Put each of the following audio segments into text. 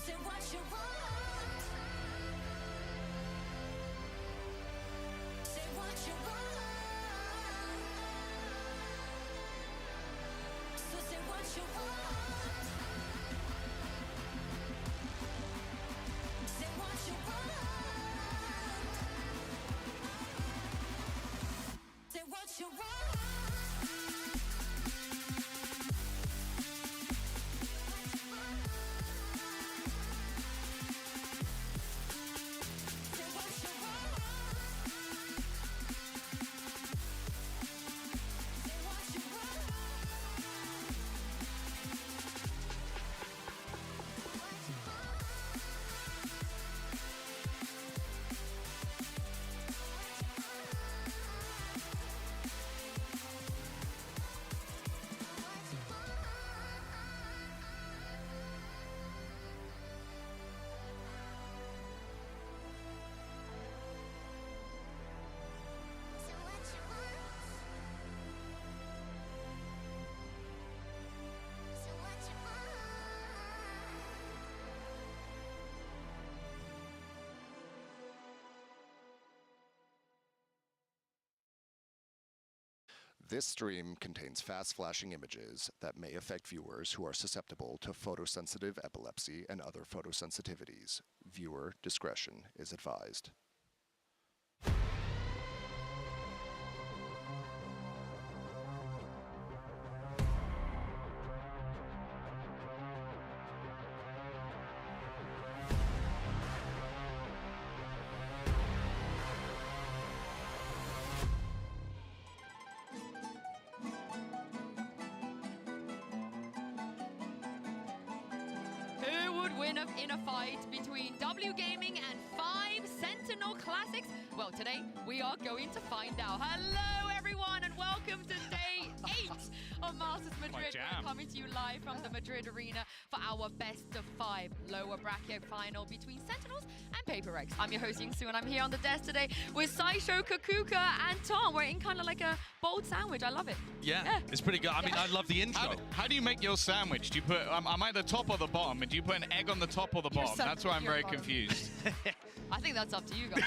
say what you want. Say what you want. So say what you want. Say what you want. Say what you want. This stream contains fast flashing images that may affect viewers who are susceptible to photosensitive epilepsy and other photosensitivities. Viewer discretion is advised. Who would win in a fight between W Gaming and 5 Sentinel Classics? Well, today we are going to find out. Hello, everyone, and welcome to day 8 of Masters Madrid. We're coming to you live from the Madrid Arena for our best of 5 lower bracket final between Sentinels and PRX. I'm your host, Yingsu, and I'm here on the desk today with Saisho, Kakuka, and Tom. We're in kind of like a bold sandwich. I love it. Yeah, it's pretty good. I mean, I love the intro. How do you make your sandwich? Do you put, am I the top or the bottom? And do you put an egg on the top or the bottom? That's why I'm very confused. I think that's up to you guys.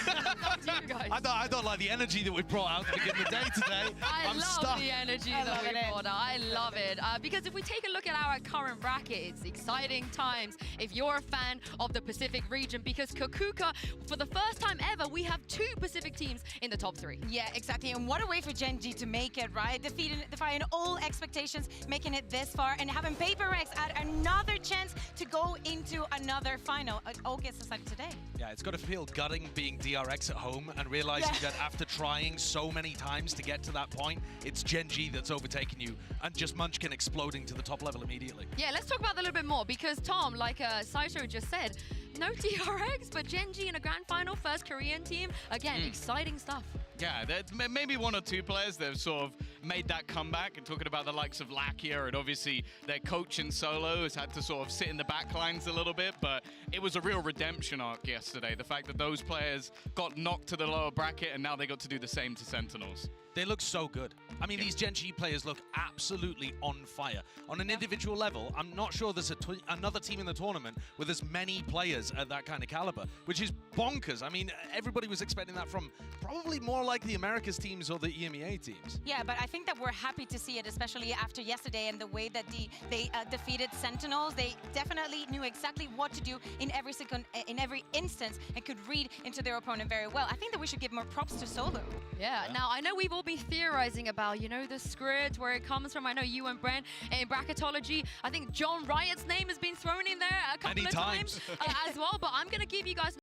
That's up to you guys. I don't like the energy that we brought out to begin the day today. I love the energy that we brought out. I love it. Because if we take a look at our current bracket, it's exciting times if you're a fan of the Pacific region, because Kakuka, for the first time ever, we have 2 Pacific teams in the top 3. Yeah, exactly. And what a way for Gen G to make it, right? Defying all expectations, making it this far, and having PRX at another chance to go into another final. It all gets us like today. Yeah, it's got to feel gutting being DRX at home and realizing that after trying so many times to get to that point, it's Gen G that's overtaken you, and just Munchkin exploding to the top level immediately. Yeah, let's talk about that a little bit more, because Tom, like Saisho just said, no DRX, but Gen G in a grand final, first Korean team. Again, exciting stuff. Yeah, maybe 1 or 2 players that have sort of made that comeback, and talking about the likes of Lakia, and obviously their coach in solo has had to sort of sit in the back lines a little bit, but it was a real redemption arc yesterday. The fact that those players got knocked to the lower bracket and now they got to do the same to Sentinels. They look so good. I mean, these Gen G players look absolutely on fire. On an individual level, I'm not sure there's another team in the tournament with as many players at that kind of caliber, which is bonkers. I mean, everybody was expecting that from probably more like the Americas teams or the EMEA teams. Yeah, but I think that we're happy to see it, especially after yesterday and the way that they defeated Sentinels. They definitely knew exactly what to do in every instance, and could read into their opponent very well. I think that we should give more props to Solo. Yeah, now I know we've all been theorizing about, you know, the script, where it comes from. I know you and Brent in bracketology, I think John Riot's name has been thrown in there a couple of times as well, but I'm going to give you guys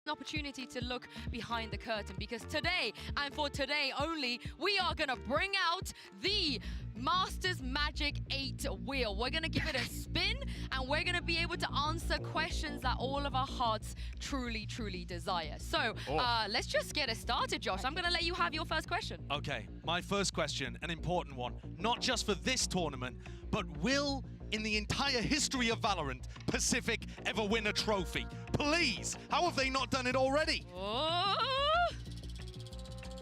an opportunity to look behind the curtain, because today, and for today only, we are going to bring out the Masters Magic 8 wheel. We're going to give it a spin, and we're going to be able to answer questions that all of our hearts truly, truly desire. So let's just get it started, Josh. I'm going to let you have your first question. Okay, my first question, an important one, not just for this tournament, but will, in the entire history of Valorant, Pacific ever win a trophy? Please, how have they not done it already?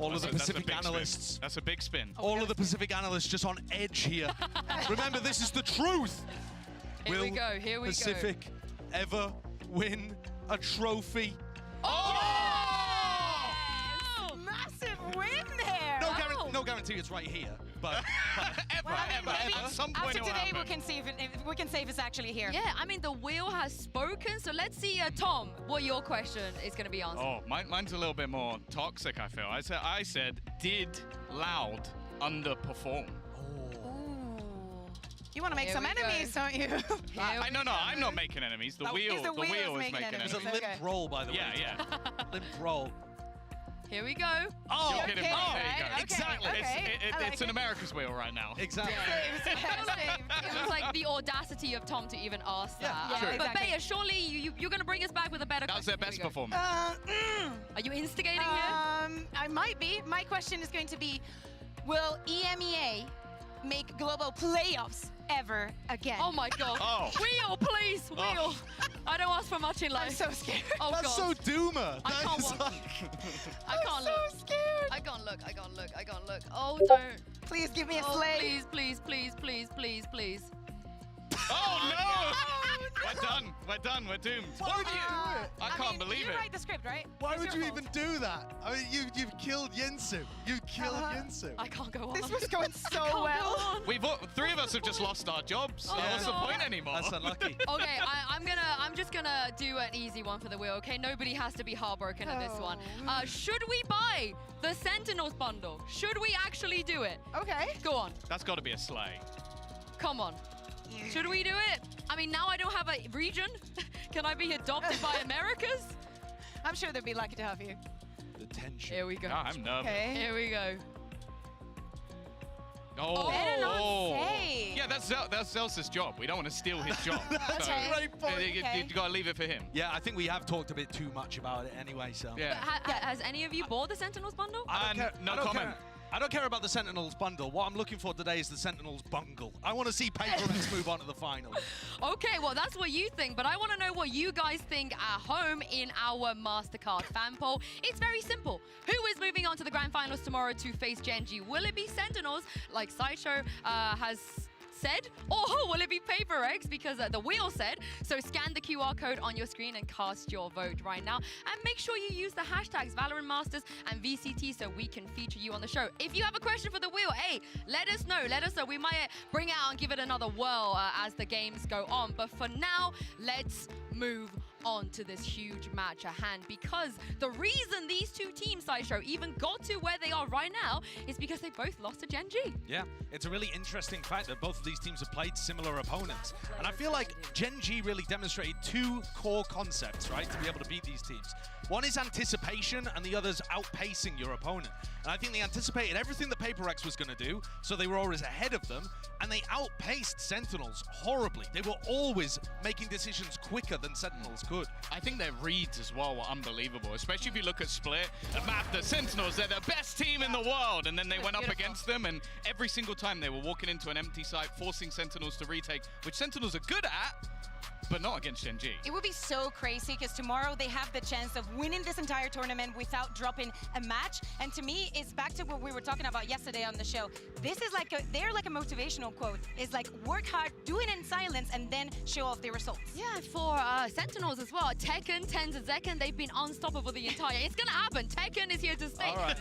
All of the Pacific analysts. That's a big spin. All of the Pacific analysts just on edge here. Remember, this is the truth. Here we Will go, here we go. Pacific ever win a trophy? Oh! Massive win there. No guarantee it's right here, but Ever, Well, I mean, ever, maybe ever. At some point after it will today, we happen. can see if it's actually here. Yeah, I mean, the wheel has spoken, so let's see, Tom, what your question is going to be answered. Oh, mine's a little bit more toxic, I feel. I said, did Loud underperform? You want to make Here some we go. enemies, don't you? No, I'm not making enemies. The Oh, wheel, is the the wheel wheel is making making enemies. it was enemies. a limp Okay. roll, by the way. Yeah, yeah. Limp roll. Here we go. Oh, You're kidding me. okay, There you go. okay, Exactly. okay. I like It's an it. America's wheel right now. exactly. It was like the audacity of Tom to even ask that. Yeah, True. But exactly. Bea, surely you're going to bring us back with a better That was their question. best Here we go. performance. Are you instigating here? I might be. My question is going to be, will EMEA make global playoffs ever again? Oh my god. Oh. Wheel, please, wheel. I don't ask for much in life. I'm so scared. Oh That's god. so doomer. I That can't is watch. like- I can't so look. scared. I can't look. I can't look. I can't look. Oh, don't. Please give me a Oh, slay. please, please, please, please, please, please. Oh, no! We're done. We're done. We're doomed. Why would you do it? I can't believe you it. write the script, right? Why It's would your you fault. even do that? I mean, you've killed Yinsu. You killed Yinsu. I can't go on. This was going so I can't well. go on. Three of us have just lost our jobs. Oh, What's the God. point anymore? That's unlucky. Okay, I'm just gonna do an easy one for the wheel. Okay, nobody has to be heartbroken at this one. Should we buy the Sentinels bundle? Should we actually do it? Okay. Go on, That's got to be a sleigh. come on. Should we do it? I mean, now I don't have a region. Can I be adopted by Americas? I'm sure they'd be lucky to have you. The tension. Here we go. No, I'm nervous. Okay. Here we go. Oh, Better not say. Yeah, that's Zelsa's job. We don't want to steal his job. That's Okay. a great point. Okay. You got to leave it for him. Yeah, I think we have talked a bit too much about it anyway, so. Yeah. Has any of you bought the Sentinels bundle? I don't care. No I don't comment. care. I don't care about the Sentinels bundle. What I'm looking for today is the Sentinels bungle. I want to see PRX move on to the final. Okay, well, that's what you think, but I want to know what you guys think at home in our MasterCard fan poll. It's very simple. Who is moving on to the grand finals tomorrow to face Genji? Will it be Sentinels, like Sideshow has said, or will it be PRX because the wheel said? So scan the QR code on your screen and cast your vote right now. And make sure you use the hashtags Valorant Masters and VCT so we can feature you on the show. If you have a question for the wheel, hey, let us know. Let us know. We might bring it out and give it another whirl as the games go on. But for now, let's move on to this huge match at hand, because the reason these two teams, Sideshow, even got to where they are right now is because they both lost to Genji. Yeah, it's a really interesting fact that both of these teams have played similar opponents. And I feel like Genji really demonstrated two core concepts, right, to be able to beat these teams. One is anticipation, and the other's outpacing your opponent. And I think they anticipated everything that PRX was going to do, so they were always ahead of them, and they outpaced Sentinels horribly. They were always making decisions quicker than Sentinels could. I think their reads as well were unbelievable, especially if you look at Split. The map, the Sentinels, they're the best team in the world, and then they went up Beautiful. against them, and every single time they were walking into an empty site, forcing Sentinels to retake, which Sentinels are good at, but not against Genji. It would be so crazy because tomorrow they have the chance of winning this entire tournament without dropping a match. And to me, it's back to what we were talking about yesterday on the show. This is like they're like a motivational quote. It's like work hard, do it in silence, and then show off the results. Yeah, for Sentinels as well. Tekken, Tenza, Zekken, they've been unstoppable the entire. It's gonna happen. Tekken is here to stay. All right,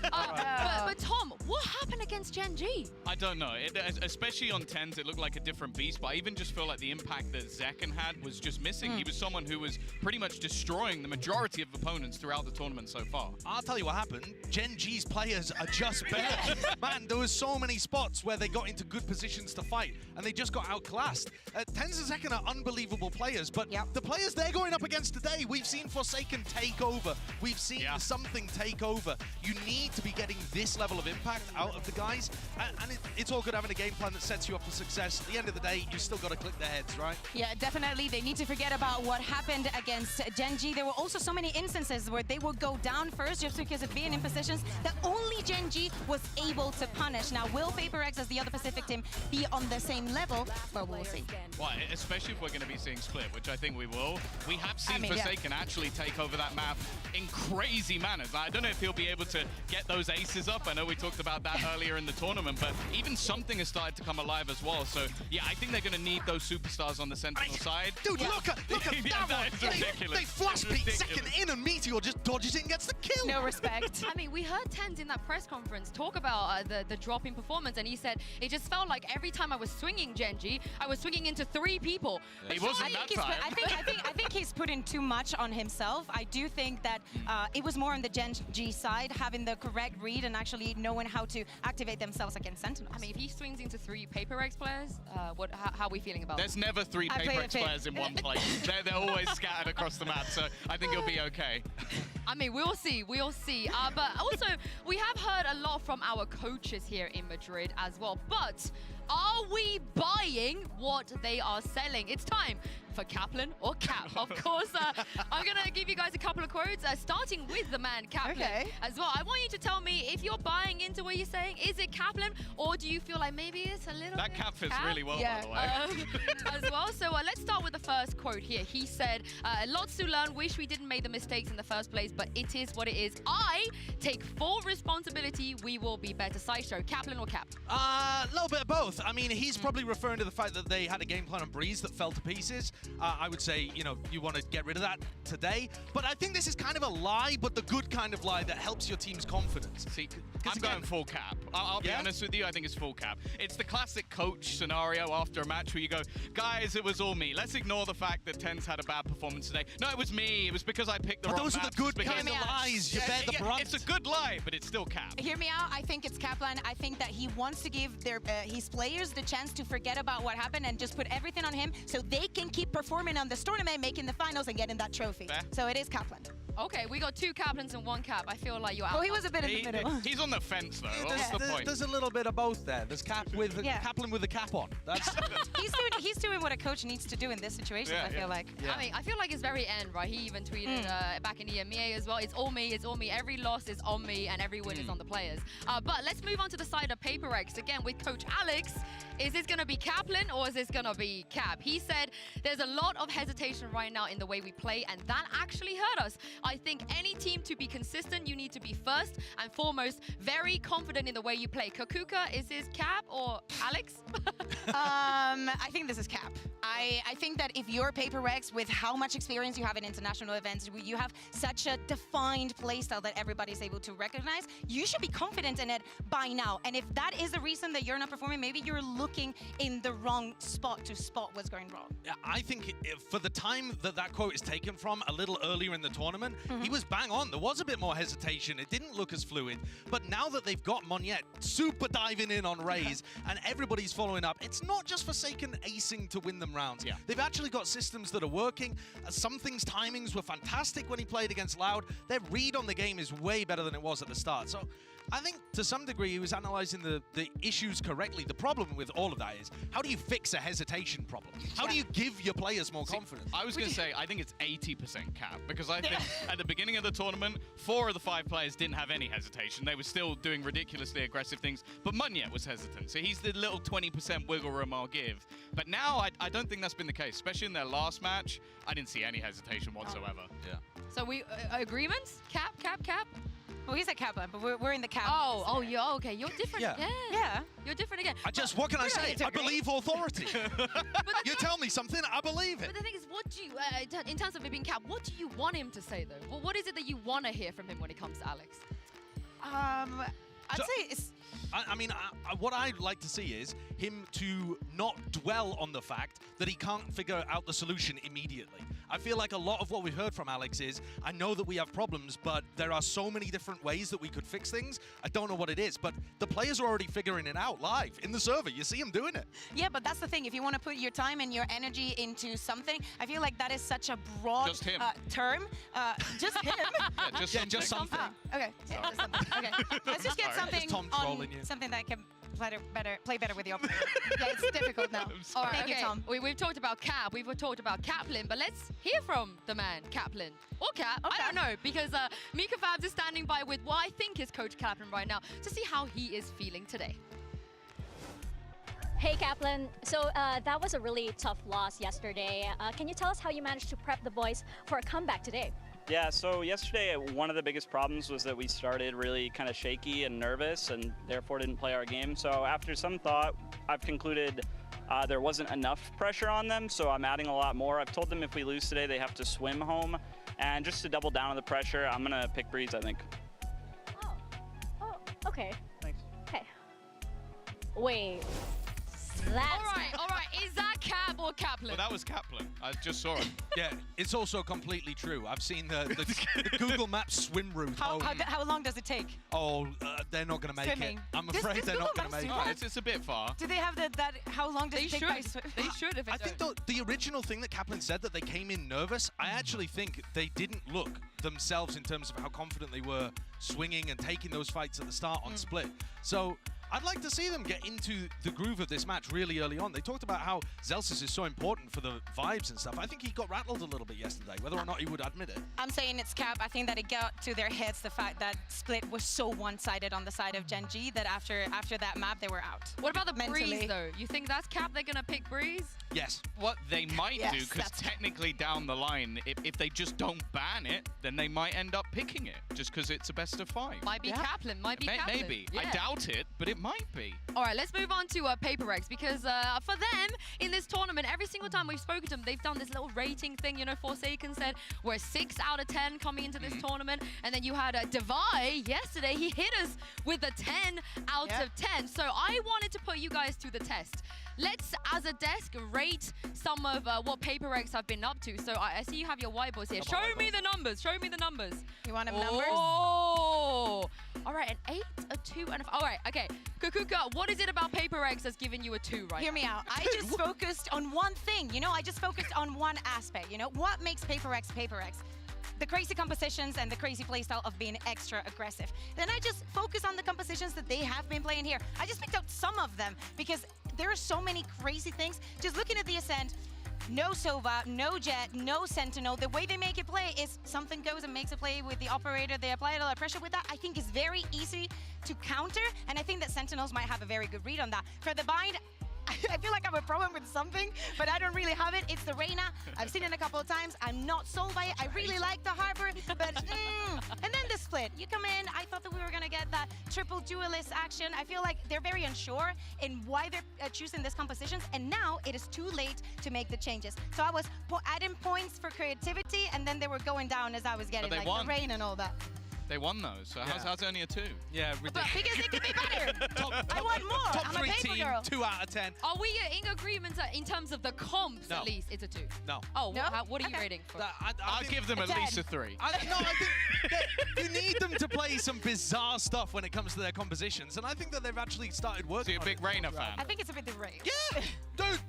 But Tom, what happened against Genji? I don't know, especially on 10s, it looked like a different beast, but I even just feel like the impact that Zekken had was just missing. He was someone who was pretty much destroying the majority of opponents throughout the tournament so far. I'll tell you what happened. Genji's players are just better. Man, there was so many spots where they got into good positions to fight, and they just got outclassed. Tenza Zekken are unbelievable players, but the players they're going up against today, we've seen Forsaken take over. We've seen something take over. You need to be getting this level of impact out of the guys, and it's all good having a game plan that sets you up for success. At the end of the day, you still got to click their heads, right? Yeah, definitely. They need to forget about what happened against Genji. There were also so many instances where they would go down first just because of being in positions that only Genji was able to punish. Now, will PRX as the other Pacific team be on the same level? Well, we'll see. Well, especially if we're going to be seeing Split, which I think we will. We have seen yeah. Forsaken actually take over that map in crazy manners. Now, I don't know if he'll be able to get those aces up. I know we talked about that earlier in the tournament, but even something has started to come alive as well. So, yeah, I think they're going to need those superstars on the Sentinel side. Dude, look at Yeah, that one. is ridiculous. They flash peek Ridiculous. second in and Meteor just dodges it and gets the kill. No respect. I mean, we heard Tens in that press conference talk about the drop in performance, and he said it just felt like every time I was swinging Genji, I was swinging into 3 people. He wasn't that time. I think he's putting too much on himself. I do think that it was more on the Genji side, having the correct read and actually knowing how to activate themselves against Sentinels. I mean, if he swings into 3 PRX players, how are we feeling about There's never 3 I played PRX a bit. players in one place. They're always scattered across the map, so I think it'll be okay. I mean, we'll see. But also, we have heard a lot from our coaches here in Madrid as well. But are we buying what they are selling? It's time for Kaplan or Cap. Of course, I'm going to give you guys a couple of quotes, starting with the man Kaplan as well. I want you to tell me if you're buying into what you're saying. Is it Kaplan, or do you feel like maybe it's a little That bit cap fits really well, Yeah. by the way. as well. So let's start with the first quote here. He said, lots to learn, wish we didn't make the mistakes in the first place, but it is what it is. I take full responsibility. We will be better. Sideshow, Kaplan or Cap? A little bit of both. I mean, he's probably referring to the fact that they had a game plan on Breeze that fell to pieces. I would say, you know, you want to get rid of that today. But I think this is kind of a lie, but the good kind of lie that helps your team's confidence. See, I'm going full cap. I'll be honest with you, I think it's full cap. It's the classic coach scenario after a match where you go, guys, it was all me. Let's ignore the fact that Tens had a bad performance today. No, it was me. It was because I picked the But wrong those are maps. the good It's because- kind of lies. You bear the brunt. It's a good lie, but it's still cap. Hear me out. I think it's Kaplan. I think that he wants to give his players the chance to forget about what happened and just put everything on him so they can keep performing on this tournament, making the finals and getting that trophy. Fair. So it is Kaplan. Okay, we got 2 Kaplans and 1 Cap. I feel like you're out. Well, he was a bit in the middle. He's on the fence, though. What's the point? There's a little bit of both there. There's Kaplan with a cap on. That's He's doing what a coach needs to do in this situation, Yeah, I feel yeah. like. I mean, I feel like it's very end, right? He even tweeted back in the EMEA as well. It's all me. Every loss is on me, and every win is on the players. But let's move on to the side of PRX again with Coach Alex. Is this going to be Kaplan or is this going to be Cap? He said there's a lot of hesitation right now in the way we play, and that actually hurt us. I think any team to be consistent, you need to be first and foremost very confident in the way you play. Kakuka, is this Cap or Alex? I think this is Cap. I think that if you're PRX, with how much experience you have in international events, you have such a defined playstyle that everybody's able to recognize, you should be confident in it by now. And if that is the reason that you're not performing, maybe you're looking in the wrong spot to spot what's going wrong. Yeah, I think for the time that quote is taken from, a little earlier in the tournament, he was bang on. There was a bit more hesitation. It didn't look as fluid. But now that they've got Moniette super diving in on Raze and everybody's following up, it's not just Forsaken acing to win them rounds. Yeah. They've actually got systems that are working. Some things' timings were fantastic when he played against Loud. Their read on the game is way better than it was at the start. So I think to some degree he was analyzing the issues correctly. The problem with all of that is, how do you fix a hesitation problem? How do you give your players more confidence? I was going to say, I think it's 80% cap, because I think at the beginning of the tournament, 4 of the 5 players didn't have any hesitation. They were still doing ridiculously aggressive things, but Moniette was hesitant. So he's the little 20% wiggle room I'll give. But now, I don't think that's been the case, especially in their last match. I didn't see any hesitation whatsoever. Yeah. So we agreements? Cap. Well, he's a Kaplan, but we're in the Cap. Oh, you're okay. You're different Yeah. again. Yeah. You're different again. What can I say? need to I agree. believe authority. You tell me something, I believe it. But the thing is, what do you, in terms of it being Cap, what do you want him to say though? What is it that you want to hear from him when it comes to Alex? I'd So- say it's... I mean, what I'd like to see is him to not dwell on the fact that he can't figure out the solution immediately. I feel like a lot of what we've heard from Alex is, I know that we have problems, but there are so many different ways that we could fix things. I don't know what it is, but the players are already figuring it out live in the server. You see them doing it. Yeah, but that's the thing. If you want to put your time and your energy into something, I feel like that is such a broad Just him. term. Just him? Yeah, just something. something. Okay. Yeah, just something. Okay. Let's just get Sorry. something It's Tom on trolling you. something that can play better with the operator. Yeah, it's difficult now. All right, Thank you, Tom. We've talked about Cap, we've talked about Kaplan, but let's hear from the man, Kaplan. Or Cap, I don't know, because Mika Fabs is standing by with what I think is Coach Kaplan right now to see how he is feeling today. Hey Kaplan, so that was a really tough loss yesterday. Can you tell us how you managed to prep the boys for a comeback today? Yeah, so yesterday one of the biggest problems was that we started really kind of shaky and nervous and therefore didn't play our game. So after some thought, I've concluded there wasn't enough pressure on them, so I'm adding a lot more. I've told them if we lose today, they have to swim home. And just to double down on the pressure, I'm going to pick Breeze, I think. Oh, okay. Thanks. Okay. Wait. That's All right. Is that Cap or Kaplan? Well, that was Kaplan. I just saw it. Yeah, it's also completely true. I've seen the Google Maps swim route home. How long does it take? Oh, they're not going to make Swimming. it. I'm Does afraid they're not Google going to Maps make do it. It's a bit far. Do they have that? How long does They it take should. by swim? They should if I it's think the original thing that Kaplan said, that they came in nervous, I actually think they didn't look themselves in terms of how confident they were swinging and taking those fights at the start on split. So I'd like to see them get into the groove of this match really early on. They talked about how Zelsis is so important for the vibes and stuff. I think he got rattled a little bit yesterday, whether or not he would admit it. I'm saying it's Cap. I think that it got to their heads the fact that Split was so one-sided on the side of Gen G that after that map they were out. What about the Mentally. Breeze, though? You think that's Cap? They're going to pick Breeze? Yes. What they might Yes, do, because that's- technically down the line, if they just don't ban it, then they might end up picking it, just because it's a best of 5. Might be Kaplan. Might be Kaplan. Maybe. Yeah. I doubt it, but it might be. All right, let's move on to PRX, because for them in this tournament, every single time we've spoken to them, they've done this little rating thing. You know, Forsaken said we're 6 out of 10 coming into this tournament, and then you had Devai yesterday. He hit us with a 10 out of 10. So I wanted to put you guys to the test. Let's, as a desk, rate some of what PRX have been up to. So I see you have your whiteboards here. Show me the numbers. Show me the numbers. You want them numbers? Oh, all right, an 8, a 2, and a 5. All right, okay. Kukuka, what is it about PRX that's giving you a 2 right Hear now? me out. I just focused on one thing. You know, I just focused on one aspect. You know, what makes PRX PRX? The crazy compositions and the crazy playstyle of being extra aggressive. Then I just focus on the compositions that they have been playing here. I just picked out some of them because there are so many crazy things. Just looking at the Ascent, no Sova, no Jet, no Sentinel. The way they make it play is something goes and makes a play with the operator. They apply a lot of pressure with that. I think it's very easy to counter, and I think that Sentinels might have a very good read on that. For the bind, I feel like I have a problem with something, but I don't really have it. It's the Reyna. I've seen it a couple of times. I'm not sold by it. I really like the Harbor, but and then the split. You come in, I thought that we were going to get that triple duelist action. I feel like they're very unsure in why they're choosing these compositions, and now it is too late to make the changes. So I was adding points for creativity, and then they were going down as I was getting they like won. the rain and all that. They won those, so how's it only a 2? Yeah, But ridiculous. because it could be better. I want more. Top I'm a 3 paper team, girl. 2 out of 10. Are we in agreement in terms of the comps, No. at least? It's a 2. No. Oh, No? what are you Okay. rating for? I'll think- give them a at least 10. a 3. I think that you need them to play some bizarre stuff when it comes to their compositions, and I think that they've actually started So working you're a on big it. Reyna fan? I think it's a bit the rain. Yeah! Dude,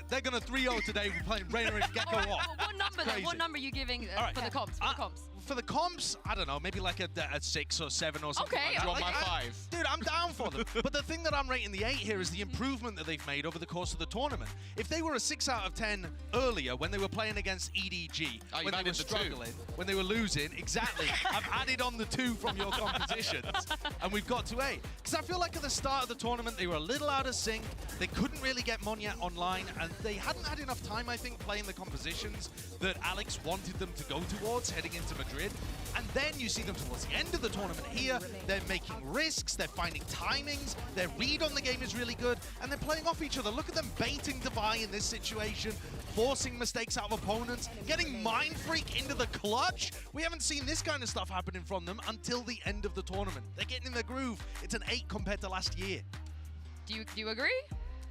they're going to 3-0 today. We're playing Reyna and Gecko All right, off. what number then? Crazy. What number are you giving All right. for the comps? For the comps? For the comps, I don't know, maybe like a 6 or 7 or something Okay, like that. Do you want Like, my 5? Dude, I'm down for them. But the thing that I'm rating the 8 here is the improvement that they've made over the course of the tournament. If they were a 6 out of 10 earlier when they were playing against EDG, Oh, you've when they were added the 2. struggling, when they were losing, exactly, I've added on the 2 from your compositions, and we've got to 8. Because I feel like at the start of the tournament, they were a little out of sync. They couldn't really get Monyet online, and they hadn't had enough time, I think, playing the compositions that Alex wanted them to go towards heading into Madrid. And then you see them towards the end of the tournament here. They're making risks, they're finding timings, their read on the game is really good, and they're playing off each other. Look at them baiting Devai in this situation, forcing mistakes out of opponents, getting Mind Freak into the clutch. We haven't seen this kind of stuff happening from them until the end of the tournament. They're getting in their groove. It's an 8 compared to last year. Do you agree?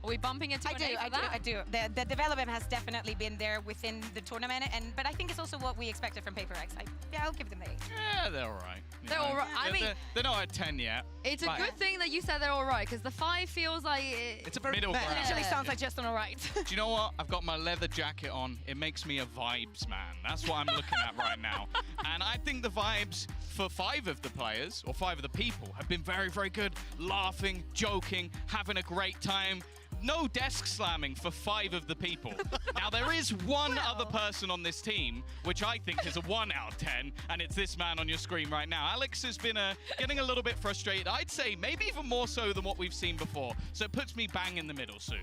Are we bumping it to I an do, A for I do, that? I do. The development has definitely been there within the tournament, but I think it's also what we expected from PRX. Yeah, I'll give them the 8. Yeah, they're all right. You They're know, all right. I mean, they're not at 10 yet. it's a but good thing that you said they're all right, because the 5 feels like It's a very Middle meh. ground. It actually sounds like just on the right. Do you know what? I've got my leather jacket on. It makes me a vibes man. That's what I'm looking at right now. And I think the vibes for 5 of the players, or 5 of the people, have been very, very good. Laughing, joking, having a great time. No desk slamming for 5 of the people. Now, there is one other person on this team, which I think is a 1 out of 10, and it's this man on your screen right now. Alex has been getting a little bit frustrated. I'd say maybe even more so than what we've seen before. So it puts me bang in the middle, Sue.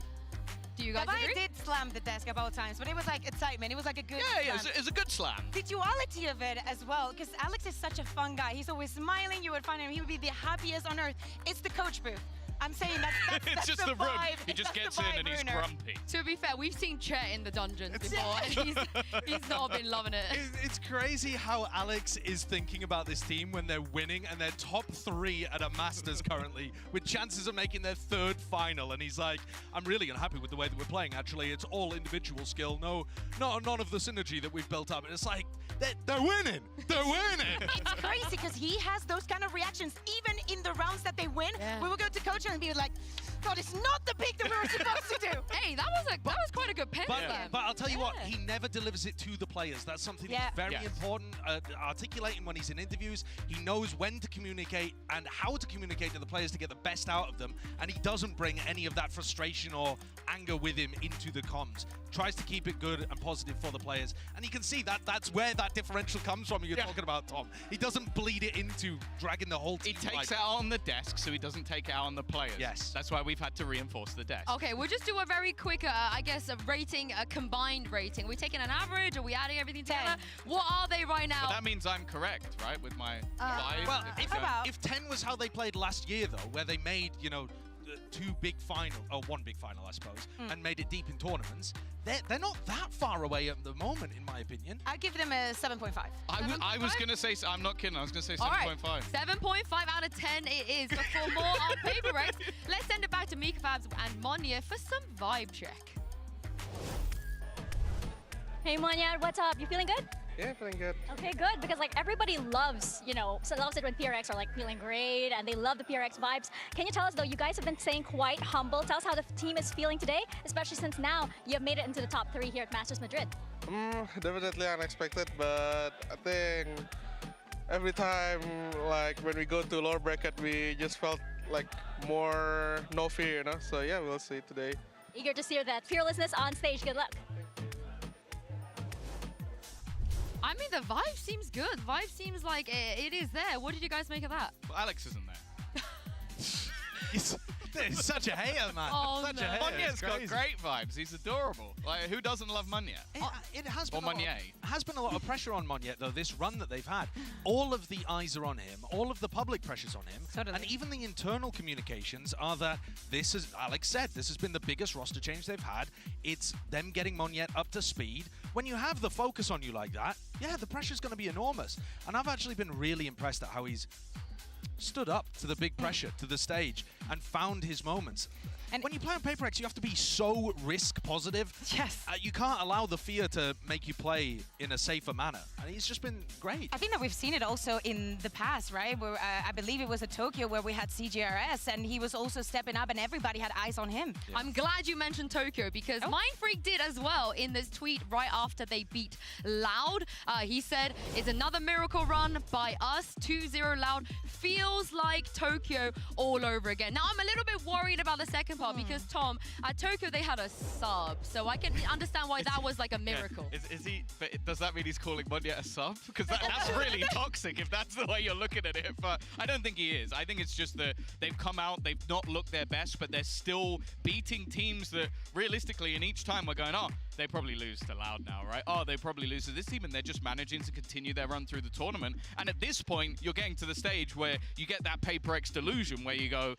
do you guys I agree? did slam the desk a couple times, but it was like excitement. It was like a good Yeah, slam. it's a good slam. The duality of it as well, because Alex is such a fun guy. He's always smiling. You would find him, he would be the happiest on earth. It's the coach booth. I'm saying that's It's just the room. vibe. He just That's gets the in vibe, and he's Bruner. grumpy. To be fair, we've seen Chet in the dungeons before, and he's not been loving it. It's crazy how Alex is thinking about this team when they're winning and they're top 3 at a Masters currently with chances of making their 3rd final. And he's like, I'm really unhappy with the way that we're playing. Actually, it's all individual skill. None of the synergy that we've built up. And it's like, they're winning. They're winning. It's crazy because he has those kind of reactions even in the rounds that they win. Yeah. We will go to coach and be like, God, it's not the pick that we were supposed to do. Hey, that was quite a good pin But, for them. but I'll tell you what, Yeah. he never delivers it to the players. That's something Yeah. that's very Yes. important. Articulating when he's in interviews, he knows when to communicate and how to communicate to the players to get the best out of them. And he doesn't bring any of that frustration or anger with him into the comms. Tries to keep it good and positive for the players. And you can see that that's where that differential comes from. You're talking about, Tom. He doesn't bleed it into dragging the whole He team. takes like it out on the desk, so he doesn't take it out on the players. Yes. That's why we've had to reinforce the desk. Okay, we'll just do a very quick, I guess, a rating, a combined rating. Are we taking an average? Are we adding everything 10. together? What are they right now? But that means I'm correct, right, with my 5? Well, If if, I go- about- if 10 was how they played last year, though, where they made, 2 big final, or 1 big final, I suppose, and made it deep in tournaments, they're not that far away at the moment, in my opinion. I'll give them a 7.5. I was going to say, I'm not kidding, I was going to say All right, 7.5. 7.5 out of 10 it is. But for more on PRX, let's send it back to Mika Fabs and Monya for some vibe check. Hey Monya, what's up? You feeling good? Yeah, feeling good. Okay, good, because like everybody loves, loves it when PRX are like feeling great and they love the PRX vibes. Can you tell us though, you guys have been staying quite humble. Tell us how the team is feeling today, especially since now you have made it into the top 3 here at Masters Madrid. Definitely unexpected, but I think every time, like when we go to lower bracket, we just felt like more no fear, So yeah, we'll see today. Eager to see that fearlessness on stage. Good luck. I mean, the vibe seems good. Vibe seems like it is there. What did you guys make of that? Well, Alex isn't there. He's such a hater, man. Oh, such no. a hater. Monya's It's got crazy. great vibes. He's adorable. Like, who doesn't love Monya? It has Or been Monnier. has been a lot of pressure on Monnier, though, this run that they've had. All of the eyes are on him, all of the public pressure's on him, Totally. and even the internal communications are that this is, Alex said, this has been the biggest roster change they've had. It's them getting Monnier up to speed. When you have the focus on you like that, yeah, the pressure's going to be enormous. And I've actually been really impressed at how he's stood up to the big pressure, to the stage, and found his moments. And when you play on PRX, you have to be so risk positive. Yes. You can't allow the fear to make you play in a safer manner. And he's just been great. I think that we've seen it also in the past, right? Where I believe it was at Tokyo where we had CGRS and he was also stepping up and everybody had eyes on him. Yeah. I'm glad you mentioned Tokyo because Mindfreak did as well in this tweet right after they beat Loud. He said, it's another miracle run by us, 2-0 Loud. Feels like Tokyo all over again. Now, I'm a little bit worried about the second part because, Tom, at Tokyo they had a sub. So I can understand why that was like a miracle. Is he? But does that mean he's calling Monya a sub? Because that's really toxic if that's the way you're looking at it. But I don't think he is. I think it's just that they've come out, they've not looked their best, but they're still beating teams that realistically, and each time we're going, oh, they probably lose to Loud now, right? Oh, they probably lose to this team, and they're just managing to continue their run through the tournament. And at this point, you're getting to the stage where you get that PRX delusion where you go,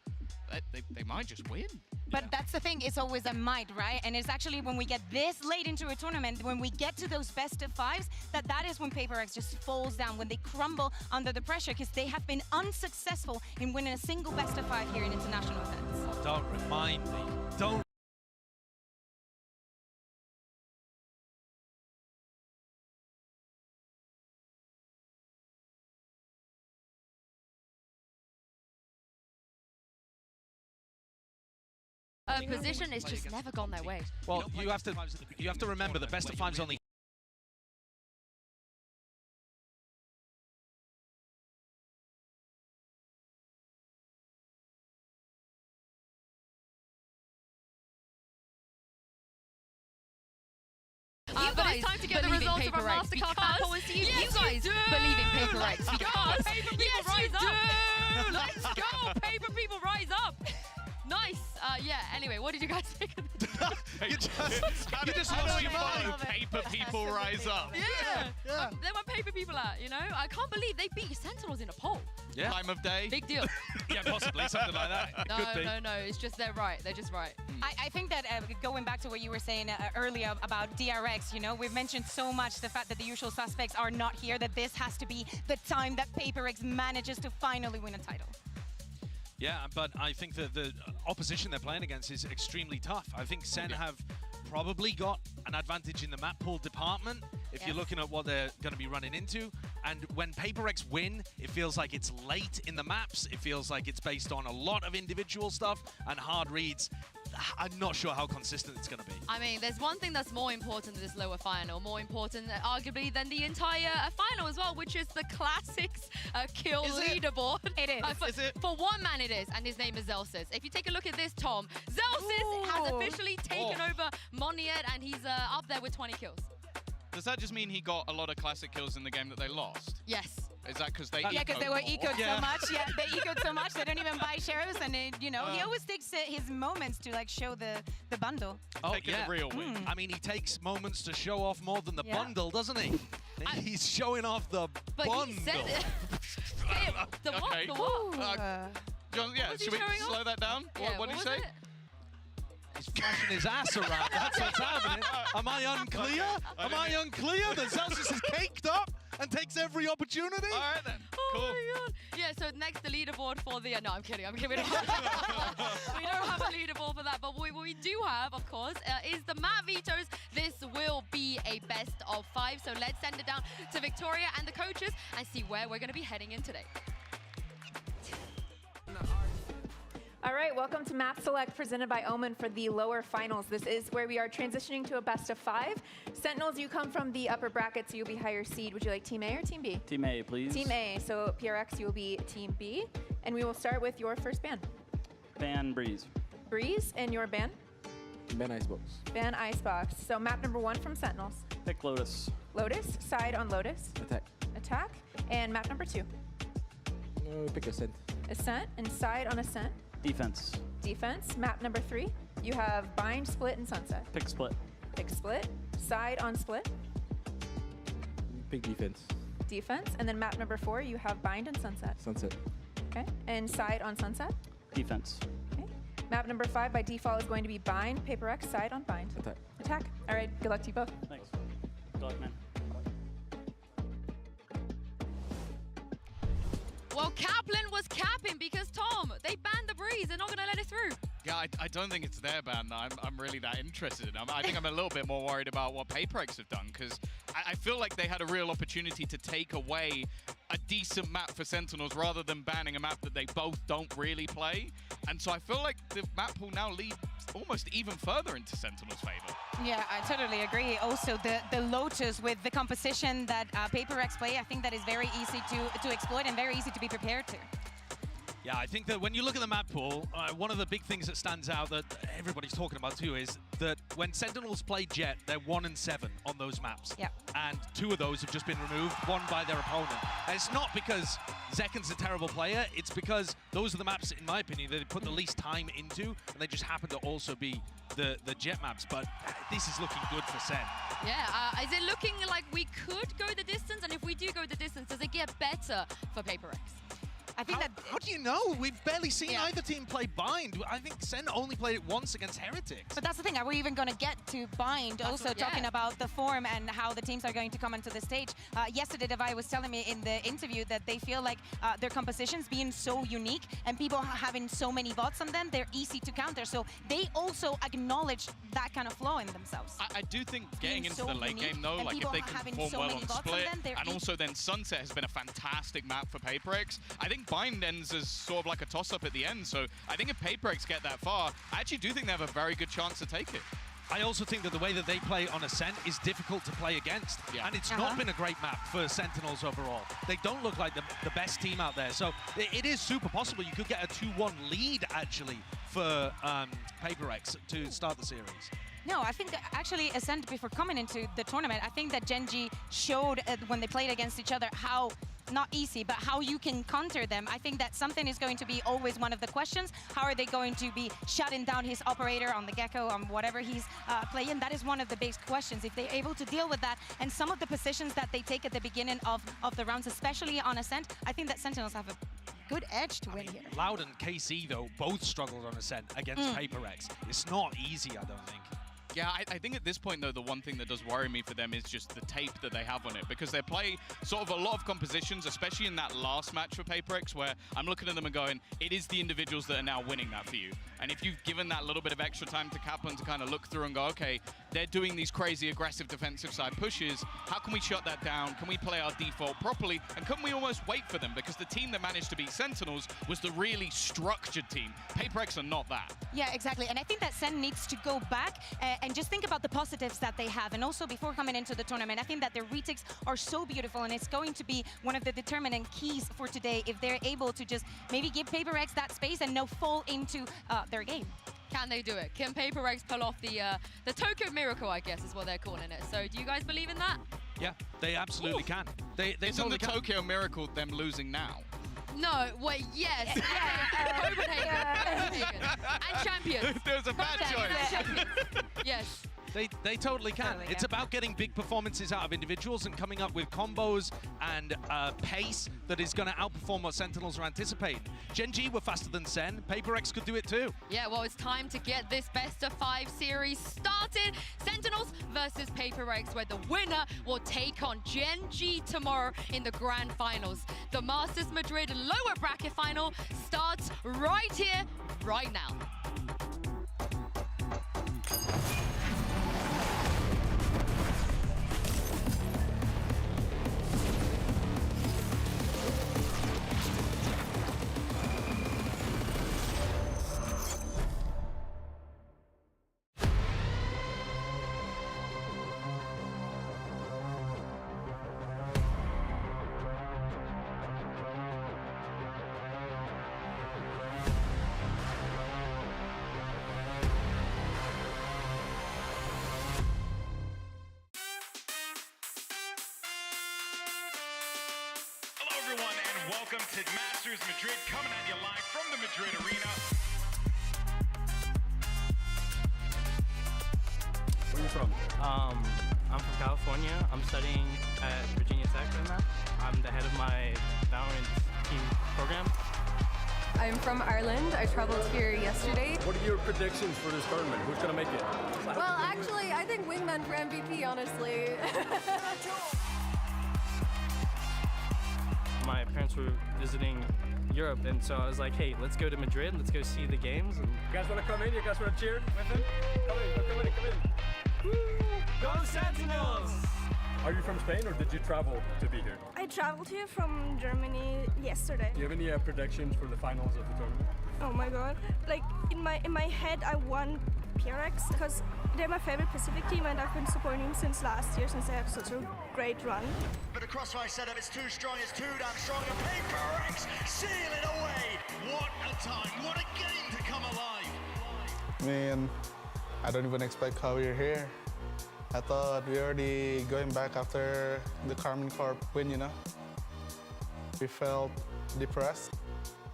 they might just win. But that's the thing, it's always a might, right? And it's actually when we get this late into a tournament, when we get to those best of 5s, that is when PRX just falls down, when they crumble under the pressure, because they have been unsuccessful in winning a single best of 5 here in international events. Don't remind me. Don't position, it's just never gone their way. Well, you have to remember the best of fives only. But it's time to get the results of our Mastercard fan poll and see if you guys believe in PRX. Because yes, you do! Let's go! Paper people rise up! Nice. Yeah, anyway, what did you guys think of this? you just lost your mind. Paper people rise up. Yeah. They were paper people at, you know? I can't believe they beat Sentinels in a poll. Yeah. Time of day. Big deal. Yeah, possibly, something like that. No, it's just they're right. They're just right. I think that going back to what you were saying earlier about DRX, you know, we've mentioned so much the fact that the usual suspects are not here, that this has to be the time that PRX manages to finally win a title. Yeah, but I think that the opposition they're playing against is extremely tough. I think SEN have probably got an advantage in the map pool department if you're looking at what they're going to be running into. And when PRX win, it feels like it's late in the maps. It feels like it's based on a lot of individual stuff and hard reads. I'm not sure how consistent it's going to be. I mean, there's one thing that's more important than this lower final, more important arguably than the entire final as well, which is the classics kill leaderboard. It is. For one man it is, and his name is Zelsis. If you take a look at this, Tom, Zelsis has officially taken over Moniet, and he's up there with 20 kills. Does that just mean he got a lot of classic kills in the game that they lost? Yes. Is that because they Yeah, because they were ecoed so much. Yeah, they ecoed so much they don't even buy shares, and you know he always takes his moments to like show the bundle. Oh, taking the real win. I mean, he takes moments to show off more than the bundle, doesn't he? He's showing off the bundle. He said the what? Okay. The what? John, should we slow that down? Yeah, what did you say? He's flashing his ass around. That's what's happening. Am I unclear? Am I unclear that Zelsis is caked up and takes every opportunity? All right, then. Cool. Oh my God. Yeah, so next the leaderboard for the... no, I'm kidding. We don't have a leaderboard for that. But what we do have, of course, is the map vetoes. This will be a best of 5. So let's send it down to Victoria and the coaches and see where we're going to be heading in today. All right, welcome to Map Select presented by Omen for the lower finals. This is where we are transitioning to a best of 5. Sentinels, you come from the upper bracket, so you'll be higher seed. Would you like Team A or Team B? Team A, please. Team A, so PRX, you will be Team B. And we will start with your first ban. Ban Breeze. Breeze, and your ban? Ban Icebox. Ban Icebox. So map number 1 from Sentinels. Pick Lotus. Lotus, side on Lotus. Attack. Attack. And map number 2. Pick Ascent. Ascent, and side on Ascent. Defense. Defense. Map number 3, you have Bind, Split, and Sunset. Pick Split. Pick Split. Side on Split. Pick Defense. Defense. And then map number 4, you have Bind and Sunset. Sunset. Okay. And side on Sunset. Defense. Okay. Map number 5 by default is going to be Bind, PRX, side on Bind. Attack. Attack. All right. Good luck to you both. Thanks. Good luck, man. Well, Kaplan was capping because, Tom, they banned the Breeze. They're not going to let it through. Yeah, I don't think it's their ban that I'm really that interested in. I think I'm a little bit more worried about what PRX have done, because I feel like they had a real opportunity to take away a decent map for Sentinels rather than banning a map that they both don't really play. And so I feel like the map pool now leads almost even further into Sentinels' favor. Yeah, I totally agree. Also, the Lotus with the composition that PRX play, I think that is very easy to exploit and very easy to be prepared to. Yeah, I think that when you look at the map pool, one of the big things that stands out that everybody's talking about too is that when Sentinels play Jet, they're 1 and 7 on those maps. Yeah. And 2 of those have just been removed, 1 by their opponent. And it's not because Zekken's a terrible player, it's because those are the maps, in my opinion, that they put the least time into, and they just happen to also be the Jet maps. But this is looking good for Sen. Yeah, is it looking like we could go the distance? And if we do go the distance, does it get better for PRX? I think How do you know? We've barely seen either team play Bind. I think Sen only played it once against Heretics. But that's the thing, are we even going to get to Bind? Also talking about the form and how the teams are going to come onto the stage. Yesterday, Devi was telling me in the interview that they feel like their compositions being so unique and people having so many bots on them, they're easy to counter. So they also acknowledge that kind of flaw in themselves. I do think getting into so the late unique, game, though, and like if people they can having perform so well many on bots on Split, them, they're and also then Sunset has been a fantastic map for PRX. I think Bind ends as sort of like a toss-up at the end. So I think if PRX get that far, I actually do think they have a very good chance to take it. I also think that the way that they play on Ascent is difficult to play against. Yeah. And it's not been a great map for Sentinels overall. They don't look like the best team out there. So it is super possible you could get a 2-1 lead, actually, for PRX to start the series. No, I think that actually Ascent, before coming into the tournament, I think that Gen G showed when they played against each other how, not easy, but how you can counter them. I think that something is going to be always one of the questions. How are they going to be shutting down his operator on the Gecko, on whatever he's playing? That is one of the big questions. If they're able to deal with that, and some of the positions that they take at the beginning of the rounds, especially on Ascent, I think that Sentinels have a good edge to win here. Loud and KC, though, both struggled on Ascent against PRX. It's not easy, I don't think. Yeah, I think at this point, though, the one thing that does worry me for them is just the tape that they have on it, because they play sort of a lot of compositions, especially in that last match for PRX, where I'm looking at them and going, it is the individuals that are now winning that for you. And if you've given that little bit of extra time to Kaplan to kind of look through and go, okay, they're doing these crazy aggressive defensive side pushes, how can we shut that down? Can we play our default properly? And can we almost wait for them? Because the team that managed to beat Sentinels was the really structured team. PRX are not that. Yeah, exactly. And I think that Sen needs to go back and just think about the positives that they have. And also, before coming into the tournament, I think that their retakes are so beautiful, and it's going to be one of the determinant keys for today if they're able to just maybe give PRX that space and no fall into their game. Can they do it? Can PRX pull off the Tokyo Miracle, I guess is what they're calling it. So do you guys believe in that? Yeah, they absolutely can. They Isn't totally the can. Tokyo Miracle them losing now? No, wait, yes. Copenhagen. And champions. There was a bad choice. Yes. They totally can. Totally, It's yeah. about getting big performances out of individuals and coming up with combos and pace that is going to outperform what Sentinels are anticipating. Gen G were faster than Sen. PRX could do it too. Yeah, well, it's time to get this best-of-5 series started. Sentinels versus PRX, where the winner will take on Gen G tomorrow in the grand finals. The Masters Madrid lower bracket final starts right here, right now. Hello, everyone, and welcome to Masters Madrid, coming at you live from the Madrid Arena. Where are you from? I'm from California. I'm studying at Virginia Tech right now. I'm the head of my Valorant team program. I'm from Ireland. I traveled here yesterday. What are your predictions for this tournament? Who's going to make it? Well, actually, I think Wingman for MVP, honestly. My parents were visiting Europe, and so I was like, hey, let's go to Madrid. Let's go see the games. And You guys want to come in? You guys want to cheer with them? Come in. Woo! go Sentinels! Are you from Spain or did you travel to be here? I traveled here from Germany yesterday. Do you have any predictions for the finals of the tournament? Oh my god. Like in my head I want PRX because they're my favorite Pacific team and I've been supporting them since last year since they had such a great run. But the crossfire setup is too strong, it's too damn strong, and PRX seal it away. What a time, what a game to come alive. Man, I don't even expect how we're here. I thought we already going back after the Carmen Corp win, you know? We felt depressed.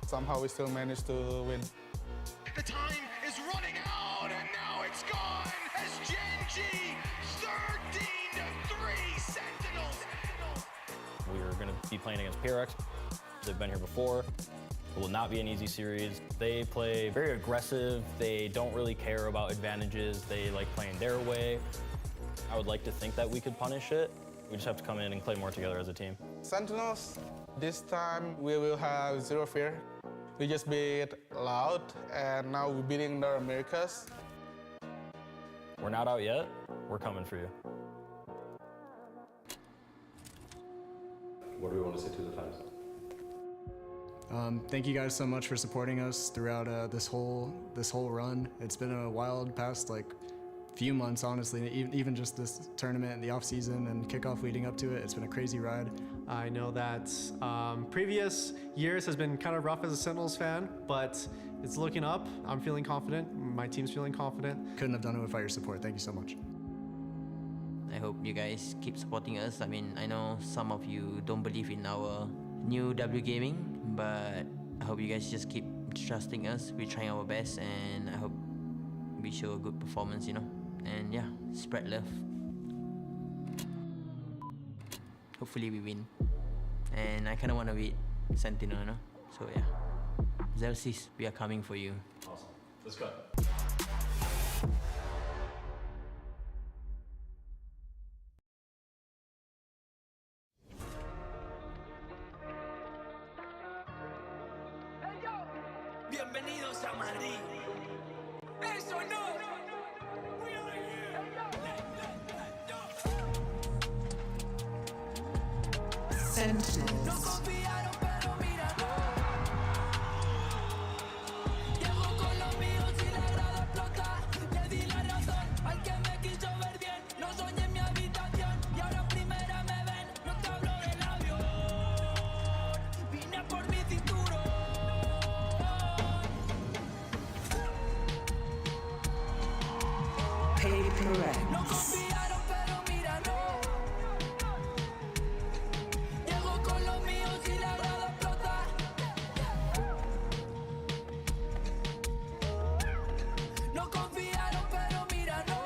Somehow we still managed to win. The time is running out, and now it's gone as Gen G 13-3 Sentinels. We're going to be playing against PRX. They've been here before. It will not be an easy series. They play very aggressive. They don't really care about advantages. They like playing their way. I would like to think that we could punish it. We just have to come in and play more together as a team. Sentinels, this time we will have zero fear. We just beat Loud, and now we're beating the Americas. We're not out yet. We're coming for you. What do we want to say to the fans? Thank you guys so much for supporting us throughout this whole run. It's been a wild past few months, honestly. Even just this tournament and the off season and kickoff leading up to it, it's been a crazy ride. I know that previous years has been kind of rough as a Sentinels fan, but it's looking up. I'm feeling confident. My team's feeling confident. Couldn't have done it without your support. Thank you so much. I hope you guys keep supporting us. I mean, I know some of you don't believe in our new W Gaming, but I hope you guys just keep trusting us. We're trying our best, and I hope we show a good performance, you know. And yeah, spread love. Hopefully we win. And I kind of want to beat Sentinel, you know. So yeah, Zelsis, we are coming for you. Awesome. Let's go. Bienvenidos a Madrid. Eso no. Sentinels. No confiaron, pero míralo. Llego con los míos y la grada explota. Le di la razón al que me quiso ver bien. Lo soñé en mi habitación y ahora en primera me ven. No te hablo del avión. Vine por mi cinturón. PRX. No confiaron, pero míralo. Llego con los míos y la grada explota. No confiaron, pero míralo.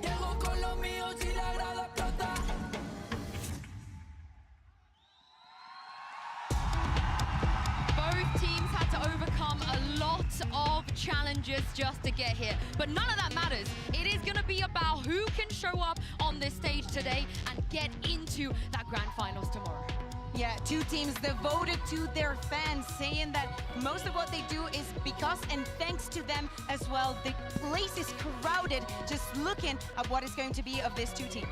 Llego con los míos y la grada explota. Both teams had to overcome a lot of challenges just to get here, but none of that matters. It is going to be about who can show up on this stage today and get into that grand finals tomorrow. Yeah, two teams devoted to their fans, saying that most of what they do is because and thanks to them as well. The place is crowded, just looking at what is going to be of these two teams.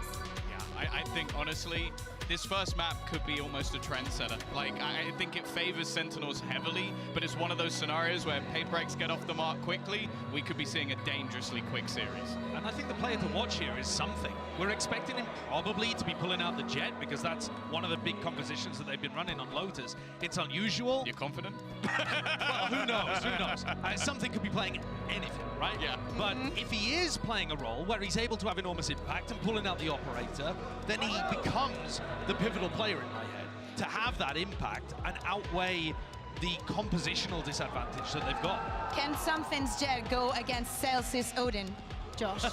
Yeah, I think honestly, this first map could be almost a trendsetter. Like, I think it favors Sentinels heavily, but it's one of those scenarios where PRX get off the mark quickly, we could be seeing a dangerously quick series. And I think the player to watch here is something. We're expecting him probably to be pulling out the Jet because that's one of the big compositions that they've been running on Lotus. It's unusual. You're confident? Well, who knows? Who knows? Something could be playing anything, right? Yeah. But if he is playing a role where he's able to have enormous impact and pulling out the operator, then he becomes the pivotal player in my head to have that impact and outweigh the compositional disadvantage that they've got. Can Something's Jet go against Celsius Odin, Josh?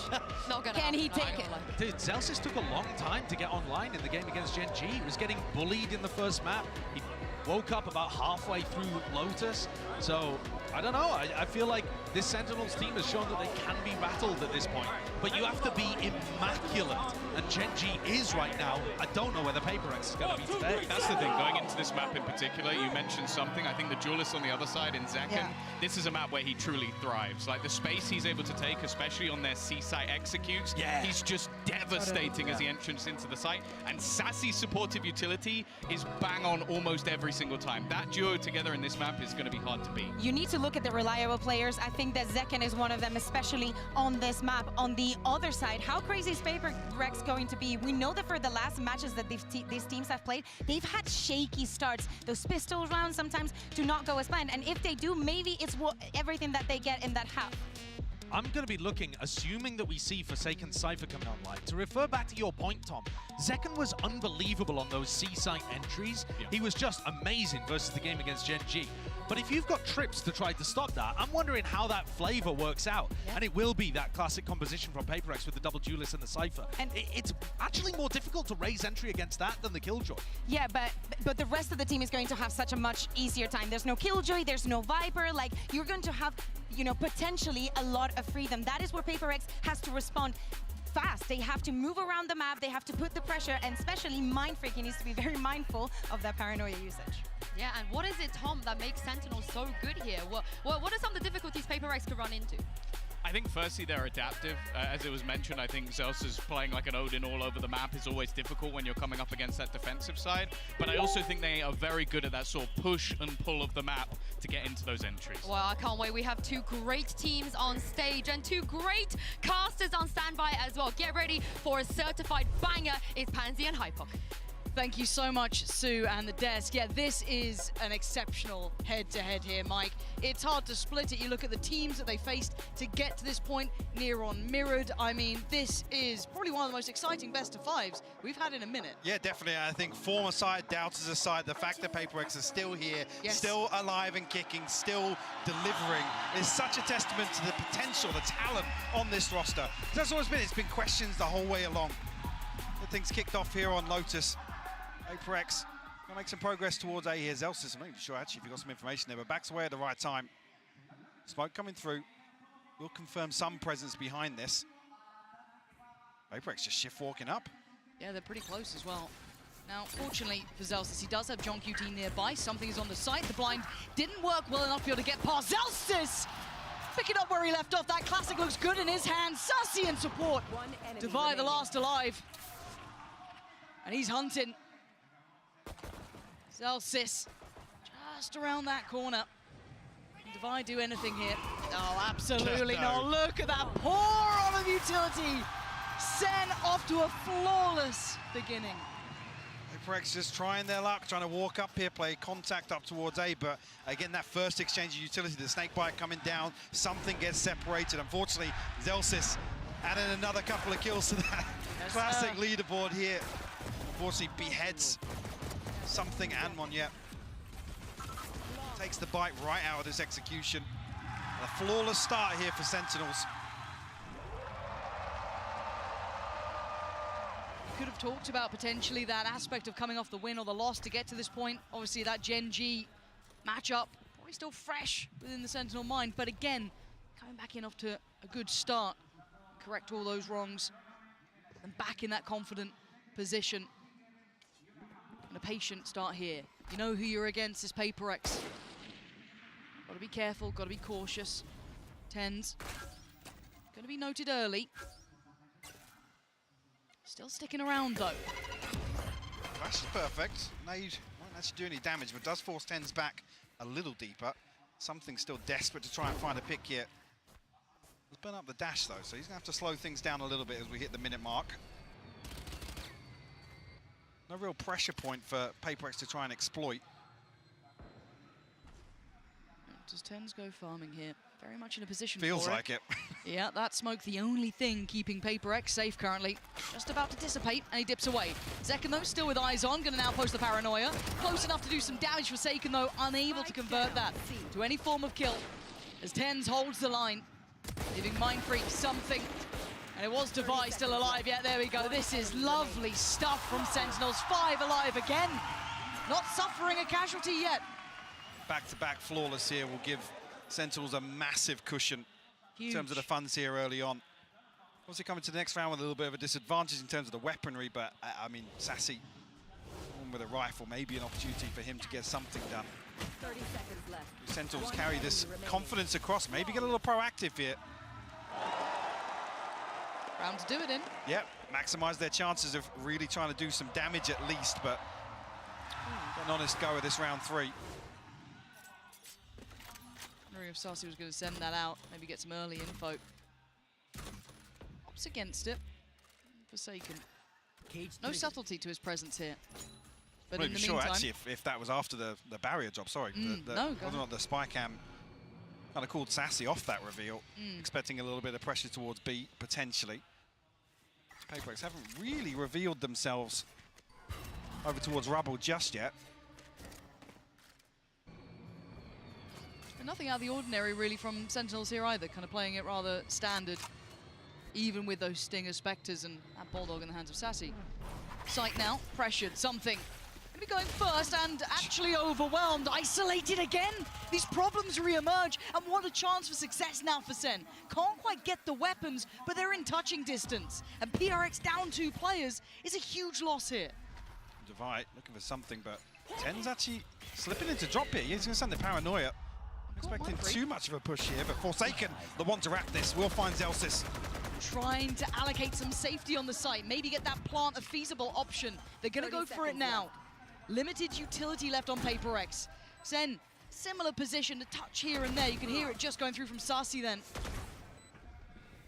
Not gonna Can he happen, take it? Dude, Celsius took a long time to get online in the game against Gen G. He was getting bullied in the first map. He woke up about halfway through Lotus. So, I don't know. I feel like this Sentinels team has shown that they can be rattled at this point. But you have to be immaculate. And Gen G is right now. I don't know where the PRX is going to be today. That's the thing, going into this map in particular, you mentioned something. I think the duelist on the other side in Zekken, this is a map where he truly thrives. Like the space he's able to take, especially on their C-site executes, he's just devastating as he enters into the site. And Sassy's supportive utility is bang on almost every single time. That duo together in this map is going to be hard to beat. You need to look at the reliable players. I think that Zekken is one of them, especially on this map. On the other side, how crazy is PRX going to be? We know that for the last matches that these teams have played, they've had shaky starts. Those pistol rounds sometimes do not go as planned. And if they do, maybe it's everything that they get in that half. I'm going to be looking, assuming that we see Forsaken Cypher coming online. To refer back to your point, Tom, Zekken was unbelievable on those C-site entries. He was just amazing versus the game against Gen G. But if you've got trips to try to stop that, I'm wondering how that flavor works out. And it will be that classic composition from PRX with the double duelist and the Cypher. And it's actually more difficult to raise entry against that than the Killjoy. Yeah, but the rest of the team is going to have such a much easier time. There's no Killjoy, there's no Viper. Like, you're going to have, you know, potentially a lot of freedom. That is where PRX has to respond fast. They have to move around the map, they have to put the pressure, and especially Mindfreak, he needs to be very mindful of that paranoia usage. Yeah, and what is it, Tom, that makes Sentinels so good here? What are some of the difficulties PRX could run into? I think firstly they're adaptive. As it was mentioned, I think Zelsa's playing like an Odin all over the map is always difficult when you're coming up against that defensive side. But I also think they are very good at that sort of push and pull of the map to get into those entries. Well, I can't wait. We have two great teams on stage and two great casters on standby as well. Get ready for a certified banger. It's Pansy and Hypok. Thank you so much, Sue and the desk. Yeah, this is an exceptional head-to-head here, Mike. It's hard to split it. You look at the teams that they faced to get to this point, near on mirrored. I mean, this is probably one of the most exciting best-of-5s we've had in a minute. Yeah, definitely. I think former side, doubters aside, the fact that PRX are still here, still alive and kicking, still delivering, is such a testament to the potential, the talent on this roster. That's always been. It's been questions the whole way along. Things kicked off here on Lotus. PRX gonna make some progress towards A here. Zelsis, I'm not even sure actually if you got some information there, but backs away at the right time. Smoke coming through. Will confirm some presence behind this. PRX just shift walking up. Yeah, they're pretty close as well. Now, fortunately for Zelsis, he does have John QT nearby. Something is on the site. The blind didn't work well enough for him to get past. Zelsis picking up where he left off. That classic looks good in his hands. Sassy in support. Divide the last alive. And he's hunting. Zelsis just around that corner. Can Divide do anything here? Oh, absolutely not. Look at that pour on of utility. SEN off to a flawless beginning. PRX just trying their luck, trying to walk up here, play contact up towards A, but again, that first exchange of utility, the snake bite coming down, something gets separated. Unfortunately, Zelsis adding another couple of kills to that classic leaderboard here. Unfortunately, beheads something and one yet. Takes the bite right out of this execution. A flawless start here for Sentinels. Could have talked about potentially that aspect of coming off the win or the loss to get to this point. Obviously, that Gen G matchup probably still fresh within the Sentinel mind, but again, coming back in off to a good start, correct all those wrongs, and back in that confident position. And a patient start here. You know who you're against is PRX. Got to be careful, got to be cautious. Tens, going to be noted early. Still sticking around though. Flash is perfect. Nade won't actually do any damage, but does force Tens back a little deeper. Something still desperate to try and find a pick here. He's burnt up the dash though, so he's gonna have to slow things down a little bit as we hit the minute mark. No real pressure point for PRX to try and exploit. Does Tens go farming here? Very much in a position Feels for like it. Yeah, that smoke, the only thing keeping PRX safe currently. Just about to dissipate, and he dips away. Zekken, though, still with eyes on, gonna now post the paranoia. Close enough to do some damage for Seiken, though, unable to convert that to any form of kill. As Tens holds the line, giving Mind Freak something. And it was Divide still alive. Yeah, there we go. This is lovely stuff from Sentinels. 5 alive again. Not suffering a casualty yet. Back-to-back flawless here will give Sentinels a massive cushion in terms of the funds here early on. Obviously coming to the next round with a little bit of a disadvantage in terms of the weaponry, but I mean, Sassy, one with a rifle, maybe an opportunity for him to get something done. 30 seconds left. Sentinels carry this confidence across, maybe get a little proactive here. Round to do it in. Yep, maximize their chances of really trying to do some damage at least, but get an honest go at this round 3. Wondering if Sassy was going to send that out, maybe get some early info. Opts against it. Forsaken. No subtlety to his presence here. But I'm in not the even meantime, sure actually if that was after the barrier job, sorry. No, whether or not the spy cam kind of called Sassy off that reveal, expecting a little bit of pressure towards B, potentially. PRX haven't really revealed themselves over towards Rubble just yet. and nothing out of the ordinary really from Sentinels here either, kind of playing it rather standard, even with those Stinger Spectres and that Bulldog in the hands of Sassy. Sight now, pressured, something. Gonna be going first and actually overwhelmed, isolated again. These problems re-emerge, and what a chance for success now for SEN. Can't quite get the weapons, but they're in touching distance. And PRX down 2 players is a huge loss here. Divide looking for something, but Ten's actually slipping into drop here. He's gonna send the paranoia. Expecting too much of a push here, but Forsaken, the one to wrap this, will find Zelsis. Trying to allocate some safety on the site, maybe get that plant a feasible option. They're going to go for it now. Limited utility left on PRX. SEN, similar position, a touch here and there. You can hear it just going through from Sasi then.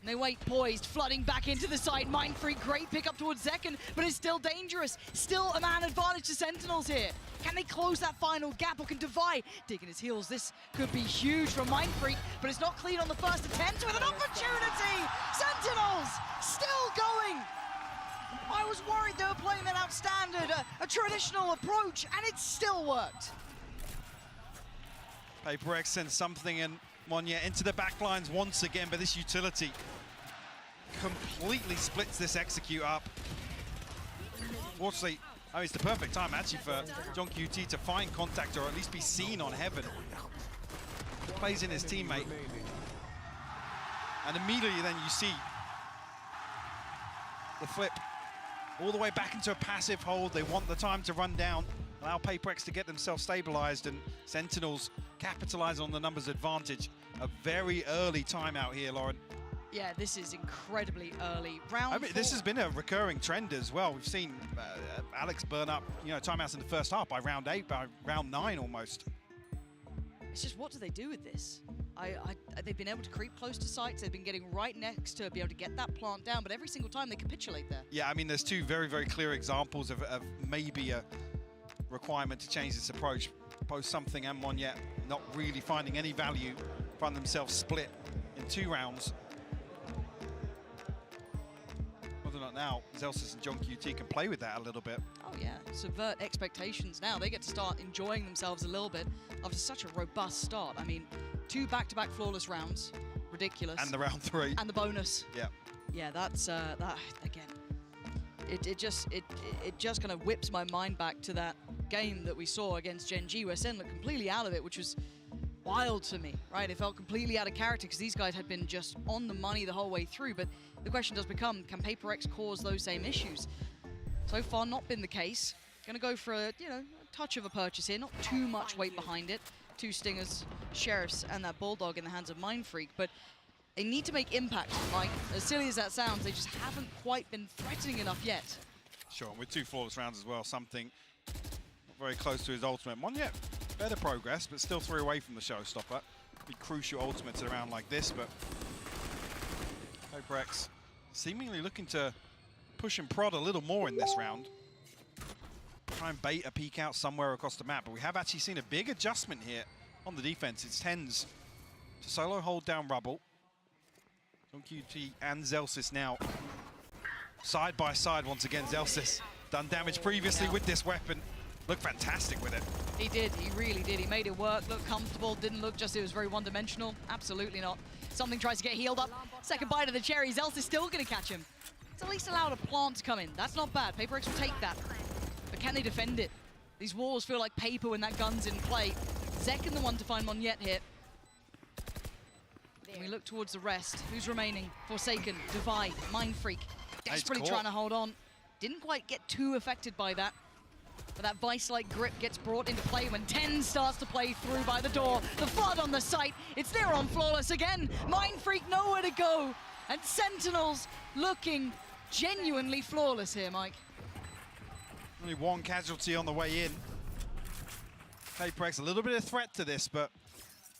And they wait poised, flooding back into the site. Mindfreak, great pick up towards Zekken, but it's still dangerous. Still a man advantage to Sentinels here. Can they close that final gap, or can Divide digging his heels? This could be huge from Mindfreak, but it's not clean on the first attempt with an opportunity. Sentinels still going. I was worried they were playing that outstandard, a traditional approach, and it still worked. PRX sends something in Monya into the back lines once again, but this utility completely splits this execute up. Fortunately, it's the perfect time actually for John QT to find contact or at least be seen on Heaven. Plays in his teammate. And immediately then you see the flip all the way back into a passive hold. They want the time to run down, allow PRX to get themselves stabilized, and Sentinels capitalize on the numbers advantage. A very early timeout here, Lauren. Yeah, this is incredibly early. This has been a recurring trend as well. We've seen Alex burn up, timeouts in the first half by round 8, by round 9 almost. It's just, what do they do with this? They've been able to creep close to sites. They've been getting right next to be able to get that plant down, but every single time they capitulate there. Yeah, there's two very, very clear examples of maybe a requirement to change this approach. Both Something and Monya not really finding any value, find themselves split in 2 rounds. Whether or not now Zelsis and John QT can play with that a little bit. Oh yeah, subvert expectations now. They get to start enjoying themselves a little bit after such a robust start. 2 back-to-back flawless rounds, ridiculous. And the round 3. And the bonus. Yeah. Yeah, that's that again. It just kind of whips my mind back to that game that we saw against Gen G, where SEN looked completely out of it, which was wild to me, right? It felt completely out of character because these guys had been just on the money the whole way through. But the question does become, can PRX cause those same issues? So far, not been the case. Going to go for a touch of a purchase here, not too much weight behind it. 2 Stingers, Sheriffs, and that Bulldog in the hands of Mindfreak, but they need to make impact, Mike. As silly as that sounds, they just haven't quite been threatening enough yet. Sure, with 2 flawless rounds as well, Something very close to his ultimate. One yet better progress, but still 3 away from the showstopper. Be crucial ultimates in a round like this, but PRX seemingly looking to push and prod a little more in this round. Try and bait a peek out somewhere across the map, but we have actually seen a big adjustment here on the defense. It's Tens to solo hold down Rubble. John QT and Zelsis now side by side once again. Zelsis done damage previously with this weapon. Looked fantastic with it. He did, he really did. He made it work, looked comfortable, didn't look just it was very one-dimensional. Absolutely not. Something tries to get healed up. Second bite of the cherry. Zelsis is still going to catch him. It's at least allowed a plant to come in. That's not bad. PRX will take that. But can they defend it? These walls feel like paper when that gun's in play. Zekken the one to find Monyet here. And we look towards the rest. Who's remaining? Forsaken, Divide, Mindfreak. Desperately trying to hold on. Didn't quite get too affected by that. But that vice-like grip gets brought into play when 10 starts to play through by the door. The flood on the site. It's there on Flawless again. Mindfreak nowhere to go. And Sentinels looking genuinely flawless here, Mike. Only 1 casualty on the way in. PRX a little bit of threat to this, but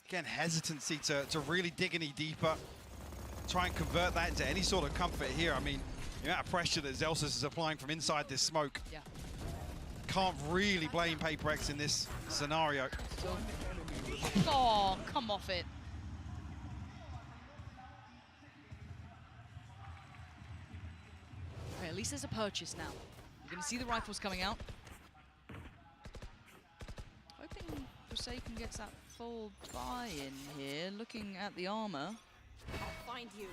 again, hesitancy to really dig any deeper. Try and convert that into any sort of comfort here. The amount of pressure that Zelsis is applying from inside this smoke. Yeah. Can't really blame PRX in this scenario. Oh, come off it. Okay, at least there's a purchase now. You're going to see the rifles coming out. Hoping Forsaken gets that full buy-in here. Looking at the armor. I'll find you.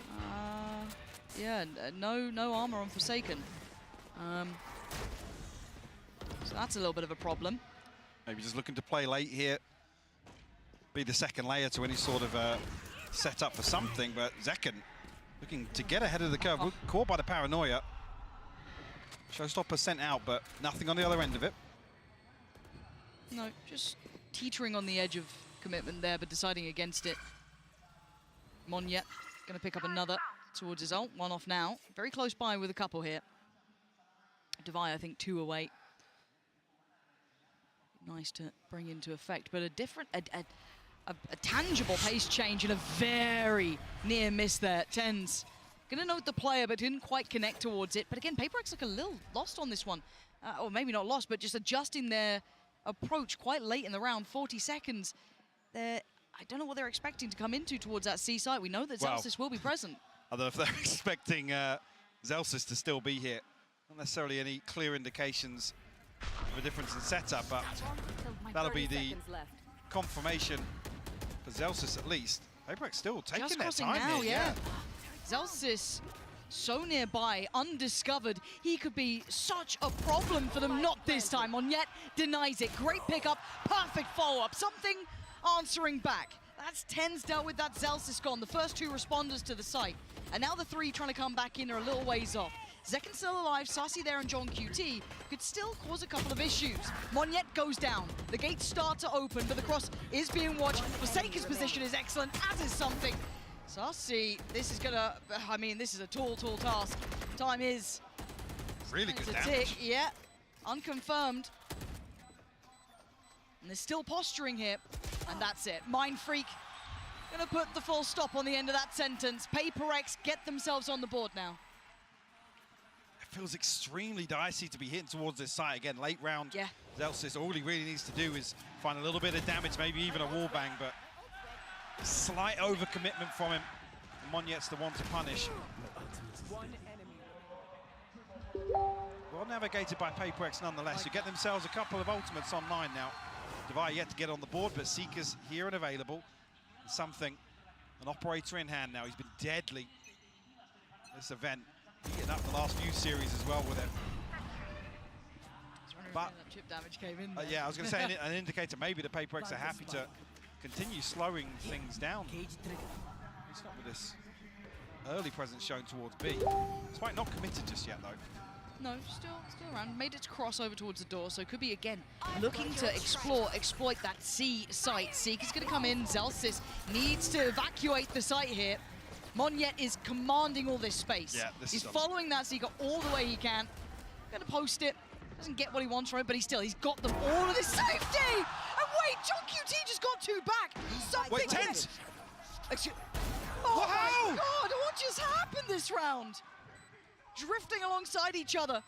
Yeah, no armor on Forsaken. So that's a little bit of a problem. Maybe just looking to play late here. Be the second layer to any sort of setup for something, but Zekken looking to get ahead of the curve. Caught by the paranoia. Showstopper sent out, but nothing on the other end of it. No, just teetering on the edge of commitment there, but deciding against it. Monyet going to pick up another towards his ult. One off now. Very close by with a couple here. Devi, I think, 2 away. Nice to bring into effect, but a tangible pace change and a very near miss there. Tens gonna note the player, but didn't quite connect towards it. But again, PRX look a little lost on this one. Or maybe not lost, but just adjusting their approach quite late in the round, 40 seconds. I don't know what they're expecting to come into towards that C site. We know that Zellsis will be present. I don't know if they're expecting Zellsis to still be here. Not necessarily any clear indications of a difference in setup, but that'll be the confirmation for Zellsis at least. PRX still taking Just their crossing time now, here. yeah. Zellsis so nearby, undiscovered. He could be such a problem for them, not this time. Monyet denies it. Great pickup, perfect follow-up. Something answering back. That's Tens dealt with that. Zellsis gone. The first 2 responders to the site. And now the 3 trying to come back in are a little ways off. Zekken still alive, Sassy there, and John QT could still cause a couple of issues. Monyet goes down. The gates start to open, but the cross is being watched. Forsaken's position is excellent, as is something. Sassy, this is gonna, I mean, this is a tall task. Time is really good damage. damage. Yeah, unconfirmed. And they're still posturing here, and that's it. Mind Freak gonna put the full stop on the end of that sentence. PRX get themselves on the board now. It feels extremely dicey to be hitting towards this site again. Late round, yeah. Zellsis, all he really needs to do is find a little bit of damage, maybe even a wall bang, but slight overcommitment from him. Monyet's the one to punish. Well navigated by PRX nonetheless, who get themselves a couple of ultimates online now. Devi yet to get on the board, but Seeker's here and available. Something, an operator in hand now. He's been deadly this event. Getting up the last few series as well with him. But that chip damage came in. yeah, I was going to say an indicator maybe the PRX are happy to continue slowing things down. He's not with this early presence shown towards B. Despite not committed just yet though. No, still around. Made its crossover towards the door, so could be again looking to exploit that C site. Seeker's going to come in. Zellsis needs to evacuate the site here. Monyet is commanding all this space. Yeah, he's following that Seeker all the way he can. Going to post it. Doesn't get what he wants from it, but he's got them all of this safety. And wait, John QT just got 2 back. Something. Wait, Tens. Oh my God! What just happened this round? Drifting alongside each other.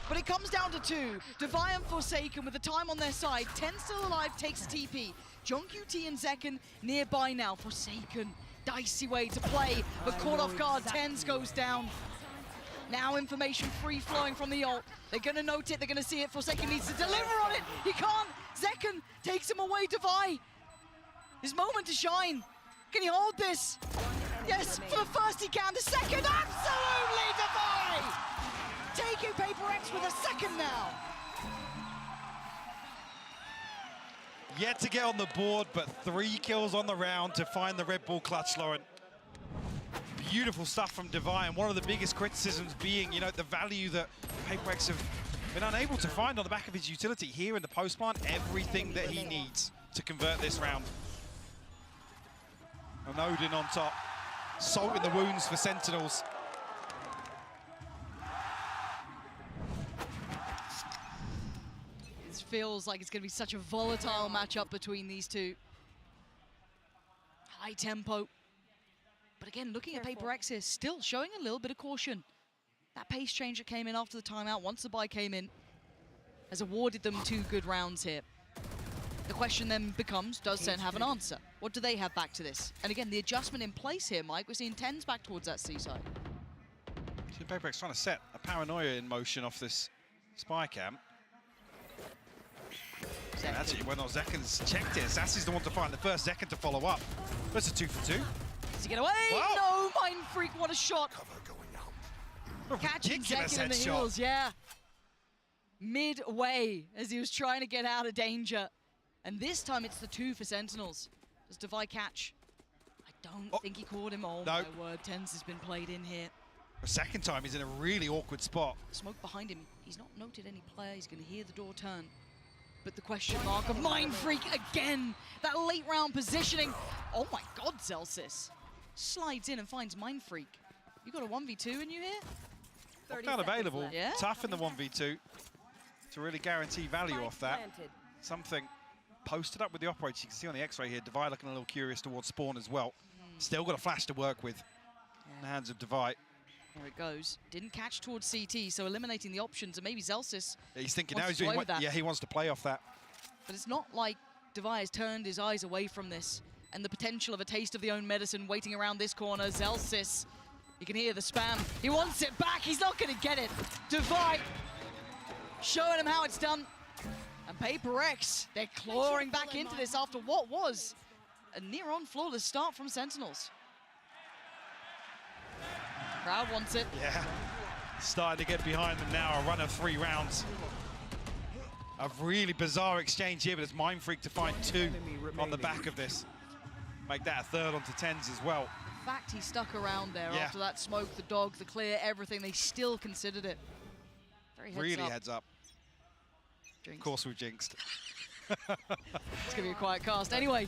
But it comes down to 2. Devi and Forsaken with the time on their side. 10 still alive, takes TP. John QT and Zekken nearby now. Forsaken, dicey way to play, but caught off guard. Tens goes down. Now information free-flowing from the ult. They're gonna note it, they're gonna see it. Forsaken needs to deliver on it. He can't. Zekken takes him away. Devi. His moment to shine. Can he hold this? Yes, for the first he can. The second, absolutely Devi! Taking PRX with a second now. Yet to get on the board, but 3 kills on the round to find the Red Bull clutch, Lauren. Beautiful stuff from Devi, and one of the biggest criticisms being, you know, the value that PRX have been unable to find on the back of his utility here in the post plant. Everything that he needs to convert this round. And Odin on top. Salt in the wounds for Sentinels. It feels like it's going to be such a volatile matchup between these two. High tempo. But again, looking at PRX here, still showing a little bit of caution. That pace change that came in after the timeout, once the buy came in, has awarded them 2 good rounds here. The question then becomes, does SEN have an answer? What do they have back to this? And again, the adjustment in place here, Mike, we're seeing Tens back towards that C side. PRX trying to set a paranoia in motion off this spy camp. And actually, when Zekken's checked it, Sassy's the one to find the first. Zekken to follow up. That's a 2 for 2. Does he get away? Wow. No, Mind Freak, what a shot. Catching Zekken in the heels, yeah. Midway, as he was trying to get out of danger. And this time it's the 2 for Sentinels. Does Devi catch? I don't think he caught him. Oh, my word, Tens has been played in here. A second time, he's in a really awkward spot. Smoke behind him. He's not noted any player. He's going to hear the door turn. but the question mark of Mind Freak again. That late round positioning. Oh my God, Zelsis slides in and finds Mind Freak. You got a 1v2 in you here? Not available. Yeah? Tough in the 1v2 to really guarantee value off that. Something posted up with the operator. You can see on the X-ray here, Devi looking a little curious towards Spawn as well. Still got a flash to work with in the hands of Devi. There it goes. Didn't catch towards CT, so eliminating the options, and maybe Zelsis. He's thinking now he's doing what, yeah, he wants to play off that. But it's not like Devi has turned his eyes away from this and the potential of a taste of the own medicine waiting around this corner. Zelsis, you can hear the spam. He wants it back. He's not going to get it. Devi showing him how it's done. And PRX, they're clawing back into this after what was a near-on flawless start from Sentinels. Crowd wants it. Yeah, starting to get behind them now. A run of 3 rounds. A really bizarre exchange here, but it's Mind Freak to find 2 on the back of this. Make that a third onto 10s as well. In fact, he stuck around there after that smoke, the dog, the clear, everything. They still considered it. Very heads really up. heads up. Jinxed. Of course we've jinxed. It's going to be a quiet cast. Anyway,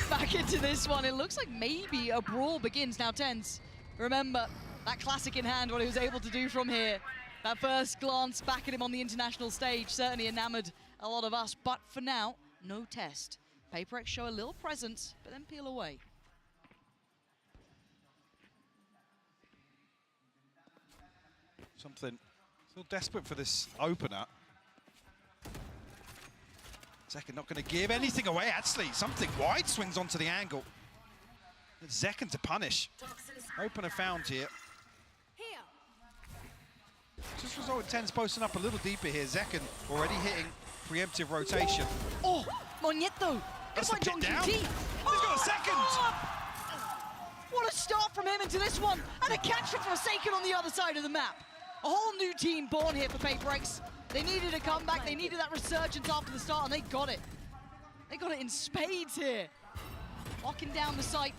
back into this one. It looks like maybe a brawl begins now. 10s. Remember, that classic in hand, what he was able to do from here. That first glance back at him on the international stage certainly enamored a lot of us. But for now, no test. PRX show a little presence, but then peel away. Something still desperate for this opener. Zekken not going to give anything away, actually. Something wide swings onto the angle. It's Zekken to punish. Opener found here. Just result in 10s posting up a little deeper here. Zekken already hitting preemptive rotation. Oh, Monieto. That's a pit down. He's got a second. What a start from him into this one. And a catch for Forsaken on the other side of the map. A whole new team born here for PRX. They needed a comeback. They needed that resurgence after the start, and they got it. They got it in spades here. Locking down the site.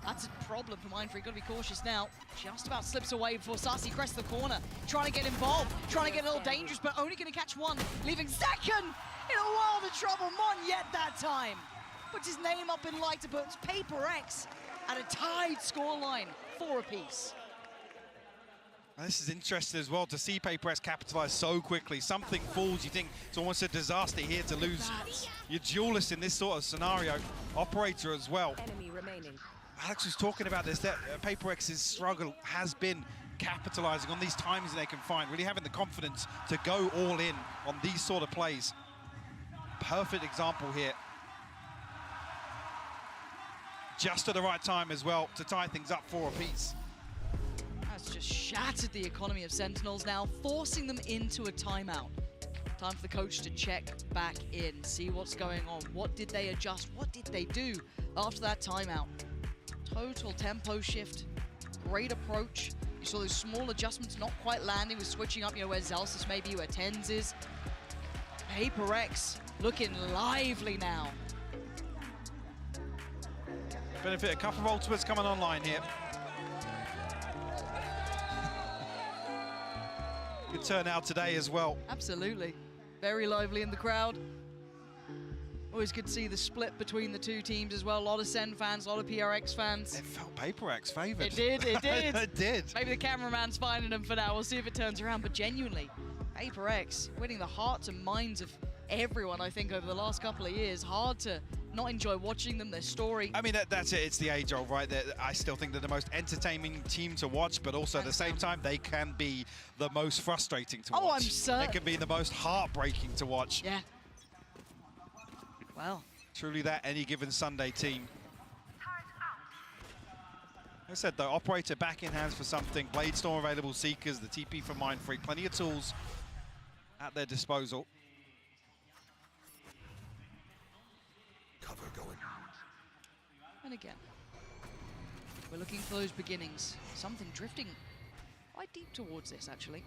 That's a problem for Mind Freak. Got to be cautious now. Just about slips away before Sasi crests the corner. Trying to get involved, trying to get a little dangerous, but only going to catch one, leaving Zekken in a world of trouble. Monyet that time puts his name up in lighter, puts PRX at a tied scoreline, 4 apiece. This is interesting as well to see PRX capitalize so quickly. Something falls, you think it's almost a disaster here to lose your duelist in this sort of scenario. Operator as well. Enemy remaining. Alex was talking about this, that PRX's struggle has been capitalizing on these times they can find, really having the confidence to go all in on these sort of plays. Perfect example here. Just at the right time as well to tie things up 4 apiece. That's just shattered the economy of Sentinels now, forcing them into a timeout. Time for the coach to check back in, see what's going on. What did they adjust? What did they do after that timeout? Total tempo shift, great approach. You saw those small adjustments not quite landing with switching up, where Zelsis may be, where 10s is. PRX looking lively now. Benefit a couple of ultimates coming online here. Good turnout today as well. Absolutely. Very lively in the crowd. Always good to see the split between the two teams as well. A lot of SEN fans, a lot of PRX fans. It felt PRX favoured. It did, it did. It did. Maybe the cameraman's finding them for now. We'll see if it turns around. But genuinely, PRX winning the hearts and minds of everyone, I think, over the last couple of years. Hard to not enjoy watching them, their story. I mean, that's it. It's the age old, right? I still think they're the most entertaining team to watch, but also at the same time, they can be the most frustrating to watch. Oh, I'm certain. They can be the most heartbreaking to watch. Yeah. Well. Truly that any given Sunday team. Like I said, though, Operator back in hands for something. Bladestorm available, Seekers, the TP for Mind Freak. Plenty of tools at their disposal. Cover going. And again, we're looking for those beginnings. Something drifting quite deep towards this, actually.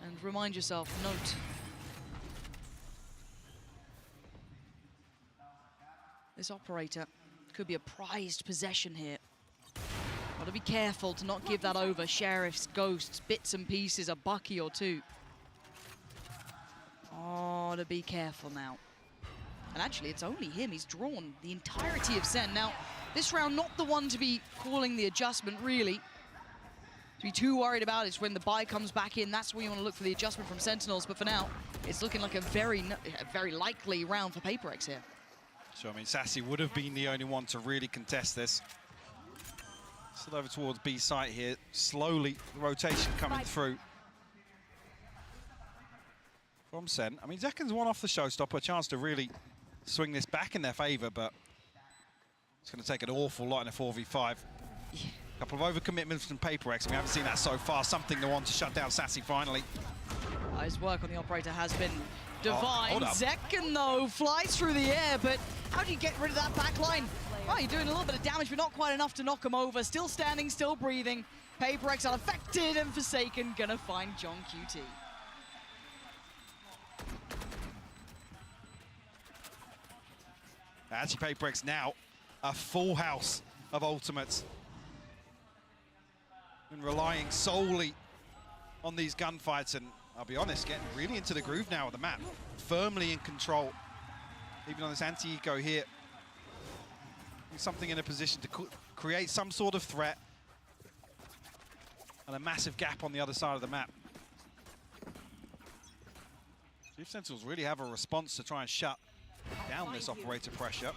And remind yourself, note, this Operator could be a prized possession here. Got to be careful to not give that over. Sheriffs, ghosts, bits and pieces, a bucky or two. Oh, to be careful now. And actually, it's only him. He's drawn the entirety of SEN. Now, this round, not the one to be calling the adjustment, really. To be too worried about is when the buy comes back in. That's where you want to look for the adjustment from Sentinels. But for now, it's looking like a very likely round for PRX here. So, I mean, Sassy would have been the only one to really contest this. Still over towards B site here. Slowly, the rotation coming through from SEN. I mean, Zekken's one off the showstopper, a chance to really swing this back in their favor, but it's going to take an awful lot in a 4v5. A couple of overcommitments from PRX. We haven't seen that so far. Something they want to shut down Sassy finally. His work on the operator has been divine. Hold up. Zekken, though, flies through the air, but how do you get rid of that back line? Well, you're doing a little bit of damage, but not quite enough to knock him over. Still standing, still breathing. PRX unaffected, and Forsaken gonna find John QT. Actually, PRX now a full house of ultimates. And relying solely on these gunfights, and I'll be honest, getting really into the groove now of the map. Firmly in control. Even on this anti-eco here. Something in a position to create some sort of threat. And a massive gap on the other side of the map. See if Sentinels really have a response to try and shut down this operator pressure.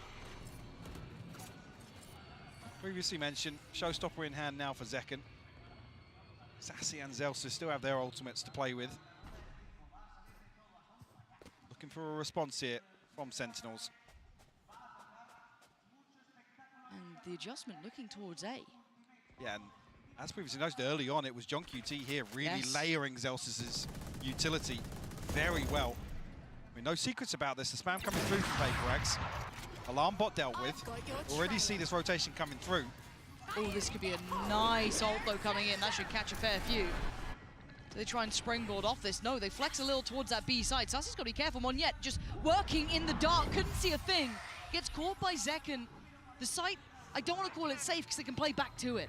Previously mentioned, showstopper in hand now for Zekken. Sassy and Zelsa still have their ultimates to play with. Looking for a response here from Sentinels. And the adjustment looking towards A. Yeah, and as previously noted early on, it was John QT here really layering Zelsa's utility very well. I mean, no secrets about this. The spam coming through from PRX. Alarm bot dealt with. Already see this rotation coming through. Oh, this could be a nice ult, though, coming in. That should catch a fair few. Do they try and springboard off this? No, they flex a little towards that B side. Sassy's got to be careful. Monyet just working in the dark. Couldn't see a thing. Gets caught by Zekken. The site, I don't want to call it safe because they can play back to it.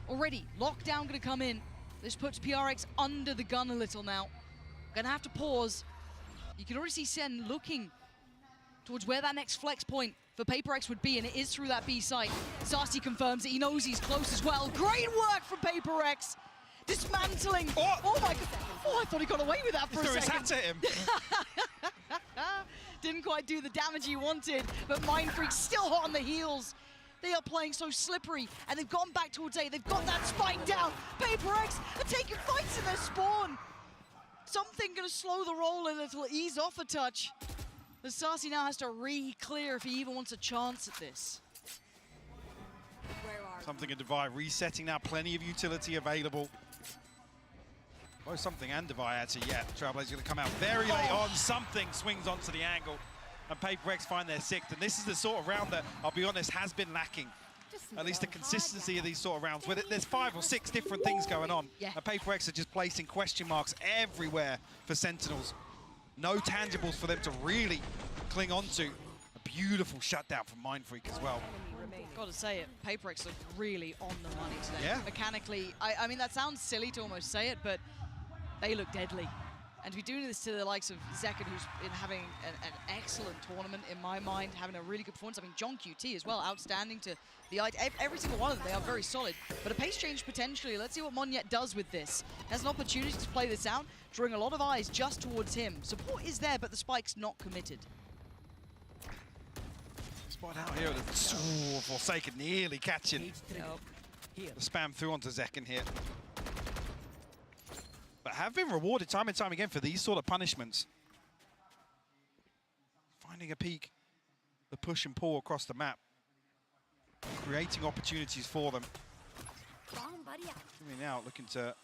Already, lockdown going to come in. This puts PRX under the gun a little now. Going to have to pause. You can already see SEN looking towards where that next flex point for PRX would be, and it is through that B site. Sassy confirms it. He knows he's close as well. Great work from PRX. Dismantling. Oh my God. Oh, I thought he got away with that for a second. Threw his hat at him. Didn't quite do the damage he wanted, but Mind Freak's still hot on the heels. They are playing so slippery, and they've gone back towards A. They've got that spike down. PRX are taking fights in their spawn. Something gonna slow the roll a little, ease off a touch. The Sassy now has to re-clear if he even wants a chance at this. Something and Divide resetting now, plenty of utility available. Both Something and Divide actually, yeah. Trailblazer's gonna come out very late on. Something swings onto the angle, and PRX find their sixth. And this is the sort of round that, I'll be honest, has been lacking. At least the consistency of these sort of rounds, where there's 5 or 6 different things going on. And PRX are just placing question marks everywhere for Sentinels. No tangibles for them to really cling on to. A beautiful shutdown from Mind Freak as well. Gotta say it, PRX look really on the money today. Yeah. Mechanically, I mean, that sounds silly to almost say it, but they look deadly. And to be doing this to the likes of Zekken, who's been having an excellent tournament in my mind, having a really good performance. I mean, John QT as well, outstanding to the every single one of them. They are very solid. But a pace change potentially. Let's see what Monyet does with this. Has an opportunity to play this out, drawing a lot of eyes just towards him. Support is there, but the spike's not committed. Spot out here, Forsaken nearly catching the spam through onto Zekken here. But have been rewarded time and time again for these sort of punishments. Finding a peak, the push and pull across the map, creating opportunities for them. Coming out, looking to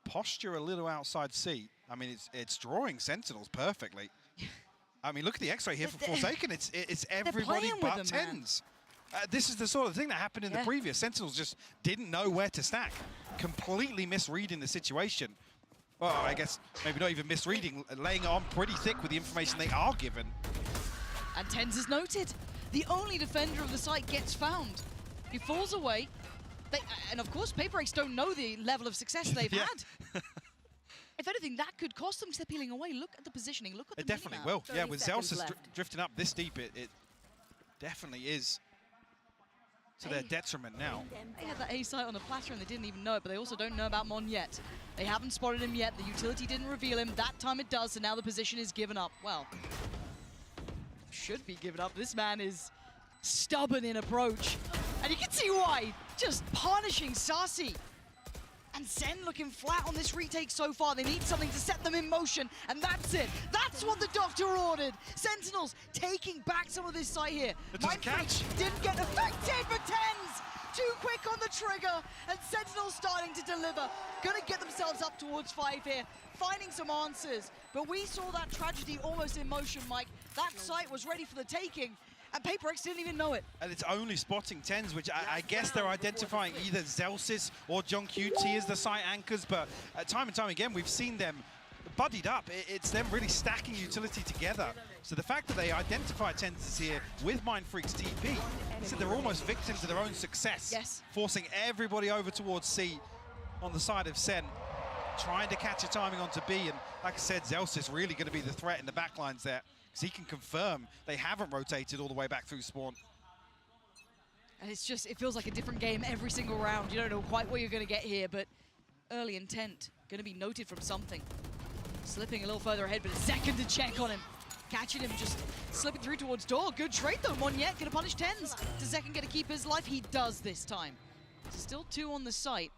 posture a little outside C. I mean, it's drawing Sentinels perfectly. I mean, look at the X-ray here for Forsaken. It's everybody but tens. This is the sort of thing that happened in the previous. Sentinels just didn't know where to stack. Completely misreading the situation. Well, I guess maybe not even misreading, laying it on pretty thick with the information they are given. And Tens is noted. The only defender of the site gets found. He falls away. And of course, PRX don't know the level of success they've had. if anything, that could cost them because they're peeling away. Look at the positioning. Look at the It definitely will. Yeah, with Zelsis drifting up this deep, it definitely is to their detriment now. They had that A site on the platter and they didn't even know it, but they also don't know about Mon yet. They haven't spotted him yet. The utility didn't reveal him. That time it does, so now the position is given up. Well, should be given up. This man is stubborn in approach. And you can see why. Just punishing Sassy. And SEN looking flat on this retake so far. They need something to set them in motion, and that's it. That's what the doctor ordered. Sentinels taking back some of this site here. Catch. Didn't get affected, but TenZ too quick on the trigger, and Sentinels starting to deliver. Gonna get themselves up towards 5 here, finding some answers. But we saw that tragedy almost in motion, Mike. That site was ready for the taking, and PRX didn't even know it. And it's only spotting TenZ, which I guess they're identifying either Zelsis or John QT as the site anchors, but time and time again, we've seen them buddied up. It's them really stacking utility together. So the fact that they identify TenZ here with Mindfreak's TP, so they're almost victims of their own success. Yes. Forcing everybody over towards C on the side of SEN, trying to catch a timing onto B, and like I said, Zelsis really going to be the threat in the backlines there, because he can confirm they haven't rotated all the way back through spawn. And it's just, it feels like a different game every single round. You don't know quite what you're going to get here, but early intent going to be noted from something. Slipping a little further ahead, but a second to check on him. Catching him, just slipping through towards door. Good trade though, Monyet going to punish TenZ. Does Second get to keep his life? He does this time. Still 2 on the site.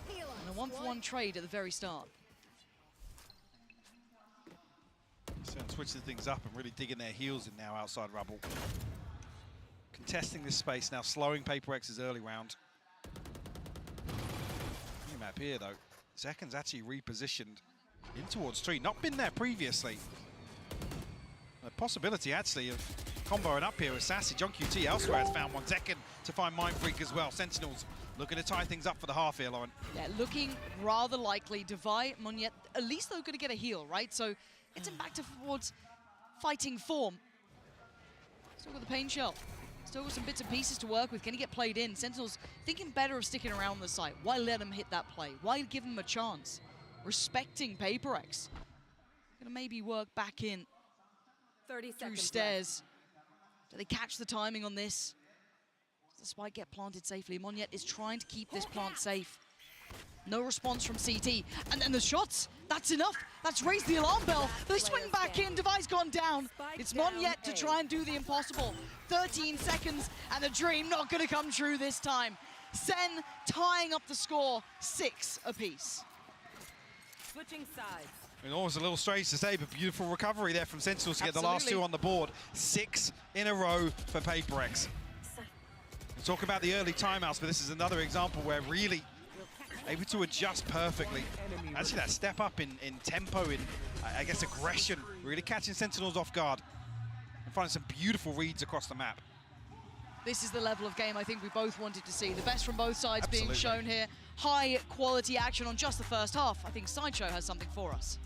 And a 1-for-1 trade at the very start. SEN switching things up and really digging their heels in now outside Rubble. Contesting this space now, slowing PRX's early round. New map here though. Second's actually repositioned in towards 3. Not been there previously. A possibility actually of comboing up here with Sassy. John QT elsewhere has found one. Second to find Mindfreak as well. Sentinels looking to tie things up for the half here, Lauren. Yeah, looking rather likely. Devi, Monyet, at least they're going to get a heal, right? So it's him back towards fighting form. Still got the pain shell. Still got some bits and pieces to work with. Can he get played in? Sentinels thinking better of sticking around the site. Why let him hit that play? Why give him a chance? Respecting PRX. Gonna maybe work back in 30 through stairs. Do they catch the timing on this? Does the spike get planted safely? Monyet is trying to keep this plant safe. No response from CT. And then the shots, that's enough. That's raised the alarm bell. They swing back in, Devi's gone down. It's Monyet to try and do the impossible. 13 seconds, and the dream not gonna come true this time. SEN tying up the score, 6 apiece. Switching sides. And almost a little strange to say, but beautiful recovery there from Sentinels to get the last 2 on the board. 6 in a row for PRX. We'll talk about the early timeouts, but this is another example where really able to adjust perfectly. Actually, that step up in tempo, in, I guess, aggression, really catching Sentinels off guard and finding some beautiful reads across the map. This is the level of game I think we both wanted to see. The best from both sides Absolutely. being shown here. High quality action on just the first half. I think Sideshow has something for us.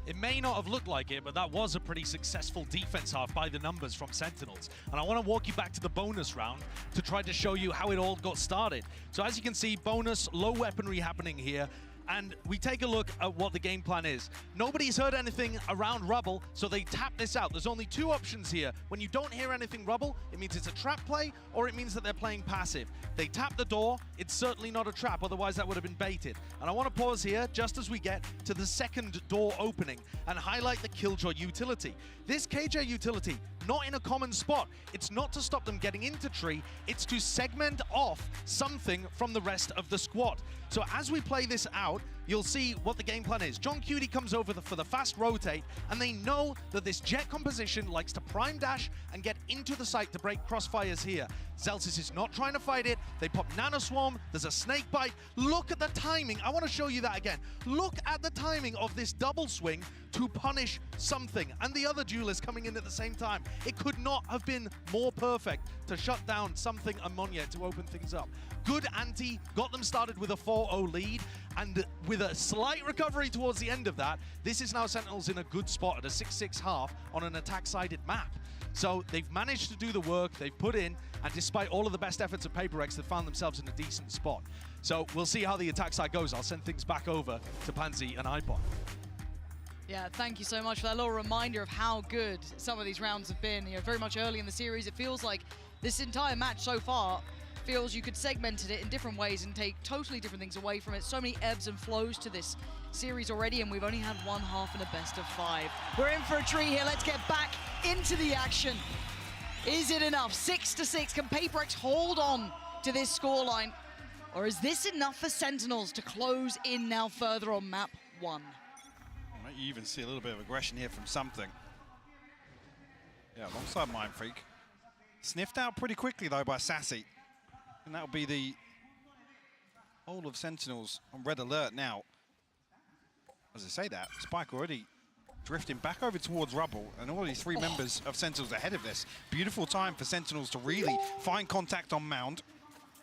It may not have looked like it, but that was a pretty successful defense half by the numbers from Sentinels. And I want to walk you back to the bonus round to try to show you how it all got started. So as you can see, bonus, low weaponry happening here. And we take a look at what the game plan is. Nobody's heard anything around Rubble, so they tap this out. There's only 2 options here. When you don't hear anything Rubble, it means it's a trap play, or it means that they're playing passive. They tap the door, it's certainly not a trap, otherwise that would have been baited. And I want to pause here, just as we get to the second door opening, and highlight the Killjoy utility. This KJ utility, not in a common spot. It's not to stop them getting into tree, it's to segment off something from the rest of the squad. So as we play this out, you'll see what the game plan is. John Cutie comes over for the fast rotate, and they know that this jet composition likes to prime dash and get into the site to break crossfires here. Zelsis is not trying to fight it. They pop Nano Swarm, there's a snake bite. Look at the timing. I want to show you that again. Look at the timing of this double swing to punish something, and the other duelist coming in at the same time. It could not have been more perfect to shut down something and Monyet to open things up. Good ante, got them started with a 4-0 lead, and with a slight recovery towards the end of that, this is now Sentinels in a good spot at a 6-6 half on an attack-sided map. So they've managed to do the work, they've put in, and despite all of the best efforts of PRX, they've found themselves in a decent spot. So we'll see how the attack side goes. I'll send things back over to Pansy and iPod. Yeah, thank you so much for that little reminder of how good some of these rounds have been. You know, very much early in the series, it feels like this entire match so far feels you could segment it in different ways and take totally different things away from it. So many ebbs and flows to this series already, and we've only had one half and a best of 5. We're in for a treat here. Let's get back into the action. Is it enough? 6-6. Can PRX hold on to this scoreline? Or is this enough for Sentinels to close in now further on map 1? You even see a little bit of aggression here from something. Yeah, alongside Mind Freak. Sniffed out pretty quickly, though, by Sassy. And that'll be the whole of Sentinels on red alert now. As I say that, Spike already drifting back over towards Rubble, and already 3 members of Sentinels ahead of this. Beautiful time for Sentinels to really find contact on Mound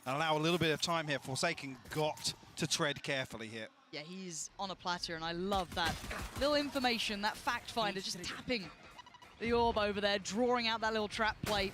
and allow a little bit of time here. Forsaken got to tread carefully here. Yeah, he's on a platter, and I love that little information, that fact finder, just tapping the orb over there, drawing out that little trap play.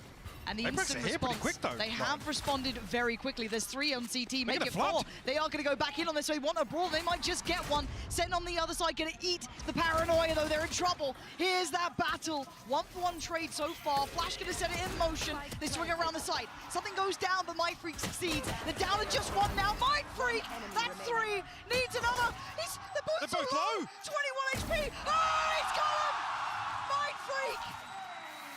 And the instant response, quick, though, they have responded very quickly. There's 3 on CT, make it 4. They are going to go back in on this, so they want a brawl. They might just get one. Sen on the other side, going to eat the paranoia, though they're in trouble. Here's that battle. 1-for-1 trade so far. Flash going to set it in motion. They swing around the side. Something goes down, but Mind Freak succeeds. They're down to just 1 now. Mind Freak, that's 3. Needs another. They're both low. 21 HP. Oh, he's got him! Mind Freak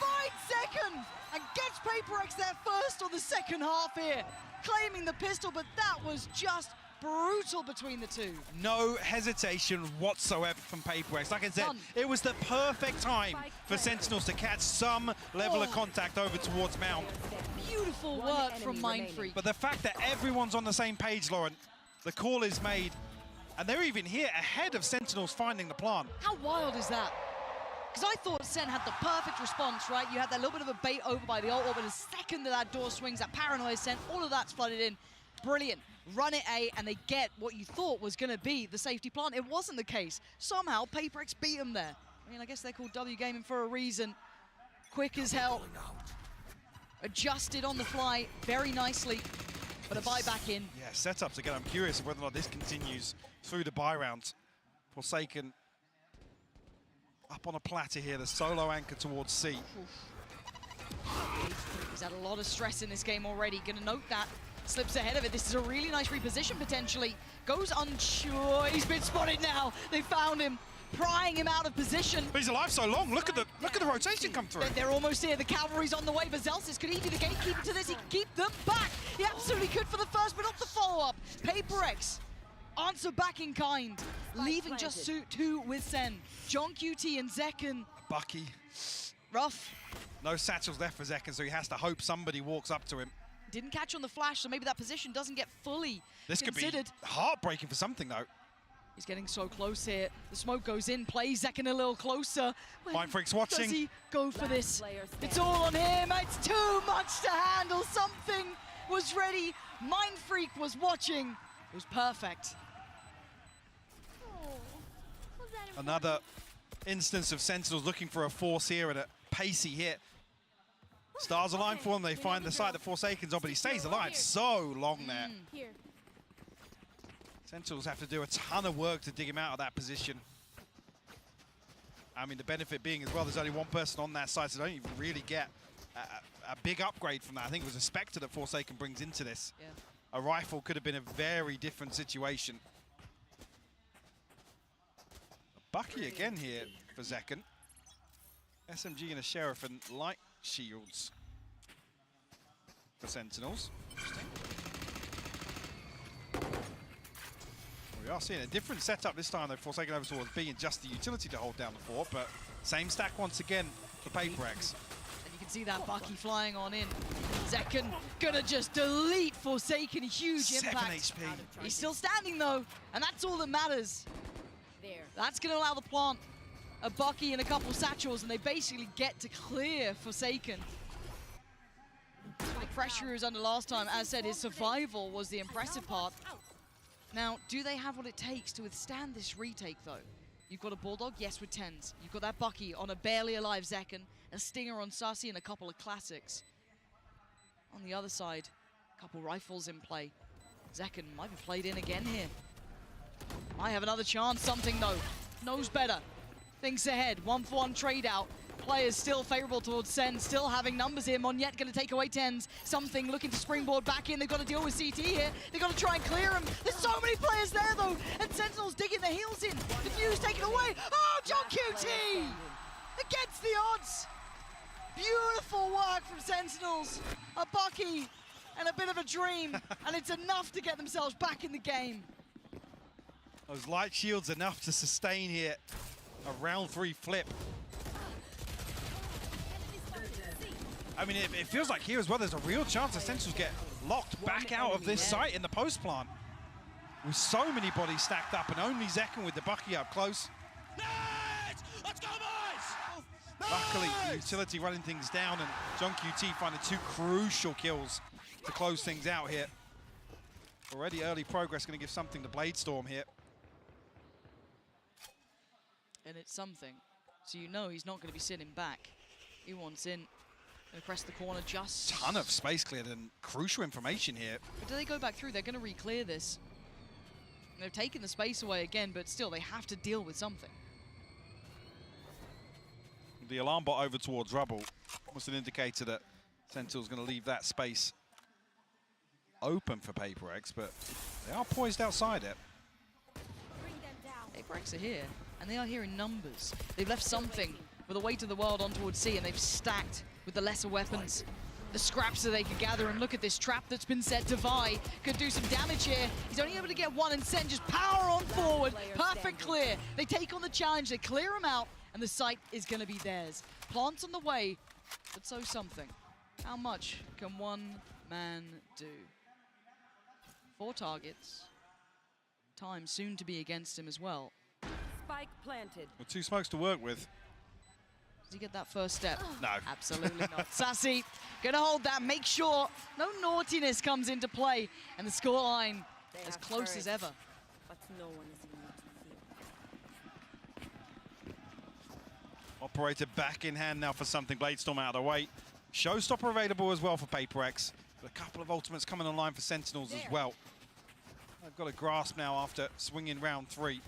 finds second and gets PRX there first on the second half here, claiming the pistol, but that was just brutal between the two. No hesitation whatsoever from PRX. Like I said, it was the perfect time for Sentinels to catch some level of contact over towards Mount. Beautiful work from Mind Freak. But the fact that everyone's on the same page, Lauren, the call is made, and they're even here ahead of Sentinels finding the plant. How wild is that? Because I thought Sen had the perfect response, right? You had that little bit of a bait over by the ult, but the second that door swings, that paranoia Sen, all of that's flooded in. Brilliant. Run it A, and they get what you thought was going to be the safety plant. It wasn't the case. Somehow, PRX beat them there. I mean, I guess they're called W Gaming for a reason. Quick as hell. Adjusted on the fly very nicely, but a buy back in. Yeah, setups again. I'm curious whether or not this continues through the buy rounds. Forsaken up on a platter here, the solo anchor towards C. He's had a lot of stress in this game already. Gonna note that. Slips ahead of it. This is a really nice reposition potentially. Goes unsure. He's been spotted now. They found him, prying him out of position. But he's alive so long. Look at the rotation come through. They're almost here. The cavalry's on the way. Vazelsis, could he be the gatekeeper to this? He can keep them back. He absolutely could for the first, but not the follow-up. PRX answer back in kind, leaving just 2 with Sen. John QT and Zekken. Bucky. Rough. No satchels left for Zekken, so he has to hope somebody walks up to him. Didn't catch on the flash, so maybe that position doesn't get fully This considered. Could be heartbreaking for something, though. He's getting so close here. The smoke goes in, plays Zekken a little closer. Mind Freak's watching. Does he go for this? It's all on him. It's too much to handle. Something was ready. Mind Freak was watching. It was perfect. Another instance of Sentinels looking for a force here and a pacey hit. Stars align for him. They find the site that Forsaken's on, but he stays alive so long there. Sentinels have to do a ton of work to dig him out of that position. I mean, the benefit being as well, there's only one person on that side, so they don't even really get a big upgrade from that. I think it was a Spectre that Forsaken brings into this. Yeah. A rifle could have been a very different situation. Bucky again here for Zekken. SMG and a Sheriff and light shields for Sentinels. We are seeing a different setup this time, though. Forsaken over towards B and just the utility to hold down the fort, but same stack once again for PRX. And you can see that Bucky flying on in. Zekken gonna just delete Forsaken, huge impact. 7 HP. He's still standing though, and that's all that matters. That's gonna allow the plant a Bucky and a couple satchels, and they basically get to clear Forsaken. The pressure he was under last time, as said, his survival was the impressive part. Now, do they have what it takes to withstand this retake, though? You've got a Bulldog, yes, with 10s. You've got that Bucky on a barely alive Zekken, a stinger on Sassy and a couple of classics. On the other side, a couple rifles in play. Zekken might be played in again here. Might have another chance, something though. Knows better. Thinks ahead, 1-for-1 trade out. Players still favorable towards SEN, still having numbers here. Monyet going to take away TenZ. Something looking to springboard back in. They've got to deal with CT here. They've got to try and clear him. There's so many players there though. And Sentinels digging their heels in. Diffuse taken away. Oh, John QT! Against the odds. Beautiful work from Sentinels. A Bucky and a bit of a dream. And it's enough to get themselves back in the game. Those light shields enough to sustain here. A round 3 flip. I mean, it feels like here as well, there's a real chance the Sentinels get locked back out of this site in the post plant. With so many bodies stacked up and only Zekken with the Bucky up close. Let's go, boys! Luckily, the utility running things down and John QT finding 2 crucial kills to close things out here. Already early progress going to give something to Bladestorm here. And it's something. So you know he's not going to be sitting back. He wants in. Going to press the corner just... Ton of space cleared and crucial information here. But do they go back through? They're going to re-clear this. And they've taken the space away again, but still they have to deal with something. The alarm bot over towards Rubble. Almost an indicator that Sentinel's going to leave that space open for PRX, but they are poised outside it. PRX are here, and they are here in numbers. They've left something for the weight of the world on towards C, and they've stacked with the lesser weapons, the scraps that they could gather. And look at this trap that's been set. Devi could do some damage here. He's only able to get one, and SEN just power on forward. Perfect clear. They take on the challenge, they clear him out, and the site is going to be theirs. Plants on the way, but so something. How much can one man do? 4 targets. Time soon to be against him as well. Spike planted. Well, 2 smokes to work with. Does he get that first step? No. Absolutely not. Sassy, gonna hold that, make sure no naughtiness comes into play, and the scoreline as close as ever. But no one is immune to fear. Operator back in hand now for something. Bladestorm out of the way. Showstopper available as well for PRX. But a couple of ultimates coming online for Sentinels as well. They've got a grasp now after swinging round 3.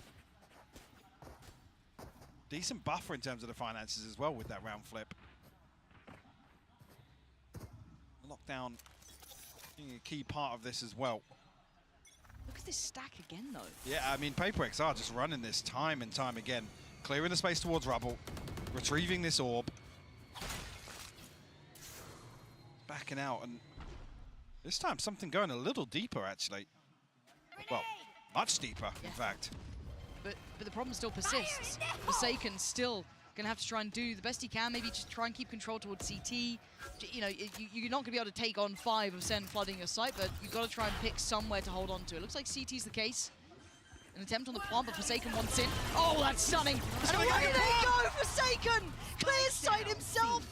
Decent buffer in terms of the finances as well with that round flip. Lockdown being a key part of this as well. Look at this stack again, though. Yeah, I mean, PRX are just running this time and time again. Clearing the space towards Rubble, retrieving this orb. Backing out, and this time something going a little deeper, actually. Well, much deeper, in fact. But the problem still persists. Forsaken still gonna have to try and do the best he can, maybe just try and keep control towards CT. You know, you're not gonna be able to take on 5 of SEN flooding your site, but you've got to try and pick somewhere to hold on to. It looks like CT's the case. An attempt on the plant, but Forsaken wants in. Oh, that's stunning! And away they go, Forsaken! Clears sight himself!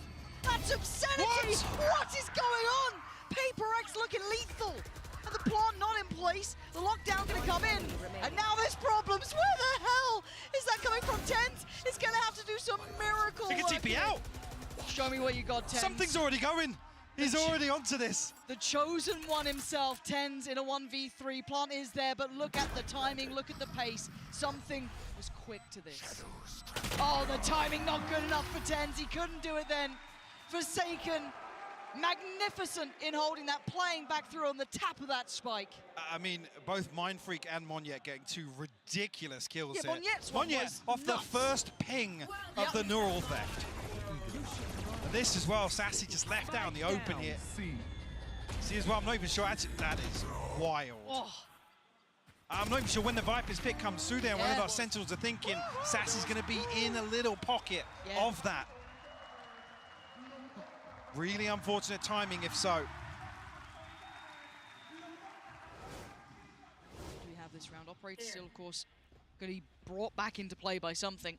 That's obscenity! What is going on? PRX looking lethal! And the plant not in place, the lockdown gonna come in, and now there's problems. Where the hell is that coming from? TenZ is gonna have to do some miracle He can work TP here. out! Show me what you got, TenZ. Something's already going! He's already onto this! The chosen one himself, TenZ in a 1v3. Plant is there, but look at the timing, look at the pace. Something was quick to this. Oh, the timing not good enough for TenZ. He couldn't do it then. Forsaken, magnificent in holding that, playing back through on the tap of that spike. I mean, both Mindfreak and Monyet getting 2 ridiculous kills Yeah, here. Monyet's one was off nuts. the first ping of the neural theft. And this as well, Sassy just left out in the open here. See as well, I'm not even sure, actually, that is wild. Oh. I'm not even sure when the Viper's pick comes through there, and one of our Sentinels are thinking Sassy's gonna be in a little pocket of that. Really unfortunate timing, if so. Do we have this round? Operator still, of course, going to be brought back into play by something.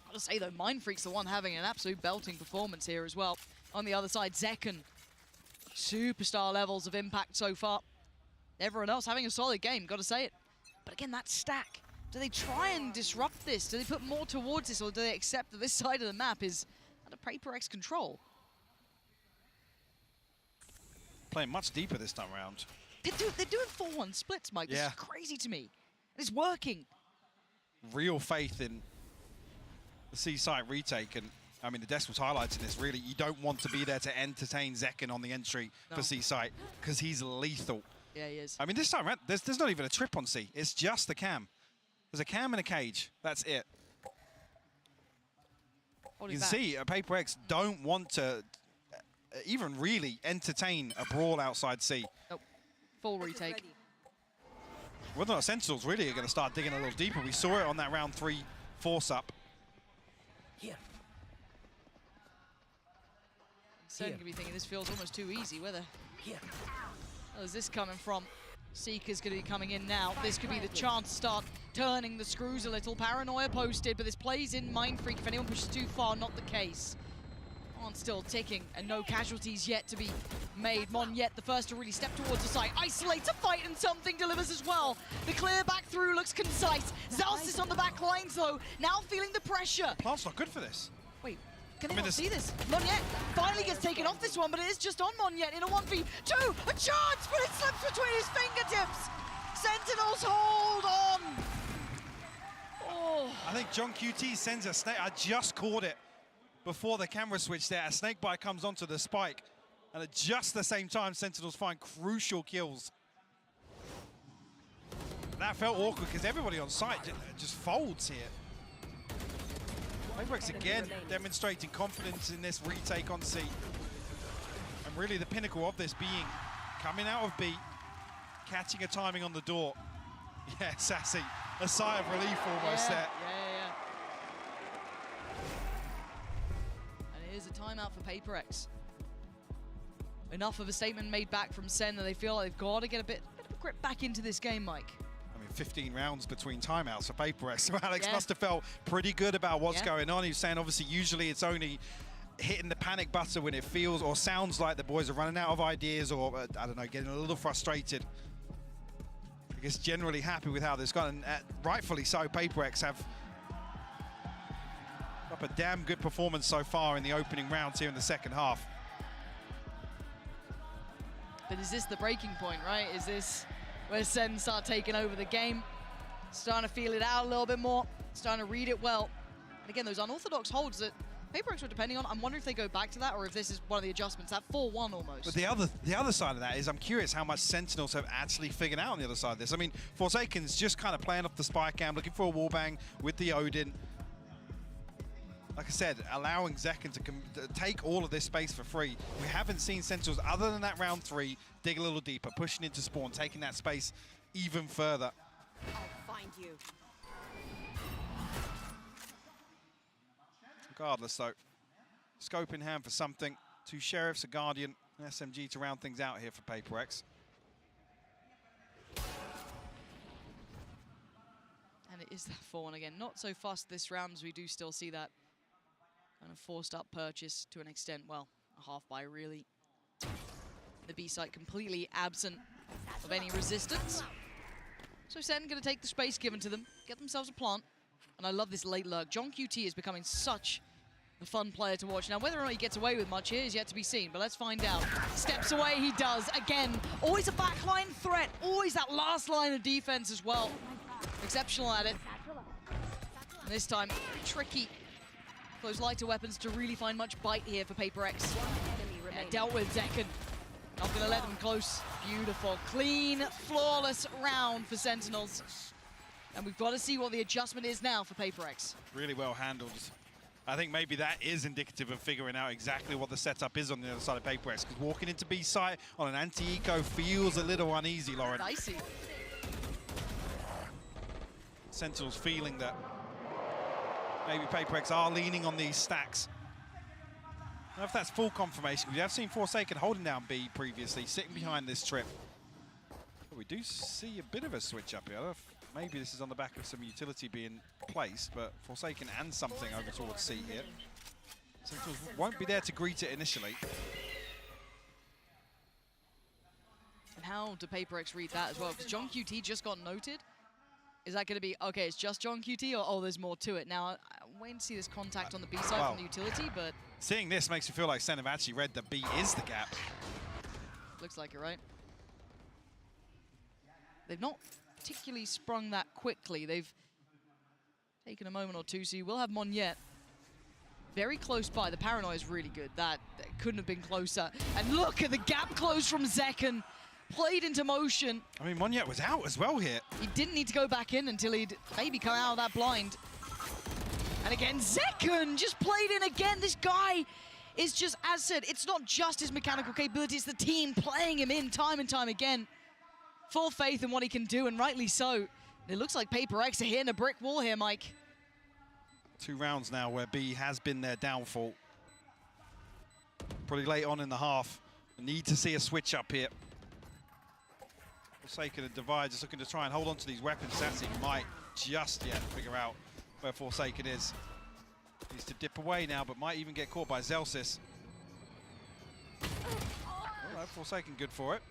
I'll just say, though, Mindfreak's the one having an absolute belting performance here as well. On the other side, Zekken. Superstar levels of impact so far. Everyone else having a solid game, got to say it. But again, that stack. Do they try and disrupt this? Do they put more towards this, or do they accept that this side of the map is under PRX control. Playing much deeper this time around. They're doing 4-1 splits, Mike. This is crazy to me. It's working. Real faith in the C-site retake, and I mean the Decimals highlighting this. Really, you don't want to be there to entertain Zekken on the entry for C-site because he's lethal. Yeah, he is. I mean, this time around, there's not even a trip on C. It's just the cam. There's a cam and a cage. That's it. You can see PRX don't want to even really entertain a brawl outside C. Nope. Full retake. Whether or not Sentinels really are going to start digging a little deeper. We saw it on that round 3 force-up. SEN could be thinking this feels almost too easy. Where is this coming from? Seeker's going to be coming in now. This could be the chance to start turning the screws a little. Paranoia posted, but this plays in Mind Freak. If anyone pushes too far, not the case. On still ticking, and no casualties yet to be made. Mon yet the first to really step towards the site. Isolates a fight, and something delivers as well. The clear back through looks concise. Zalsis on the back lines, though, now feeling the pressure. Plant's not good for this. Wait. Can they not see this? Monyet finally gets taken off this one, but it is just on Monyet in a 1v2. A chance, but it slips between his fingertips. Sentinels hold on. Oh. I think John QT sends a snake. I just caught it before the camera switch there. A snake bite comes onto the spike. And at just the same time, Sentinels find crucial kills. That felt awkward because everybody on site just folds here. PRX again demonstrating confidence in this retake on C. And really the pinnacle of this being coming out of B, catching a timing on the door. Yeah, Sassy, a sigh of relief almost there. Yeah. And it is a timeout for PRX. Enough of a statement made back from SEN that they feel like they've got to get a bit of a grip back into this game, Mike. 15 rounds between timeouts for PRX. So Alex must have felt pretty good about what's going on. He was saying obviously usually it's only hitting the panic button when it feels or sounds like the boys are running out of ideas or, I don't know, getting a little frustrated. I guess generally happy with how this gone, and rightfully so. PRX have up a damn good performance so far in the opening rounds here in the second half. But is this the breaking point, right? Is this where SEN start taking over the game, starting to feel it out a little bit more, starting to read it well? And again, those unorthodox holds that PRX were depending on, I'm wondering if they go back to that or if this is one of the adjustments, that 4-1 almost. But the other side of that is I'm curious how much Sentinels have actually figured out on the other side of this. I mean, Forsaken's just kind of playing off the spy cam, looking for a wallbang with the Odin. Like I said, allowing Zekken to take all of this space for free. We haven't seen Sentinels, other than that round 3, dig a little deeper, pushing into spawn, taking that space even further. I'll find you. Regardless, though, scope in hand for something. 2 Sheriffs, a Guardian, an SMG to round things out here for PRX. And it is that 4-1 again. Not so fast this round as we do still see that kind of forced up purchase to an extent. Well, a half buy really. The B site completely absent of any resistance. So SEN going to take the space given to them, get themselves a plant. And I love this late lurk. John QT is becoming such a fun player to watch. Now, whether or not he gets away with much here is yet to be seen, but let's find out. Steps away, he does. Again, always a backline threat. Always that last line of defense as well. Exceptional at it. And this time, tricky. Those lighter weapons to really find much bite here for PRX. Yeah, dealt with Zekken. Not going to let them close. Beautiful, clean, flawless round for Sentinels. And we've got to see what the adjustment is now for PRX. Really well handled. I think maybe that is indicative of figuring out exactly what the setup is on the other side of PRX, because walking into B site on an anti-eco feels a little uneasy, Lauren. Dicey. Sentinels feeling that maybe PRX are leaning on these stacks. I don't know if that's full confirmation. We have seen Forsaken holding down B previously, sitting behind this trip. But we do see a bit of a switch up here. I don't know if maybe this is on the back of some utility being placed, but Forsaken and something over towards C here. Sentinels won't be there to greet it initially. And how do PRX read that as well? Because John QT just got noted. Is that going to be, okay, it's just John QT, or oh, there's more to it? Now, I'm waiting to see this contact on the B side Wow. from the utility, but... Seeing this makes me feel like SEN have actually read that B is the gap. Looks like it, right? They've not particularly sprung that quickly. They've taken a moment or two, so you will have Monyet very close by. The paranoia is really good. That couldn't have been closer. And look at the gap close from Zekken. Played into motion. I mean, Monyet was out as well here. He didn't need to go back in until he'd maybe come out of that blind. And again, Zekken just played in again. This guy is just, as said, it's not just his mechanical capability, it's the team playing him in time and time again. Full faith in what he can do, and rightly so. It looks like PRX are hitting a brick wall here, Mike. 2 rounds now where B has been their downfall. Pretty late on in the half. Need to see a switch up here. Forsaken and Divide just looking to try and hold on to these weapons. Sassy might just yet figure out where Forsaken is. Needs to dip away now, but might even get caught by Zelsys. Oh, Forsaken good for it.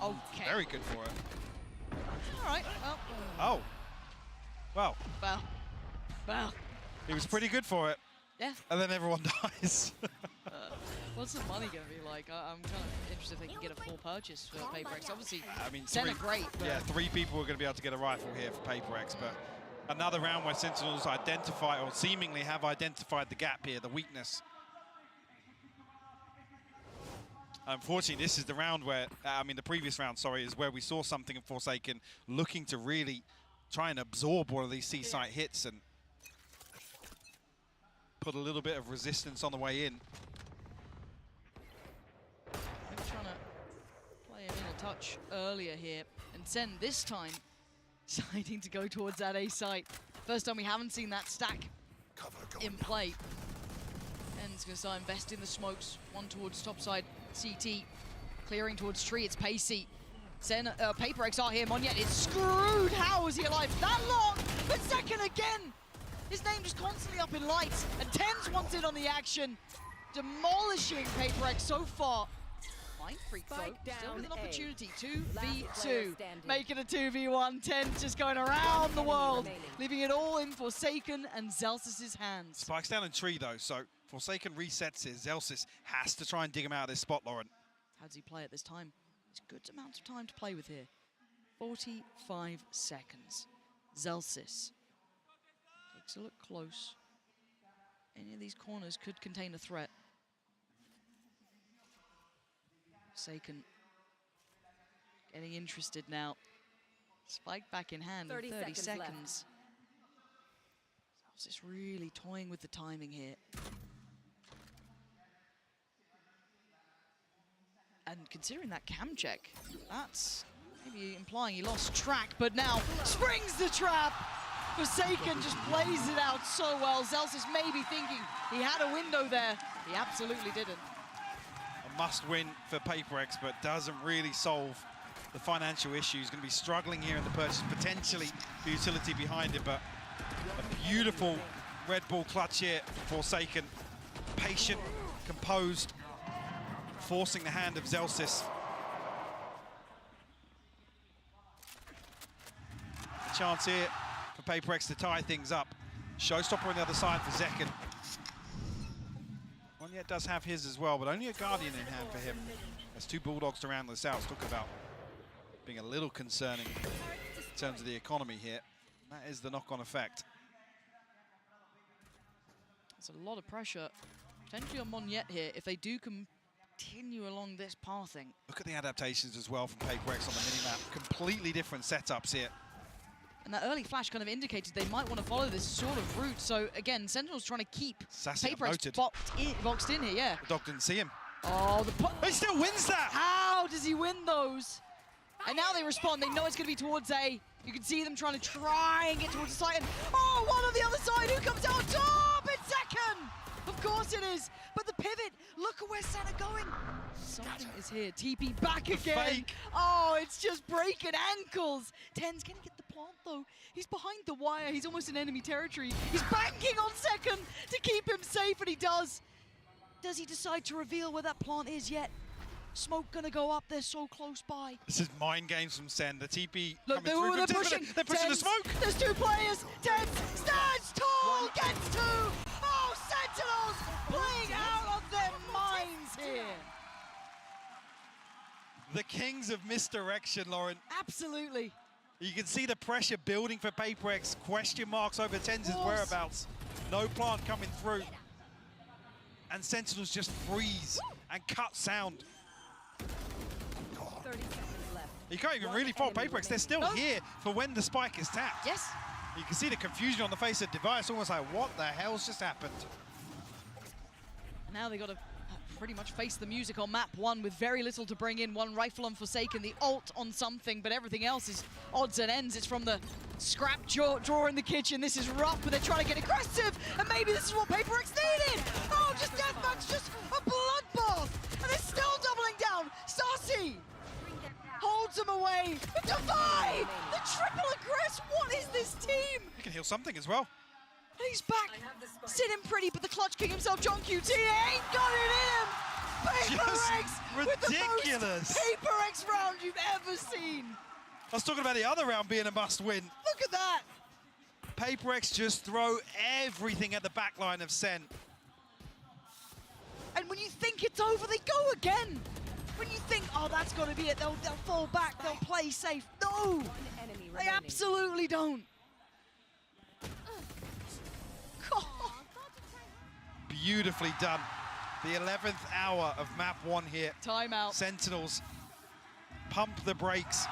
Okay. Very good for it. All right, well. Oh. Well. Well. He was pretty good for it. Yeah. And then everyone dies. What's the money going to be like? I'm kind of interested if they can get a full purchase for PRX. Obviously, I mean, SEN are great. Yeah, 3 people are going to be able to get a rifle here for PRX, but another round where Sentinels identify, or seemingly have identified the gap here, the weakness. Unfortunately, this is the round where, the previous round, sorry, is where we saw something in Forsaken looking to really try and absorb one of these C-site hits and put a little bit of resistance on the way in. Maybe trying to play him in a touch earlier here. And SEN this time deciding to go towards that A site. First time we haven't seen that stack in play. SEN's going to start investing the smokes. One towards top side CT. Clearing towards tree, it's Pacey. SEN, PRX are here, Monyet is screwed! How is he alive that long? But Zekken again! His name just constantly up in lights, and Tens wants in on the action. Demolishing PRX so far. Mind Freak though, still with an opportunity. 2v2, making a 2v1. Tens just going around the world, leaving it all in Forsaken and Zelsys' hands. Spike's down in tree though, so Forsaken resets it. Zelsys has to try and dig him out of this spot, Lauren. How does he play at this time? It's a good amount of time to play with here. 45 seconds. Zelsys takes a look close. Any of these corners could contain a threat. Forsaken getting interested now. Spike back in hand in 30 seconds. Zelsys really toying with the timing here. And considering that cam check, that's maybe implying he lost track, but now springs the trap. Forsaken just plays it out so well. Zelsys may be thinking he had a window there. He absolutely didn't. A must-win for PRX, but doesn't really solve the financial issues. Going to be struggling here in the purchase, potentially the utility behind it, but a beautiful Red Bull clutch here for Forsaken. Patient, composed, forcing the hand of Zelsys. A chance here for PRX to tie things up. Showstopper on the other side for Zekken. Monyet does have his as well, but only a Guardian in hand for him. There's 2 Bulldogs to round this out. Talk about being a little concerning in terms of the economy here. That is the knock-on effect. There's a lot of pressure potentially on Monyet here if they do continue along this pathing. Look at the adaptations as well from PRX on the minimap. Completely different setups here. And that early flash kind of indicated they might want to follow this sort of route. So again, Sentinel's trying to keep PRX boxed in here, yeah. The dog didn't see him. Oh, he still wins that! How does he win those? And now they respond. They know it's going to be towards A. You can see them trying to and get towards the site. And oh, one on the other side. Who comes out top? It's Zekken! Of course it is. But the pivot, look at where SEN are going. Something is here. TP back again. Fake. Oh, it's just breaking ankles. Tens can get the plant though. He's behind the wire. He's almost in enemy territory. He's banking on Zekken to keep him safe, and he does. Does he decide to reveal where that plant is yet? Smoke gonna go up, they're so close by. This is mind games from SEN. The TP Look, coming through. they're pushing. They're pushing the Tens, smoke. There's 2 players. Tens stands tall, gets 2. Oh, Sentinels playing out of their minds here. The kings of misdirection, Lauren. Absolutely. You can see the pressure building for PRX. Question marks over Tens' whereabouts. No plant coming through. And Sentinels just freeze and cut sound. 30 seconds left. You can't even really fault PRX. They're still here for when the spike is tapped. Yes. You can see the confusion on the face of Device, almost like, what the hell's just happened? Now they got to pretty much face the music on map 1 with very little to bring in. 1 rifle on Forsaken, the ult on something, but everything else is odds and ends. It's from the scrap drawer in the kitchen. This is rough, but they're trying to get aggressive, and maybe this is what PRX needed. Oh, just deathmatch, just a bloodbath, and they're still doubling down. Stassi holds him away. Defy! The triple aggress. What is this team? He can heal something as well. He's back, sitting pretty, but the Clutch King himself, John QT, ain't got it in him. PRX with the most PRX round you've ever seen. I was talking about the other round being a must-win. Look at that. PRX just throw everything at the back line of SEN. And when you think it's over, they go again. When you think, oh, that's got to be it, they'll fall back, they'll play safe. No, they absolutely don't. Beautifully done. The 11th hour of map 1 here. Timeout. Sentinels pump the brakes.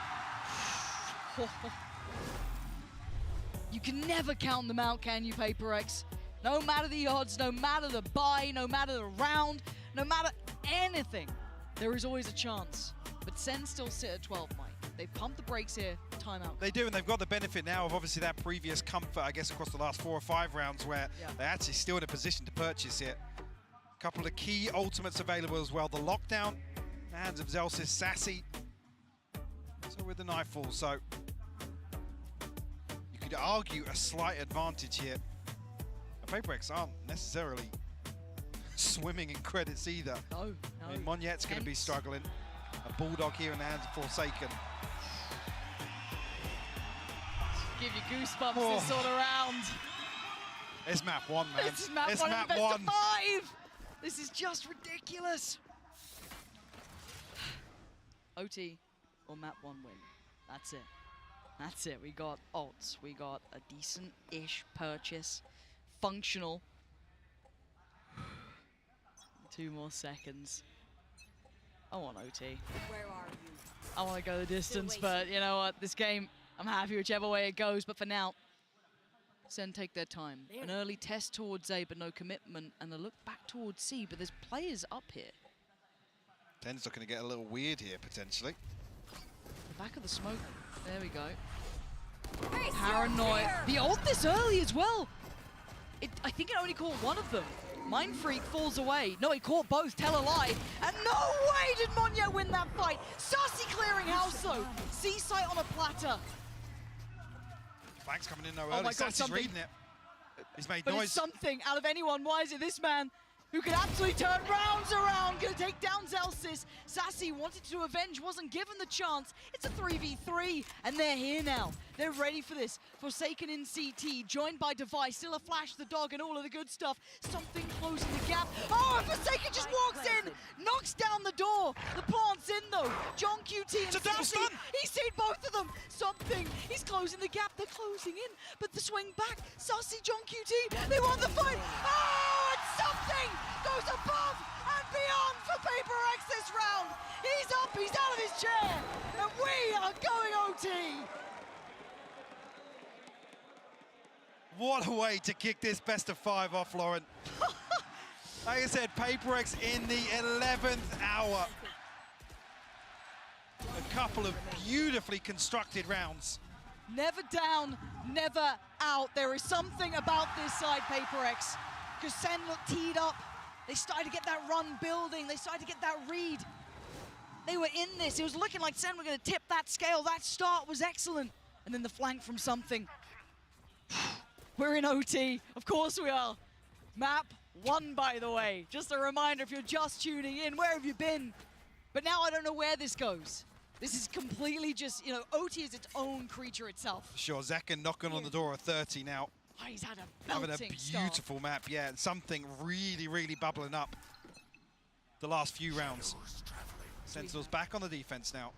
You can never count them out, can you, PRX? No matter the odds, no matter the buy, no matter the round, no matter anything, there is always a chance. But SEN still sit at 12, Mike. They pump the brakes here, timeout. They do, and they've got the benefit now of obviously that previous comfort, I guess, across the last 4 or 5 rounds where they're actually still in a position to purchase it. A couple of key ultimates available as well. The lockdown, the hands of Zelsis, Sassy. So with the Nightfall, so you could argue a slight advantage here. The PRX aren't necessarily swimming in credits either. No. I mean, Monyet's going to be struggling. A Bulldog here in the hands of Forsaken. Give you goosebumps this sort of round. It's map 1, man. This is map 1 of the best of 5. This is just ridiculous. OT or map 1 win. That's it. That's it. We got ults. We got a decent-ish purchase. Functional. 2 more seconds. I want OT. Where are you? I want to go the distance, but you know what? This game, I'm happy whichever way it goes, but for now, SEN take their time. An early test towards A, but no commitment, and a look back towards C, but there's players up here. Ten's looking to get a little weird here, potentially. The back of the smoke. There we go. Paranoid. The ult this early as well. I think it only caught one of them. Mind Freak falls away. No, he caught both, tell a lie. And no way did Monye win that fight. Stassi clearing house though. C-site on a platter. Flank's coming in though Oh early. my God, Sassi's reading it. He's made But noise. it's something out of anyone. Why is it this man who could absolutely turn rounds around? Gonna take down Zelsis. Sassy wanted to avenge, wasn't given the chance. It's a 3v3, and they're here now. They're ready for this. Forsaken in CT, joined by Device, still a Flash, the dog, and all of the good stuff. Something closing the gap. Oh, and Forsaken just walks in, knocks down the door. The plant's in though. John QT and Sassy, he's seen both of them. Something, he's closing the gap, they're closing in. But the swing back, Sassy, John QT, they won the fight. Oh, and something goes above and beyond for PRX this round. He's up, he's out of his chair, and we are going OT. What a way to kick this best of 5 off, Lauren. Like I said, PRX in the 11th hour. A couple of beautifully constructed rounds. Never down, never out. There is something about this side, PRX, because SEN looked teed up. They started to get that run building. They started to get that read. They were in this. It was looking like SEN were going to tip that scale. That start was excellent. And then the flank from something. We're in OT. Of course we are. Map 1, by the way. Just a reminder, if you're just tuning in, where have you been? But now I don't know where this goes. This is completely just, you know, OT is its own creature itself. Sure, Zekken knocking on the door at 30 now. Oh, he's had a Having a belting beautiful map, yeah, and something really, really bubbling up the last few rounds. Sentinel's back on the defense now.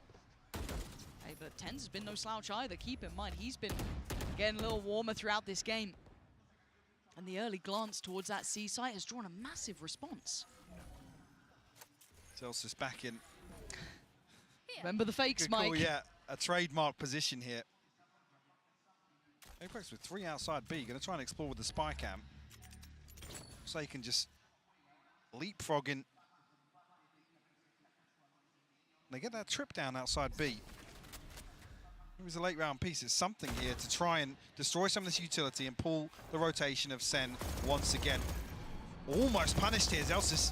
Hey, but Tens has been no slouch either. Keep in mind, he's been getting a little warmer throughout this game. And the early glance towards that C site has drawn a massive response. Zelsis back in. Remember the fakes, Good Mike? call, yeah, a trademark position here. PRX with 3 outside B, going to try and explore with the spy cam. So he can just leapfrog in. They get that trip down outside B. It was a late round piece. It's something here to try and destroy some of this utility and pull the rotation of SEN once again. Almost punished here. Zelsis,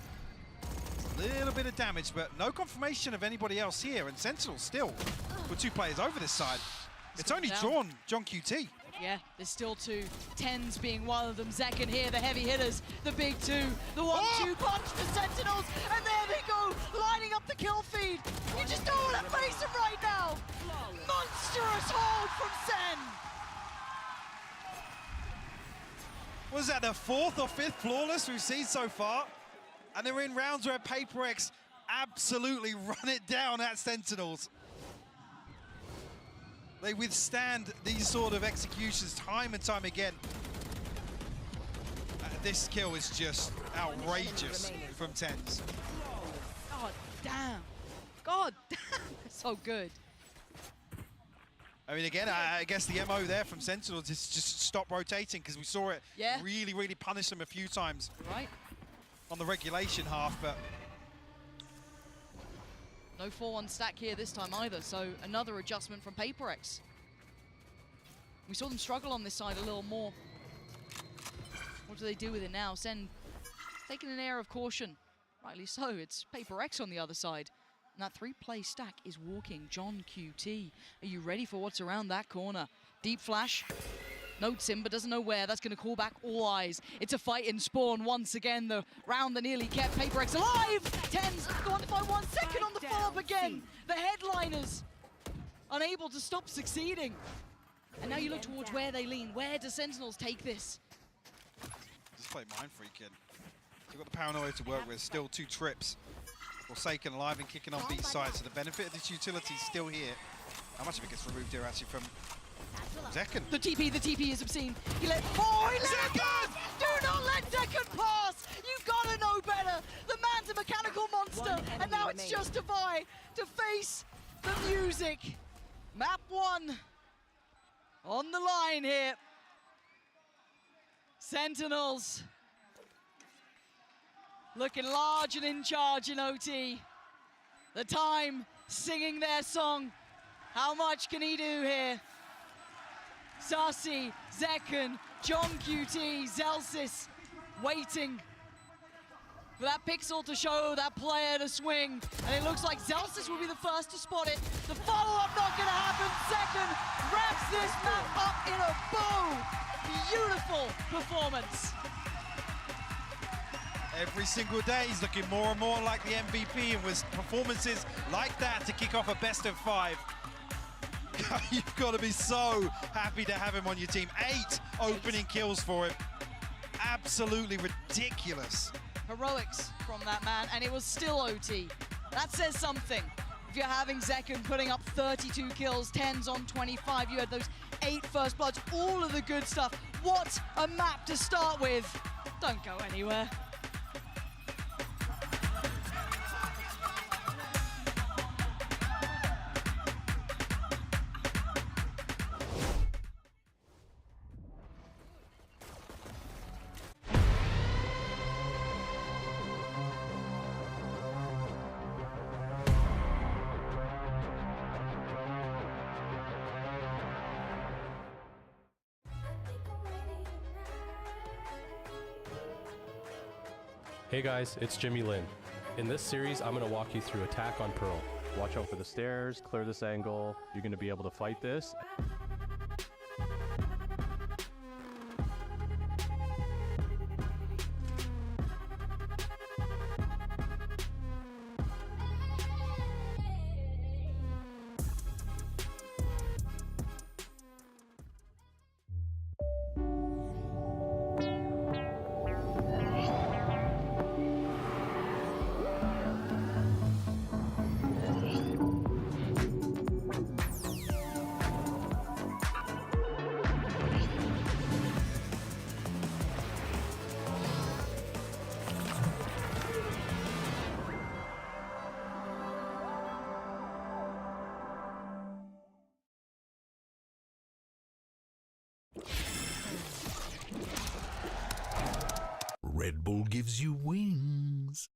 a little bit of damage, but no confirmation of anybody else here. And Sentinel still with 2 players over this side. It's only John QT. Yeah, there's still 2. Tens being one of them. Zekken here, the heavy hitters, the big 2, the 1-2 punch for Sentinels, and there they go, lining up the kill feed. You just don't want to face them right now. Monstrous hold from Sen. Was that the 4th or 5th flawless we've seen so far? And they're in rounds where PRX absolutely run it down at Sentinels. They withstand these sort of executions time and time again. This kill is just outrageous from Tens. God damn. God damn. So good. I mean, again, I guess the MO there from Sentinels is just stop rotating, because we saw it really, really punish them a few times. Right. On the regulation half, but no 4-1 stack here this time either, so another adjustment from PRX. We saw them struggle on this side a little more. What do they do with it now? Sen taking an air of caution. Rightly so, it's PRX on the other side. And that 3-play stack is walking John QT. Are you ready for what's around that corner? Deep flash. Notes him, but doesn't know where. That's going to call back all eyes. It's a fight in Spawn once again. The round that nearly kept PRX alive. Tens go on to find 1 second on the follow-up again. The headliners unable to stop succeeding. And now you look towards where they lean. Where do Sentinels take this? just play Mind Freaking. You've got the paranoia to work with. Still 2 trips. Forsaken alive and kicking on B side. So the benefit of this utility is still here. How much of it gets removed here actually from Zekken? The TP is obscene. He let it pass! Do not let Zekken pass! You've got to know better! The man's a mechanical monster, and now it's just Defy to face the music. Map 1 on the line here. Sentinels looking large and in charge in OT. The time singing their song. How much can he do here? Sassy, Zekken, John QT, Zelsis waiting for that pixel to show, that player to swing. And it looks like Zelsis will be the first to spot it. The follow-up not gonna happen. Zekken wraps this map up in a bow. Beautiful performance. Every single day he's looking more and more like the MVP, and with performances like that to kick off a best of 5. You've got to be so happy to have him on your team. 8 opening kills for him. Absolutely ridiculous. Heroics from that man, and it was still OT. That says something. If you're having Zekken putting up 32 kills, 10s on 25, you had those 8 first bloods, all of the good stuff. What a map to start with. Don't go anywhere. Hey guys, it's Jimmy Lin. In this series, I'm going to walk you through Attack on Pearl. Watch out for the stairs, clear this angle. You're going to be able to fight this. Football gives you wings.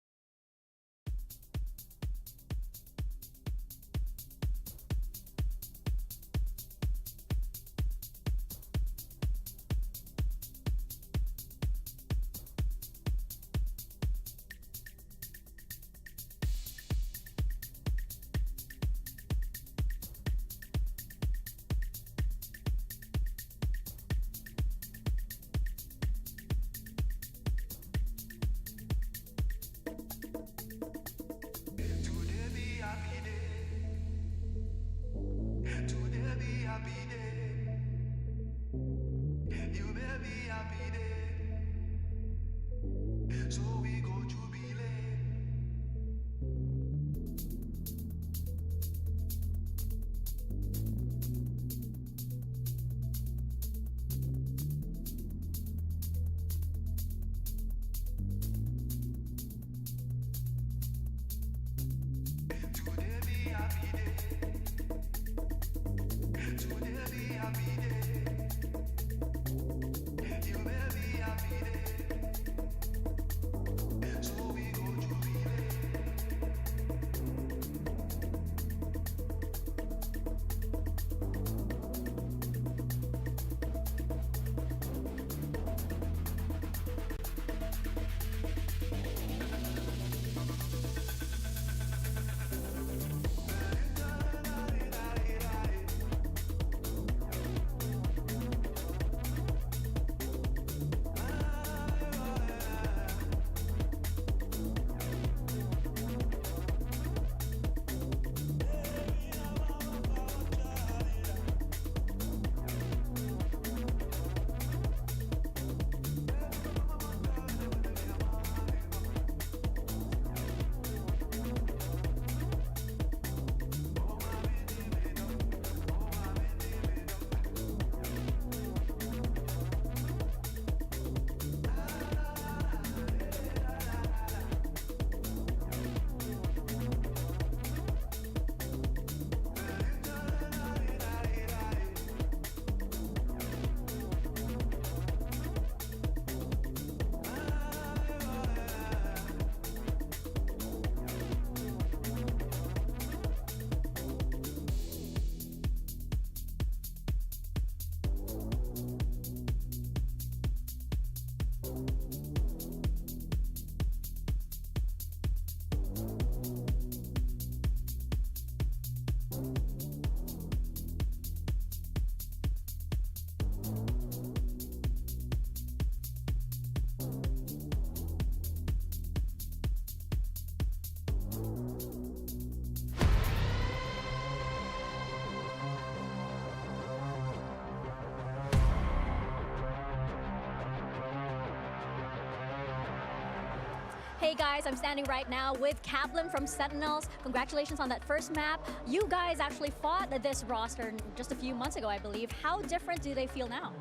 Hey guys, I'm standing right now with Kaplan from Sentinels. Congratulations on that first map. You guys actually fought this roster just a few months ago, I believe. How different do they feel now?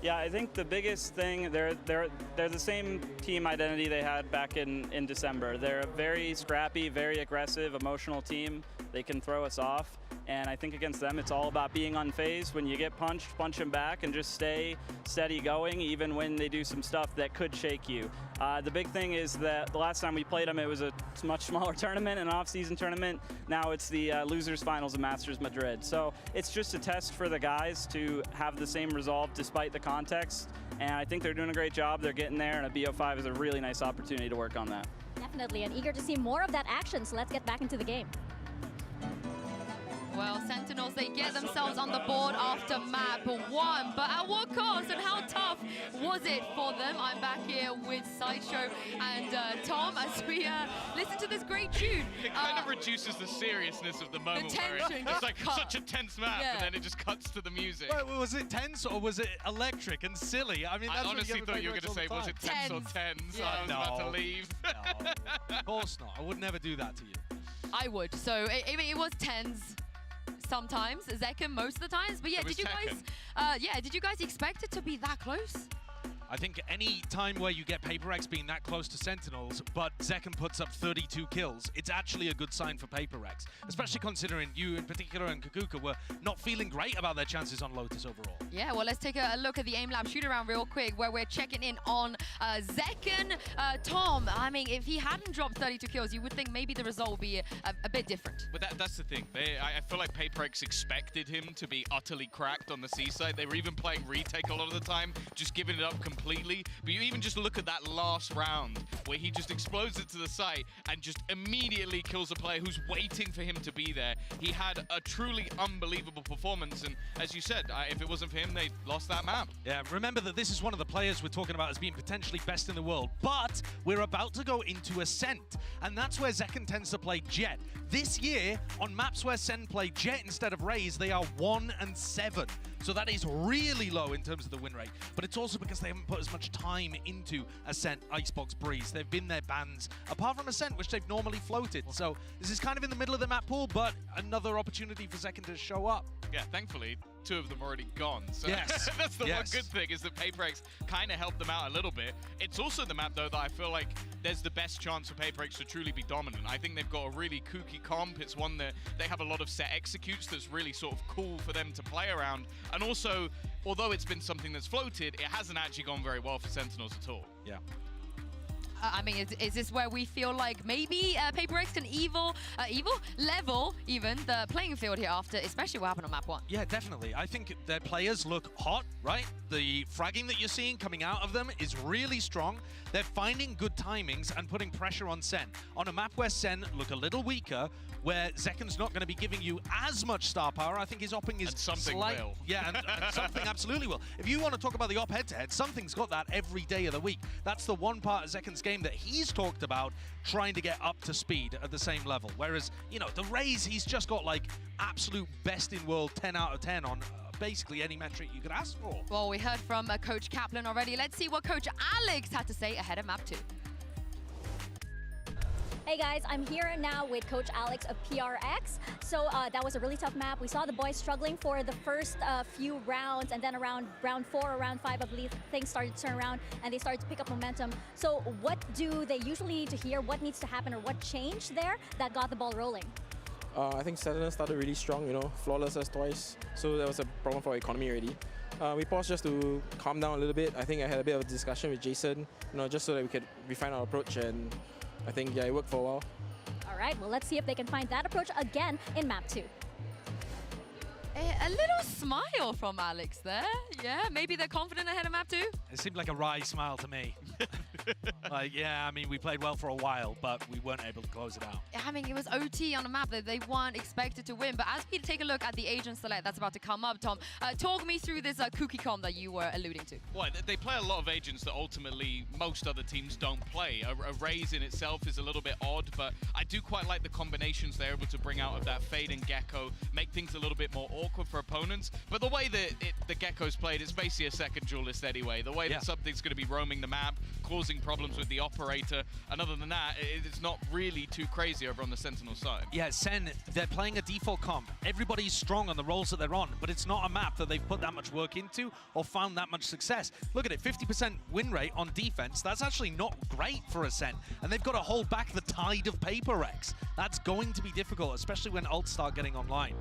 Yeah, I think the biggest thing, they're the same team identity they had back in December. They're a very scrappy, very aggressive, emotional team. They can throw us off. And I think against them, it's all about being unfazed. When you get punched, punch them back and just stay steady going, even when they do some stuff that could shake you. The big thing is that the last time we played them, it was a much smaller tournament, an off-season tournament. Now it's the losers finals of Masters Madrid. So it's just a test for the guys to have the same resolve despite the context. And I think they're doing a great job. They're getting there, and a BO5 is a really nice opportunity to work on that. Definitely, and eager to see more of that action. So let's get back into the game. Well, Sentinels, they get themselves on the board after map 1, but at what cost and how tough was it for them? I'm back here with Sideshow and Tom as we listen to this great tune. It kind of reduces the seriousness of the moment. The tension It's like cut. such a tense map, Yeah. and then it just cuts to the music. But was it tense or was it electric and silly? I mean, I that's what honestly you thought you were going to say, was it tense or 10? So I was about to leave. No, of course not. I would never do that to you. I would. So it was tens sometimes, Zekken most of the times. But yeah, did you guys expect it to be that close? I think any time where you get PRX being that close to Sentinels, but Zekken puts up 32 kills, it's actually a good sign for PRX, especially considering you in particular and Kakuka were not feeling great about their chances on Lotus overall. Yeah, well, let's take a look at the aim lab shoot around real quick, where we're checking in on Zekken. Tom, I mean, if he hadn't dropped 32 kills, you would think maybe the result would be a bit different. But that's the thing. I feel like PRX expected him to be utterly cracked on the C side. They were even playing retake a lot of the time, just giving it up completely. But you even just look at that last round where he just explodes it to the site and just immediately kills a player who's waiting for him to be there. He had a truly unbelievable performance. And as you said, if it wasn't for him, they lost that map. Yeah, remember that this is one of the players we're talking about as being potentially best in the world. But we're about to go into Ascent. And that's where Zekken tends to play Jet. This year, on maps where Sen play Jet instead of Raze, they are 1-7. So that is really low in terms of the win rate. But it's also because they haven't put as much time into Ascent, Icebox, Breeze. They've been their bans, apart from Ascent, which they've normally floated. So this is kind of in the middle of the map pool, but another opportunity for Zekken to show up. Yeah, thankfully, 2 of them already gone. So yes. That's the one good thing, is that PRX kind of helped them out a little bit. It's also the map, though, that I feel like there's the best chance for PRX to truly be dominant. I think they've got a really kooky comp. It's one that they have a lot of set executes that's really sort of cool for them to play around. And also, although it's been something that's floated, it hasn't actually gone very well for Sentinels at all. Yeah. I mean, is this where we feel like maybe PRX can level even the playing field here after, especially what happened on map 1? Yeah, definitely. I think their players look hot, right? The fragging that you're seeing coming out of them is really strong. They're finding good timings and putting pressure on Sen. On a map where Sen look a little weaker, where Zekken's not going to be giving you as much star power, I think his opping is something will. Yeah, and something absolutely will. If you want to talk about the op head-to-head, something's got that every day of the week. That's the one part of Zekken's game that he's talked about trying to get up to speed at the same level. Whereas, you know, the Raze, he's just got like absolute best in world 10 out of 10 on basically any metric you could ask for. Well, we heard from Coach Kaplan already. Let's see what Coach Alex had to say ahead of map 2. Hey guys, I'm here now with Coach Alex of PRX. So that was a really tough map. We saw the boys struggling for the first few rounds, and then around round 4 or round 5, I believe, things started to turn around and they started to pick up momentum. So what do they usually need to hear? What needs to happen, or what changed there that got the ball rolling? I think Sentinel started really strong, you know, flawless as twice. So that was a problem for our economy already. We paused just to calm down a little bit. I think I had a bit of a discussion with Jason, you know, just so that we could refine our approach, and I think, yeah, it worked for a while. All right, well, let's see if they can find that approach again in map 2. A little smile from Alex there. Yeah, maybe they're confident ahead of map 2. It seemed like a wry smile to me. Like, yeah, I mean, we played well for a while, but we weren't able to close it out. I mean, it was OT on a map that they weren't expected to win. But as we take a look at the agent select that's about to come up, Tom, talk me through this kooky comp that you were alluding to. Well, they play a lot of agents that ultimately most other teams don't play. A Raze in itself is a little bit odd, but I do quite like the combinations they're able to bring out of that Fade and Gecko, make things a little bit more awkward for opponents. But the way that the Gecko's played, it's basically a second duelist anyway. The way that something's going to be roaming the map, causing problems with the operator, and other than that, it's not really too crazy over on the Sentinel side. Yeah, Sen, they're playing a default comp. Everybody's strong on the roles that they're on, but it's not a map that they've put that much work into or found that much success. Look at it, 50% win rate on defense. That's actually not great for a Sen, and they've got to hold back the tide of PRX. That's going to be difficult, especially when ults start getting online.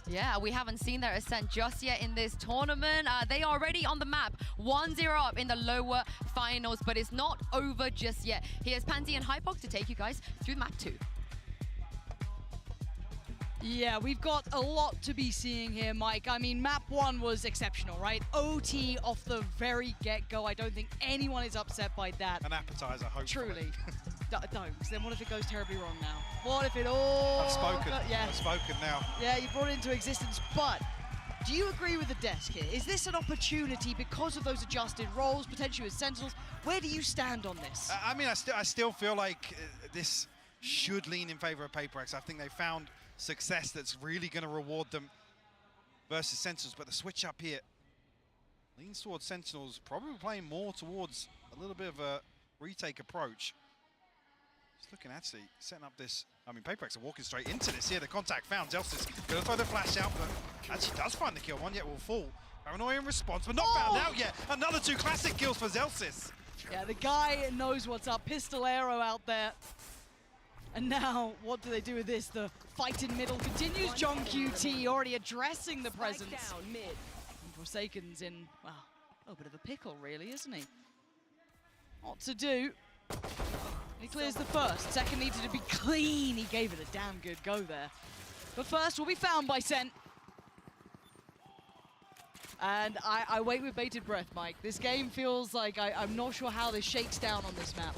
Yeah, we haven't seen their Ascent just yet in this tournament. They are already on the map, 1-0 up in the lower finals, but it's not over just yet. Here's Pansy and Hypok to take you guys through map 2. Yeah, we've got a lot to be seeing here, Mike. I mean, map 1 was exceptional, right? OT off the very get-go. I don't think anyone is upset by that. An appetizer, hopefully. Truly. Don't, because then what if it goes terribly wrong now? What if it all... I've spoken. Yeah. I've spoken now. Yeah, you brought it into existence, but do you agree with the desk here? Is this an opportunity because of those adjusted roles, potentially with Sentinels? Where do you stand on this? I mean, I still feel like this should lean in favor of PRX. I think they found success that's really going to reward them versus Sentinels, but the switch up here leans towards Sentinels, probably playing more towards a little bit of a retake approach. Just looking actually setting up this. I mean, PRX are walking straight into this here. The contact found. Zelsis going to throw the flash out, but actually does find the kill. One yet will fall. Paranoia in response, but not found out yet. Another 2 classic kills for Zelsis. Yeah, the guy knows what's up. Pistol arrow out there. And now, what do they do with this? The fight in middle continues. John QT already addressing the presence. Down mid. And Forsaken's in, well, a little bit of a pickle, really, isn't he? What to do? He clears the first. Second needed to be clean. He gave it a damn good go there. But first will be found by SEN. And I wait with bated breath, Mike. This game feels like I'm not sure how this shakes down on this map.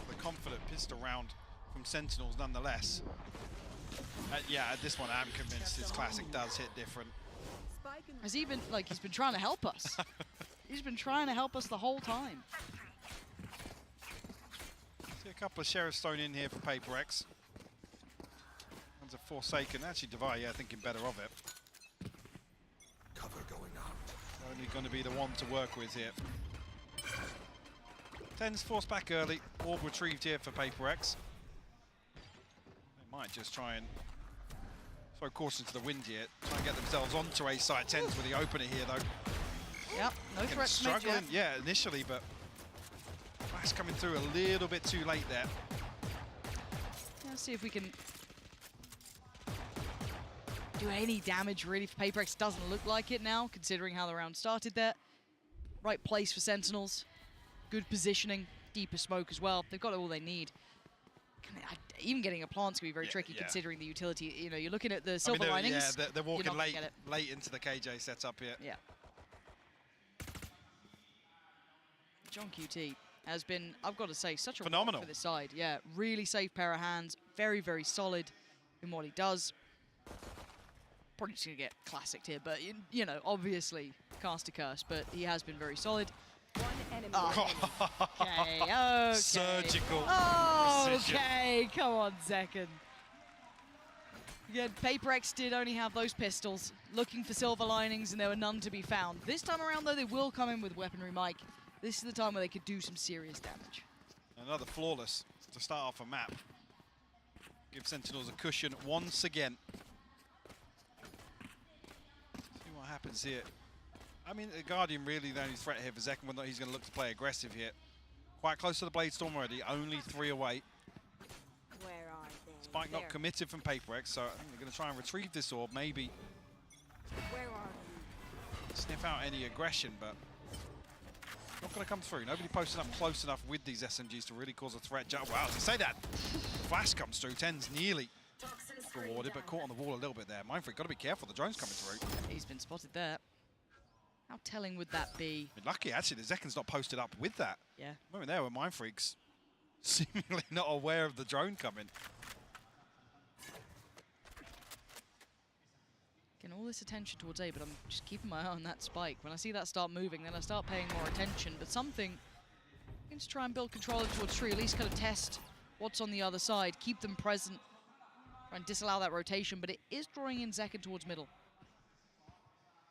The confident pistol round from Sentinels nonetheless. Yeah, at this one I'm convinced this classic does hit different. Has he been, like, he's been trying to help us. He's been trying to help us the whole time. See a couple of Sheriffs thrown in here for PRX. One's a Forsaken. Actually, Devi, yeah, thinking better of it. Cover going out. Only going to be the one to work with here. Tens forced back early. Orb retrieved here for PRX. They might just try and throw caution to the wind here. Try and get themselves onto A side. Tens with the opener here, though. Yep, no threat. Struggling, yeah, initially, but Flash coming through a little bit too late there. Let's see if we can do any damage really for PRX. Doesn't look like it now, considering how the round started there. Right place for Sentinels. Good positioning. Deeper smoke as well. They've got all they need. Even getting a plant's going to be very tricky considering the utility. You know, you're looking at the silver linings. Yeah, they're walking late into the KJ setup here. Yeah. John QT has been, I've got to say, such a phenomenal for this side. Yeah, really safe pair of hands. Very, very solid in what he does. Probably just going to get classicked here, but, you know, obviously cast a curse, but he has been very solid. One enemy. Okay. Surgical precision. Okay, come on, Zekken. Again, PRX did only have those pistols, looking for silver linings, and there were none to be found. This time around, though, they will come in with weaponry, Mike. This is the time where they could do some serious damage. Another flawless to start off a map. Give Sentinels a cushion once again. See what happens here. I mean, the Guardian really the only threat here for Zekken, whether he's going to look to play aggressive here. Quite close to the Blade Storm already, only 3 away. Where are they? Spike not committed from PRX, so I think they're going to try and retrieve this orb, maybe Where are you? sniff out any aggression, but not going to come through. Nobody posting up close enough with these SMGs to really cause a threat. Wow, to say that, Flash comes through, Tens nearly rewarded, but caught on the wall a little bit there. Mindfreak, got to be careful, the drone's coming through. He's been spotted there. How telling would that be? Lucky, actually, the Zekken's not posted up with that. Yeah. Moment there where Mindfreak's seemingly not aware of the drone coming. Getting all this attention towards A, but I'm just keeping my eye on that spike. When I see that start moving, then I start paying more attention. But something, I'm going to try and build control towards tree, at least kind of test what's on the other side, keep them present, try and disallow that rotation, but it is drawing in Zekken towards middle.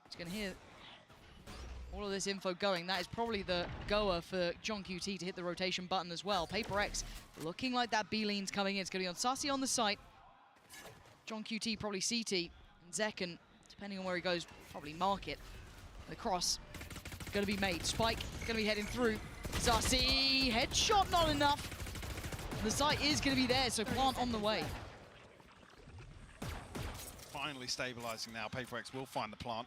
It's going to hear all of this info going. That is probably the goer for John QT to hit the rotation button as well. PRX looking like that B-lean's coming in. It's going to be on Sassy on the site. John QT probably CT. And Zekken, depending on where he goes, probably market. The cross going to be made. Spike going to be heading through. Sassy, headshot not enough. The site is going to be there, so plant on the way. Finally stabilizing now. PRX will find the plant.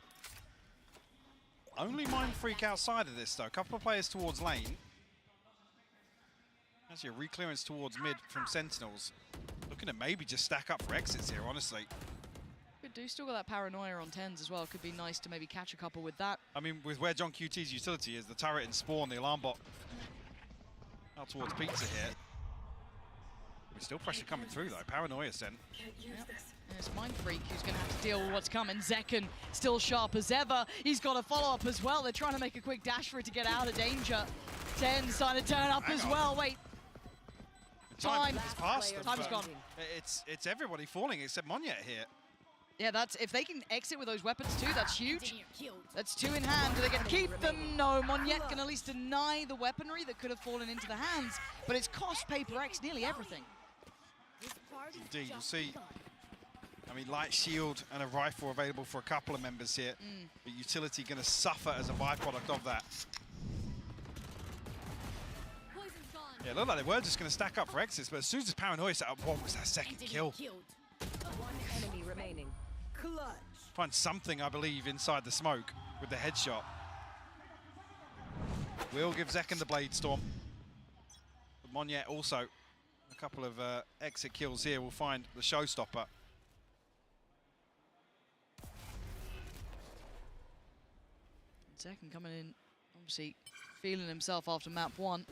Only Mindfreak outside of this, though. A couple of players towards lane. Actually, a reclearance towards mid from Sentinels. Looking to maybe just stack up for exits here, honestly. Could do. Still got that paranoia on 10s as well. Could be nice to maybe catch a couple with that. I mean, with where John QT's utility is, the turret and spawn, the alarm bot out towards Pizza here. There's still pressure coming through, though. Paranoia sent. Yep. There's Mindfreak who's going to have to deal with what's coming. Zekken still sharp as ever. He's got a follow-up as well. They're trying to make a quick dash for it to get out of danger. 10 starting to turn up as well. Wait. Time. It's past them. Time's gone. It's everybody falling except Monyet here. Yeah, that's if they can exit with those weapons too, that's huge. That's 2 in hand. Do they get to keep them? No, Monyet can at least deny the weaponry that could have fallen into the hands, but it's cost PRX nearly everything. Indeed, we'll see I mean, light shield and a rifle available for a couple of members here. But utility going to suffer as a byproduct of that. Yeah, it looked like they were just going to stack up for exits, but as soon as Paranoia set up one, was that second kill. One enemy remaining. Clutch. Find something, I believe, inside the smoke with the headshot. Will give Zekken the Blade Storm. But Monyet also, a couple of exit kills here, will find the showstopper. Zekken coming in, obviously feeling himself after map 1.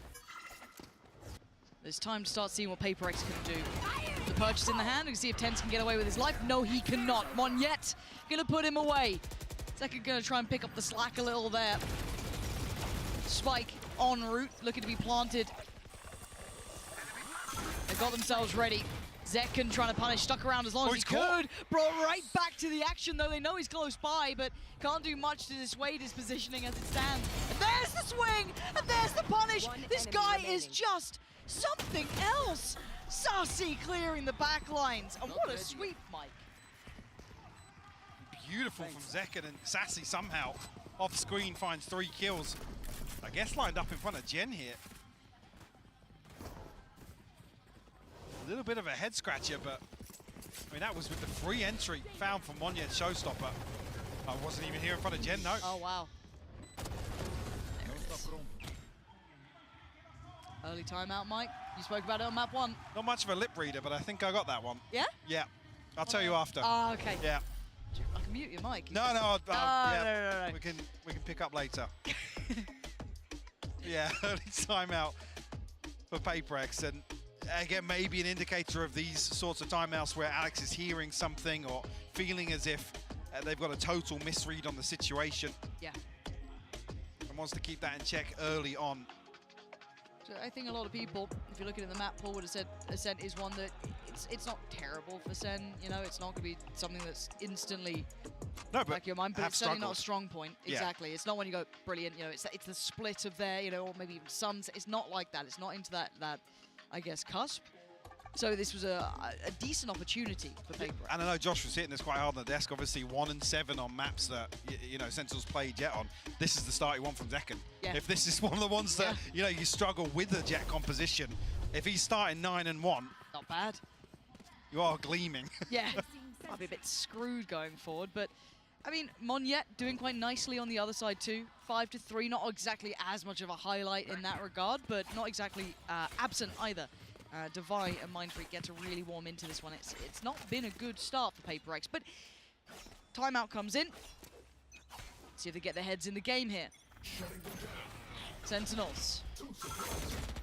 It's time to start seeing what PRX can do. The purchase in the hand, you can see if Tens can get away with his life. No, he cannot. Monyet gonna put him away. Zekken gonna try and pick up the slack a little there. Spike en route, looking to be planted. They got themselves ready. Zekken trying to punish, stuck around as long as he could. Brought right back to the action, though they know he's close by, but can't do much to dissuade his positioning as it stands. And there's the swing, and there's the punish. This guy is just something else. Sassy clearing the back lines, and what a sweep, Mike. Beautiful from Zekken, and Sassy somehow off screen finds 3 kills. I guess lined up in front of Jen here. A little bit of a head scratcher, but I mean that was with the free entry found from Monyet showstopper. I wasn't even here in front of Jen, no. Oh wow. Early timeout, Mike. You spoke about it on map 1. Not much of a lip reader, but I think I got that one. Yeah? Yeah. I'll tell you after. Oh, okay. Yeah. I can mute your mic. No, no, yeah. No. We can pick up later. Yeah, early timeout for PRX, and again, maybe an indicator of these sorts of timeouts where Alex is hearing something or feeling as if they've got a total misread on the situation. Yeah. And wants to keep that in check early on. So I think a lot of people, if you're looking at the map, Paul would have said SEN is one that it's not terrible for SEN. You know, it's not going to be something that's instantly back your mind, but it's certainly not a strong point. Yeah. Exactly. It's not when you go brilliant. You know, it's the split of there. You know, or maybe even some. It's not like that. It's not into that I guess cusp. So this was a decent opportunity for PRX. And I know Josh was hitting this quite hard on the desk. Obviously, 1 and 7 on maps that you know Sentinels played Jet on. This is the start he won from Zekken. Yeah. If this is one of the ones that you know you struggle with the Jet composition, if he's starting 9 and 1, not bad. You are gleaming. Yeah, might be a bit screwed going forward, but I mean Monyet doing quite nicely on the other side too. 5-3, not exactly as much of a highlight in that regard, but not exactly absent either. Devi and Mindfreak get to really warm into this one. It's not been a good start for PRX, but timeout comes in. See if they get their heads in the game here. Sentinels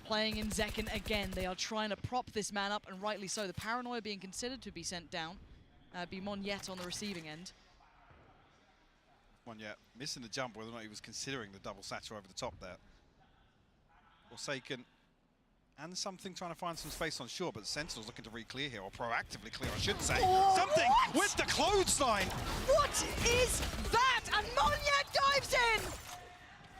playing in Zekken again. They are trying to prop this man up, and rightly so. The Paranoia being considered to be sent down. Be Monyet on the receiving end. Monyet missing the jump, whether or not he was considering the double satchel over the top there. Forsaken. And something trying to find some space on shore, but Sentinel's looking to re-clear here, or proactively clear, I should say. Oh, something with the clothesline! What is that? And Monyet dives in!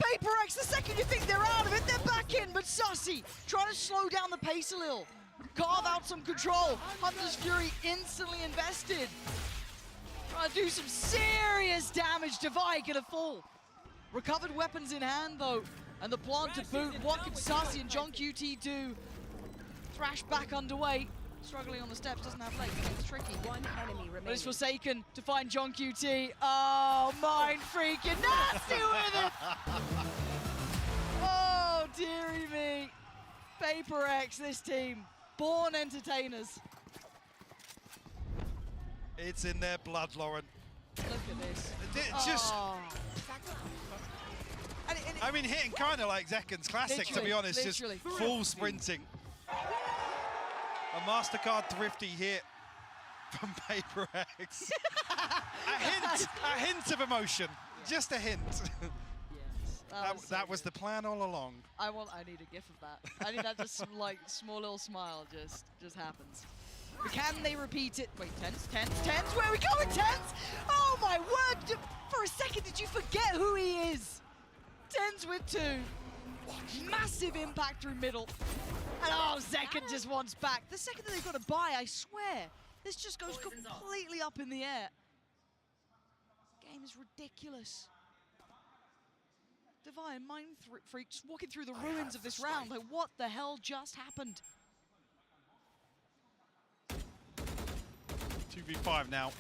PRX, the second you think they're out of it, they're back in, but Sassy trying to slow down the pace a little. Carve out some control. Hunter's Fury instantly invested. Trying to do some serious damage. Devi gonna fall. Recovered weapons in hand, though. And the plant to boot. What can Sassy and John QT do? Thrash back underway. Struggling on the steps, doesn't have legs. It's tricky. One enemy remaining. But it's Forsaken to find John QT. Oh, mind freaking nasty with it! Oh, dearie me. PRX, this team. Born entertainers. It's in their blood, Lauren. Look at this. It's just... I mean, hitting kind of like Zekken's classic, to be honest, just full sprinting. A MasterCard thrifty hit from PRX. a hint of emotion, just a hint. Yes, that was the plan all along. I need a gif of that. I need that just like small little smile just happens. But can they repeat it? Wait, Tens, where are we going, Tens? Oh my word, for a second did you forget who he is? Tens with 2. Massive impact through middle. And oh, Zekken just wants back. The second that they've got to buy, I swear, This just goes completely up in the air. Game is ridiculous. Divine Mind Freak just walking through the ruins of this round. Like, what the hell just happened? 2v5 now.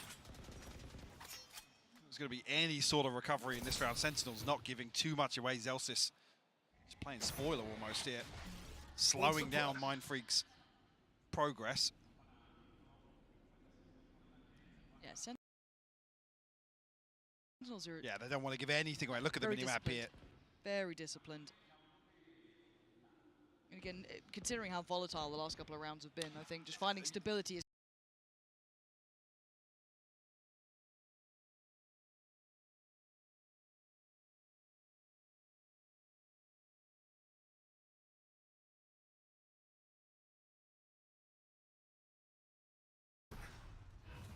There's going to be any sort of recovery in this round. Sentinels not giving too much away. Zelsis just playing spoiler almost here. Slowing down Mind Freak's progress. Yeah, Sentinels are... Yeah, they don't want to give anything away. Look at the minimap here. Very disciplined. And again, considering how volatile the last couple of rounds have been, I think just finding stability is...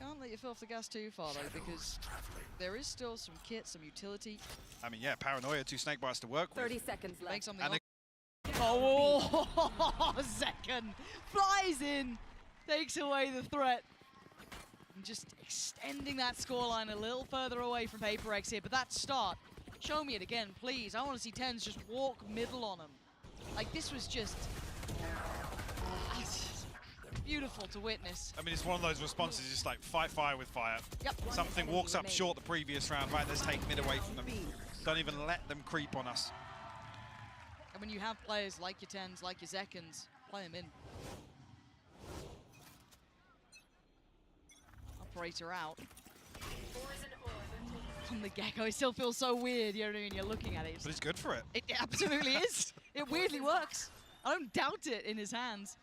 Can't let you fill off the gas too far, though, because there is still some kit, some utility. I mean, yeah, Paranoia, 2 snake bites to work with. 30 seconds left. Make something up. Oh, Zekken flies in, takes away the threat. And just extending that scoreline a little further away from PRX here, but that start, show me it again, please. I want to see TenZ just walk middle on him. Like, this was just... beautiful to witness. I mean, it's one of those responses, just like fight fire with fire. Yep. Something walks up short the previous round, right? Let's take mid away from them. Don't even let them creep on us. And when you have players like your TenZ, like your Zekkens, play them in. Operator out. From the get-go, it still feels so weird, you know what I mean? You're looking at it. But it's good for it. It absolutely is. It weirdly works. I don't doubt it in his hands.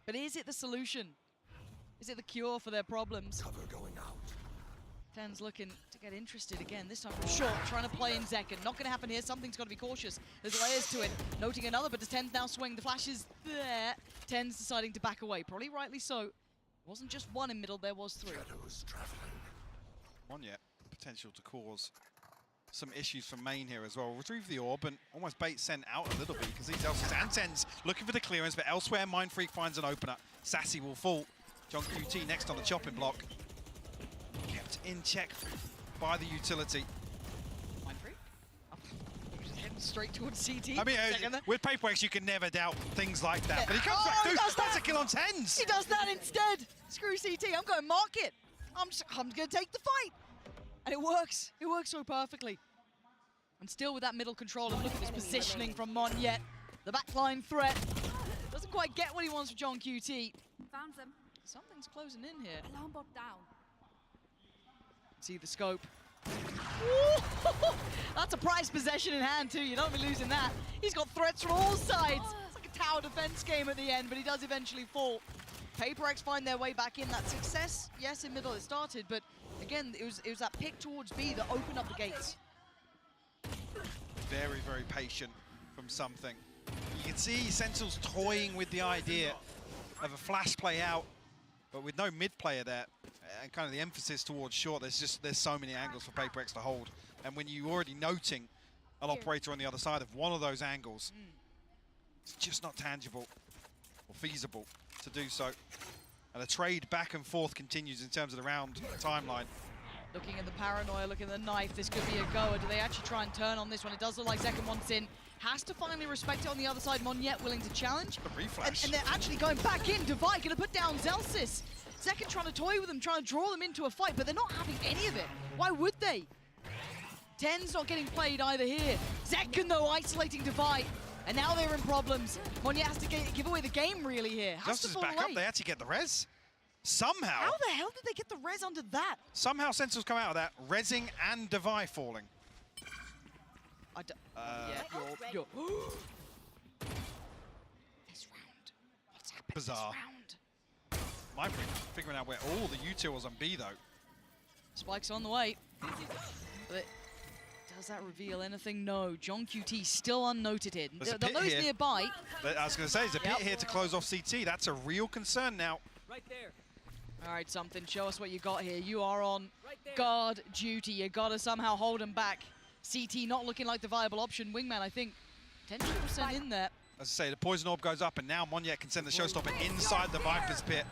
But is it the solution? Is it the cure for their problems? Cover going out. TenZ looking to get interested again, this time from short, trying to play in Zekken. Not going to happen here, something's got to be cautious. There's layers to it. Noting another, but does TenZ now swing? The flash is there. TenZ deciding to back away, probably rightly so. Wasn't just one in middle, there was 3. One yet, potential to cause some issues from main here as well. Retrieve the orb and almost bait SEN out a little bit because these Elsa's and TenZ looking for the clearance, but elsewhere Mind Freak finds an opener. Sassy will fall. John QT next on the chopping block. Kept in check by the utility. Mind Freak? Just heading straight towards CT. I mean, with PRX you can never doubt things like that. Yeah. But he comes back through. That's a kill on TenZ. He does that instead. Screw CT. I'm going market. I'm going to take the fight. And it works. It works so perfectly. And still with that middle control, and look at this positioning from Monyet. The backline threat. Doesn't quite get what he wants from John QT. Found them. Something's closing in here. Alarm bot down. See the scope. That's a prized possession in hand too. You don't be losing that. He's got threats from all sides. It's like a tower defense game at the end, but he does eventually fall. PRX find their way back in. That success, yes, in middle it started, but again, it was that pick towards B that opened up the gates. Very, very patient from something. You can see Sentinels toying with the idea of a flash play out, but with no mid player there, and kind of the emphasis towards short, there's so many angles for PRX to hold. And when you're already noting an operator on the other side of one of those angles, it's just not tangible or feasible to do so. And the trade back and forth continues in terms of the round timeline. Looking at the Paranoia, looking at the knife, this could be a goer. Do they actually try and turn on this one? It does look like Zekken wants in. Has to finally respect it on the other side. Monyet willing to challenge. The reflash. And they're actually going back in. Divide going to put down Zelsis. Zekken trying to toy with them, trying to draw them into a fight, but they're not having any of it. Why would they? TenZ not getting played either here. Zekken, though, isolating Divide. And now they're in problems. Monyet has to give away the game, really, here. Has Just to as back away. up, they actually get the res. Somehow. How the hell did they get the res under that? Somehow Sentinels come out of that, resing and Devi falling. Yeah, you're this round. What's happened Bizarre. this round? Mind Freak figuring out where all the utils on B, though. Spike's on the way. But does that reveal anything? No. John QT still unnoted here. They'll know he's nearby. But I was going to say, there's a pit here to close off CT. That's a real concern now. Right there. All right, something. Show us what you got here. You are on guard duty. You got to somehow hold him back. CT not looking like the viable option. Wingman, I think, 10% in there. As I say, the poison orb goes up, and now Monyet can send the showstopper inside the Viper's pit.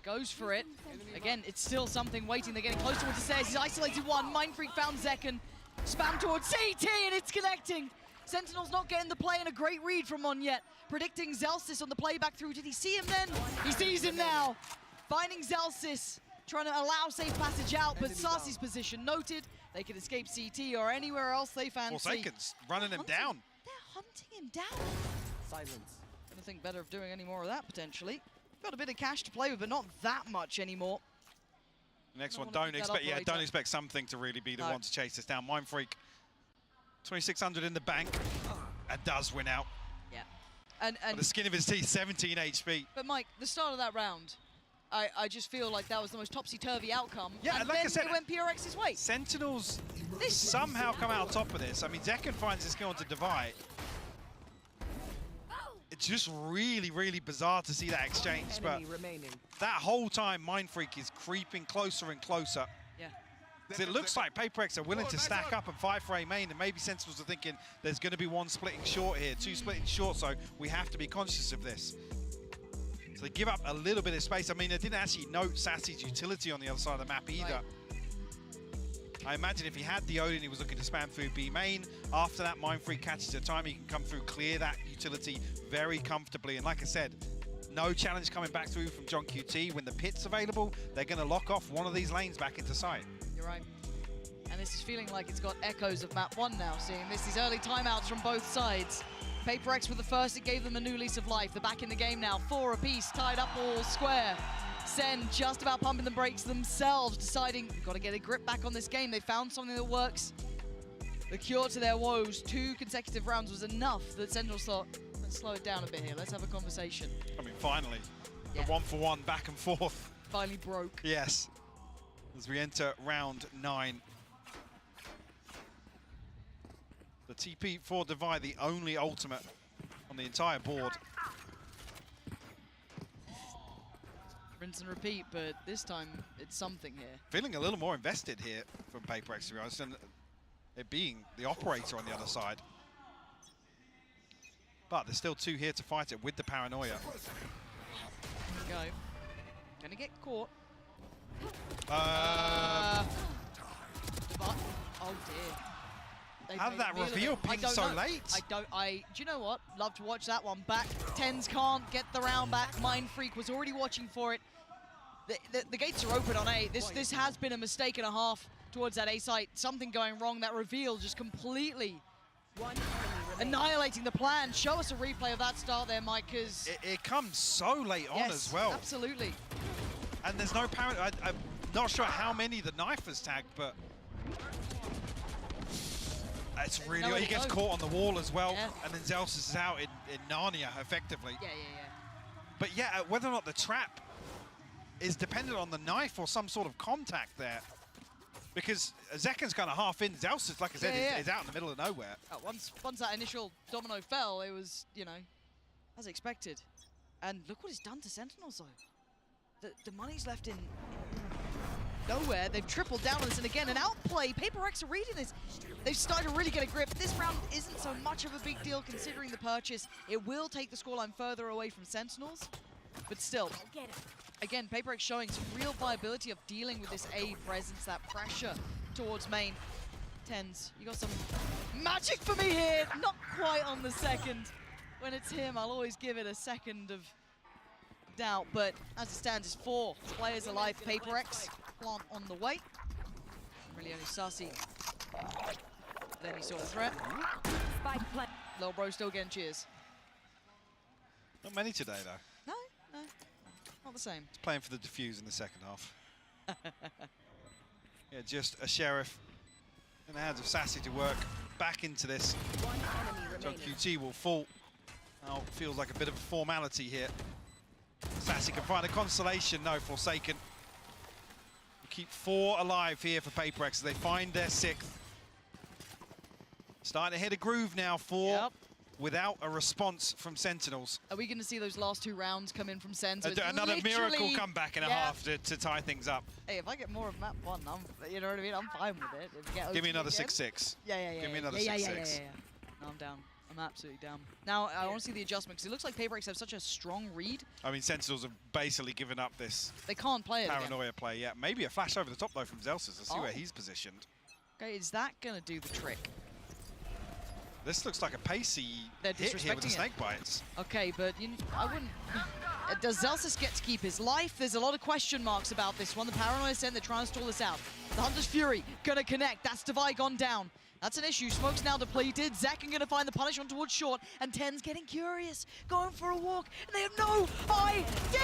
Goes for it. Again, it's still something waiting. They're getting close towards the stairs. He's isolated one. Mindfreak found Zekken. Spam towards CT, and it's connecting. Sentinel's not getting the play, and a great read from Mon yet. Predicting Zelsis on the playback through. Did he see him then? He sees him now. Finding Zelsis, trying to allow safe passage out, but Sarsi's position noted. They can escape CT or anywhere else they fancy. Forsaken's running him down. They're hunting him down. Silence. Gonna think better of doing any more of that, potentially. Got a bit of cash to play with, but not that much anymore. Next one, don't expect something to really be the one to chase this down. Mindfreak, 2,600 in the bank, and does win out. Yeah. And the skin of his teeth, 17 HP. But Mike, the start of that round, I just feel like that was the most topsy-turvy outcome. Yeah, and like then I said, it went PRX's way. Sentinels somehow come out on top of this. I mean, Zekken finds his skill to divide. It's just really, really bizarre to see that exchange, but that whole time Mindfreak is creeping closer and closer. Yeah. So it looks like PRX are willing to stack up and fight for A main, and maybe Sentinels are thinking there's going to be one splitting short here, two splitting short, so we have to be conscious of this. So they give up a little bit of space. I mean, they didn't actually note Sassy's utility on the other side of the map either. Right. I imagine if he had the Odin, he was looking to spam through B main. After that, Mindfreak catches a time, he can come through, clear that utility very comfortably. And like I said, no challenge coming back through from John QT. When the pit's available, they're going to lock off one of these lanes back into sight. You're right. And this is feeling like it's got echoes of map 1 now, seeing this. These early timeouts from both sides. PRX with the first, it gave them a new lease of life. They're back in the game now, 4 apiece, tied up all square. SEN just about pumping the brakes themselves, deciding we've got to get a grip back on this game. They found something that works. The cure to their woes, 2 consecutive rounds was enough that Sentinels thought, let's slow it down a bit here, let's have a conversation. I mean, finally, Yeah. the 1-for-1 back and forth. Finally broke. Yes, as we enter round 9. The TP for Divide, the only ultimate on the entire board. Rinse and repeat, but this time it's something here. Feeling a little more invested here from PRX, to be honest, and it being the operator on the other side. But there's still 2 here to fight it with the paranoia. Here we go. Gonna get caught. Uh, But, oh dear. They've How did made a that meal of reveal it. ping I don't so know. late? Do you know what? Love to watch that one back. Tens can't get the round back. Mindfreak was already watching for it. The gates are open on A. This has been a mistake and a half towards that A site. Something going wrong. That reveal just completely annihilating the plan. Show us a replay of that start there, Mike, because... It comes so late on as well. Absolutely. And there's no parent. I'm not sure how many the knife has tagged, but it's really. He gets caught on the wall as well, and then Zelsis is out in Narnia effectively. Yeah. But yeah, whether or not the trap is dependent on the knife or some sort of contact there, because Zekken's kind of half in. Zelsis, like I said, is out in the middle of nowhere. Once that initial domino fell, it was, you know, as expected. And look what it's done to Sentinels, though. The money's left in nowhere. They've tripled down on this, and again, an outplay. PRX are reading this. They've started to really get a grip. This round isn't so much of a big deal considering the purchase. It will take the scoreline further away from Sentinels, but still. Again, PRX showing some real viability of dealing with this A presence, that pressure towards main. Tens, you got some magic for me here. Not quite on the second. When it's him, I'll always give it a second of doubt, but as it stands, it's 4 players alive. PRX, plant on the way. Really only Sassy. Then he saw the threat. Little bro still getting cheers. Not many today, though. No, not the same. He's playing for the defuse in the second half. Yeah, just a sheriff in the hands of Sassy to work back into this. John QT will fall. Now feels like a bit of a formality here. Sassy can find a consolation. No, Forsaken. Keep 4 alive here for PRX as they find their 6th. Starting to hit a groove now, 4 without a response from Sentinels. Are we going to see those last 2 rounds come in from Sen? So Another miracle comeback in a half to tie things up. Hey, if I get more of map 1, you know what I mean? I'm fine with it. If we get Give me another again. 6-6. Yeah. Give me another 6-6. No, I'm down. I'm absolutely down. Now, I want to see the adjustment, because it looks like PRX have such a strong read. I mean, Sentinels have basically given up this They can't play it paranoia again. play yet. Maybe a flash over the top, though, from Zelsis. Let's see where he's positioned. Okay, is that going to do the trick? This looks like a pacey They're hit here with the disrespecting snake it. bites. Okay, but I wouldn't... Does Zelsis get to keep his life? There's a lot of question marks about this one. The Paranoia Sen, they're trying to stall this out. The Hunter's Fury gonna connect. That's Divide gone down. That's an issue. Smoke's now depleted. Zekken gonna find the punish on towards short, and Ten's getting curious, going for a walk, and they have no idea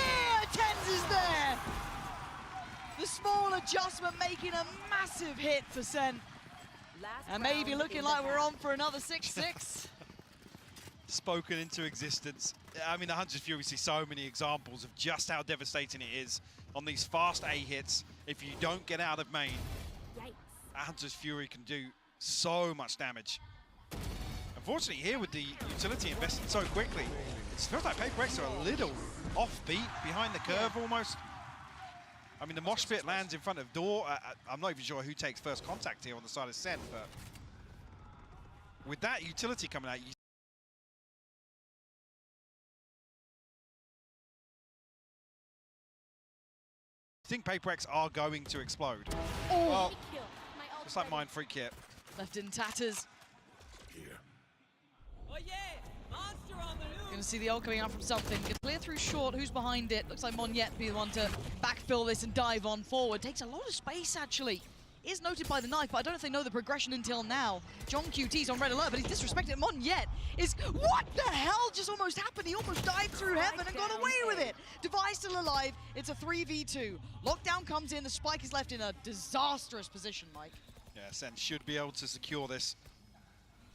Ten's is there! The small adjustment making a massive hit for Sen. And maybe looking like we're on for another 6-6. Spoken into existence. I mean, the Hunter's Fury see so many examples of just how devastating it is on these fast A hits. If you don't get out of main, Hunter's Fury can do so much damage. Unfortunately, here with the utility invested so quickly, it feels like PRX are a little offbeat, behind the curve almost. I mean, the mosh pit lands in front of door. I'm not even sure who takes first contact here on the side of SEN, but with that utility coming out, you think PRX are going to explode. Oh. Well, just like Mind Freak here. Left in tatters. Gonna see the ult coming out from something. Gonna clear through short. Who's behind it? Looks like Monyet be the one to backfill this and dive on forward. Takes a lot of space, actually. Is noted by the knife, but I don't know if they know the progression until now. John QT's on red alert, but he's disrespected. Monyet is... What the hell just almost happened? He almost dived through heaven and got away with it. Device still alive. It's a 3v2. Lockdown comes in. The spike is left in a disastrous position, Mike. Yeah, Sen should be able to secure this.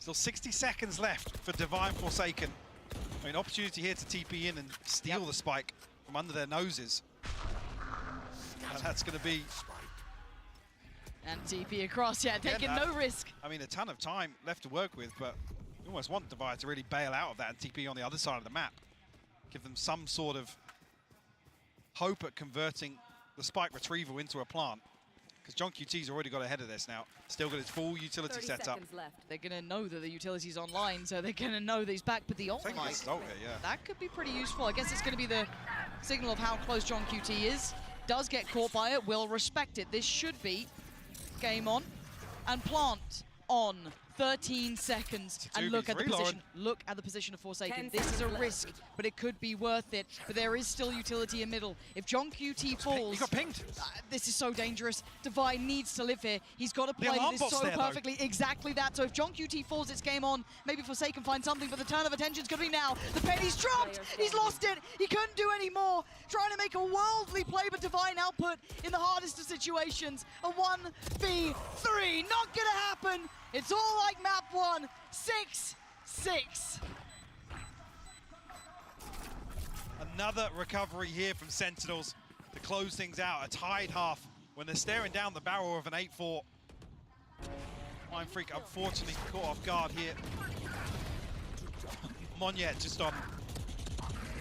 Still 60 seconds left for Divine Forsaken. I mean, opportunity here to TP in and steal the spike from under their noses. And that's going to be... And TP across, yeah, taking no risk. I mean, a ton of time left to work with, but you almost want Divine to really bail out of that and TP on the other side of the map. Give them some sort of hope at converting the spike retrieval into a plant. Because John QT's already got ahead of this now. Still got his full utility set up. They're going to know that the utility's online, so they're going to know that he's back. But the ult, Mike, that could be pretty useful. I guess it's going to be the signal of how close John QT is. Does get caught by it, will respect it. This should be game on and plant on. 13 seconds, and look at the position. Look at the position of Forsaken. This is a risk, but it could be worth it. But there is still utility in middle. If John QT falls, he got pinged. This is so dangerous. Divine needs to live here. He's got to play this so perfectly. Exactly that. So if John QT falls, it's game on. Maybe Forsaken finds something, but the turn of attention is going to be now. The penny's dropped. He's lost it. He couldn't do any more. Trying to make a worldly play, but Divine output in the hardest of situations. A 1v3. Not going to happen. It's all like map 1, 6-6. Another recovery here from Sentinels to close things out. A tied half when they're staring down the barrel of an 8-4. Mind Freak unfortunately caught off guard here. Monyet just on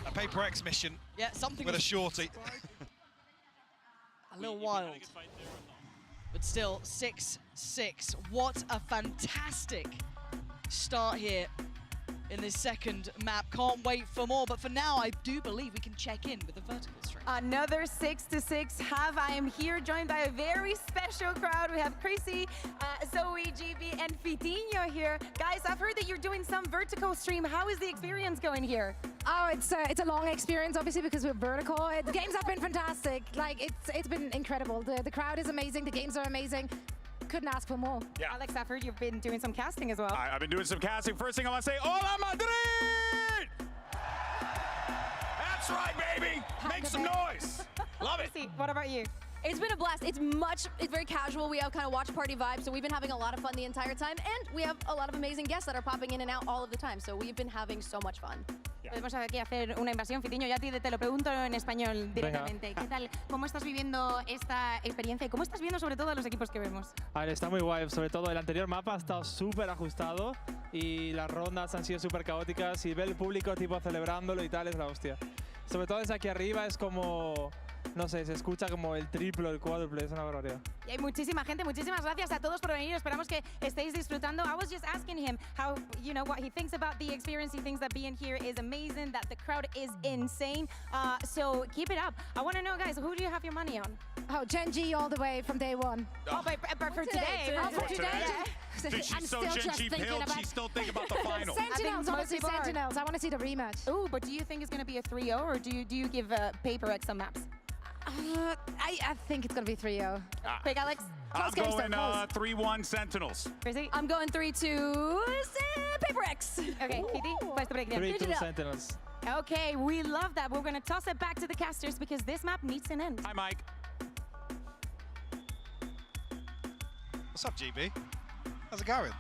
a PRX mission something with a shorty. A little wild. But still, 6-6. What a fantastic start here in this second map. Can't wait for more, but for now, I do believe we can check in with the vertical stream. Another 6-6 half. I am here joined by a very special crowd. We have Chrissy, Zoe, GB, and Fitinho here. Guys, I've heard that you're doing some vertical stream. How is the experience going here? Oh, it's a long experience, obviously, because we're vertical. The games have been fantastic. Like, it's been incredible. The crowd is amazing. The games are amazing. Couldn't ask for more. Yeah. Alex, I've heard you've been doing some casting as well. I've been doing some casting. First thing I want to say, Hola Madrid! That's right, baby! Make some noise! Love it! What about you? It's been a blast. It's very casual. We have kind of watch party vibes, so we've been having a lot of fun the entire time, and we have a lot of amazing guests that are popping in and out all of the time, so we've been having so much fun. Podemos aquí hacer una invasión. Fitinho, ya a ti te lo pregunto en español directamente. ¿Qué tal? ¿Cómo estás viviendo esta experiencia y cómo estás viendo sobre todo a los equipos que vemos? A ver, está muy guay. Sobre todo el anterior mapa ha estado súper ajustado y las rondas han sido súper caóticas y ver el público tipo celebrándolo y tal es la hostia. Sobre todo desde aquí arriba es como no sé, se escucha como el triplo, el cuádruple, es una barbaridad. Y hay muchísima gente, muchísimas gracias a todos por venir. Esperamos que estéis disfrutando. I was just asking him how, you know, what he thinks about the experience. He thinks that being here is amazing, that the crowd is insane. So keep it up. I want to know, guys, who do you have your money on? Oh, Gen G all the way from day one. Oh, but for today. Oh, for today? She's I'm so still just Gen G thinking pilled, about she's still thinking about the final. Sentinels, obviously Sentinels. I want to see the rematch. Ooh, but do you think it's going to be a 3-0, or do you give PRX some maps? I think it's going to be 3-0. Quick, Alex. I'm going 3-1 Sentinels. Chrissy? I'm going 3-2 PRX. Okay, Kitty, what's the breakdown? 3-2 Sentinels. Okay, we love that. We're going to toss it back to the casters because this map needs an end. Hi, Mike. What's up, GB? How's it going?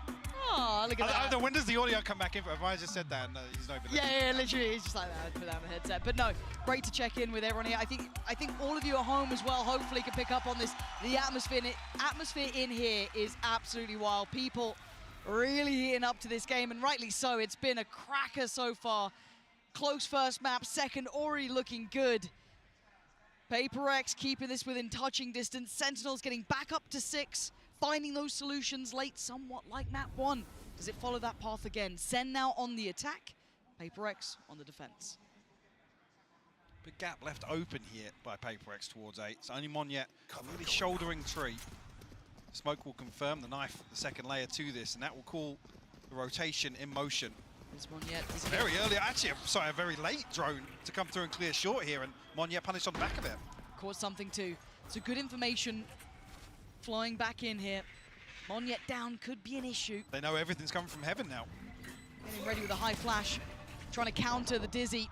Oh, look at that. When does the audio come back in? Have I just said that and he's not even Yeah, literally, it's just like that. Put down the headset. But no, great to check in with everyone here. I think all of you at home as well hopefully can pick up on this. The atmosphere in here is absolutely wild. People really heating up to this game, and rightly so. It's been a cracker so far. Close first map, second already looking good. PRX keeping this within touching distance. Sentinels getting back up to 6. Finding those solutions late, somewhat like map 1. Does it follow that path again? SEN now on the attack, PRX on the defense. Big gap left open here by PRX towards 8. It's only Monyet really shouldering tree. Smoke will confirm the knife, the second layer to this, and that will call the rotation in motion. This Monyet is very early, actually, sorry, a very late drone to come through and clear short here, and Monyet punished on the back of it. Caught something too. So good information flying back in here. Monyet down could be an issue. They know everything's coming from heaven now. Getting ready with a high flash, trying to counter the Dizzy.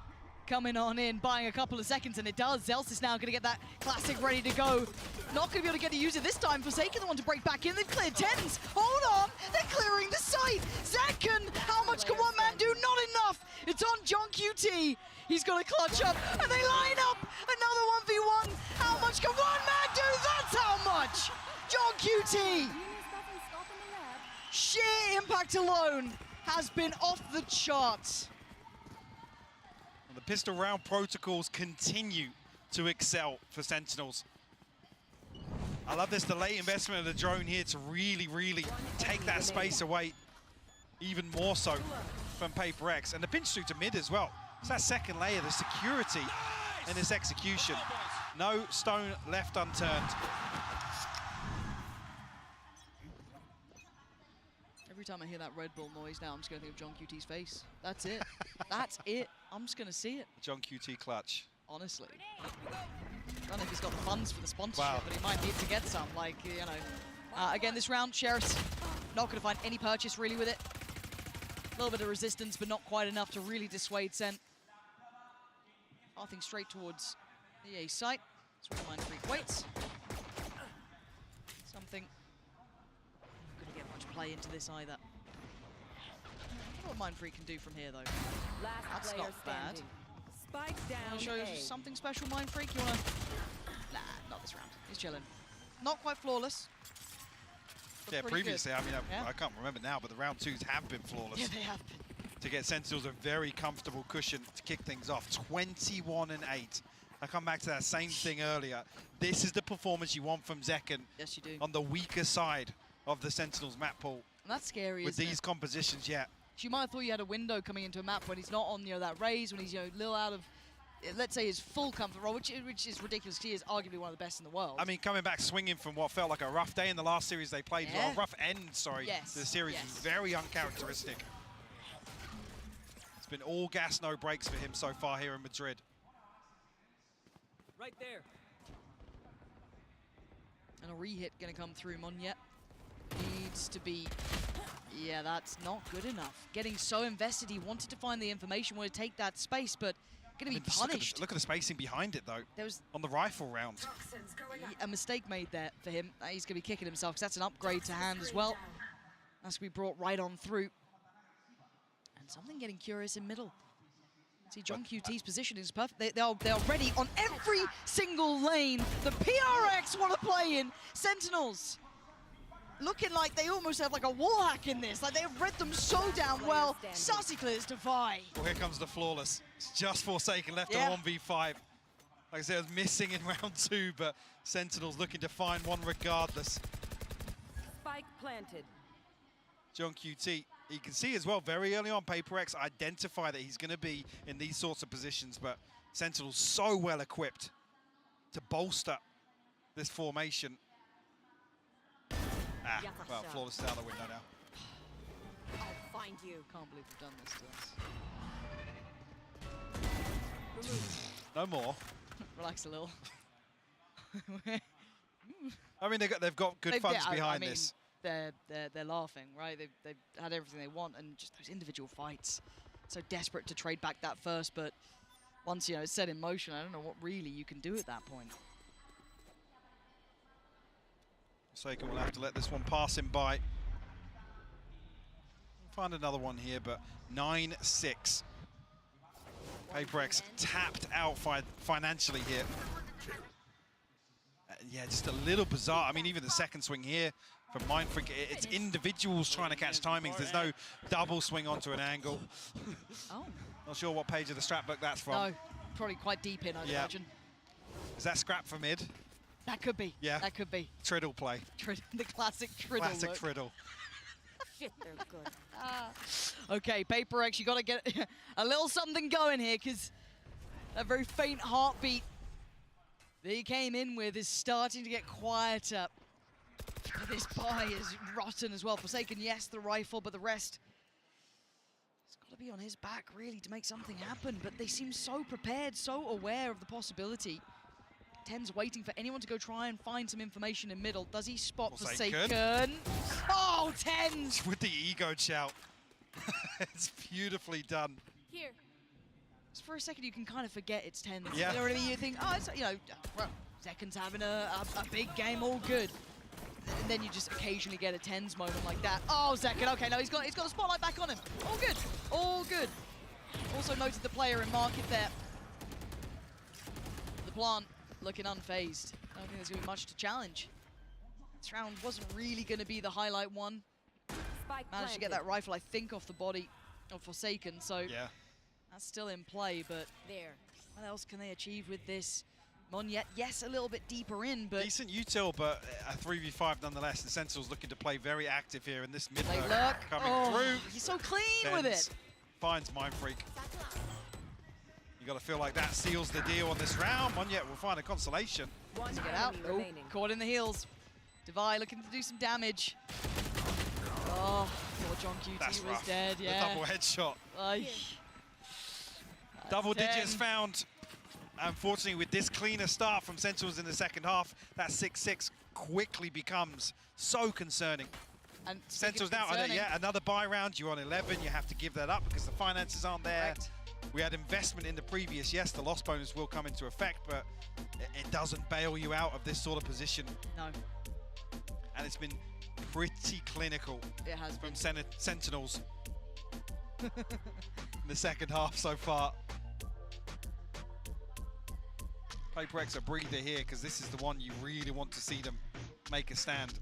Coming on in, buying a couple of seconds, and it does. Zels is now going to get that classic ready to go. Not going to be able to get a user this time. Forsaken the one to break back in. They've cleared 10s. Hold on, they're clearing the site. Zekken, how much can one man do? Not enough. It's on John QT. He's going to clutch up, and they line up. Another 1v1. How much can one man do? That's how much. John QT. Sheer impact alone has been off the charts. And the pistol round protocols continue to excel for Sentinels. I love this delayed investment of the drone here to really, really take that space away even more so from PRX. And the pinch through to mid as well. It's that second layer, the security in this execution. No stone left unturned. Every time I hear that Red Bull noise now, I'm just going to think of John QT's face. That's it. That's it. I'm just going to see it. John QT clutch. Honestly. I don't know if he's got the funds for the sponsorship, Wow. but he might need to get some. Like, you know. Again, this round, Sheriff's not going to find any purchase really with it. A little bit of resistance, but not quite enough to really dissuade SEN. Pathing straight towards the A site. That's where Mindfreak waits. Something. Not going to get much play into this either. I wonder what Mindfreak can do from here, though. That's not bad. Spike down. Want to show you something special, Mindfreak? You want to? Nah, not this round. He's chilling. Not quite flawless. Yeah, pretty previously, good. I mean, Yeah. I can't remember now, but the round 2s have been flawless. Yeah, they have been. To get Sentinels a very comfortable cushion to kick things off. 21-8. I come back to that same thing earlier. This is the performance you want from Zekken. Yes, you do. On the weaker side of the Sentinels map pool. And that's scary, With isn't these it? compositions, yeah. You might have thought you had a window coming into a map when he's not on, that raise, when he's, a little out of, let's say, his full comfort role, which is ridiculous. He is arguably one of the best in the world. I mean, coming back swinging from what felt like a rough day in the last series they played, Yeah. well, a rough end, sorry, Yes, to the series yes. was very uncharacteristic. It's been all gas, no brakes for him so far here in Madrid. Right there. And a re-hit going to come through. Monyet needs to be... Yeah, that's not good enough. Getting so invested, he wanted to find the information, wanted to take that space, but going to be Just punished. Look at the spacing behind it, though, There was on the rifle round. a mistake made there for him. He's going to be kicking himself because that's an upgrade to hand as well. That's going to be brought right on through. And something getting curious in middle. See, John QT's position is perfect. They are ready on every single lane. The PRX want to play in. Sentinels looking like they almost have like a wall hack in this. Like they've read them so damn well. Sassy clears Defy. Well, here comes the flawless. It's just Forsaken left Yeah. on 1v5. Like I said, it was missing in round 2, but Sentinels looking to find one regardless. Spike planted. John QT, you can see as well very early on, PRX identify that he's going to be in these sorts of positions, but Sentinels so well equipped to bolster this formation. Well, flawless out the window now. I'll find you. Can't believe we've done this to us. No more. Relax a little. I mean, they've got good funds behind I mean, this. They're laughing, right? They've had everything they want, and just those individual fights. So desperate to trade back that first, but once it's set in motion, I don't know what really you can do at that point. Forsaken will have to let this one pass him by. Find another one here, but 9-6. PRX tapped out financially here. Yeah, just a little bizarre. I mean, even the second swing here from Mindfreak, it's individuals trying to catch timings. There's no double swing onto an angle. Oh. Not sure what page of the strat book that's from. No, probably quite deep in, I'd imagine. Is that scrap for mid? That could be. Yeah. That could be. Triddle play. The classic Triddle Classic look. Triddle. Shit, they're good. Okay, PRX, you got to get a little something going here, because that very faint heartbeat that he came in with is starting to get quieter. But this buy is rotten as well. Forsaken, yes, the rifle, but the rest, it's got to be on his back, really, to make something happen. But they seem so prepared, so aware of the possibility. Ten's waiting for anyone to go try and find some information in middle. Does he spot Forsaken? Oh, Tens! With the ego shout. It's beautifully done. Here. Just for a second, you can kind of forget it's Tens. Yeah. You know what I mean? You think, oh, it's, well, Zekan's having a big game, all good. And then you just occasionally get a Tens moment like that. Oh, Zekan, okay, no, he's got the spotlight back on him. All good, all good. Also noted the player in market there. The plant looking unfazed. I don't think there's going to be much to challenge. This round wasn't really going to be the highlight one. Managed to get that rifle, I think, off the body of Forsaken, so yeah, that's still in play, but what else can they achieve with this? Monyet, yes, a little bit deeper in, but... Decent util, but a 3v5 nonetheless. The Sentinels looking to play very active here in this mid look coming through. He's so clean with it. Finds Mindfreak. You got to feel like that seals the deal on this round. Monyet will find a consolation. Let's get out. Oh, caught in the heels. Devi looking to do some damage. Oh, poor John QT was rough. dead, yeah. The double headshot. Double digits found. Unfortunately, with this cleaner start from Sentinels in the second half, that 6-6 quickly becomes so concerning. And Sentinels now, another buy round. You're on 11. You have to give that up because the finances aren't there. Correct. We had investment in the previous. Yes, the loss bonus will come into effect, but it doesn't bail you out of this sort of position. No. And it's been pretty clinical from Sentinels in the second half so far. PRX a breather here because this is the one you really want to see them make a stand.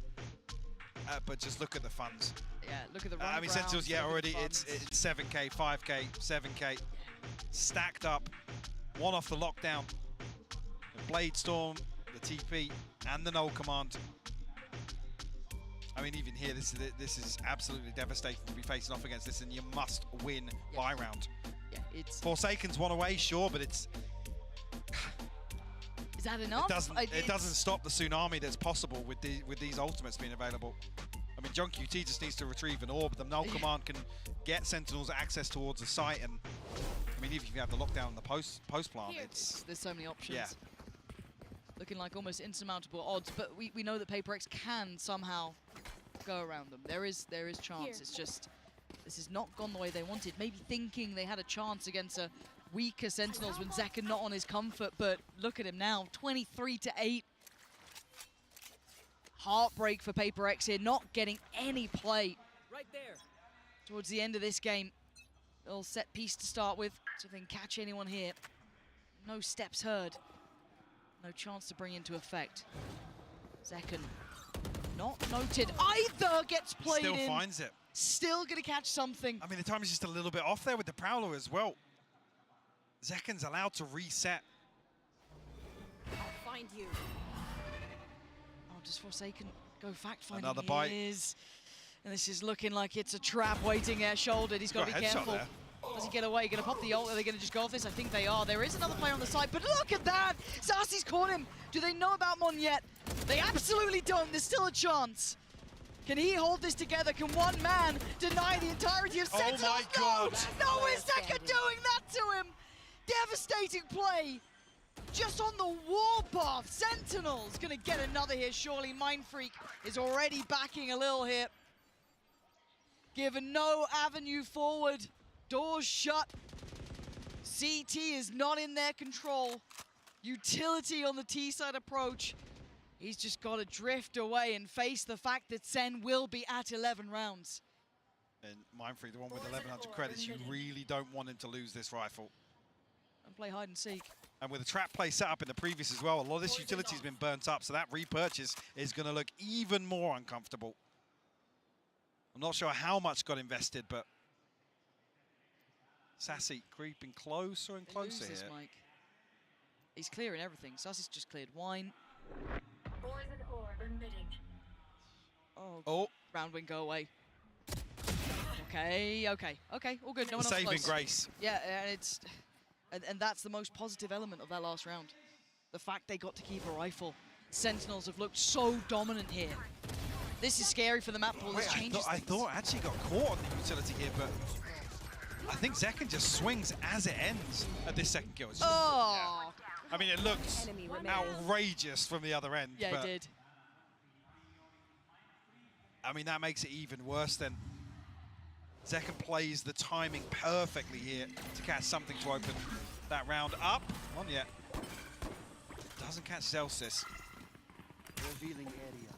But just look at the funds. Yeah, look at the run. I mean, Sentinels, already it's 7K, 5K, 7K. Stacked up. One off the lockdown. The Blade Storm, the TP, and the null command. I mean, even here, this is absolutely devastating to be facing off against this, and you must win buy round. Yeah, it's... Forsaken's one away, sure, but it's... Is that enough? It doesn't stop the tsunami that's possible with these ultimates being available. I mean, John QT just needs to retrieve an orb. The null command can get Sentinels access towards the site, and I mean, even if you have the lockdown on the post plant, there's so many options. Yeah. Looking like almost insurmountable odds, but we know that PRX can somehow go around them. There is chance. It's just this has not gone the way they wanted. Maybe thinking they had a chance against a weaker Sentinels when Zekan not on his comfort, but look at him now, 23-8. Heartbreak for PRX here, not getting any play. Right there. Towards the end of this game. Little set piece to start with, so they can catch anyone here. No steps heard. No chance to bring into effect. Zekan, not noted either, gets played in. Still finds it. Still gonna catch something. I mean, the time is just a little bit off there with the Prowler as well. Zekan's allowed to reset. find you. Oh, does Forsaken go fact-finding? Another bite. He is. And this is looking like it's a trap waiting shouldered. He's got to be careful. There. Does he get away? Going to pop the ult? Are they going to just go off this? I think they are. There is another player on the side, but look at that! Sassy's caught him. Do they know about Mon yet? They absolutely don't. There's still a chance. Can he hold this together? Can one man deny the entirety of Sentinels? Oh my God! No, is Zeka doing that to him? Devastating play. Just on the warpath. Sentinels gonna get another here, surely. Mind Freak is already backing a little here. Given no avenue forward. Doors shut. CT is not in their control. Utility on the T-side approach. He's just got to drift away and face the fact that SEN will be at 11 rounds. And Mindfree, the one with 1,100 credits, you really don't want him to lose this rifle. And play hide and seek. And with the trap play set up in the previous as well, a lot of this utility has been burnt up, so that repurchase is going to look even more uncomfortable. I'm not sure how much got invested, but Sassy creeping closer and closer here. Mike. He's clearing everything. Sassy's just cleared wine. Oh. Round wing, go away. Okay, all good. No one else Saving close. grace. Yeah, and that's the most positive element of that last round. The fact they got to keep a rifle. Sentinels have looked so dominant here. This is scary for the map pool. This changes I thought actually got caught on the utility here, but I think Zekken just swings as it ends at this second kill. Oh! Yeah. I mean, it looks outrageous from the other end. Yeah, but it did. I mean, that makes it even worse then. Zekken plays the timing perfectly here to catch something to open that round up. On yet. Doesn't catch Zelsis. Revealing area.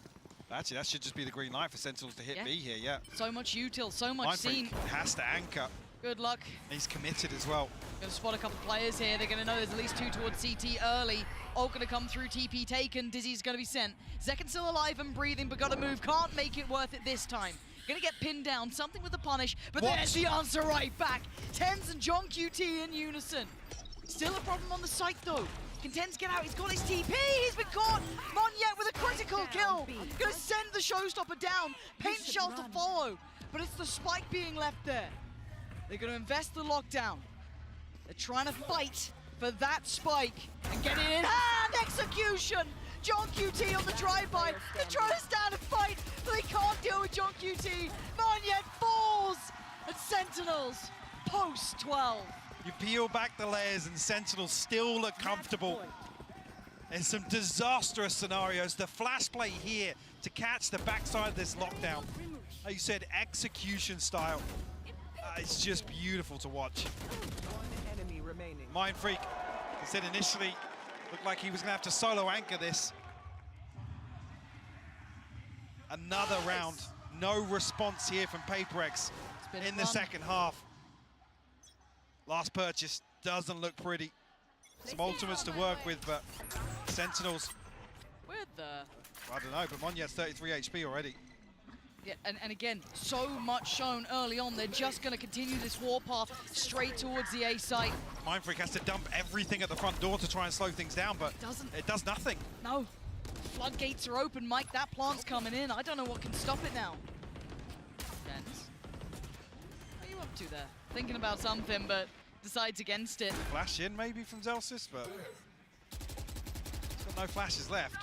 Actually, that should just be the green light for Sentinels to hit B here, yeah. So much util, so much seen. Has to anchor. Good luck. He's committed as well. Gonna spot a couple players here. They're gonna know there's at least two towards CT early. Ult gonna come through, TP taken. Dizzy's gonna be sent. Zekken's still alive and breathing, but gotta move. Can't make it worth it this time. Gonna get pinned down, something with the punish, but there's the answer right back. Tens and John QT in unison. Still a problem on the site though. Can Tens get out? He's got his TP. He's been caught. Monyet with a critical kill. Gonna send the showstopper down. Paint shell to follow, but it's the spike being left there. They're gonna invest the lockdown. They're trying to fight for that spike and get it in hand. Execution. John QT on the drive-by. They're trying to stand and fight, but they can't deal with John QT. Monyet falls, and Sentinels post 12. You peel back the layers and Sentinels still look comfortable. In some disastrous scenarios, the flash play here to catch the backside of this lockdown. Like you said, execution style. It's just beautiful to watch. One enemy remaining. Mind Freak, he said initially, looked like he was going to have to solo anchor this. Another round, no response here from PRX in the second half. Last purchase doesn't look pretty. Some ultimates to work with, but Sentinels. Where the? I don't know, but Monyet's 33 HP already. Yeah, and again, so much shown early on. They're just going to continue this warpath straight towards the A site. Mindfreak has to dump everything at the front door to try and slow things down, but it does nothing. No. Floodgates are open, Mike. That plant's coming in. I don't know what can stop it now. Dens. What are you up to there? Thinking about something, but decides against it. Flash in maybe from Zelsis, but he's got no flashes left.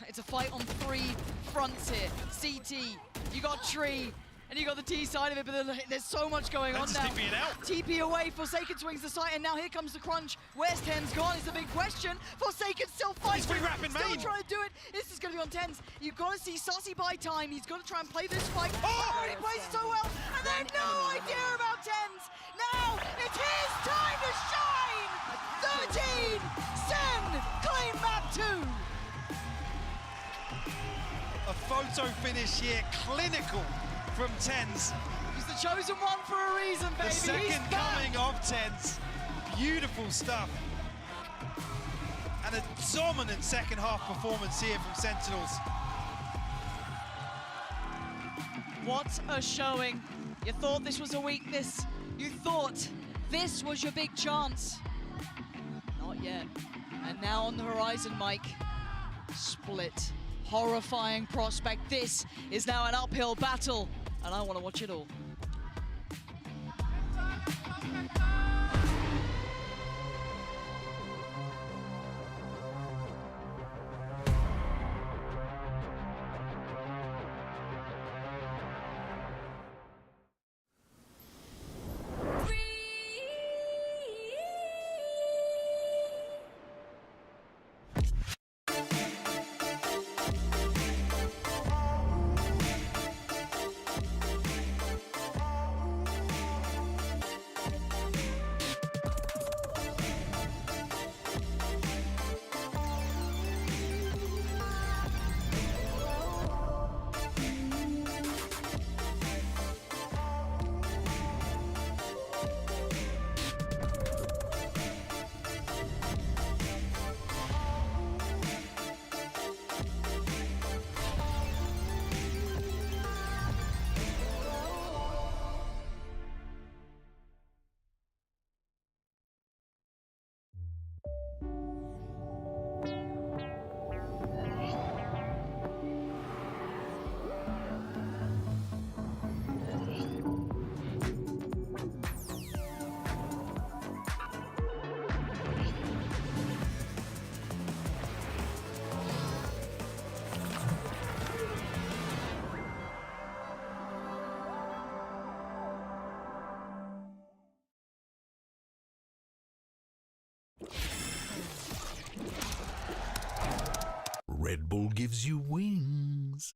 It's a fight on three fronts here. CT, you got Tree, and you got the T side of it, but there's so much going on now. TP away, Forsaken swings the site, and now here comes the crunch. Where's Tens gone is the big question. Forsaken still fighting, still trying to do it. This is going to be on Tens. You've got to see Sassy buy time. He's got to try and play this fight. Oh, he plays so well, and they have no idea about Tens. Now, it's his time to shine! 13, SEN, claim map 2. A photo finish here, clinical from Tens. He's the chosen one for a reason, baby. The second coming of Tens. Beautiful stuff. And a dominant second half performance here from Sentinels. What a showing. You thought this was a weakness. You thought this was your big chance. Not yet. And now on the horizon, Mike, Split. Horrifying prospect. This is now an uphill battle, and I want to watch it all. Red Bull gives you wings.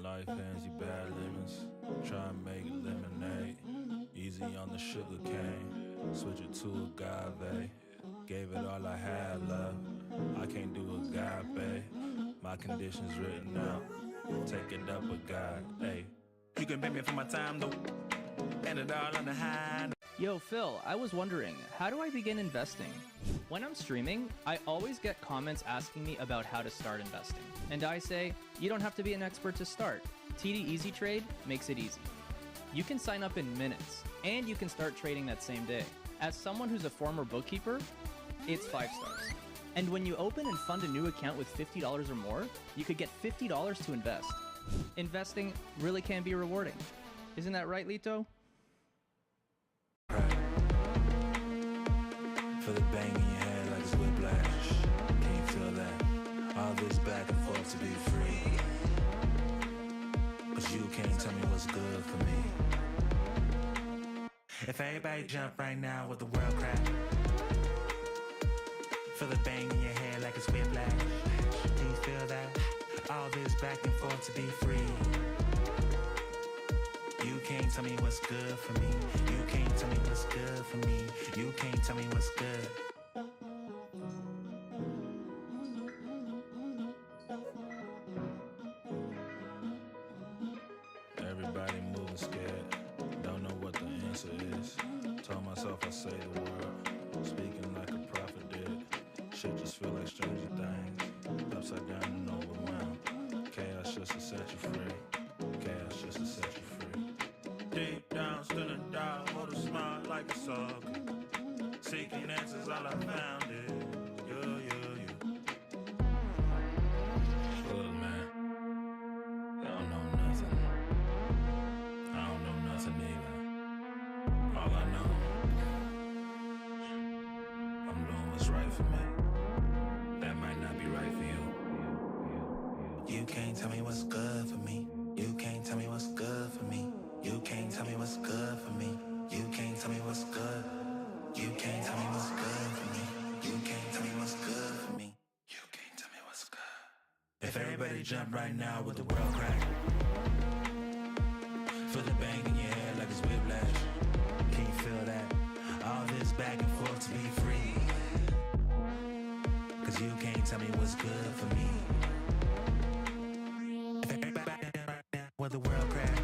Life hands you bad lemons, try and make it lemonade. Easy on the sugar cane, switch it to agave. Gave it all I had, love. I can't do agape. My conditions written out. Take it up with God, hey. You can pay me for my time though, and it all on the high. Yo, Phil, I was wondering, how do I begin investing? When I'm streaming, I always get comments asking me about how to start investing. And I say, you don't have to be an expert to start. TD Easy Trade makes it easy. You can sign up in minutes, and you can start trading that same day. As someone who's a former bookkeeper, it's 5 stars. And when you open and fund a new account with $50 or more, you could get $50 to invest. Investing really can be rewarding. Isn't that right, Lito? Feel the bang in your head like it's whiplash. Can you feel that? All this back and forth to be free. But you can't tell me what's good for me. If everybody jump right now with the world crack. Feel the bang in your head like it's whiplash. Can you feel that? All this back and forth to be free. You can't tell me what's good for me. You can't tell me what's good for me. You can't tell me what's good. Everybody moving scared. Don't know what the answer is. Told myself I say the word. Speaking like a prophet did. Shit just feel like stranger things. Upside down and overwhelmed. Chaos just to set you free. Chaos just to set you free. Deep down, still in doubt, hold a smile like it's all good. Seeking answers, all I found is you. Look, man, I don't know nothing. I don't know nothing either. All I know, I'm doing what's right for me. That might not be right for you. You can't tell me what's good for me. You can't tell me what's good for me. You can't tell me what's good for me. You can't tell me what's good. You can't tell me what's good for me. You can't tell me what's good for me. You can't tell me what's good. If everybody jump right now with the world crack. Feel the bang in your head like it's whiplash. Can you feel that? All this back and forth to be free. Cause you can't tell me what's good for me. If everybody jump right now with the world crack.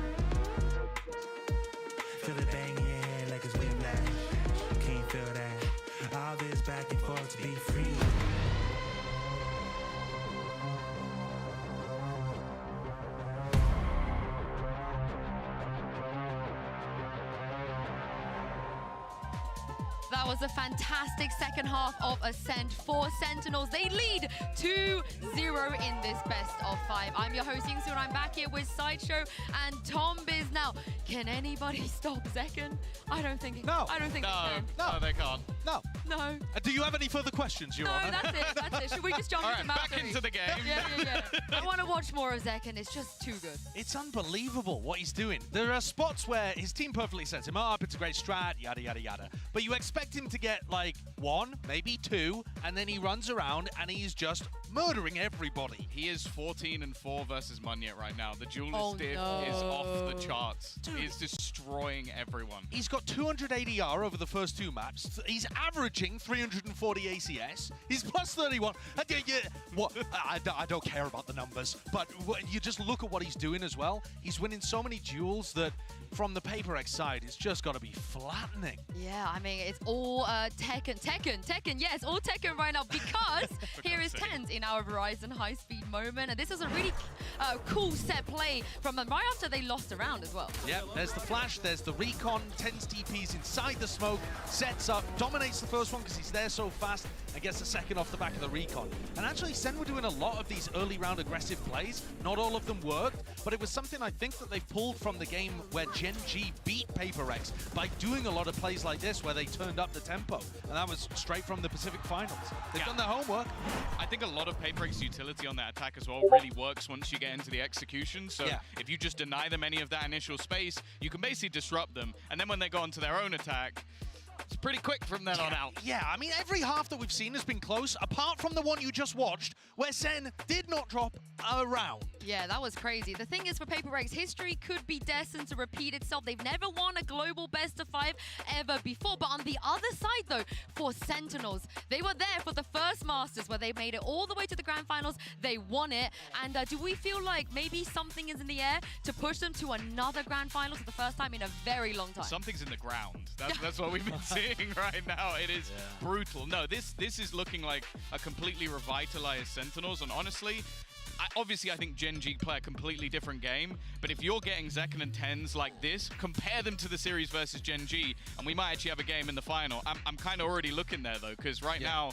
Feel the bang in your head like it's whiplash. Can you feel that? All this back and forth to be free. a fantastic second half of Ascent for Sentinels. They lead 2-0 in this best of 5. I'm your host, Yingsu, and I'm back here with Sideshow and Tom Biz. Now, can anybody stop Zekken? I don't think they can. No, they can't. No. No. Do you have any further questions, Your Honor? No, that's it. Should we just jump All into right, map back 3? into the game. Yeah. I want to watch more of Zekken. It's just too good. It's unbelievable what he's doing. There are spots where his team perfectly sets him up. It's a great strat, yada, yada, yada. But you expect him to get like 1, maybe 2, and then he runs around and he's just murdering everybody. He is 14-4 versus Munyet right now. The duelist diff is off the charts. Dude. He is destroying everyone. He's got 200 ADR over the first 2 maps. He's averaging 340 ACS. He's plus 31. I don't care about the numbers, but you just look at what he's doing as well. He's winning so many duels that from the PRX side, it's just got to be flattening. Yeah, I mean, it's all Tekken. Yes, all Tekken right now because here is TenZ in our Verizon high-speed moment. And this is a really cool set play from them right after they lost a round as well. Yeah, there's the flash, there's the recon, TenZ TPs inside the smoke, sets up, dominates the first one because he's there so fast, and gets the second off the back of the recon. And actually, SEN were doing a lot of these early round aggressive plays. Not all of them worked, but it was something I think that they've pulled from the game where Gen G beat PRX by doing a lot of plays like this where they turned up the tempo. And that was straight from the Pacific Finals. They've done their homework. I think a lot of PRX utility on that attack as well really works once you get into the execution. So if you just deny them any of that initial space, you can basically disrupt them. And then when they go onto their own attack, it's pretty quick from then on out. Yeah, I mean, every half that we've seen has been close, apart from the one you just watched, where SEN did not drop a round. Yeah, that was crazy. The thing is, for PRX, history could be destined to repeat itself. They've never won a global best of 5 ever before. But on the other side, though, for Sentinels, they were there for the first Masters where they made it all the way to the Grand Finals. They won it. And do we feel like maybe something is in the air to push them to another Grand Finals for the first time in a very long time? Something's in the ground. That's what we've been seeing right now. It is brutal. No, this is looking like a completely revitalized Sentinels. And honestly, obviously, I think Gen G play a completely different game, but if you're getting Zekken and TenZ like this, compare them to the series versus Gen G, and we might actually have a game in the final. I'm kind of already looking there, though, because right now,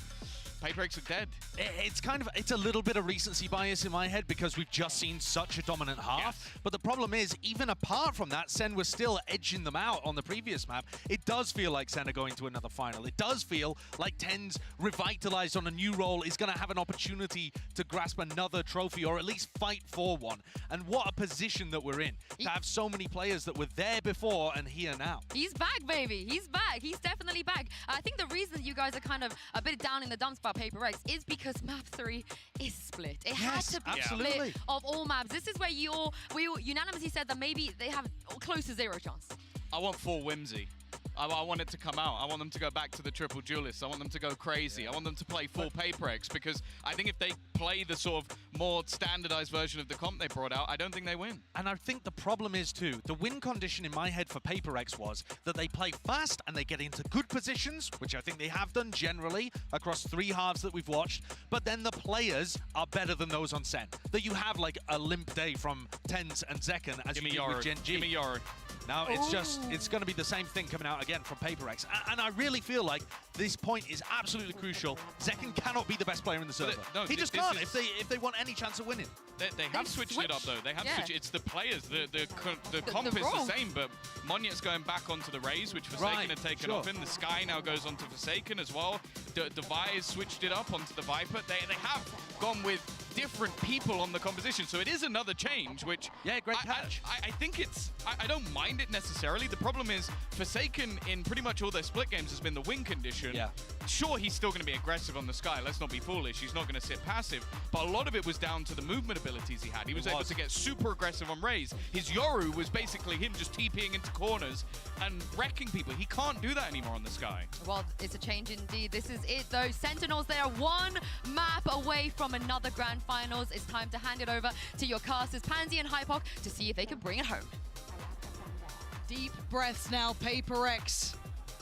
PRX are dead. It's a little bit of recency bias in my head because we've just seen such a dominant half. But the problem is, even apart from that, SEN was still edging them out on the previous map. It does feel like SEN are going to another final. It does feel like TenZ, revitalized on a new role, is going to have an opportunity to grasp another trophy or at least fight for one. And what a position that we're in to have so many players that were there before and here now. He's back, baby. He's back. He's definitely back. I think the reason you guys are kind of a bit down in the dumps about PRX is because map 3 is split. It had to be split of all maps. This is where we all unanimously said that maybe they have close to 0 chance. I want full whimsy. I want it to come out. I want them to go back to the triple duelists. I want them to go crazy. I want them to play full PRX because I think if they play the sort of more standardized version of the comp they brought out, I don't think they win. And I think the problem is too, the win condition in my head for PRX was that they play fast and they get into good positions, which I think they have done generally across 3 halves that we've watched, but then the players are better than those on SEN. That you have like a limp day from TenZ and Zekken as you do with Gen G. Give me Yoru. Now, it's going to be the same thing coming out again from PRX. And I really feel like this point is absolutely crucial. Zekken cannot be the best player in the server. He just can't if they want any chance of winning. They have switched it up, though. They have switched. It's the players. The comp is the same, but Monyet's going back onto the Raze, which Forsaken had taken off in. The Sky now goes onto Forsaken as well. Device switched it up onto the Viper. They have gone with different people on the composition, so it is another change, which great catch. I think it's I don't mind it necessarily. The problem is Forsaken in pretty much all their split games has been the win condition. Sure, he's still going to be aggressive on the Sky. Let's not be foolish. He's not going to sit passive. But a lot of it was down to the movement abilities he had. He was able to get super aggressive on Raze. His Yoru was basically him just TPing into corners and wrecking people. He can't do that anymore on the Sky. Well, it's a change indeed. This is it, though. Sentinels, they are 1 map away from another Grand Finals. It's time to hand it over to your casters, Pansy and Hypoc, to see if they can bring it home. Deep breaths now, PRX.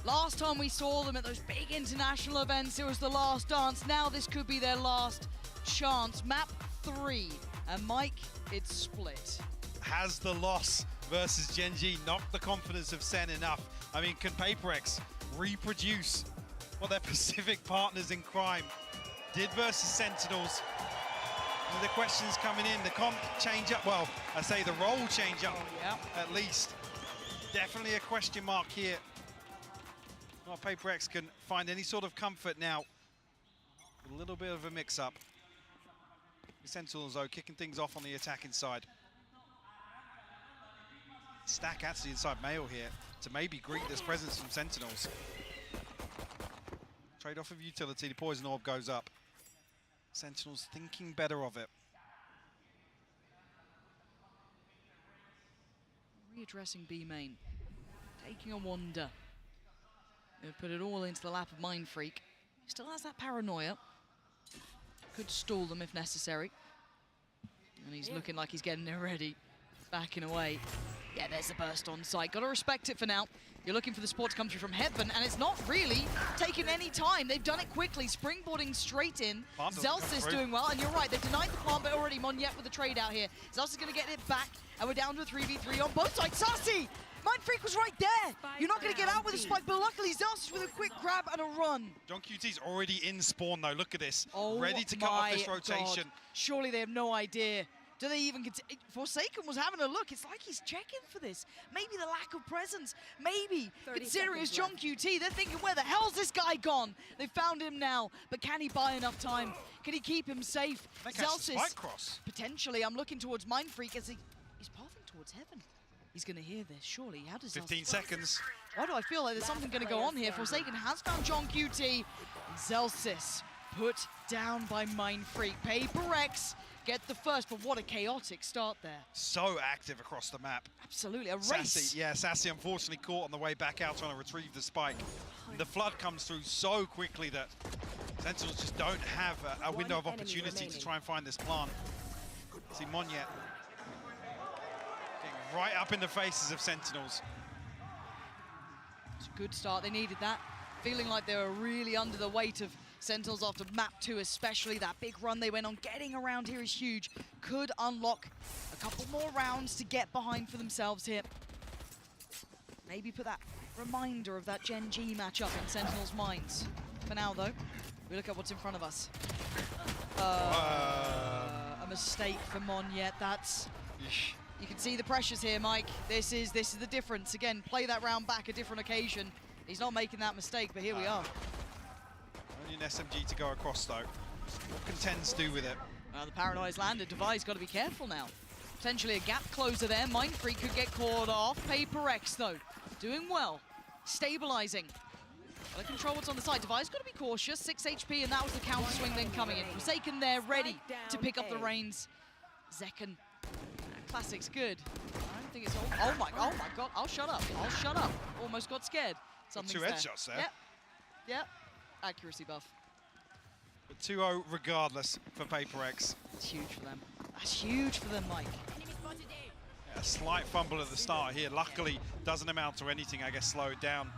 Last time we saw them at those big international events, it was the last dance. Now this could be their last chance. Map 3. And Mike, it's split. Has the loss versus Gen G knocked the confidence of SEN enough? I mean, can PRX reproduce what their Pacific partners in crime did versus Sentinels. And the questions coming in, the comp change up, well, I say the role change up at least. Definitely a question mark here. Not PRX can find any sort of comfort now. A little bit of a mix-up. Sentinels, though, kicking things off on the attacking side. Stack actually inside Mail here to maybe greet this presence from Sentinels. Trade off of utility, the poison orb goes up. Sentinels thinking better of it. Readdressing B main, taking a wander. They'll put it all into the lap of Mind Freak. Still has that paranoia. Could stall them if necessary. And he's looking like he's getting it ready. Backing away. Yeah, there's the burst on site. Got to respect it for now. You're looking for the support to come through from Heaven, and it's not really taking any time. They've done it quickly, springboarding straight in. Zelsis doing well, and you're right, they denied the plant, but already Monyet with the trade out here. Zelsis is going to get it back, and we're down to a 3v3 on both sides. Sassy! Mind Freak was right there. You're not going to get out with a spike, but luckily Zelsis with a quick grab and a run. John QT's already in spawn, though. Look at this. Oh, ready to cut off this rotation. God. Surely they have no idea. Do they even Forsaken was having a look. It's like he's checking for this. Maybe the lack of presence. Maybe, considering it's John QT, they're thinking, where the hell's this guy gone? They found him now, but can he buy enough time? Can he keep him safe? Zelsis, potentially. I'm looking towards Mind Freak as he's pathing towards Heaven. He's going to hear this, surely. How does 15 seconds. Why do I feel like there's something going to go on here? Forsaken has found John QT. Zelsis put down by Mind Freak. PRX get the first, but what a chaotic start there. So active across the map. Absolutely, a race. Sassy, yeah, Sassy unfortunately caught on the way back out trying to retrieve the spike. And the flood comes through so quickly that Sentinels just don't have a window of opportunity to try and find this plant. See Monyet getting right up in the faces of Sentinels. It's a good start, they needed that. Feeling like they were really under the weight of Sentinels after map 2 especially. That big run they went on, getting around here is huge. Could unlock a couple more rounds to get behind for themselves here. Maybe put that reminder of that Gen G matchup in Sentinels' minds. For now though, we look at what's in front of us. A mistake for Monyet, that's... You can see the pressures here, Mike. This is the difference. Again, play that round back a different occasion. He's not making that mistake, but here we are. Only an SMG to go across, though. What can Tens do with it? Well, the paranoia's landed. Devi's got to be careful now. Potentially a gap closer there. Mind Freak could get caught off. PRX, though, doing well. Stabilizing. Got to control what's on the side. Devi's got to be cautious. 6 HP, and that was the counter swing then coming in. Forsaken there, ready to pick up the reins. Zekken. Classic's good. I don't think it's all... Oh my God, I'll shut up. I'll shut up. Almost got scared. Something's 2 headshots there. Yep. Accuracy buff. But 2-0 regardless for PRX. It's huge for them. That's huge for them, Mike. Yeah, a slight fumble at the start here. Luckily, doesn't amount to anything, I guess, slowed down.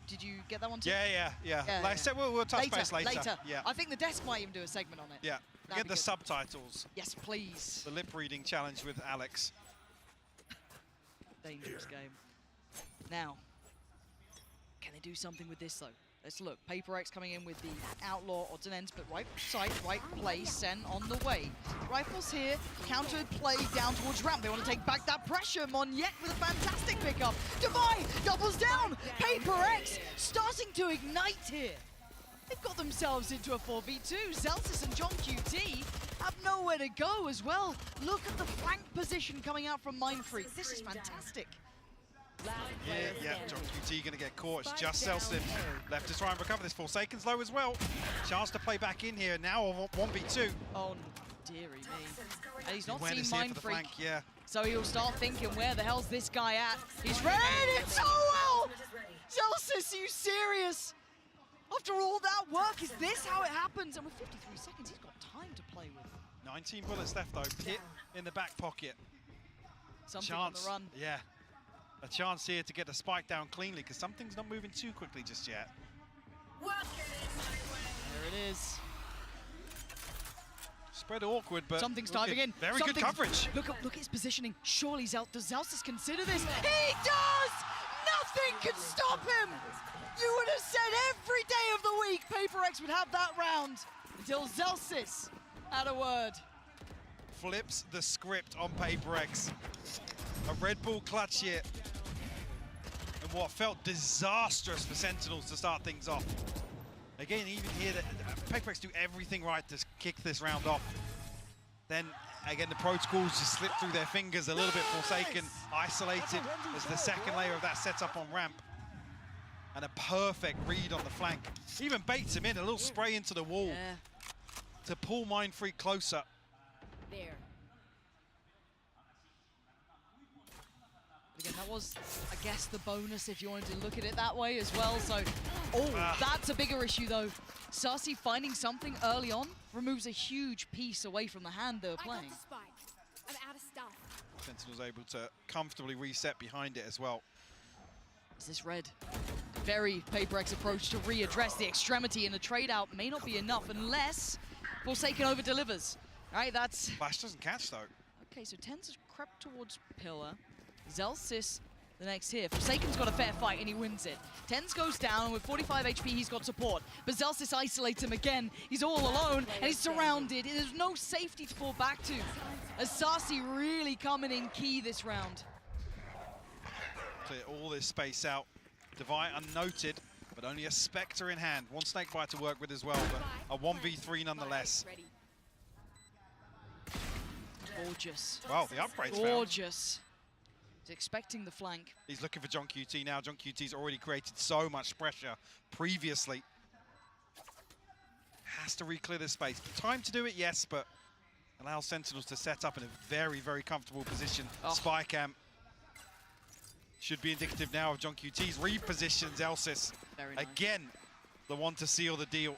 Did you get that one too? Yeah. Like I said, we'll touch base later. Yeah. I think the desk might even do a segment on it. Yeah. Get the subtitles. Yes, please. The lip reading challenge with Alex. Dangerous game. Now, can they do something with this though? Let's look. PRX coming in with the Outlaw odds and ends, but right side, right place, SEN on the way. Rifles here, counter play down towards ramp. They want to take back that pressure. Monyet with a fantastic pickup. Devi doubles down. PRX starting to ignite here. They've got themselves into a 4v2. Zelsis and John QT have nowhere to go as well. Look at the flank position coming out from Mind Freak. This is fantastic. Yeah, John QT gonna get caught. It's just Zelsis left to try and recover this. Forsaken's low as well. Chance to play back in here now on 1v2. Oh, dearie me. And he's not seen Mind Freak. Flank, yeah. So he'll start thinking, where the hell's this guy at? He's read it so well! Zelsis, are you serious? After all that work, is this how it happens? And with 53 seconds, he's got time to play with. 19 bullets left though. Pit in the back pocket. Something on the run. Yeah. A chance here to get the spike down cleanly because something's not moving too quickly just yet. There it is. Spread awkward, but something's diving in. Very good coverage. Look at his positioning. Surely does Zelsis consider this? He does! Nothing can stop him! You would have said every day of the week PRX would have that round until Zelsis had a word. Flips the script on PRX. A Red Bull clutch here. And what felt disastrous for Sentinels to start things off. Again, even here, PRX do everything right to kick this round off. Then, again, the protocols just slip through their fingers a little bit. Forsaken isolated as the second layer of that setup on ramp. And a perfect read on the flank. Even baits him in, a little spray into the wall to pull Mindfreak closer. There. Again, that was, I guess, the bonus if you wanted to look at it that way as well. So, that's a bigger issue though. Sassy finding something early on removes a huge piece away from the hand they were playing. I'm out of stuff. Sentinel's able to comfortably reset behind it as well. Is this red? Very PRX approach to readdress the extremity, and the trade out may not be enough unless Forsaken over delivers. All right, that's... Flash doesn't catch though. Okay, so Tens has crept towards Pillar. Zelsis the next here. Forsaken's got a fair fight and he wins it. Tens goes down, and with 45 HP he's got support. But Zelsis isolates him again. He's all alone and he's surrounded. There's no safety to fall back to. As Sassy really coming in key this round. Clear all this space out. Divide unnoted, but only a Spectre in hand. One Snakebite to work with as well, but a 1v3 nonetheless. Gorgeous. Wow, the upgrade's found. Gorgeous. He's expecting the flank. He's looking for John QT now. John QT's already created so much pressure previously. Has to re-clear this space. Time to do it, yes, but allow Sentinels to set up in a very, very comfortable position. Spy cam should be indicative now of John QT's repositions Elsis. Very nice. Again, the one to seal the deal.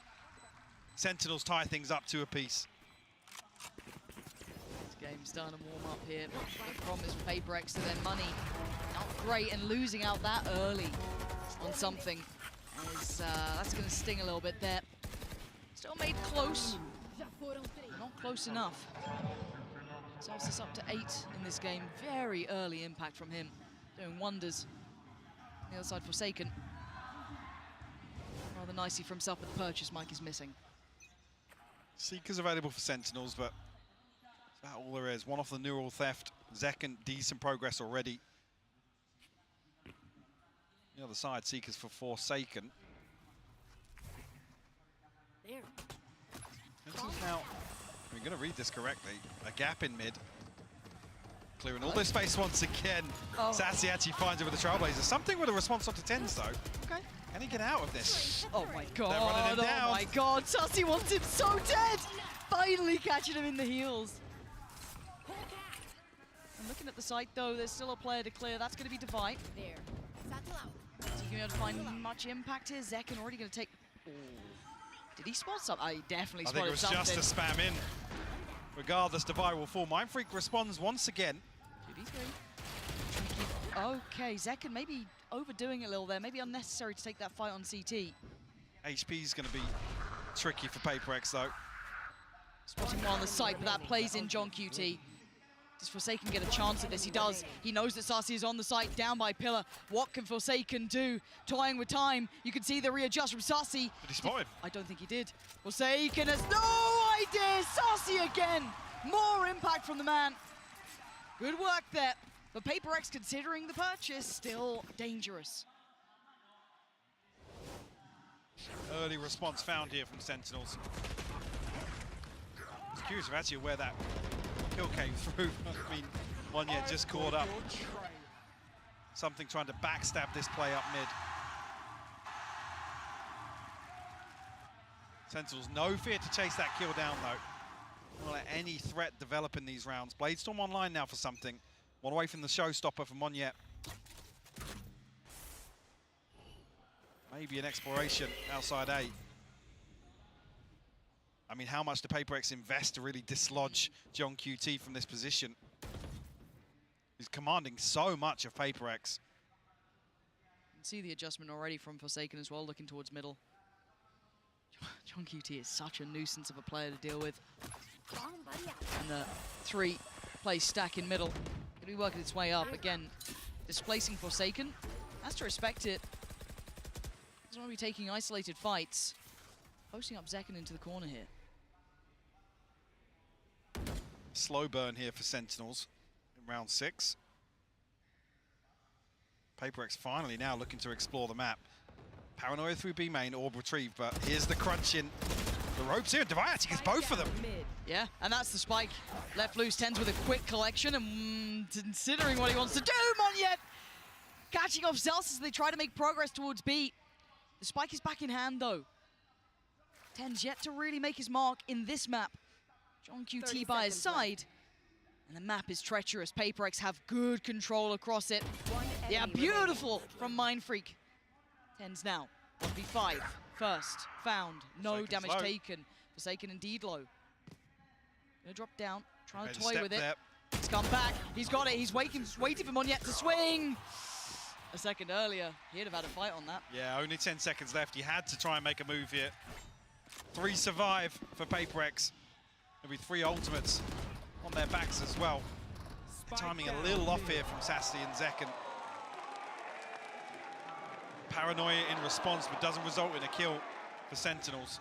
Sentinels tie things up 2 apiece. This game's done and warm up here. The promise for PRX to their money. Not great, and losing out that early on something is that's going to sting a little bit there. Still made close. Not close enough. Zelsis up to 8 in this game. Very early impact from him. Doing wonders. On the other side, Forsaken. Rather nicely for himself, but the purchase Mike is missing. Seeker's available for Sentinels, but that's about all there is. One off the neural theft. Zekken, decent progress already. The other side, Seekers for Forsaken. There. Sentinels now, we're going to read this correctly, a gap in mid. Clearing all this space once again. Sassy actually finds it with the Trailblazer. Something with a response onto Tens though. Okay. Can he get out of this? Oh my god. They're running him down. Oh my god. Sassy wants him so dead. Finally catching him in the heels. And looking at the site though, there's still a player to clear. That's going to be Divide. There. Satchel out. Is he going to be able to find much impact here? Zekken already going to take... Oh. Did he spot something? He definitely spotted something. I think it was just a spam in. Regardless, Divide will fall. Mindfreak responds once again. 2v3. Okay, Zekken maybe overdoing it a little there. Maybe unnecessary to take that fight on CT. HP's going to be tricky for PRX though. Spotting one on the site, but that plays in John QT. Does Forsaken get a chance at this? He does. He knows that Sassy is on the site, down by Pillar. What can Forsaken do? Toying with time. You can see the readjust from Sassy. Did he spot him? I don't think he did. Forsaken has no idea. Sassy again. More impact from the man. Good work there. But PRX, considering the purchase, still dangerous. Early response found here from Sentinels. I was curious of actually where that kill came through. I mean, one yet just caught up. Something trying to backstab this play up mid. Sentinels, no fear to chase that kill down though. Don't let any threat develop in these rounds. Bladestorm online now for something. One away from the showstopper from Monyet. Maybe an exploration outside A. I mean, how much do PRX invest to really dislodge John QT from this position? He's commanding so much of PRX. You can see the adjustment already from Forsaken as well, looking towards middle. John QT is such a nuisance of a player to deal with. And the 3-play stack in middle. Going to be working its way up. Again, displacing Forsaken Has to respect it. Doesn't want to be taking isolated fights. Posting up Zekken into the corner here. Slow burn here for Sentinels in round 6. PRX finally now looking to explore the map. Paranoia through B main, orb retrieve, but here's the crunch in the ropes here. Divine actually gets both of them. Yeah, and that's the spike. Left loose, Tens with a quick collection, and considering what he wants to do, Monyet catching off Zels as they try to make progress towards B. The spike is back in hand, though. Tens yet to really make his mark in this map. John QT by his side. And the map is treacherous. PRX have good control across it. Yeah, beautiful from Mindfreak. Tens now. 1v5. First. Found. No damage taken. Forsaken indeed low. Gonna drop down. Trying to toy with it. He's come back. He's got it. He's waiting for Monyet to swing. A second earlier, he'd have had a fight on that. Yeah, only 10 seconds left. He had to try and make a move here. 3 survive for PRX. There'll be 3 ultimates on their backs as well. Timing a little off here from Sassy and Zekken. Paranoia in response, but doesn't result in a kill for Sentinels.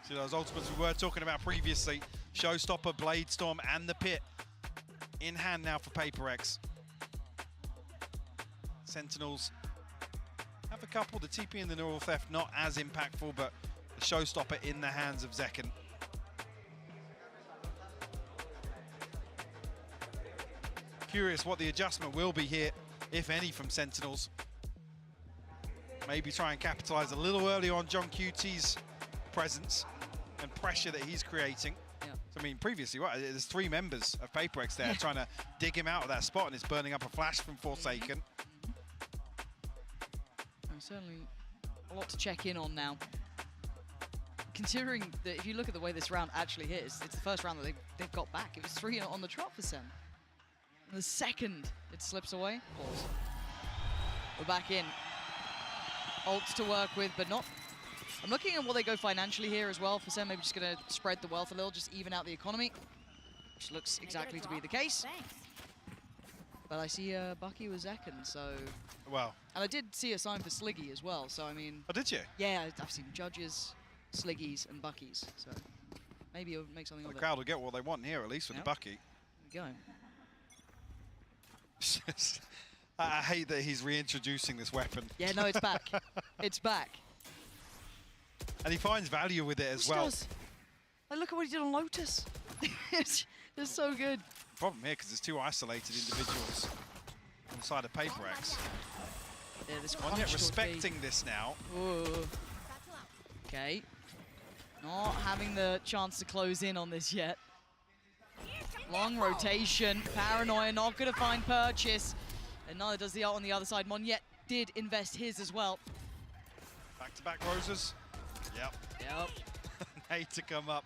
See those ultimates we were talking about previously. Showstopper, Blade Storm, and the Pit in hand now for PRX. Sentinels have a couple. The TP and the Neural Theft not as impactful, but the Showstopper in the hands of Zekken. Curious what the adjustment will be here, if any, from Sentinels. Maybe try and capitalize a little early on John QT's presence and pressure that he's creating. Yeah. So, I mean, previously, there's 3 members of PRX there trying to dig him out of that spot, and it's burning up a flash from Forsaken. Certainly a lot to check in on now. Considering that if you look at the way this round actually hit, it's the first round that they've got back. It was 3 on the trot for SEN. And the second it slips away, pause. We're back in. Ults to work with, but not. I'm looking at what they go financially here as well for SEN. Maybe just going to spread the wealth a little, just even out the economy, which looks exactly to be the case. But I see Bucky with Zekken, so... Wow. And I did see a sign for Sliggy as well, so I mean... Oh, did you? Yeah, I've seen Judges, Sliggies, and Buckies, so maybe it'll make something of it. The crowd will get what they want here, at least with the Bucky. There we go. I hate that he's reintroducing this weapon. Yeah, no, it's back. It's back. And he finds value with it as well. Does. Like, look at what he did on Lotus. It's so good. Problem here, because there's 2 isolated individuals on the side of PRX. Yeah, this Monyet respecting this now. Ooh. Okay. Not having the chance to close in on this yet. Long rotation. Paranoia not going to find purchase. And neither does the ult on the other side. Monyet did invest his as well. Back-to-back roses. Yep. Hate to come up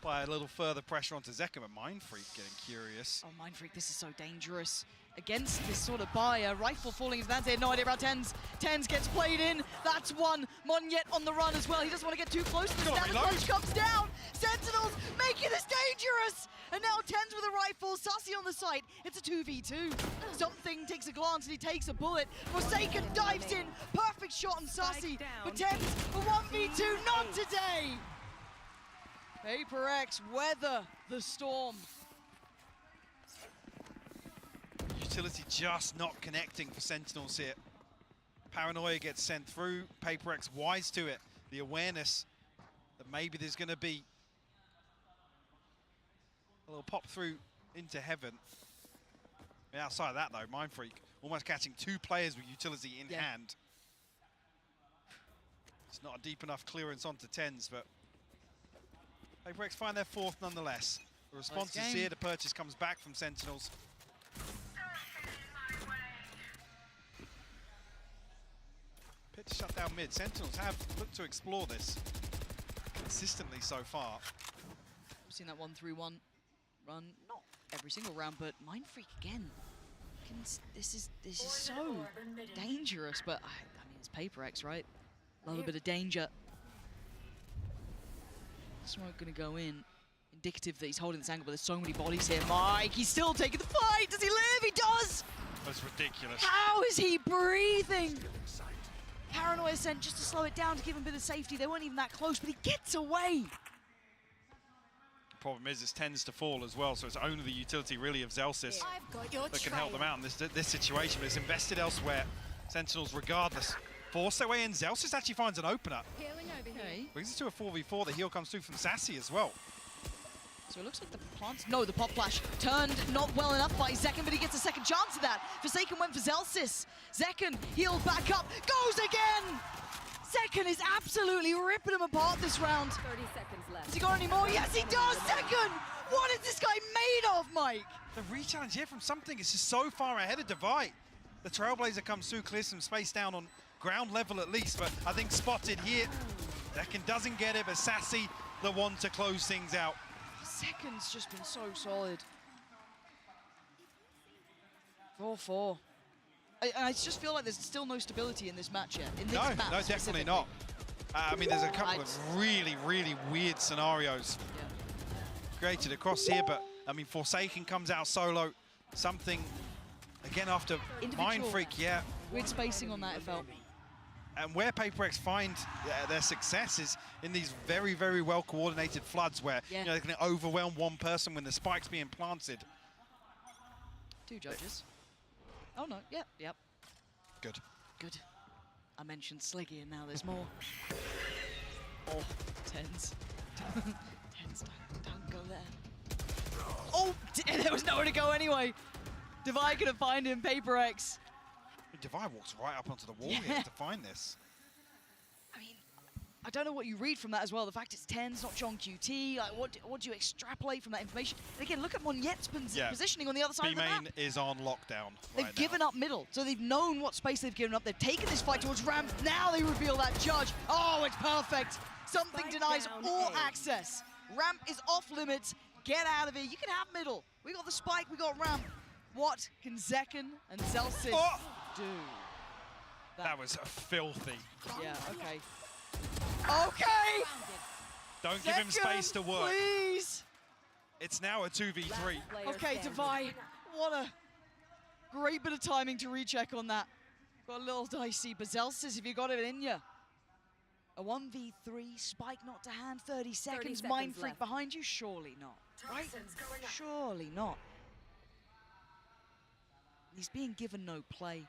by a little further pressure onto Zekken, but Mindfreak getting curious. Oh, Mindfreak, this is so dangerous. Against this sort of buyer, rifle falling into that. They had no idea about Tens. Tens gets played in. That's one. Monyet on the run as well. He doesn't want to get too close. The status flash comes down. Sentinels making this dangerous. And now Tens with a rifle. Sassy on the site. It's a 2v2. Something takes a glance and he takes a bullet. Forsaken dives in. Perfect shot on Sassy. But Tens for 1v2. Not today. PRX weather the storm. Utility just not connecting for Sentinels here. Paranoia gets sent through. PRX wise to it. The awareness that maybe there's going to be a little pop through into heaven. And outside of that though, Mindfreak almost catching 2 players with utility in hand. It's not a deep enough clearance onto Tens, but PRX find their 4th nonetheless. The response is here. The purchase comes back from Sentinels. Pit to shut down mid. Sentinels have looked to explore this consistently so far. We've seen that 1-3-1 run, not every single round, but Mindfreak again. This is so dangerous, but I mean it's PRX, right? A little bit of danger. Smoke gonna go in. Indicative that he's holding this angle, but there's so many bodies here. Mike, he's still taking the fight. Does he live? He does! That's ridiculous. How is he breathing? Paranoia sent just to slow it down to give him a bit of safety. They weren't even that close, but he gets away. Problem is, it tends to fall as well, so it's only the utility really of Zelsys that can help them out in this situation. But it's invested elsewhere. Sentinels, regardless, force their way in. Zelsys actually finds an opener. Brings it to a 4v4. The heal comes through from Sassy as well. So it looks like the plants. No, the pop flash turned not well enough by Zekken, but he gets a second chance of that. Forsaken went for Zelsys. Zekken healed back up, goes again. Zekken is absolutely ripping him apart this round. 30 seconds left. Has he got any more? Yes, he does. Zekken. What is this guy made of, Mike? The re-challenge here from something is just so far ahead of Divide. The Trailblazer comes through, clears some space down on ground level at least, but I think spotted here. Zekken doesn't get it, but Sassy the one to close things out. Zekken's just been so solid. 4-4. I just feel like there's still no stability in this match yet. In this map no, definitely not. I mean, there's a couple of really, really weird scenarios created across here, but I mean, Forsaken comes out solo. Something, again, after Mind Freak, Weird spacing on that, it felt. And where PRX find their success is in these very, very well-coordinated floods where you know, they can overwhelm one person when the spike's being planted. 2 judges. Oh, no. Yep. Good. I mentioned Sliggy, and now there's more. Oh, tens. Tens, don't go there. Oh, there was nowhere to go anyway. Divide gonna find him, PRX. Divide walks right up onto the wall here to find this. I mean, I don't know what you read from that as well. The fact it's tens, not John QT. Like, what do you extrapolate from that information? And again, look at Monyet's positioning on the other side of the map. B-Main is on lockdown. They've given up middle, so they've known what space they've given up. They've taken this fight towards Ramp. Now they reveal that judge. Oh, it's perfect. Something denies all access. Ramp is off limits. Get out of here. You can have middle. We got the spike. We got Ramp. What can Zekken and Zelsys do? That was filthy. Yeah, okay. Okay! Don't give him space to work. Please! It's now a 2v3. Okay, Divide. What a great bit of timing to recheck on that. Got a little dicey, but Zelsys, if you got it in you. A 1v3, spike not to hand, 30 seconds, Mind Freak behind you? Surely not, right? Surely not. He's being given no play.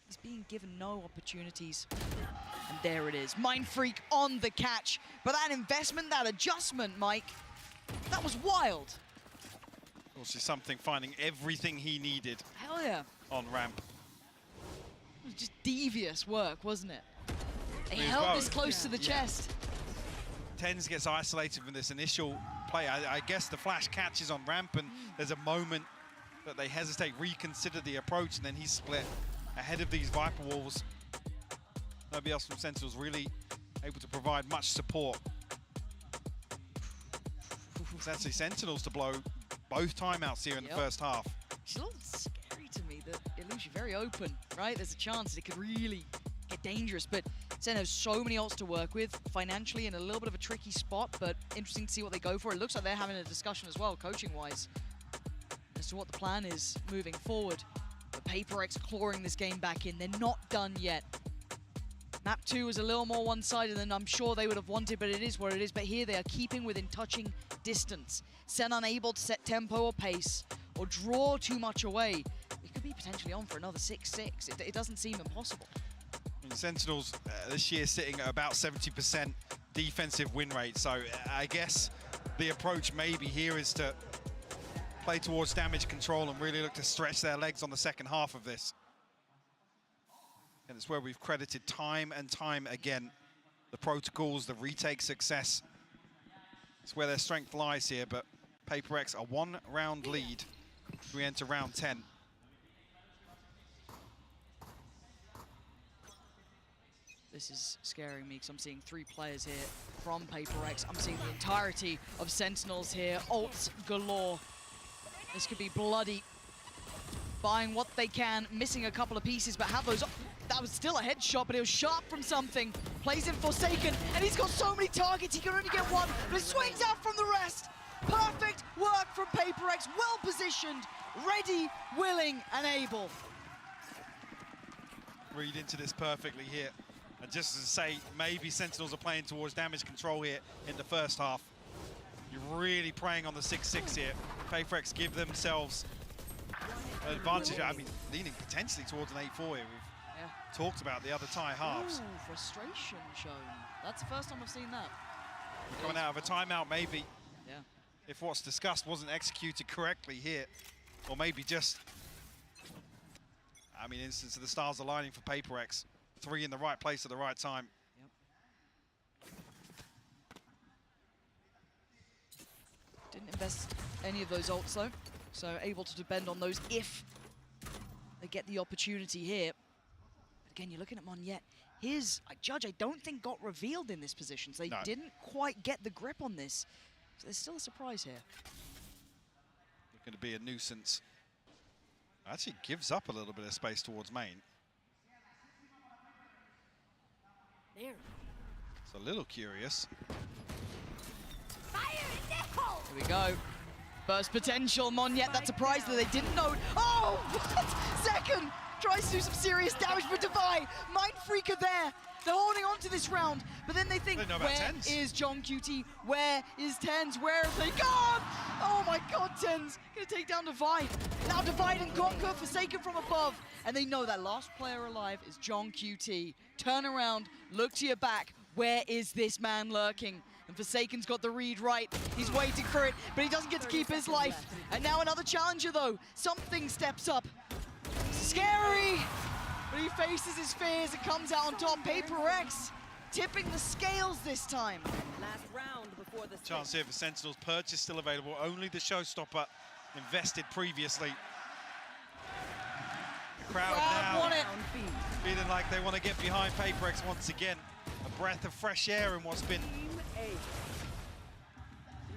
He's being given no opportunities. And there it is, Mind Freak on the catch. But that investment, that adjustment, Mike, that was wild. Also something finding everything he needed. Hell yeah. On ramp. It was just devious work, wasn't it? He held this close to the chest. Tens gets isolated from this initial play. I guess the flash catches on ramp and there's a moment that they hesitate, reconsider the approach, and then he's split ahead of these Viper Walls. Nobody else from Sentinels really able to provide much support. It's actually Sentinels to blow both timeouts here in the first half. It's a little scary to me that it leaves you very open, right? There's a chance that it could really get dangerous, but Sen has so many ults to work with, financially in a little bit of a tricky spot, but interesting to see what they go for. It looks like they're having a discussion as well, coaching-wise, as to what the plan is moving forward. But PRX clawing this game back in. They're not done yet. Map 2 is a little more one-sided than I'm sure they would have wanted, but it is what it is. But here they are keeping within touching distance. Sen unable to set tempo or pace or draw too much away. It could be potentially on for another 6-6. It doesn't seem impossible. Sentinels this year sitting at about 70% defensive win rate. So I guess the approach maybe here is to play towards damage control and really look to stretch their legs on the second half of this. And it's where we've credited time and time again the protocols, the retake success. It's where their strength lies here, but PRX a one-round lead as we enter round 10. This is scaring me because I'm seeing 3 players here from PRX. I'm seeing the entirety of Sentinels here. Ults galore. This could be bloody. Buying what they can, missing a couple of pieces, but have those. That was still a headshot, but it was sharp from something. Plays in Forsaken, and he's got so many targets, he can only get one, but it swings out from the rest. Perfect work from PRX, well positioned, ready, willing, and able. read into this perfectly here. And just to say, maybe Sentinels are playing towards damage control here in the first half. You're really preying on the 6-6 here. PRX give themselves an advantage. I mean, leaning potentially towards an 8-4 here. We've talked about the other tie halves. Ooh, frustration shown. That's the first time I've seen that. Coming out of a timeout, maybe. Yeah. If what's discussed wasn't executed correctly here. Or maybe just, I mean, instance of the stars aligning for PRX. 3 in the right place at the right time. Didn't invest any of those ults though, so able to depend on those if they get the opportunity here. Again, you're looking at Monyet. His judge, I don't think got revealed in this position, so they didn't quite get the grip on this. So there's still a surprise here. Looking to be a nuisance. Actually gives up a little bit of space towards main. There. It's a little curious. Here we go. Burst potential, Monyet, that surprise that they didn't know. Oh, what? Second tries to do some serious damage for Devi. Mind Freaker there. They're holding on to this round, but then they think, where is John QT? Where is Tens? Where have they gone? Oh my God, Tens gonna take down Devi. Now Divide and Conquer, Forsaken from above. And they know that last player alive is John QT. Turn around, look to your back. Where is this man lurking? And Forsaken's got the read right. He's waiting for it, but he doesn't get to keep his life. And now another challenger though. Something steps up. Scary! But he faces his fears and comes out on top. PRX tipping the scales this time. Last round before the Chance here for Sentinels. Purchase still available. Only the showstopper invested previously. The crowd now want it. feeling like they want to get behind PRX once again. A breath of fresh air in what's been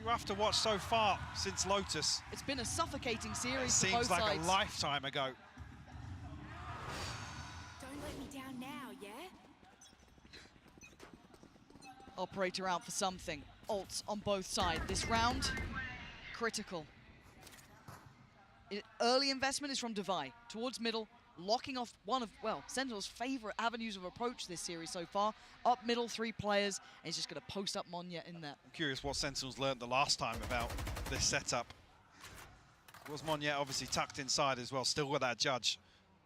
rough to watch so far since Lotus. It's been a suffocating series. It seems like a lifetime ago. Don't let me down now, yeah? Operator out for something. Ults on both sides. This round, critical. Early investment is from Devi towards middle, locking off one of, well, Sentinel's favorite avenues of approach this series so far. Up middle, 3 players, and he's just going to post up Monyet in there. I'm curious what Sentinels learned the last time about this setup. Was Monyet obviously tucked inside as well, still with that judge.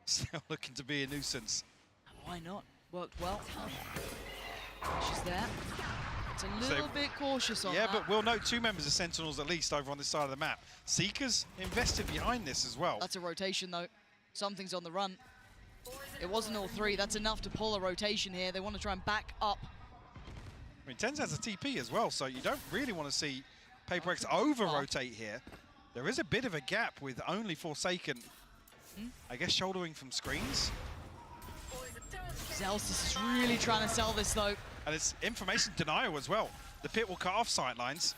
Still looking to be a nuisance. Why not? Worked well. She's there. It's a little bit cautious on that. Yeah, but we'll note 2 members of Sentinels at least over on this side of the map. Seekers invested behind this as well. That's a rotation though. Something's on the run. It wasn't all 3. That's enough to pull a rotation here. They want to try and back up. I mean, Tens has a TP as well, so you don't really want to see PRX over-rotate here. There is a bit of a gap with only Forsaken, I guess, shouldering from screens. Zelsis is really trying to sell this though. And it's information denial as well. The pit will cut off sightlines,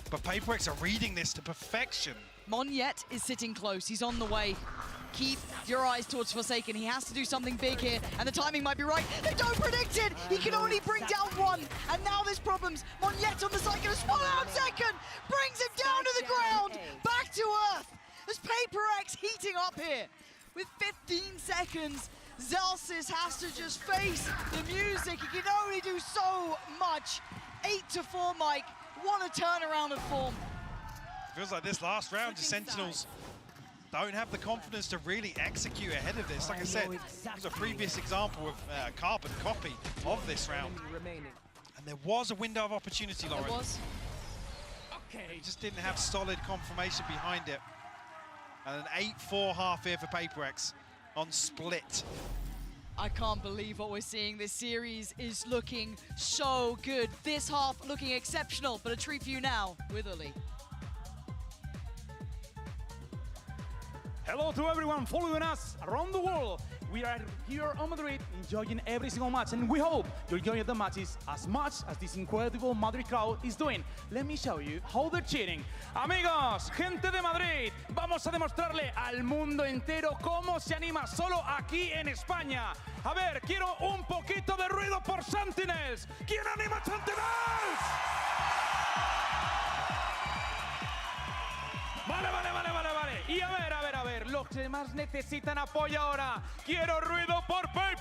but PRX are reading this to perfection. Monyet is sitting close. He's on the way. Keep your eyes towards Forsaken. He has to do something big here, and the timing might be right. They don't predict it! He can only bring down 1, and now there's problems. Monyet on the side, gonna spot out second! Brings him down to the ground! Back to earth! There's PRX heating up here. With 15 seconds, Zelsis has to just face the music. He can only do so much. 8-4, Mike. What a turnaround of form. Feels like this last round, the Sentinels don't have the confidence to really execute ahead of this. Like I said, there's a previous example of a carbon copy of this round. And there was a window of opportunity, Lauren. There was. It just didn't have solid confirmation behind it. And an 8-4 half here for PRX on split. I can't believe what we're seeing. This series is looking so good. This half looking exceptional, but a treat for you now with Uli. Hello to everyone following us around the world. We are here on Madrid enjoying every single match, and we hope you're enjoying the matches as much as this incredible Madrid crowd is doing. Let me show you how they're cheering. Amigos, gente de Madrid, vamos a demostrarle al mundo entero cómo se anima solo aquí en España. A ver, quiero un poquito de ruido por Sentinels. ¿Quién anima Sentinels? Vale. Y a ver, los que más necesitan apoyo ahora. Quiero ruido por PRX.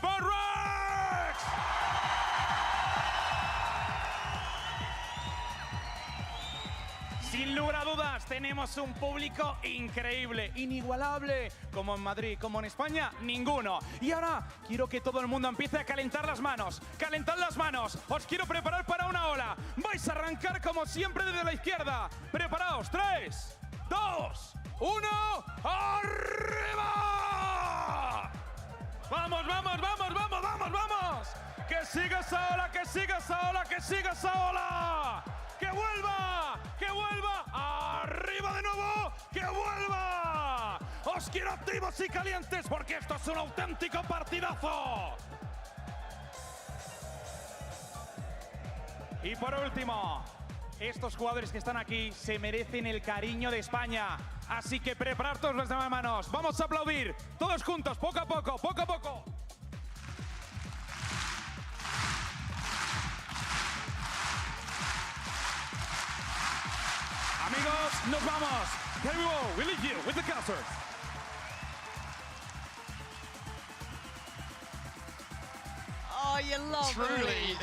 Sin lugar a dudas, tenemos un público increíble, inigualable, como en Madrid, como en España, ninguno. Y ahora quiero que todo el mundo empiece a calentar las manos. ¡Calentad las manos! Os quiero preparar para una ola. Vais a arrancar como siempre desde la izquierda. Preparaos, 3, 2, 1, ¡arriba! ¡Vamos, vamos, vamos, vamos, vamos, vamos! ¡Que siga esa ola, que siga esa ola, que siga esa ola! ¡Que vuelva! ¡Que vuelva! ¡Arriba de nuevo! ¡Que vuelva! ¡Os quiero activos y calientes porque esto es un auténtico partidazo! Y por último, estos jugadores que están aquí se merecen el cariño de España. Así que preparad todos las demás manos. Vamos a aplaudir todos juntos, poco a poco, poco a poco. Amigos, nos vamos. Here we go. We leave you with the casters. Oh, you love Truly,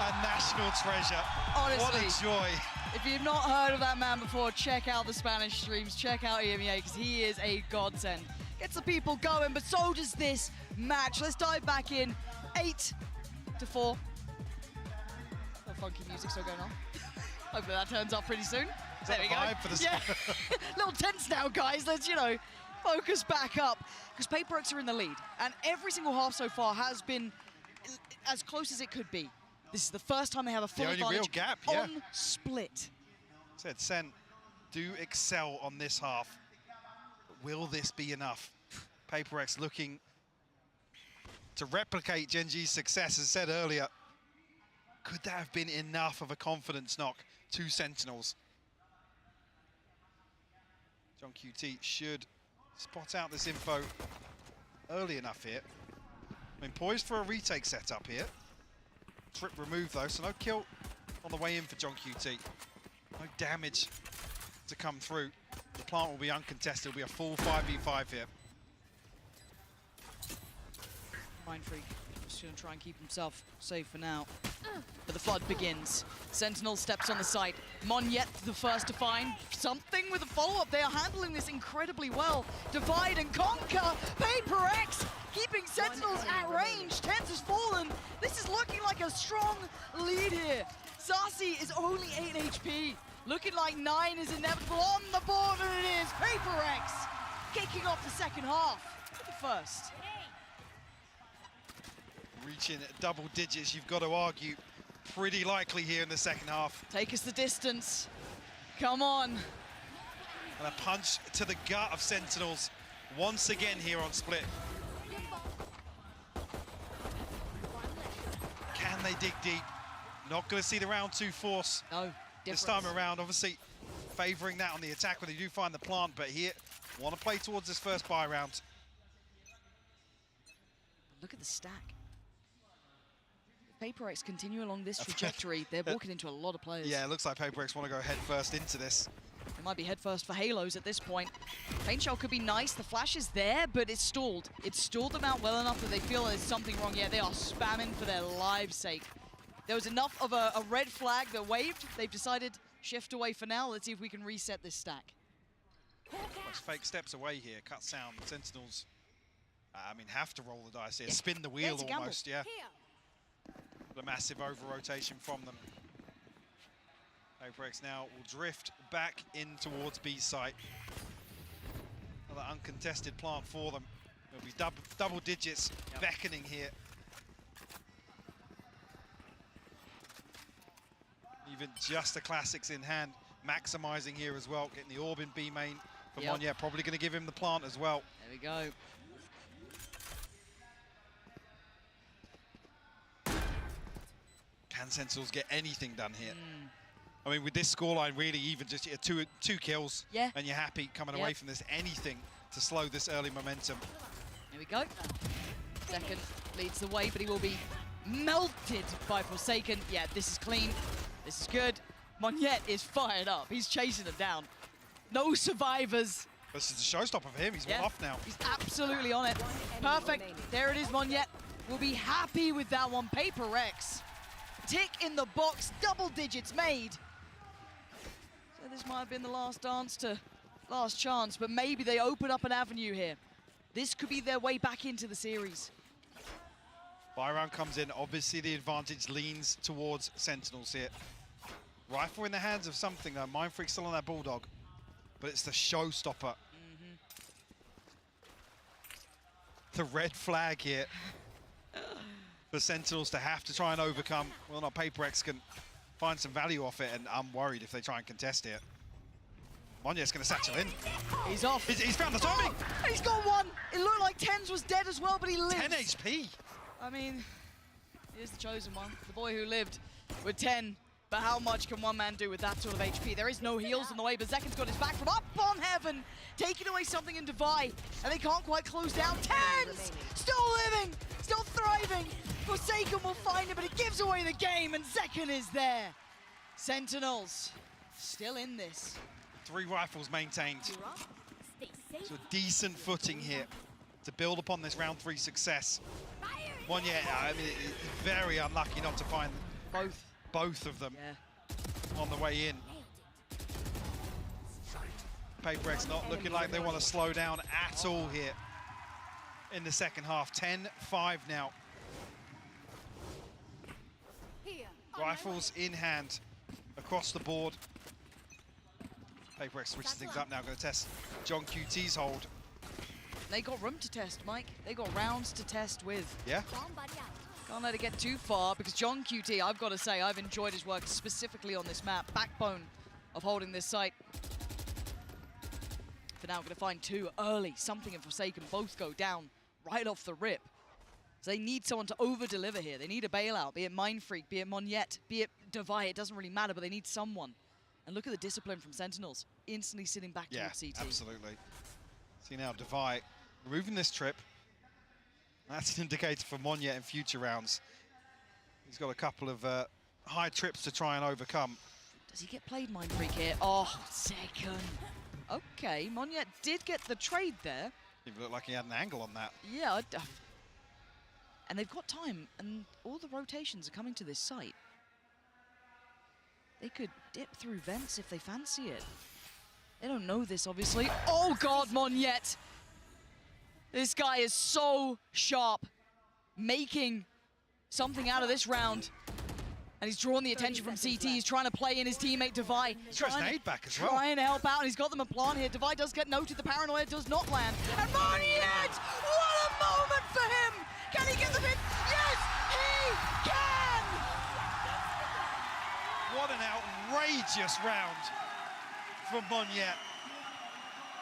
a national treasure. Honestly, what a joy. If you've not heard of that man before, check out the Spanish streams, check out EMEA, because he is a godsend. Gets the people going, but so does this match. Let's dive back in. 8-4. The funky music's still going on. Hopefully that turns up pretty soon. There we go. For the yeah. Little tense now, guys. Let's, focus back up. Because PRX are in the lead. And every single half so far has been as close as it could be. This is the first time they have a full the only advantage real gap, on split. Said SEN do excel on this half. But will this be enough? PRX looking to replicate Gen G's success, as said earlier. Could that have been enough of a confidence knock to Sentinels? John QT should spot out this info early enough here. I mean, poised for a retake setup here. Trip removed though, so no kill on the way in for John QT. No damage to come through. The plant will be uncontested. It'll be a full 5v5 here. Mind Freak just going to try and keep himself safe for now. But the flood begins. Sentinel steps on the site. Monyet the first to find something with a follow-up. They are handling this incredibly well. Divide and conquer. PRX keeping Sentinels at range. Tense has fallen. This is looking like a strong lead here. Sasi is only 8 HP. Looking like 9 is inevitable on the board, and it is. PRX kicking off the second half. The first. Reaching double digits, you've got to argue, pretty likely here in the second half. Take us the distance. Come on. And a punch to the gut of Sentinels once again here on split. Can they dig deep? Not going to see the round 2 force. No, this time around, obviously favouring that on the attack when they do find the plant, but here, want to play towards this first buy round. Look at the stack. PRX continue along this trajectory, they're walking into a lot of players. Yeah, it looks like PRX want to go head first into this. It might be head first for Halos at this point. Paint shell could be nice, the flash is there, but it's stalled. It's stalled them out well enough that they feel there's something wrong. Yeah, they are spamming for their lives' sake. There was enough of a red flag that waved. They've decided shift away for now. Let's see if we can reset this stack. It's fake steps away here, cut sound. Sentinels, have to roll the dice here. Spin the wheel almost, yeah. A massive over-rotation from them. PRX now will drift back in towards B site. Another uncontested plant for them. It'll be double digits beckoning here. Even just the classics in hand, maximizing here as well. Getting the orb in B main for Monyet. Probably going to give him the plant as well. There we go. Can Sentinels get anything done here? I mean, with this scoreline, really even just two kills, and you're happy coming away from this. Anything to slow this early momentum. There we go. Second leads the way, but he will be melted by Forsaken. Yeah, this is clean. This is good. Monyet is fired up. He's chasing them down. No survivors. This is the showstopper for him. He's off now. He's absolutely on it. Perfect. There it is, Monyet. We'll be happy with that one. PRX. Tick in the box, double digits made. So this might have been the last last chance, but maybe they open up an avenue here. This could be their way back into the series. Byron comes in. Obviously, the advantage leans towards Sentinels here. Rifle in the hands of something, though. Mind Freak still on that Bulldog, but it's the showstopper. The red flag here for Sentinels to have to try and overcome. Well, not PRX can find some value off it, and I'm worried if they try and contest it. Monyet's going to satchel in. He's off. He's found the timing. Oh, he's got one. It looked like Tens was dead as well, but he lived. 10 HP. I mean, here's the chosen one. The boy who lived with 10. But how much can one man do with that sort of HP? There is no heals on the way, but Zekin's got his back from up on heaven, taking away something in Divide, and they can't quite close down. Tens! Still living, still thriving. Forsaken will find him, but it gives away the game, and Zekin is there. Sentinels still in this. 3 rifles maintained. So a decent footing here to build upon this round 3 success. Monyet, I mean, very unlucky not to find both of them on the way in. PRX not looking like they want to slow down at all here in the second half. 10-5 now. Rifles in hand across the board. PRX switches things up now, going to test John QT's hold. They got room to test, Mike. They got rounds to test with. Yeah. Can't let it get too far, because John QT, I've got to say, I've enjoyed his work specifically on this map. Backbone of holding this site. For now, going to find 2 early. Something and Forsaken both go down right off the rip. So they need someone to over-deliver here. They need a bailout, be it Mind Freak, be it Monyet, be it Divide. It doesn't really matter, but they need someone. And look at the discipline from Sentinels. Instantly sitting back towards CT. Absolutely. See now, Divide removing this trip. That's an indicator for Monyet in future rounds. He's got a couple of high trips to try and overcome. Does he get played, Mind Freak here? Oh, second. Okay, Monyet did get the trade there. It looked like he had an angle on that. Yeah, and they've got time, and all the rotations are coming to this site. They could dip through vents if they fancy it. They don't know this, obviously. Oh, God, Monyet! This guy is so sharp, making something out of this round. And he's drawn the attention from CT. He's trying to play in his teammate Divide. He's got his nade back as well. Trying to help out, and he's got them a plan here. Divide does get noted. The paranoia does not land. And Monyet! What a moment for him! Can he get the pin? Yes, he can! What an outrageous round from Monyet.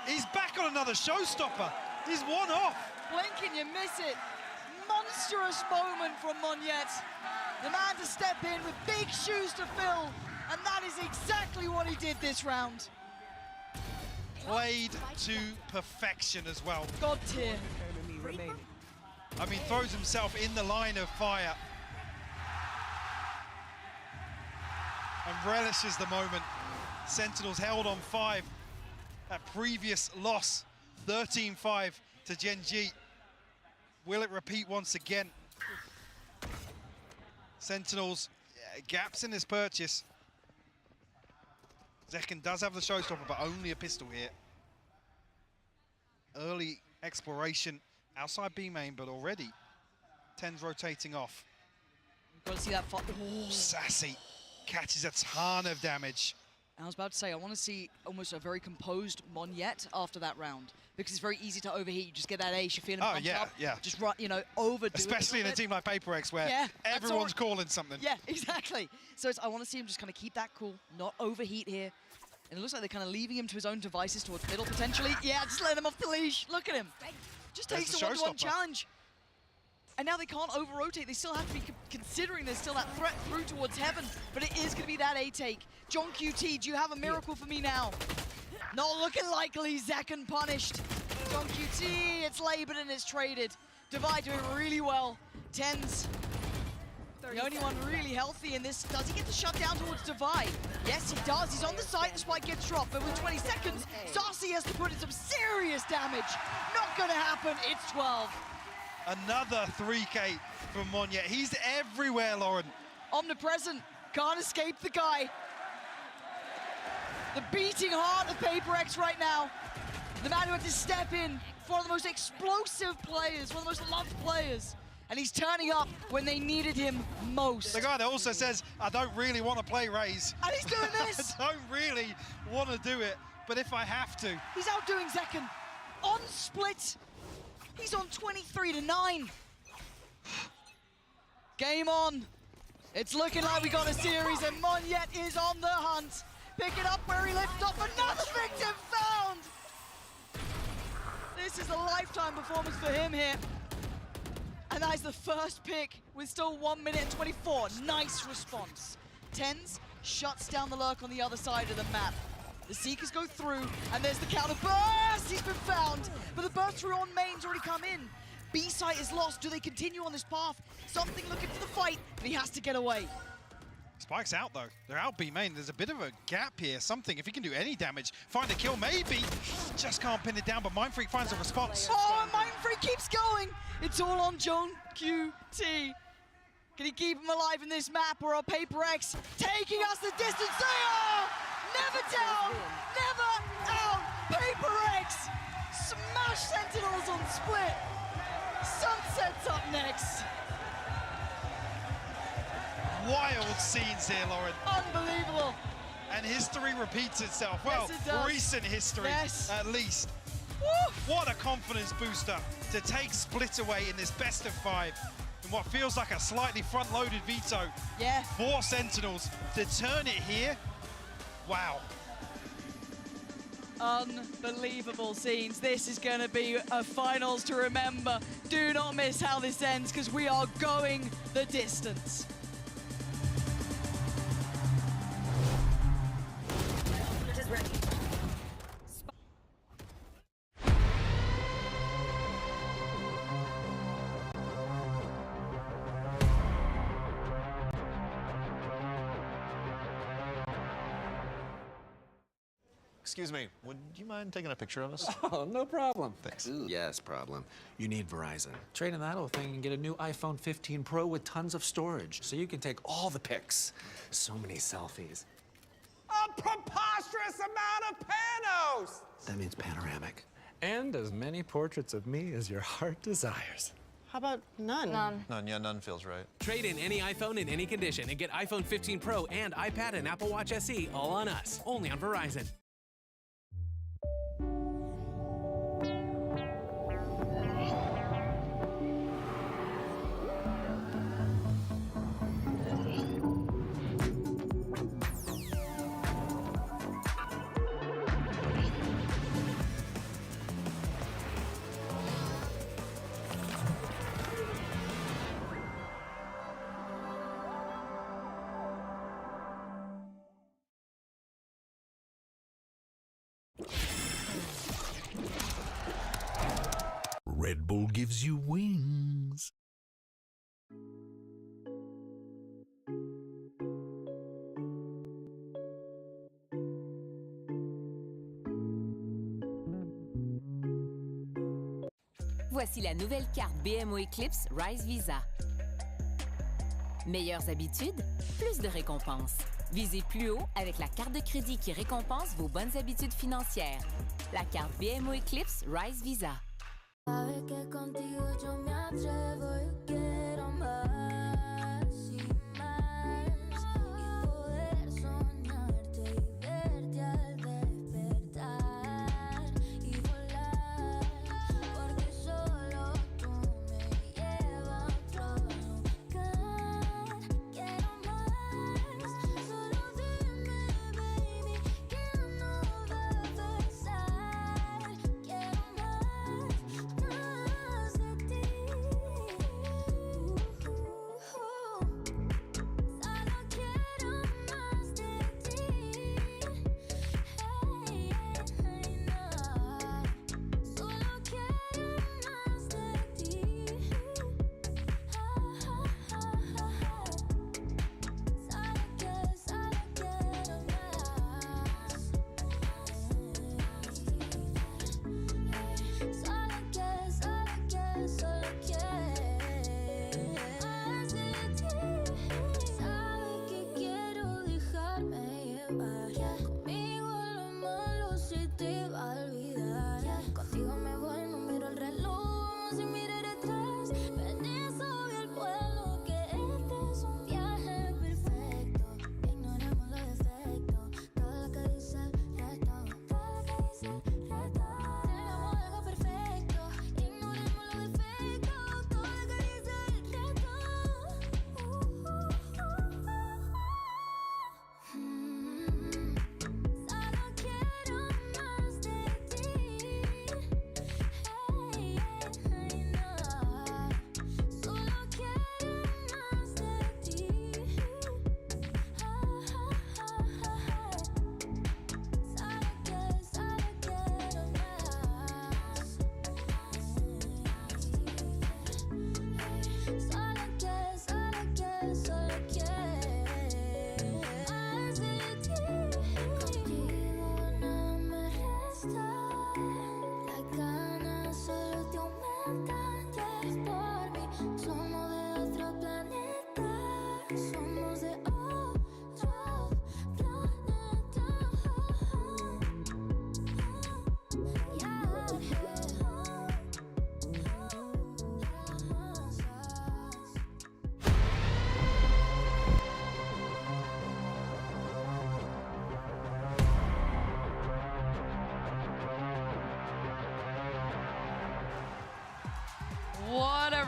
He's back on another showstopper. He's one off. Blink and you miss it. Monstrous moment from Monyet. The man to step in with big shoes to fill, and that is exactly what he did this round. Played to perfection as well. God tier. I mean, throws himself in the line of fire. And relishes the moment. Sentinels held on 5. That previous loss, 13-5 to Gen G. Will it repeat once again? Sentinels, gaps in his purchase. Zekin does have the showstopper, but only a pistol here. Early exploration outside B main, but already 10's rotating off. Got to see that. Oh, Sassy catches a ton of damage. I was about to say, I want to see almost a very composed Monyet after that round, because it's very easy to overheat. You just get that ace, you're feeling pumped up. Just run, you know, overdo it. Especially in a team like PRX where everyone's calling something. Yeah, exactly. So I want to see him just kind of keep that cool, not overheat here. And it looks like they're kind of leaving him to his own devices towards middle potentially. Yeah, just let him off the leash. Look at him. Just takes the one-to-one challenge. And now they can't over-rotate. They still have to be considering there's still that threat through towards heaven. But it is going to be that A-take. John QT, do you have a miracle for me now? Not looking likely. Zekin punished. John QT, it's labored and it's traded. Divide doing really well. 10's The only one really healthy in this. Does he get the shut down towards Divide? Yes, he does. He's on the side. The spike gets dropped. But with 20 seconds, Darcy has to put in some serious damage. Not going to happen. It's 12. Another 3K from Monya. He's everywhere, Lauren. Omnipresent. Can't escape the guy. The beating heart of PRX right now. The man who had to step in for one of the most explosive players, one of the most loved players. And he's turning up when they needed him most. The guy that also says, I don't really want to play Raze. And he's doing this. I don't really want to do it, but if I have to. He's outdoing Zekken on split. He's on 23-9. Game on. It's looking like we got a series, and Monyet is on the hunt. Pick it up where he left off. Another victim found. This is a lifetime performance for him here. And that is the first pick with still 1 minute and 24. Nice response. TenZ shuts down the lurk on the other side of the map. The Seekers go through, and there's the counter burst! He's been found, but the burst through on main's already come in. B-site is lost. Do they continue on this path? Something looking for the fight, but he has to get away. Spike's out though. They're out B main. There's a bit of a gap here. Something, if he can do any damage, find a kill maybe. Just can't pin it down, but Mindfreak finds a response. Oh, and Mindfreak keeps going. It's all on Joan QT. Can he keep him alive in this map, or are PRX taking us the distance? They are! Never down, never out. PRX smash Sentinels on split. Sunset's up next. Wild scenes here, Lauren. Unbelievable. And history repeats itself. Well, Yes, it does. recent history, Yes. at least. Woo. What a confidence booster to take Split away in this best of 5. In what feels like a slightly front-loaded veto. Yeah. 4 Sentinels to turn it here. Wow. Unbelievable scenes. This is going to be a finals to remember. Do not miss how this ends, because we are going the distance. Excuse me, would you mind taking a picture of us? Oh, no problem. Thanks. Ooh, yes, problem. You need Verizon. Trade in that old thing and get a new iPhone 15 Pro with tons of storage, so you can take all the pics. So many selfies. A preposterous amount of panos! That means panoramic. And as many portraits of me as your heart desires. How about none? None, yeah, none feels right. Trade in any iPhone in any condition and get iPhone 15 Pro and iPad and Apple Watch SE all on us. Only on Verizon. Red Bull gives you wings. Voici la nouvelle carte BMO Eclipse Rise Visa. Meilleures habitudes, plus de récompenses. Visez plus haut avec la carte de crédit qui récompense vos bonnes habitudes financières. La carte BMO Eclipse Rise Visa. Sabes que contigo yo me atrevo y quiero más y más y poder soñarte y verte al despertar y volar porque solo tú me llevas a otro lugar. Quiero más, solo dime baby que no va a pasar. Quiero más.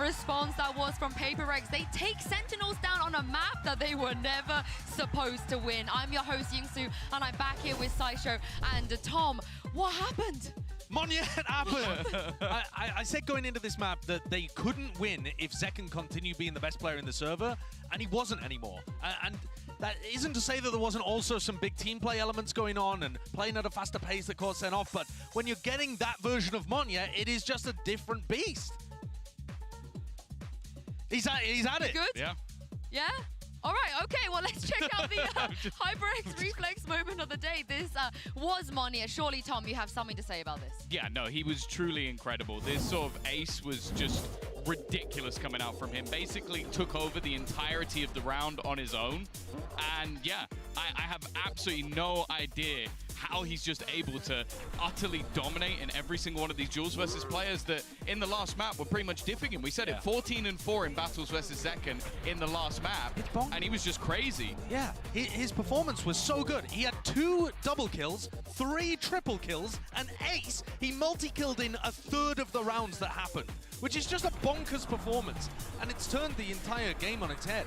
response that was from PRX. They take Sentinels down on a map that they were never supposed to win. I'm your host, Yingsu, and I'm back here with Saisho and Tom. What happened? Monyet happened. I said going into this map that they couldn't win if Zekken continued being the best player in the server, and he wasn't anymore. And that isn't to say that there wasn't also some big team play elements going on and playing at a faster pace that caught Sen off, but when you're getting that version of Monyet, it is just a different beast. He's at it. Good? Yeah. Yeah? All right, okay, well, let's check out the HyperX reflex moment of the day. This was Monyet. Surely, Tom, you have something to say about this. Yeah, no, he was truly incredible. This sort of ace was just ridiculous coming out from him. Basically took over the entirety of the round on his own. And yeah, I have absolutely no idea how he's just able to utterly dominate in every single one of these duels versus players that in the last map were pretty much diffing him. We said it, 14-4 in battles versus Zekken in the last map, and he was just crazy. Yeah, his performance was so good. He had 2 double kills, 3 triple kills, an ace. He multi-killed in a third of the rounds that happened, which is just a bonkers performance, and it's turned the entire game on its head.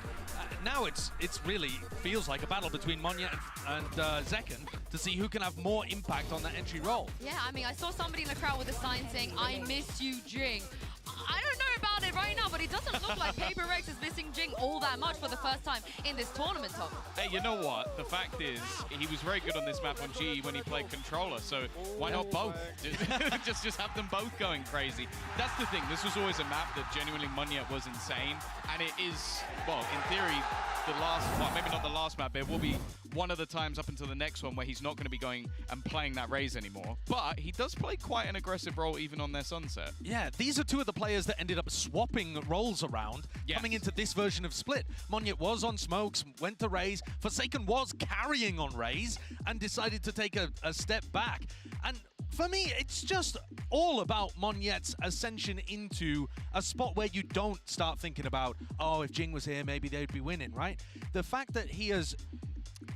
Now it's really feels like a battle between Monyet and Zekken to see who can have more impact on that entry role. Yeah, I mean, I saw somebody in the crowd with a sign saying, "I miss you, Jing." I don't know about it right now, but it doesn't look like PRX is missing Jing all that much for the first time in this tournament, Tom. Hey, you know what? The fact is, he was very good on this map on G when he played controller, so why not both? just have them both going crazy. That's the thing. This was always a map that genuinely Monyet was insane, and it is, well, in theory, the last, well, maybe not the last map, but it will be one of the times up until the next one where he's not going to be going and playing that Raze anymore. But he does play quite an aggressive role even on their Sunset. Yeah, these are 2 of the players that ended up swapping roles around coming into this version of Split. Monyet was on Smokes, went to Raze. Forsaken was carrying on Raze and decided to take a step back. And for me, it's just all about Monyet's ascension into a spot where you don't start thinking about, oh, if Jing was here, maybe they'd be winning, right? The fact that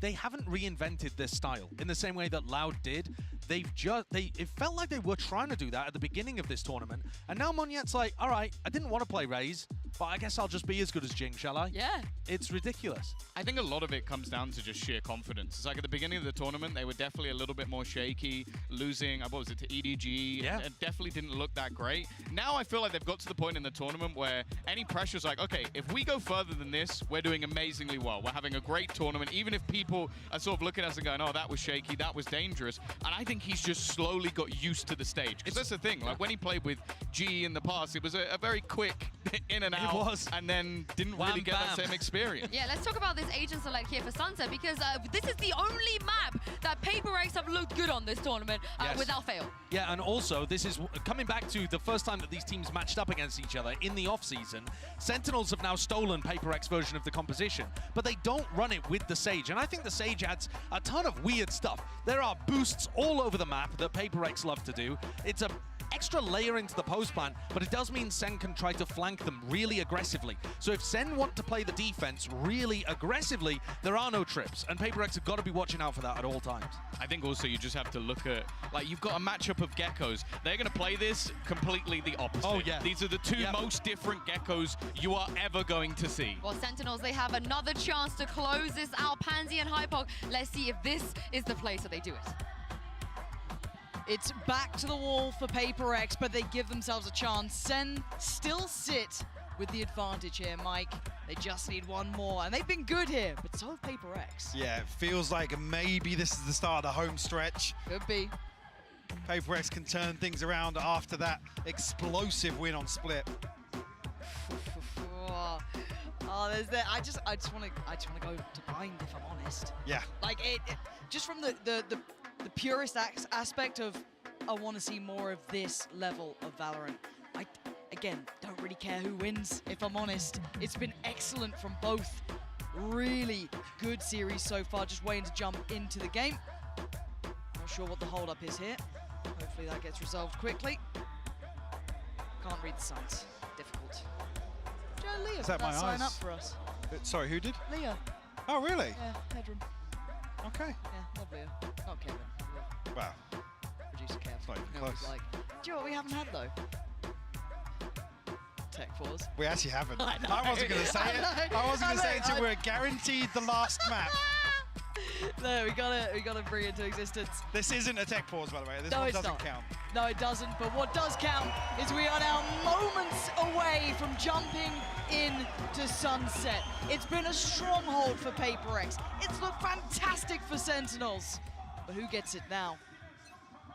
they haven't reinvented this style in the same way that Loud did. It felt like they were trying to do that at the beginning of this tournament, and now Monyet's like, all right, I didn't want to play Raze, but I guess I'll just be as good as Jing, shall I? Yeah. It's ridiculous. I think a lot of it comes down to just sheer confidence. It's like at the beginning of the tournament, they were definitely a little bit more shaky, losing, what was it, to EDG, and definitely didn't look that great. Now I feel like they've got to the point in the tournament where any pressure's like, okay, if we go further than this, we're doing amazingly well. We're having a great tournament, even if people are sort of looking at us and going, oh, that was shaky, that was dangerous. And I think he's just slowly got used to the stage. Because that's the thing, like when he played with G in the past, it was a very quick in and out. It was. And then didn't really get that same experience. Yeah, let's talk about this agent select here for Sunset, because this is the only map that PRX have looked good on this tournament without fail. Yeah, and also this is coming back to the first time that these teams matched up against each other in the off-season. Sentinels have now stolen PRX version of the composition, but they don't run it with the Sage, and I think the Sage adds a ton of weird stuff. There are boosts all over the map that PRX love to do. It's a extra layer into the post plan, but it does mean Sen can try to flank them really aggressively. So if Sen want to play the defense really aggressively, there are no trips, and PRX have got to be watching out for that at all times. I think also you just have to look at, like, you've got a matchup of Geckos. They're going to play this completely the opposite. Oh, yeah. These are the 2 most different Geckos you are ever going to see. Well, Sentinels, they have another chance to close this out. Pansy and Hypok, let's see if this is the place that they do it. It's back to the wall for PRX, but they give themselves a chance. Sen still sit with the advantage here, Mike. They just need one more, and they've been good here, but so have PRX. Yeah, it feels like maybe this is the start of the home stretch. Could be. PRX can turn things around after that explosive win on Split. Oh, there's that. I just want to go to bind, if I'm honest. Yeah. Like it just from the purist aspect of, I want to see more of this level of Valorant. I, again, don't really care who wins, if I'm honest. It's been excellent from both. Really good series so far, just waiting to jump into the game. Not sure what the hold-up is here. Hopefully that gets resolved quickly. Can't read the signs. Difficult. Joe, Leah, Is that my sign eyes? up for us. Sorry, who did? Leah. Oh, really? Yeah, bedroom. Okay. Yeah, love Leah. Not Kevin. Leah. Wow. Producer Kev. Not even No, close. like, do you know what we haven't had though? tech pause. We actually haven't. I know. I wasn't going to say it. I wasn't going to say it until we're guaranteed the last map. No, we gotta bring it to existence. This isn't a tech pause, by the way. This No, one it's doesn't not. count. No, it doesn't. But what does count is we are now moments away from jumping into sunset. It's been a stronghold for PRX. It's looked fantastic for Sentinels. But who gets it now?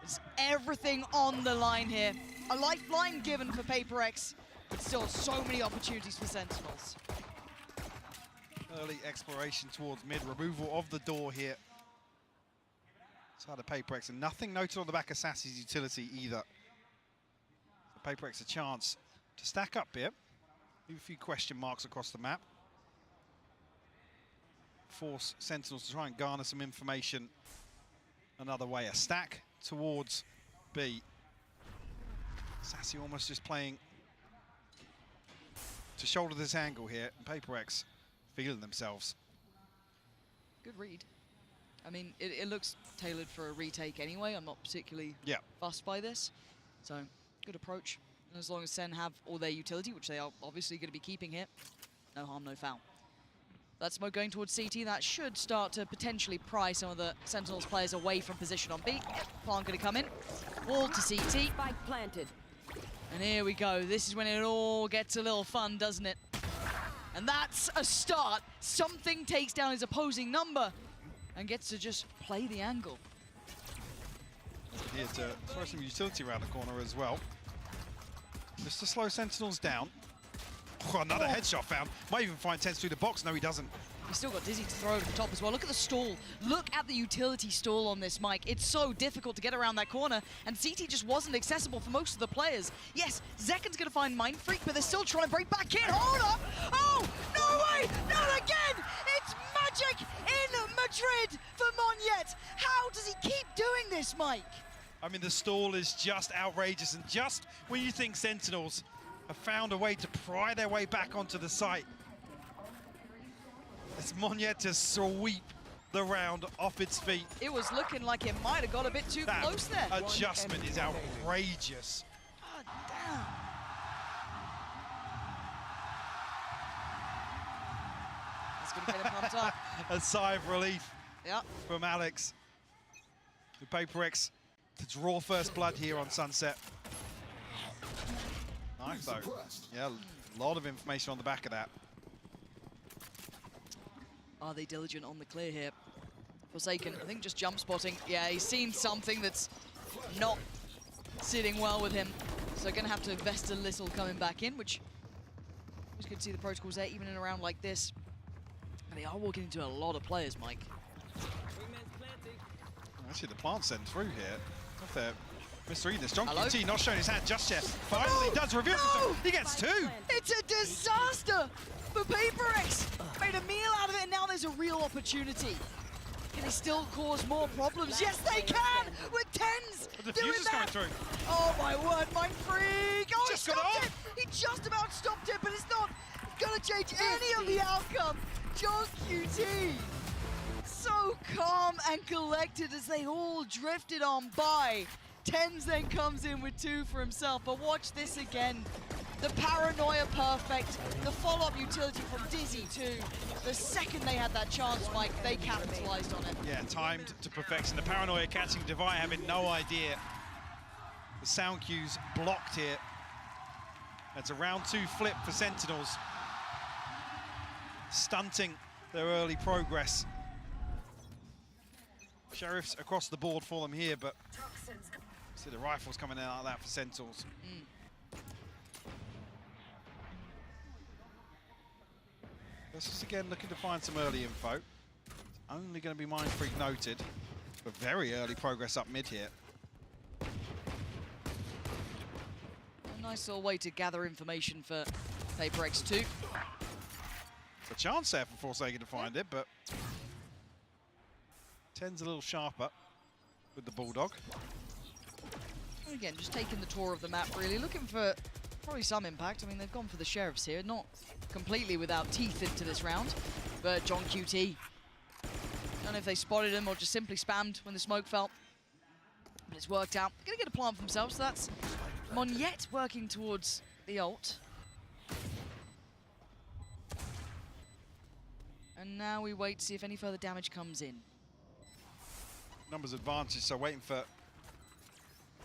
It's everything on the line here. A lifeline given for PRX, but still so many opportunities for Sentinels. Early exploration towards mid, removal of the door here. Side of PRX, and nothing noted on the back of Sassy's utility either. So PRX a chance to stack up here. Leave a few question marks across the map. Force Sentinels to try and garner some information another way. A stack towards B. Sassy almost just playing to shoulder this angle here, and PRX feeling themselves. Good read. I mean, it looks tailored for a retake anyway. I'm not particularly fussed by this. So, good approach. And as long as SEN have all their utility, which they are obviously going to be keeping here, no harm, no foul. That smoke going towards CT, that should start to potentially pry some of the Sentinels players away from position on B. Plant going to come in. Wall to CT. Spike planted. And here we go. This is when it all gets a little fun, doesn't it? And that's a start. Something takes down his opposing number and gets to just play the angle. Here to throw some utility around the corner as well. Just to slow Sentinels down. Oh, another headshot found. Might even find Tens through the box. No, he doesn't. He's still got Dizzy to throw over the top as well. Look at the stall. Look at the utility stall on this mic. It's so difficult to get around that corner, and CT just wasn't accessible for most of the players. Yes, Zekken's going to find Mind Freak, but they're still trying to break back in. Hold up! Oh, no way! Not again! It's magic in Madrid for Monyet. How does he keep doing this, Mike? I mean, the stall is just outrageous, and just when you think Sentinels have found a way to pry their way back onto the site, it's Monyet to sweep the round off its feet. It was looking like it might have got a bit too close there. Adjustment is outrageous. God damn. It's going to get him pumped up. A sigh of relief Yep. from Alex. The PRX to draw first blood here on Sunset. Nice though. Yeah, a lot of information on the back of that. Are they diligent on the clear here? Forsaken, I think just jump spotting. Yeah, he's seen something that's not sitting well with him. So going to have to invest a little coming back in, which is good to see the protocols there, even in a round like this. And they are walking into a lot of players, Mike. Actually, the plant sent through here. Off there. Mr. Edith, John QT not showing his hand just yet. Finally does reveal himself. He gets two. It's a disaster for PRX. Made a meal out of it, and now there's a real opportunity. Can they still cause more problems? Yes, they can! With Tens The doing diffuser's that! coming through. Oh my word, Mind Freak! Oh, Just he got stopped it it! He just about stopped it, but it's not gonna change any of the outcome. John QT, so calm and collected as they all drifted on by. Tens then comes in with two for himself, but watch this again. The paranoia perfect, the follow-up utility from Dizzy too. The second they had that chance, Mike, they capitalized on it. Yeah, timed to perfection. The paranoia catching Devi having no idea. The sound cues blocked here. That's a round two flip for Sentinels. Stunting their early progress. Sheriffs across the board for them here, but see the rifles coming out like that for Sentinels. Just again looking to find some early info. It's only going to be Mind Freak noted, but very early progress up mid here. A nice little way to gather information for PRX 2. It's a chance there for Forsaken to find it, but Ten's a little sharper with the Bulldog. And again, just taking the tour of the map, really looking for probably some impact. I mean, they've gone for the Sheriffs here, not completely without teeth into this round, but John QT, don't know if they spotted him or just simply spammed when the smoke fell, but it's worked out. Gonna get a plant for themselves, so that's Monyet working towards the ult. And now we wait to see if any further damage comes in. Numbers advantage, so waiting for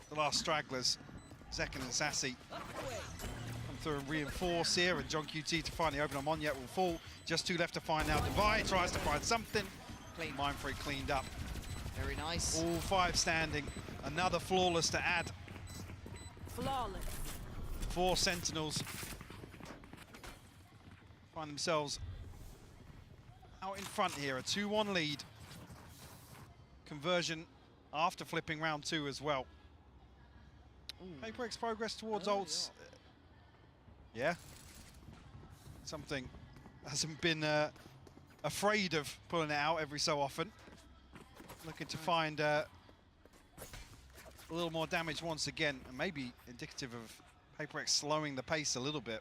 the last stragglers, Zekken and Sassy. Come through and reinforce here, and John QT to finally open on Monyet will fall. Just 2 left to find out. Divide tries to find something. Clean. Mindfreak cleaned up. Very nice. All 5 standing. Another flawless to add. Flawless. 4 Sentinels find themselves out in front here. A 2-1 lead. Conversion after flipping round 2 as well. PRX progress towards ults. Yeah. Something hasn't been afraid of pulling it out every so often. Looking to find a little more damage once again, and maybe indicative of PRX slowing the pace a little bit.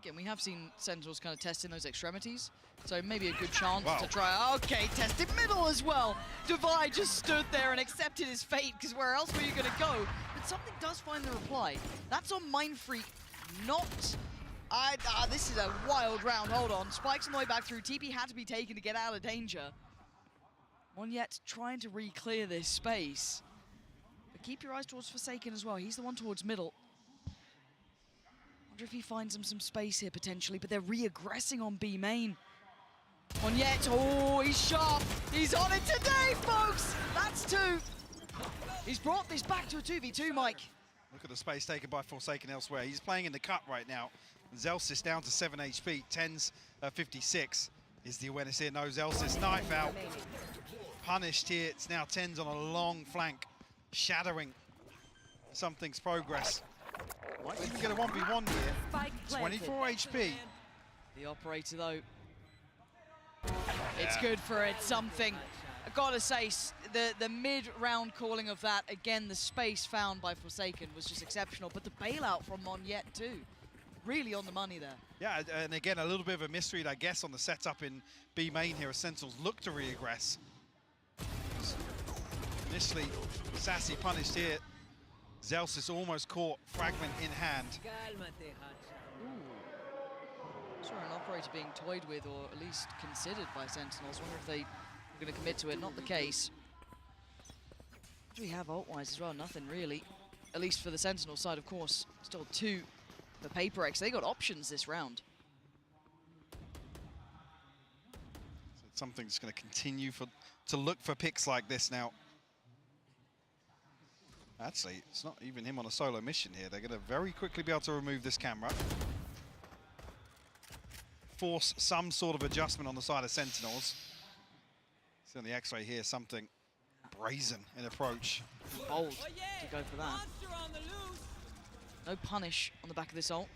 Again, we have seen Sentinels kind of testing those extremities, so maybe a good chance to try. Okay, tested middle as well. Divide just stood there and accepted his fate, because where else were you going to go? But something does find the reply. That's on Mindfreak, not... this is a wild round. Hold on. Spikes on the way back through. TP had to be taken to get out of danger. Monyet trying to re-clear this space. But keep your eyes towards Forsaken as well. He's the one towards middle. Wonder if he finds him some space here potentially, but they're re-aggressing on B main. Monyet, oh, he's sharp. He's on it today, folks. That's 2. He's brought this back to a 2v2, Mike. Look at the space taken by Forsaken elsewhere. He's playing in the cut right now. Zelsis down to 7 HP, 10's 56 is the awareness here. No, Zelsis knife out. Punished here. It's now 10's on a long flank, shadowing something's progress. Might even get a 1v1 here. 24 HP. The operator, though. It's good for it, something. I've got to say, the mid-round calling of that, again, the space found by Forsaken was just exceptional, but the bailout from Monyet, too. Really on the money there. Yeah, and again, a little bit of a mystery, I guess, on the setup in B main here as Sentinels look to re-aggress. Initially, Sassy punished here. Zelsis almost caught, fragment in hand. Saw an operator being toyed with, or at least considered by Sentinels. Wonder if they were going to commit to it. Not the case. What do we have ult-wise as well? Nothing really. At least for the Sentinel side, of course. Still 2 for PRX. They got options this round. So something's going to continue to look for picks like this now. Actually, it's not even him on a solo mission here. They're going to very quickly be able to remove this camera. Force some sort of adjustment on the side of Sentinels. See on the X-ray here, something brazen in approach. Bold to go for that. No punish on the back of this ult.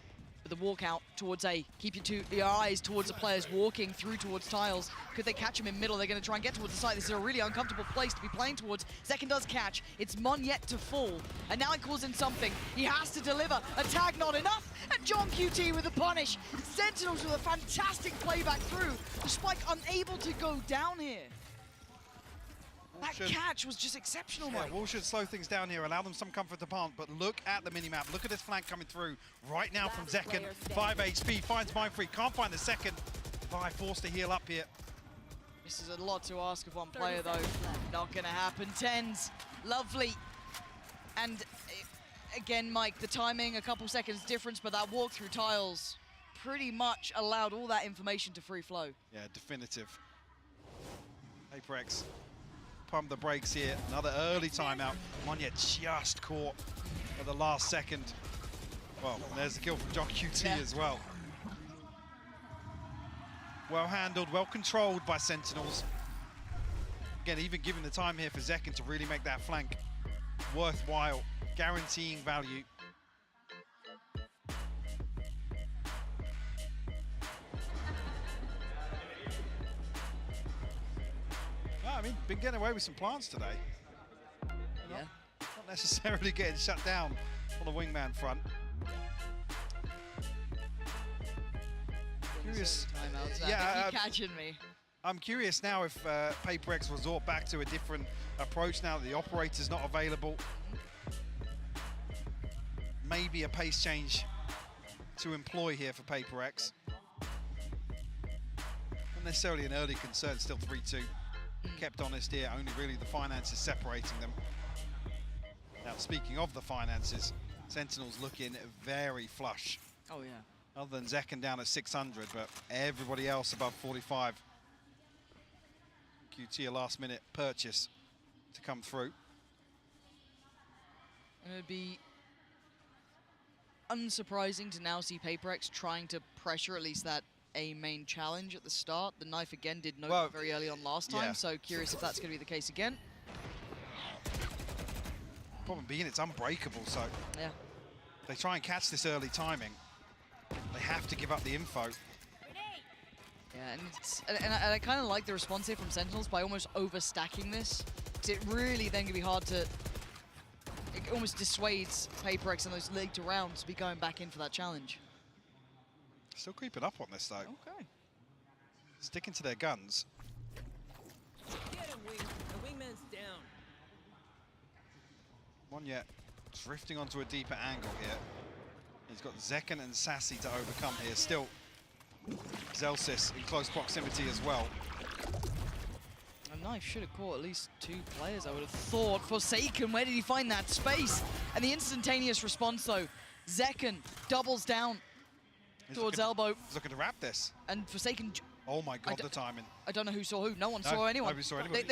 But the walkout towards A. Keep your eyes towards the players walking through towards tiles. Could they catch him in middle? They're going to try and get towards the site. This is a really uncomfortable place to be playing towards. Zekken does catch. It's Monyet to fall. And now it calls in something. He has to deliver. A tag not enough. And John QT with the punish. Sentinels with a fantastic playback through. The Spike unable to go down here. That catch was just exceptional, Mike. Wall should slow things down here, allow them some comfort to plant, but look at the minimap. Look at this flank coming through right now from Zekken. 5 HP, finds Mindfreak, can't find the second. Vi forced to heal up here. This is a lot to ask of one player, though. Not gonna happen. 10's, lovely. And again, Mike, the timing, a couple seconds difference, but that walk through tiles pretty much allowed all that information to free flow. Yeah, definitive. PRX. Pump the brakes here. Another early timeout. Monyet just caught at the last second. Well, there's the kill from John QT as well. Well handled, well controlled by Sentinels. Again, even given the time here for Zekken to really make that flank worthwhile, guaranteeing value. I mean, been getting away with some plants today. Yeah. Not necessarily getting shut down on the wingman front. Curious. Yeah, keep catching me. I'm curious now if PRX resort back to a different approach now that the operator's not available. Maybe a pace change to employ here for PRX. necessarily an early concern, still 3-2. Kept honest here, only really the finances separating them. Now, speaking of the finances, Sentinels looking very flush. Oh, yeah. Other than Zekken down at 600, but everybody else above 45. QT a last-minute purchase to come through. And it'd be unsurprising to now see PRX trying to pressure at least that A main challenge at the start. The knife again did note it very early on last time, so curious if that's going to be the case again. Problem being it's unbreakable, so yeah, they try and catch this early timing. They have to give up the info. Yeah, and I kind of like the response here from Sentinels by almost overstacking this, because it really then can be hard to. It almost dissuades PRX in those later rounds to be going back in for that challenge. Still creeping up on this though. Okay. Sticking to their guns. Get him, Wing. The wingman's down. Monyet drifting onto a deeper angle here. He's got Zekken and Sassy to overcome here. Still, Zelsis in close proximity as well. A knife should have caught at least 2 players, I would have thought. Forsaken, where did he find that space? And the instantaneous response, though. Zekken doubles down towards elbow. He's looking to wrap this. And Forsaken... Oh my God, the timing. I don't know who saw who. No one saw anyone. Nobody saw anybody.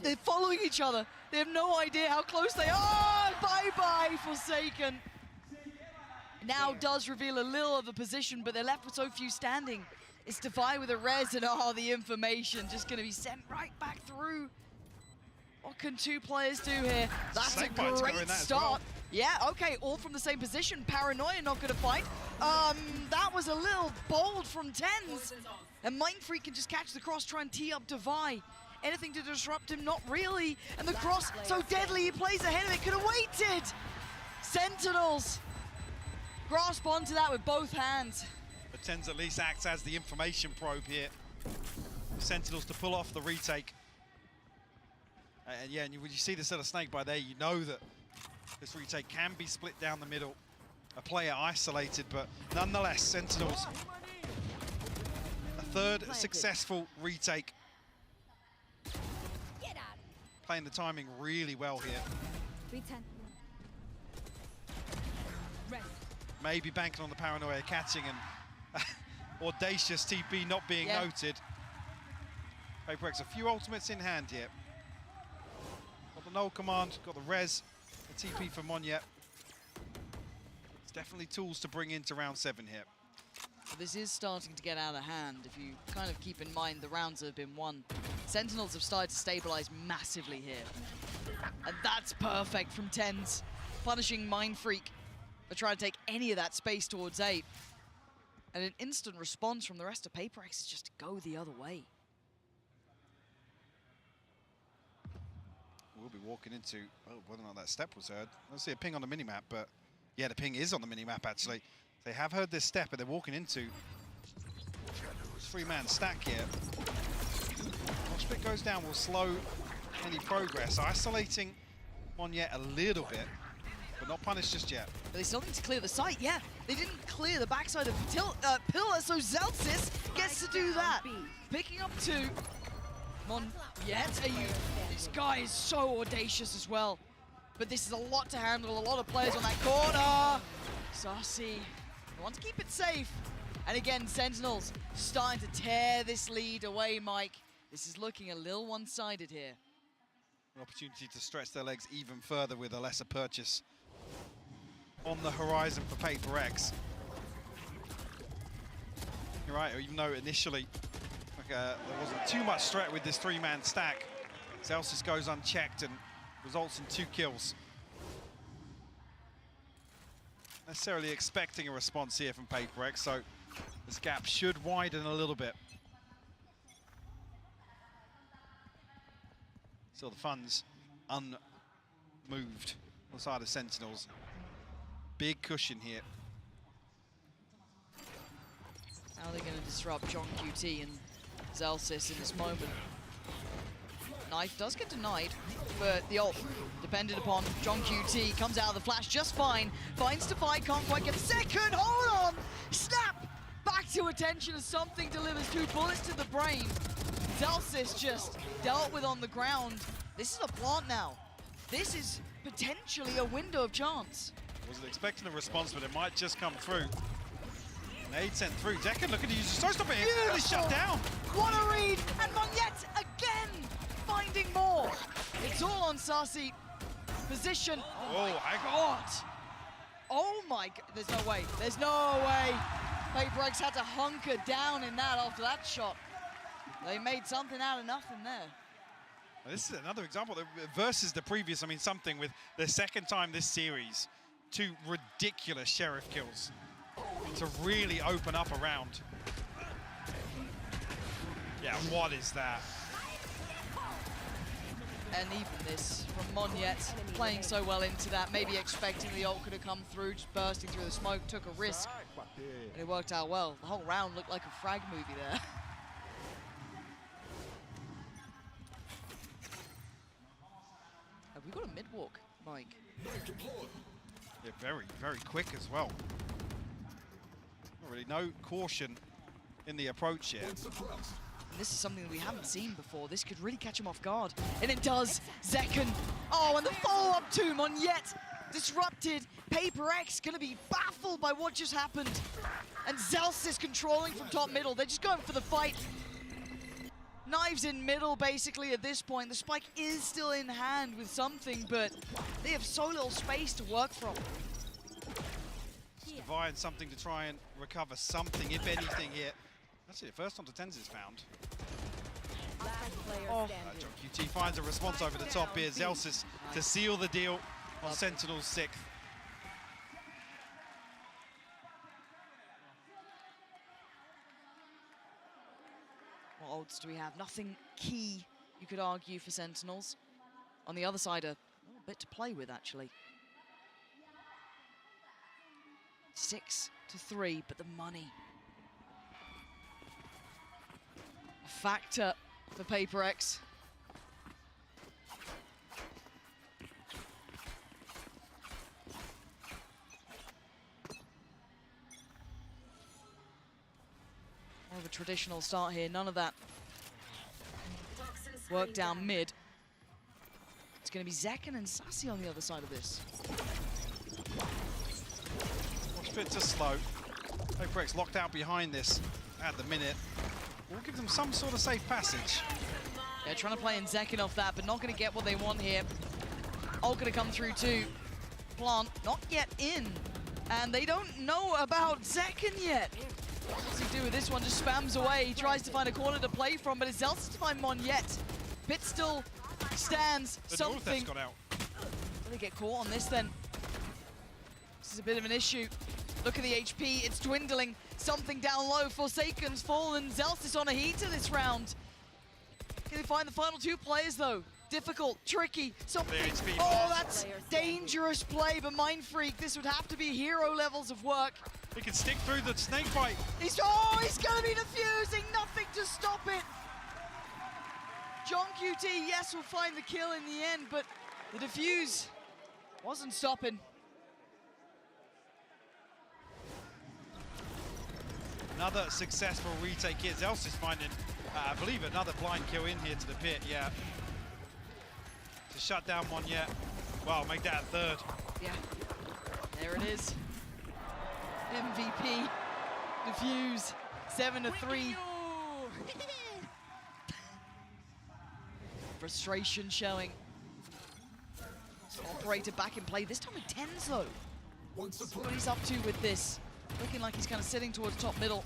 They're following each other. They have no idea how close they are. Bye-bye, Forsaken. Now does reveal a little of the position, but they're left with so few standing. It's Defy with a res, and the information just going to be sent right back through. What can 2 players do here? That's a great start. Yeah, okay, all from the same position. Paranoia not going to fight. That was a little bold from Tens. And Mind Freak can just catch the cross, try and tee up Defy. Anything to disrupt him? Not really. And the cross, so deadly, he plays ahead of it. Could have waited. Sentinels grasp onto that with both hands. But Tens at least acts as the information probe here. Sentinels to pull off the retake. And yeah, and when you see this little snake by there, you know that this retake can be split down the middle. A player isolated, but nonetheless, Sentinels. A third successful retake. Playing the timing really well here. 310. Maybe banking on the Paranoia catching and audacious TP not being noted. PRX a few ultimates in hand here. Got the null command, got the res, the TP for Monyet. It's definitely tools to bring into round 7 here. This is starting to get out of hand if you kind of keep in mind the rounds that have been won. Sentinels have started to stabilize massively here. And that's perfect from Tens, punishing Mind Freak for trying to take any of that space towards 8. And an instant response from the rest of PRX is just to go the other way. We'll be walking into, whether or not that step was heard. I don't see a ping on the minimap, but yeah, the ping is on the minimap actually. They have heard this step, but they're walking into this 3-man stack here. Moshpit goes down, will slow any progress. Isolating Monyet a little bit, but not punished just yet. But they still need to clear the site, yeah. They didn't clear the backside of Pillar, so Zelsis gets to do that. Picking up 2. Monyet, this guy is so audacious as well. But this is a lot to handle, a lot of players on that corner. Sassy, they want to keep it safe. And again, Sentinels starting to tear this lead away, Mike. This is looking a little one-sided here. An opportunity to stretch their legs even further with a lesser purchase on the horizon for PRX. You're right, even though initially there wasn't too much threat with this 3-man stack, Zelsis goes unchecked and results in 2 kills. Necessarily expecting a response here from PRX, so this gap should widen a little bit. Still the funds unmoved on the side of Sentinels. Big cushion here. How are they going to disrupt John QT and Zelsis in this moment? Knife does get denied, but the ult depended upon John QT. Comes out of the flash just fine. Finds Defy, can't quite get the second. Hold on! Snap! Back to a attention as something delivers 2 bullets to the brain. Zellsis just dealt with on the ground. This is a plant now. This is potentially a window of chance. Wasn't expecting a response, but it might just come through. Nade sent through. Zekken looking to use the stop it. Really shut down. What a read! And Monyet again finding more. It's all on Sassy. Position. Oh my God. Oh my God. There's no way. There's no way. PRX had to hunker down in that after that shot. They made something out of nothing there. This is another example versus the previous. I mean, something with the second time this series, 2 ridiculous Sheriff kills to really open up a round. Yeah, what is that? And even this from Monyet, playing so well into that, maybe expecting the ult could have come through, just bursting through the smoke, took a risk, and it worked out well. The whole round looked like a frag movie there. Have we got a mid-walk, Mike? Yeah, very, very quick as well. Not really no caution in the approach here. And this is something that we haven't seen before. This could really catch him off guard. And it does. Zekken. Oh, and the follow-up to Monyet. Disrupted. PRX going to be baffled by what just happened. And Zellsis controlling from top middle. They're just going for the fight. Knives in middle, basically, at this point. The spike is still in hand with something, but they have so little space to work from. Divine something to try and recover something, if anything, here. That's it, first onto Tens is found. John QT finds a response over the top here. Zellsis to seal the deal on Sentinel's 6th. What odds do we have? Nothing key, you could argue, for Sentinels. On the other side, a little bit to play with, actually. 6-3, but the money. A factor for PRX. More of a traditional start here, none of that work down mid. It's going to be Zekken and Sassy on the other side of this. Watch fit to slow. PRX locked out behind this at the minute. We'll give them some sort of safe passage. They're trying to play in Zekken off that, but not going to get what they want here. Ult going to come through too. Plant not yet in. And they don't know about Zekken yet. What does he do with this one? Just spams away. He tries to find a corner to play from, but it's Zellsis to find Monyet. Pit still stands. The something. got out. Will they get caught on this then? This is a bit of an issue. Look at the HP, it's dwindling. Something down low. Forsaken's fallen. Zellsis on a heater this round. Can they find the final 2 players though? Difficult, tricky, something. Oh, that's dangerous play, but Mind Freak, this would have to be hero levels of work. He can stick through the snake bite. He's going to be defusing, nothing to stop it. John QT, yes, will find the kill in the end, but the defuse wasn't stopping. Another successful retake here. Zellsis finding, I believe, another blind kill in here to the pit, yeah. To shut down Monyet. Well, make that a 3rd. Yeah, there it is. MVP, defuse, 7-3. Frustration showing. Operator back in play, this time with Tens though. See what he's up to with this. Looking like he's kind of sitting towards top middle.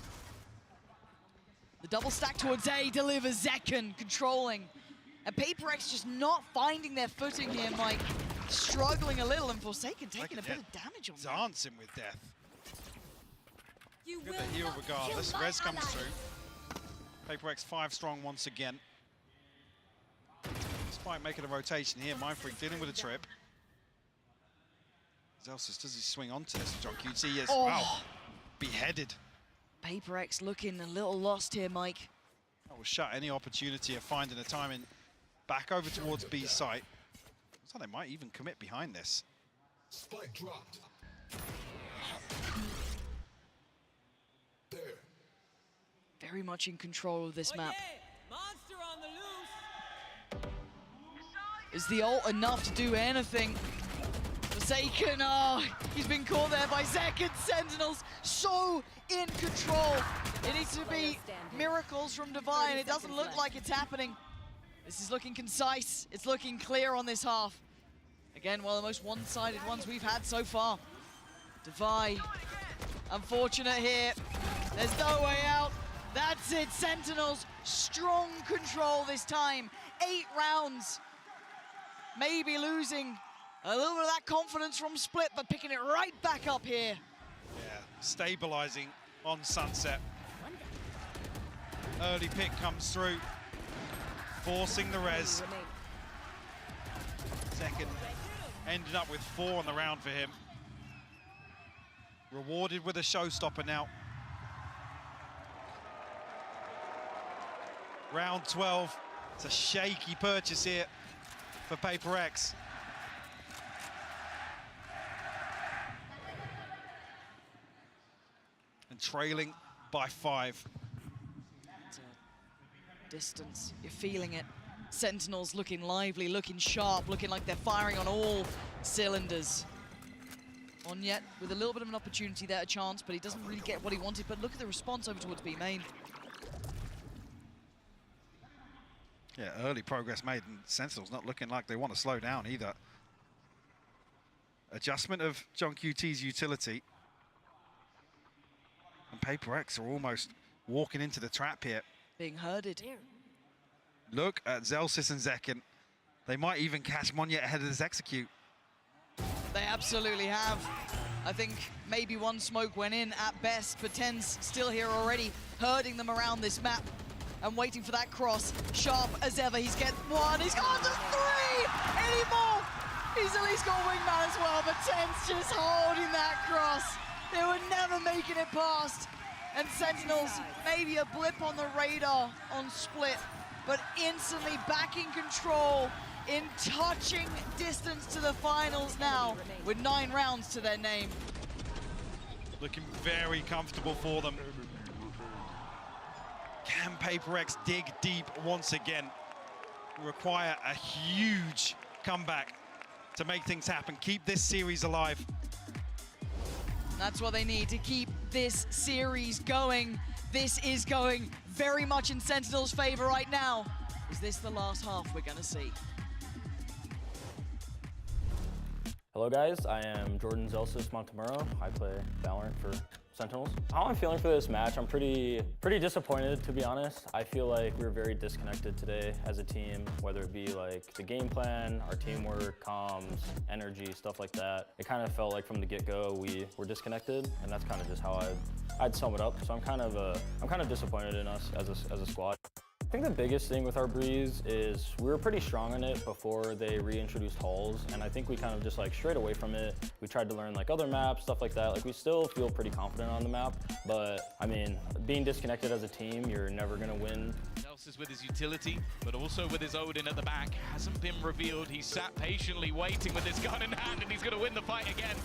The double stack towards A delivers Zekken controlling. And PRX just not finding their footing here, Mike. Struggling a little, and Forsaken taking a bit of damage on that. Dancing with death. Get the heal regardless. Res comes through. PRX 5 strong once again. Despite making a rotation here, Mind Freak dealing with a trip. Zellsis, does he swing onto this? John QT, yes. Oh. Wow. Beheaded. PRX looking a little lost here, Mike. That will shut any opportunity of finding a timing back over towards B's site. Looks like they might even commit behind this. Spike dropped. There. very much in control of this map. Monster on the loose. Is the ult enough to do anything? Forsaken, oh, he's been caught there by Zek, and Sentinels so in control. It needs to be miracles from Divine. It doesn't look like it's happening. This is looking concise. It's looking clear on this half. Again, one of the most one-sided ones we've had so far. Divine, unfortunate here. There's no way out. That's it, Sentinels, strong control this time. 8 rounds, maybe losing a little bit of that confidence from Split, but picking it right back up here. Yeah, stabilizing on Sunset. Early pick comes through, forcing the res. Second ended up with 4 on the round for him. Rewarded with a showstopper now. Round 12. It's a shaky purchase here for PRX. And trailing by 5. It's a distance, you're feeling it. Sentinels looking lively, looking sharp, looking like they're firing on all cylinders. Onyet with a little bit of an opportunity there, a chance, but he doesn't really get what he wanted. But look at the response over towards B main. Yeah, early progress made, and Sentinels not looking like they want to slow down either. Adjustment of John QT's utility. And PRX are almost walking into the trap here. Being herded. Look at Zelsis and Zekin. They might even catch Monyet ahead of this execute. They absolutely have. I think maybe one smoke went in at best, but Ten's still here already, herding them around this map and waiting for that cross. Sharp as ever, he's get 1, he's gone to 3! Anymore! He's at least got Wingman as well, but Ten's just holding that cross. They were never making it past. And Sentinels, maybe a blip on the radar on Split, but instantly back in control, in touching distance to the finals now, with 9 rounds to their name. Looking very comfortable for them. Can PRX dig deep once again? Require a huge comeback to make things happen. Keep this series alive. That's what they need to keep this series going. This is going very much in Sentinel's favor right now. Is this the last half we're gonna see? Hello guys, I am Jordan Zelsis Montemuro. I play Valorant for Sentinels. How I'm feeling for this match, I'm pretty disappointed, to be honest. I feel like we were very disconnected today as a team, whether it be like the game plan, our teamwork, comms, energy, stuff like that. It kind of felt like from the get-go we were disconnected, and that's kind of just how I'd sum it up. So I'm kind of disappointed in us as a squad. I think the biggest thing with our Breeze is we were pretty strong in it before they reintroduced hulls, and I think we kind of just like strayed away from it. We tried to learn like other maps, stuff like that. Like we still feel pretty confident on the map, but I mean, being disconnected as a team, you're never gonna win. Is with his utility, but also with his Odin at the back. Hasn't been revealed. He sat patiently waiting with his gun in hand, and he's going to win the fight again.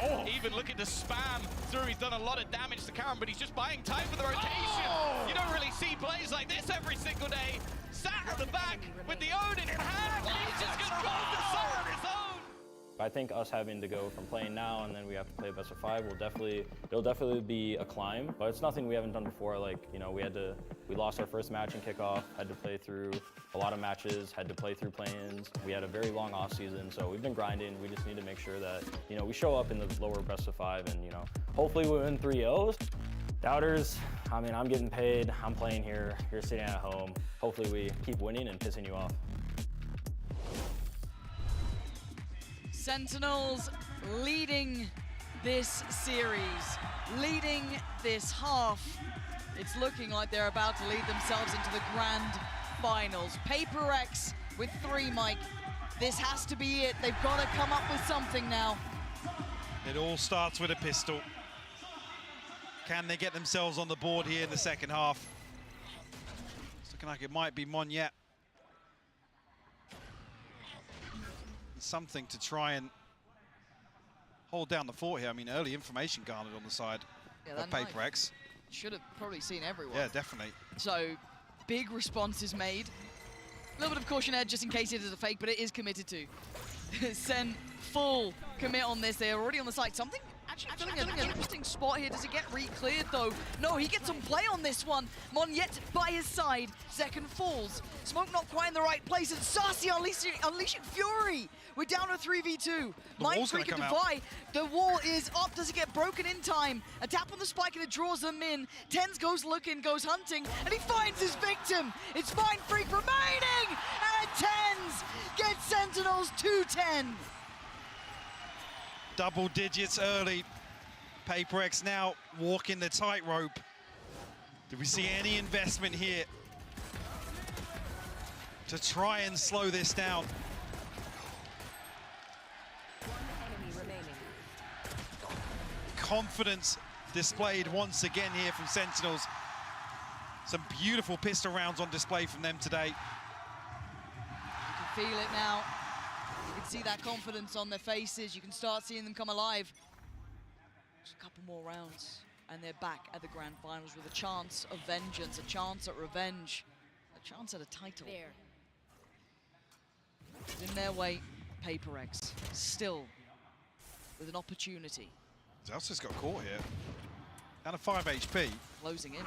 Oh, even looking to spam through. He's done a lot of damage to Karen, but he's just buying time for the rotation. Oh. You don't really see plays like this every single day. Sat at the back with the Odin in hand, and he's just going to go for the soul on his own. I think us having to go from playing now and then we have to play best of 5 it'll definitely be a climb, but it's nothing we haven't done before. Like, you know, we lost our first match in kickoff, had to play through a lot of matches, had to play through play-ins. We had a very long off season, so we've been grinding. We just need to make sure that, you know, we show up in the lower best of 5 and, you know, hopefully we win 3-0s. Doubters, I mean, I'm getting paid, I'm playing here, you're sitting at home. Hopefully we keep winning and pissing you off. Sentinels leading this series, leading this half. It's looking like they're about to lead themselves into the grand finals. PRX with 3, Mike. This has to be it. They've got to come up with something now. It all starts with a pistol. Can they get themselves on the board here in the second half? It's looking like it might be Monyet. Something to try and hold down the fort here. I mean, early information garnered on the side of PRX. should have probably seen everyone. Yeah, definitely. So, big response is made. A little bit of caution edge just in case it is a fake, but it is committed to. SEN full commit on this. They're already on the site. Something actually filling an interesting spot here. Does it get re-cleared though? No, he gets some play on this one. Monyet by his side. Second falls. Smoke not quite in the right place. And Sassy unleashing fury. We're down to 3v2. Mind Freak and Defy. The wall is up. Does it get broken in time? A tap on the spike and it draws them in. TenZ goes looking, goes hunting, and he finds his victim. It's Mind Freak remaining, and TenZ gets Sentinels 2-10. Double digits early. PRX now walking the tightrope. Do we see any investment here to try and slow this down? Confidence displayed once again here from Sentinels. Some beautiful pistol rounds on display from them today. You can feel it now. You can see that confidence on their faces. You can start seeing them come alive. Just a couple more rounds, and they're back at the grand finals with a chance of vengeance, a chance at revenge, a chance at a title. In their way, PRX still with an opportunity. Zelsa's got caught here. Down to 5 HP. Closing in.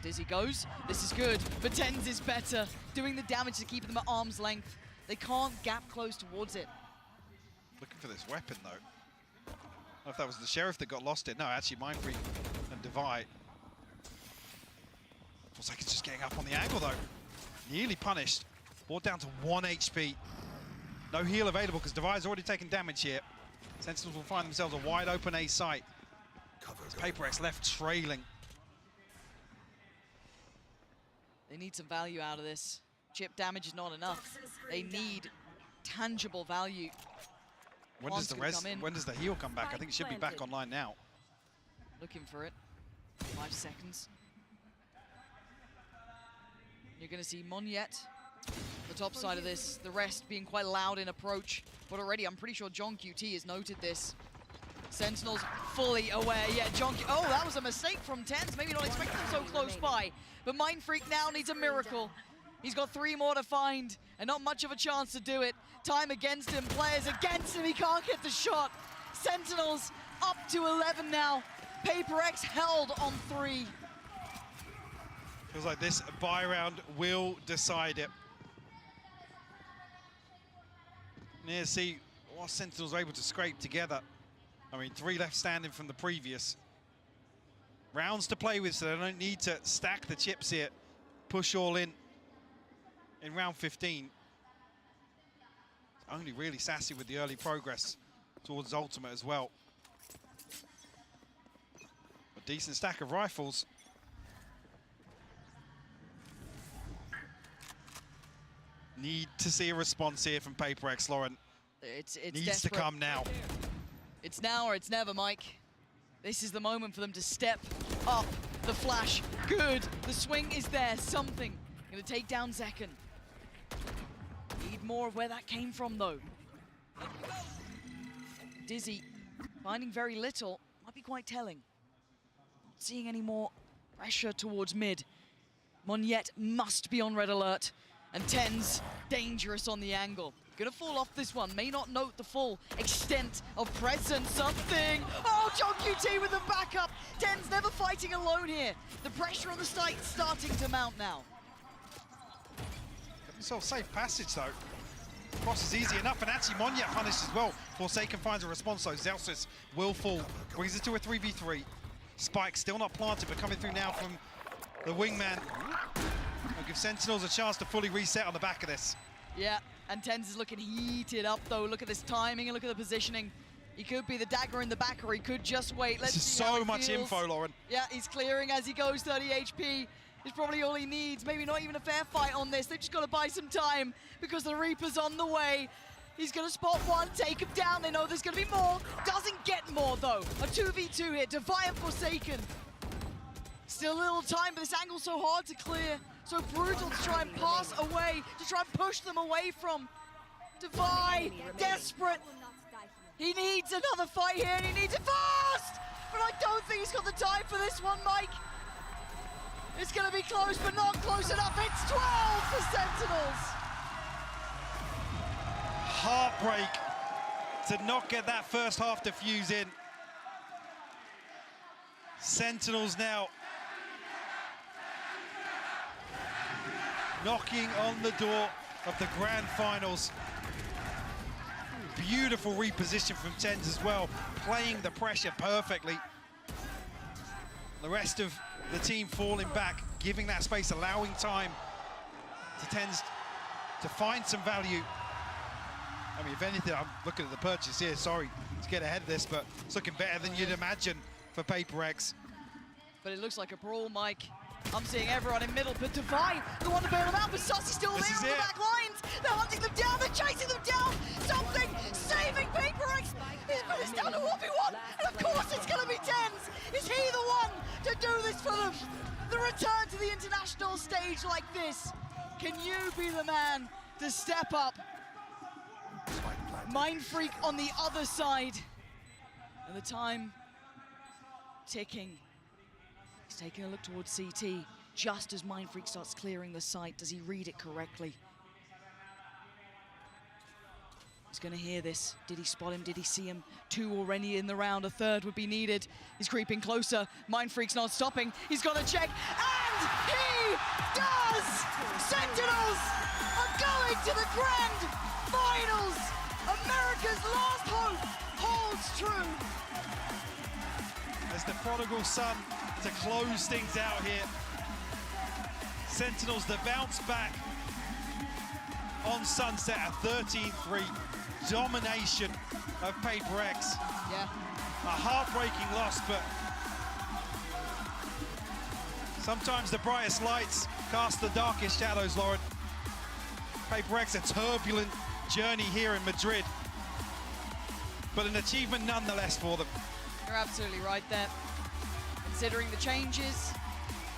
Dizzy goes. This is good, but TenZ is better. Doing the damage to keep them at arm's length. They can't gap close towards it. Looking for this weapon, though. I don't know if that was the Sheriff that got lost it. No, actually, Mind Freak and Divide. 4 seconds just getting up on the angle, though. Nearly punished. Brought down to 1 HP. No heal available because Divide's already taken damage here. Sentinels will find themselves a wide open A site. PRX left trailing. They need some value out of this. Chip damage is not enough. They need tangible value. When does the heal come back? I think it should be back online now. Looking for it. 5 seconds. You're going to see Monyet, the top side of this, the rest being quite loud in approach. But already, I'm pretty sure John QT has noted this. Sentinels fully aware. Yeah, oh, that was a mistake from TenZ. Maybe not expecting them so close by. But Mind Freak now needs a miracle. He's got 3 more to find, and not much of a chance to do it. Time against him, players against him. He can't get the shot. Sentinels up to 11 now. PRX held on 3. Feels like this buy round will decide it. Yeah, see what Sentinels are able to scrape together. I mean, 3 left standing from the previous. Rounds to play with, so they don't need to stack the chips here. Push all in round 15. Only really Sassy with the early progress towards Ultimate as well. A decent stack of rifles. Need to see a response here from PRX, Lauren. It's needs desperate. to come now. It's now or it's never, Mike. This is the moment for them to step up. The flash, good. The swing is there, something. Gonna take down Zekken. Need more of where that came from, though. Dizzy, finding very little, might be quite telling. Not seeing any more pressure towards mid. Monyet must be on red alert. And TenZ, dangerous on the angle. Gonna fall off this one, may not note the full extent of presence. Something! Oh, John QT with the backup! TenZ never fighting alone here. The pressure on the site starting to mount now. Got himself safe passage, though. Cross is easy enough, and actually Monyet punished as well. Forsaken finds a response, though. Zelsis will fall. Brings it to a 3v3. Spike still not planted, but coming through now from the wingman. Will give Sentinels a chance to fully reset on the back of this. Yeah, and TenZ is looking heated up, though. Look at this timing and look at the positioning. He could be the dagger in the back, or he could just wait. Let's see how so it much feels. info, Lauren. Yeah, he's clearing as he goes. 30 HP is probably all he needs. Maybe not even a fair fight on this. They've just got to buy some time because the Reaper's on the way. He's going to spot one, take him down. They know there's going to be more. Doesn't get more, though. A 2v2 here. Defy and Forsaken. Still a little time, but this angle's so hard to clear. So brutal to try and pass away, to try and push them away from. Defy, desperate. He needs another fight here, and he needs it fast! but I don't think he's got the time for this one, Mike. It's going to be close, but not close enough. It's 12 for Sentinels. Heartbreak to not get that first half defuse in. Sentinels now knocking on the door of the grand finals. Beautiful reposition from TenZ as well, playing the pressure perfectly. The rest of the team falling back, giving that space, allowing time to TenZ to find some value. I mean, if anything, I'm looking at the purchase here, sorry to get ahead of this, but it's looking better than you'd imagine for PRX. But it looks like a brawl, Mike. I'm seeing everyone in middle, but Defy, the one to bail them out, but Sussie's still there on the back lines. They're hunting them down, they're chasing them down. Something saving PRX, but it's down to 1v1, and of course it's gonna be TenZ. Is he the one to do this for them? The return to the international stage like this. Can you be the man to step up? Mindfreak on the other side. And the time ticking. He's taking a look towards CT just as Mindfreak starts clearing the site. Does he read it correctly? He's going to hear this. Did he spot him? Did he see him? 2 already in the round. A third would be needed. He's creeping closer. Mindfreak's not stopping. He's got to check. And he does! Sentinels are going to the grand finals! America's last hope holds true. As the prodigal son to close things out here. Sentinels, the bounce back on Sunset, a 13-3 domination of PRX. Yeah. A heartbreaking loss, but sometimes the brightest lights cast the darkest shadows, Lauren. PRX, a turbulent journey here in Madrid, but an achievement nonetheless for them. You're absolutely right there. Considering the changes,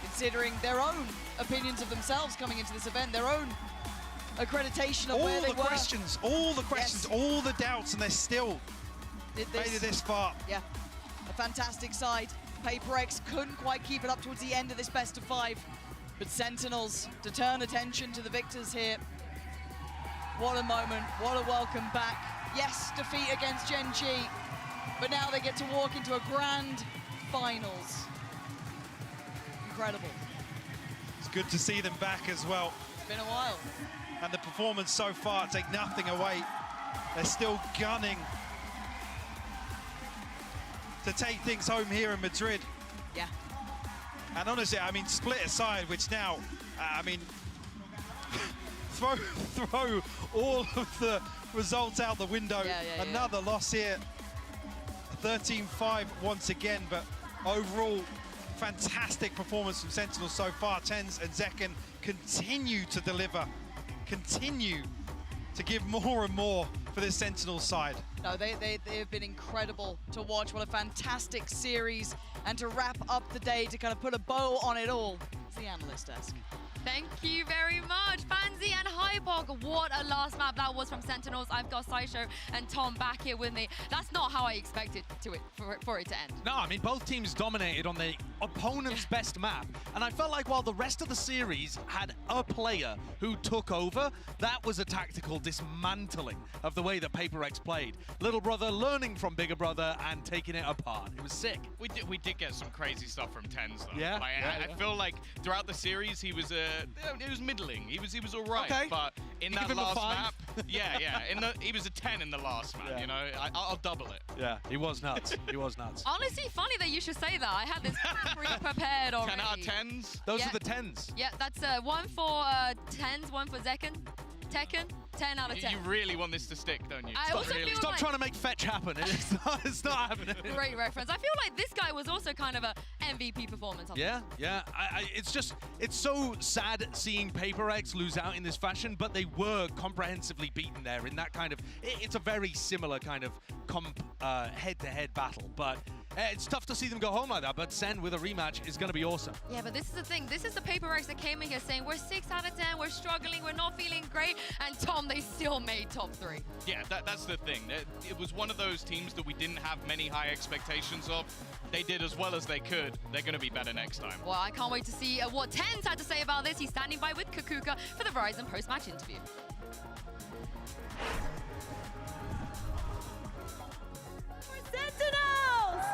considering their own opinions of themselves coming into this event, their own accreditation of where they were. All the questions, all the doubts, and they still made it this far. Yeah, a fantastic side. PRX couldn't quite keep it up towards the end of this best of 5, but Sentinels to turn attention to the victors here. What a moment, what a welcome back. Yes, defeat against Gen G, but now they get to walk into a grand finals. Incredible. It's good to see them back as well. It's been a while. And the performance so far, take nothing away. They're still gunning to take things home here in Madrid. Yeah. And honestly, I mean, split aside, which now, I mean, throw all of the results out the window. Another loss here. 13-5 once again, but overall, fantastic performance from Sentinels so far. TenZ and Zekken continue to deliver, continue to give more and more for this Sentinels side. No, they have been incredible to watch. What a fantastic series. And to wrap up the day, to kind of put a bow on it all, it's the analyst desk. Thank you very much, Fancy and Hypog. What a last map that was from Sentinels. I've got Sideshow and Tom back here with me. That's not how I expected for it to end. No, I mean, both teams dominated on the opponent's best map. And I felt like while the rest of the series had a player who took over, that was a tactical dismantling of the way that PRX played. Little brother learning from bigger brother and taking it apart. It was sick. We did get some crazy stuff from TenZ though. Yeah, Like, I feel like throughout the series he was middling. He was all right. Okay. But in You that give him a last 5? map, he was a 10 in the last map. Yeah. You know, I'll double it. Yeah, he was nuts. He was nuts. Honestly, funny that you should say that. I had this pre-prepared already. 10 out of 10s. Those are the 10s. Yeah, that's 1 for TenZ, 1 for Zekken. Tekken, 10 out of 10. You really want this to stick, don't you? I also feel Stop like... trying to make fetch happen. It's not happening. Great reference. I feel like this guy was also kind of a MVP performance. Yeah. It's so sad seeing PRX lose out in this fashion, but they were comprehensively beaten there in that kind of, it's a very similar kind of head-to-head battle, but It's tough to see them go home like that, but SEN with a rematch is going to be awesome. Yeah, but this is the thing. This is the PRX that came in here saying we're 6 out of 10, we're struggling, we're not feeling great, and Tom, they still made top 3. Yeah, that's the thing. It was one of those teams that we didn't have many high expectations of. They did as well as they could. They're going to be better next time. Well, I can't wait to see what Tens had to say about this. He's standing by with Kakuka for the Verizon post-match interview. Sentinels!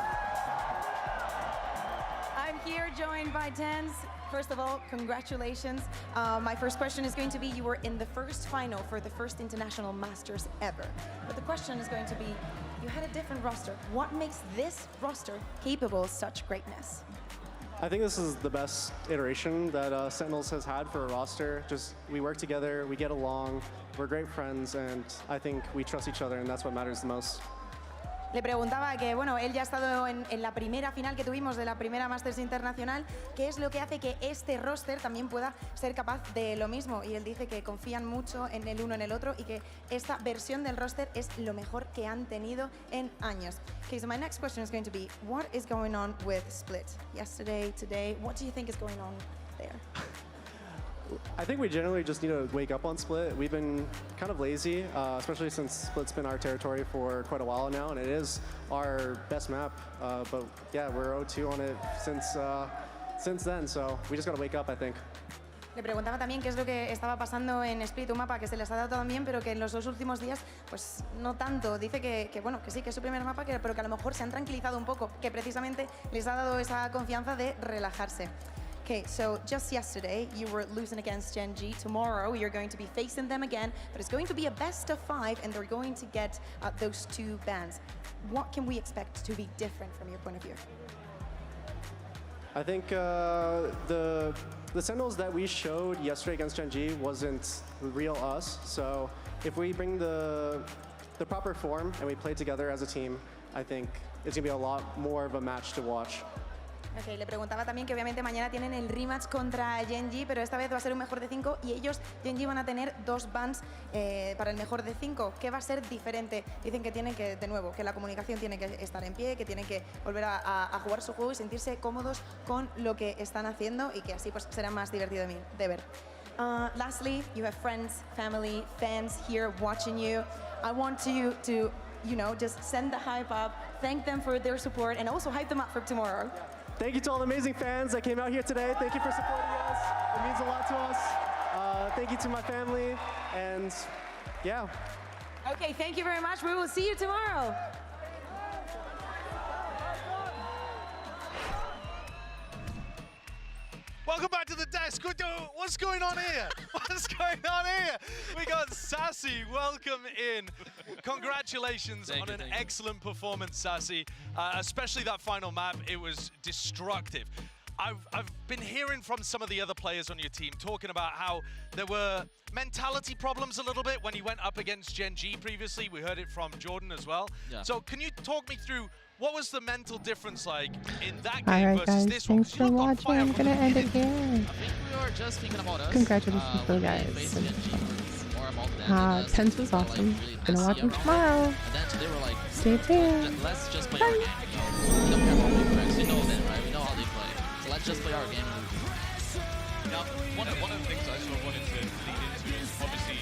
I'm here joined by Tens. First of all, congratulations. My first question is going to be, you were in the first final for the first International Masters ever. But the question is going to be, you had a different roster. What makes this roster capable of such greatness? I think this is the best iteration that Sentinels has had for a roster. Just, we work together, we get along, we're great friends, and I think we trust each other, and that's what matters the most. Le preguntaba que, bueno, él ya ha estado en la primera final que tuvimos de la primera Masters Internacional, ¿qué es lo que hace que este roster también pueda ser capaz de lo mismo? Y él dice que confían mucho en el uno en el otro y que esta versión del roster es lo mejor que han tenido en años. Okay, so my next question is going to be, what is going on with Split? Yesterday, today, what do you think is going on there? I think we generally just need to wake up on Split. We've been kind of lazy, especially since Split's been our territory for quite a while now, and it is our best map. But yeah, we're 0-2 on it since then, so we just got to wake up, I think. Le preguntaba también qué es lo que estaba pasando en Split, un mapa que se les ha dado tan bien, pero que en los 2 últimos días, pues no tanto. Dice que bueno, que sí, que es su primer mapa, pero que a lo mejor se han tranquilizado un poco, que precisamente les ha dado esa confianza de relajarse. Okay, so just yesterday, you were losing against Gen G. Tomorrow, you're going to be facing them again, but it's going to be a best of 5, and they're going to get those 2 bans. What can we expect to be different from your point of view? I think the Sentinels that we showed yesterday against Gen G wasn't real us, so if we bring the proper form and we play together as a team, I think it's going to be a lot more of a match to watch. Okay, le preguntaba también que obviamente mañana tienen el rematch contra Gen G, pero esta vez va a ser un mejor de 5 y ellos, Gen G, van a tener 2 bans para el mejor de 5. ¿Qué va a ser diferente? Dicen que tienen que, de nuevo, que la comunicación tiene que estar en pie, que tienen que volver a jugar su juego y sentirse cómodos con lo que están haciendo y que así pues será más divertido de ver. Lastly, you have friends, family, fans here watching you. I want you to, you know, just send the hype up, thank them for their support, and also hype them up for tomorrow. Thank you to all the amazing fans that came out here today. Thank you for supporting us. It means a lot to us. Thank you to my family, and yeah. Okay, thank you very much. We will see you tomorrow. Welcome back to the desk. What's going on here? What's going on here? We got Sassy. Welcome in. Congratulations on an excellent performance, Sassy. Especially that final map. It was destructive. I've been hearing from some of the other players on your team talking about how there were mentality problems a little bit when you went up against Gen G previously. We heard it from Jordan as well. Yeah. So can you talk me through what was the mental difference like in that game versus this one? Thanks for watching. I'm gonna end it here. I think we were just thinking about us. Congratulations to the guys. Tens was awesome. Gonna watch him tomorrow. And then today we're like, stay tuned. Let's just play our game. We don't care about PRX. We know them, right? We know how they play. So let's just play our game. Now, one of the things I sort of wanted to lead into is obviously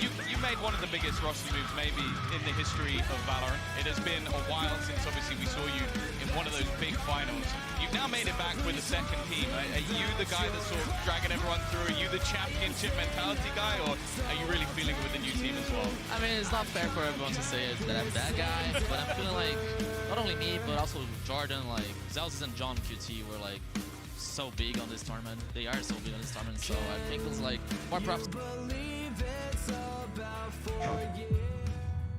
you made one of the biggest roster moves maybe in the history of Valorant. It has been a while since obviously we saw you in one of those big finals. You've now made it back with a second team. Are you the guy that's sort of dragging everyone through? Are you the championship mentality guy, or are you really feeling it with the new team as well? I mean, it's not fair for everyone to say that I'm that guy, but I'm feeling like not only me, but also Jordan, like Zelsis and John QT were like so big on this tournament. They are so big on this tournament, so I think it's like more props.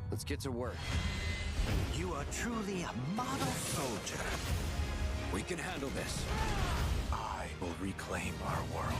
Let's get to work. You are truly a model soldier. We can handle this. I will reclaim our world.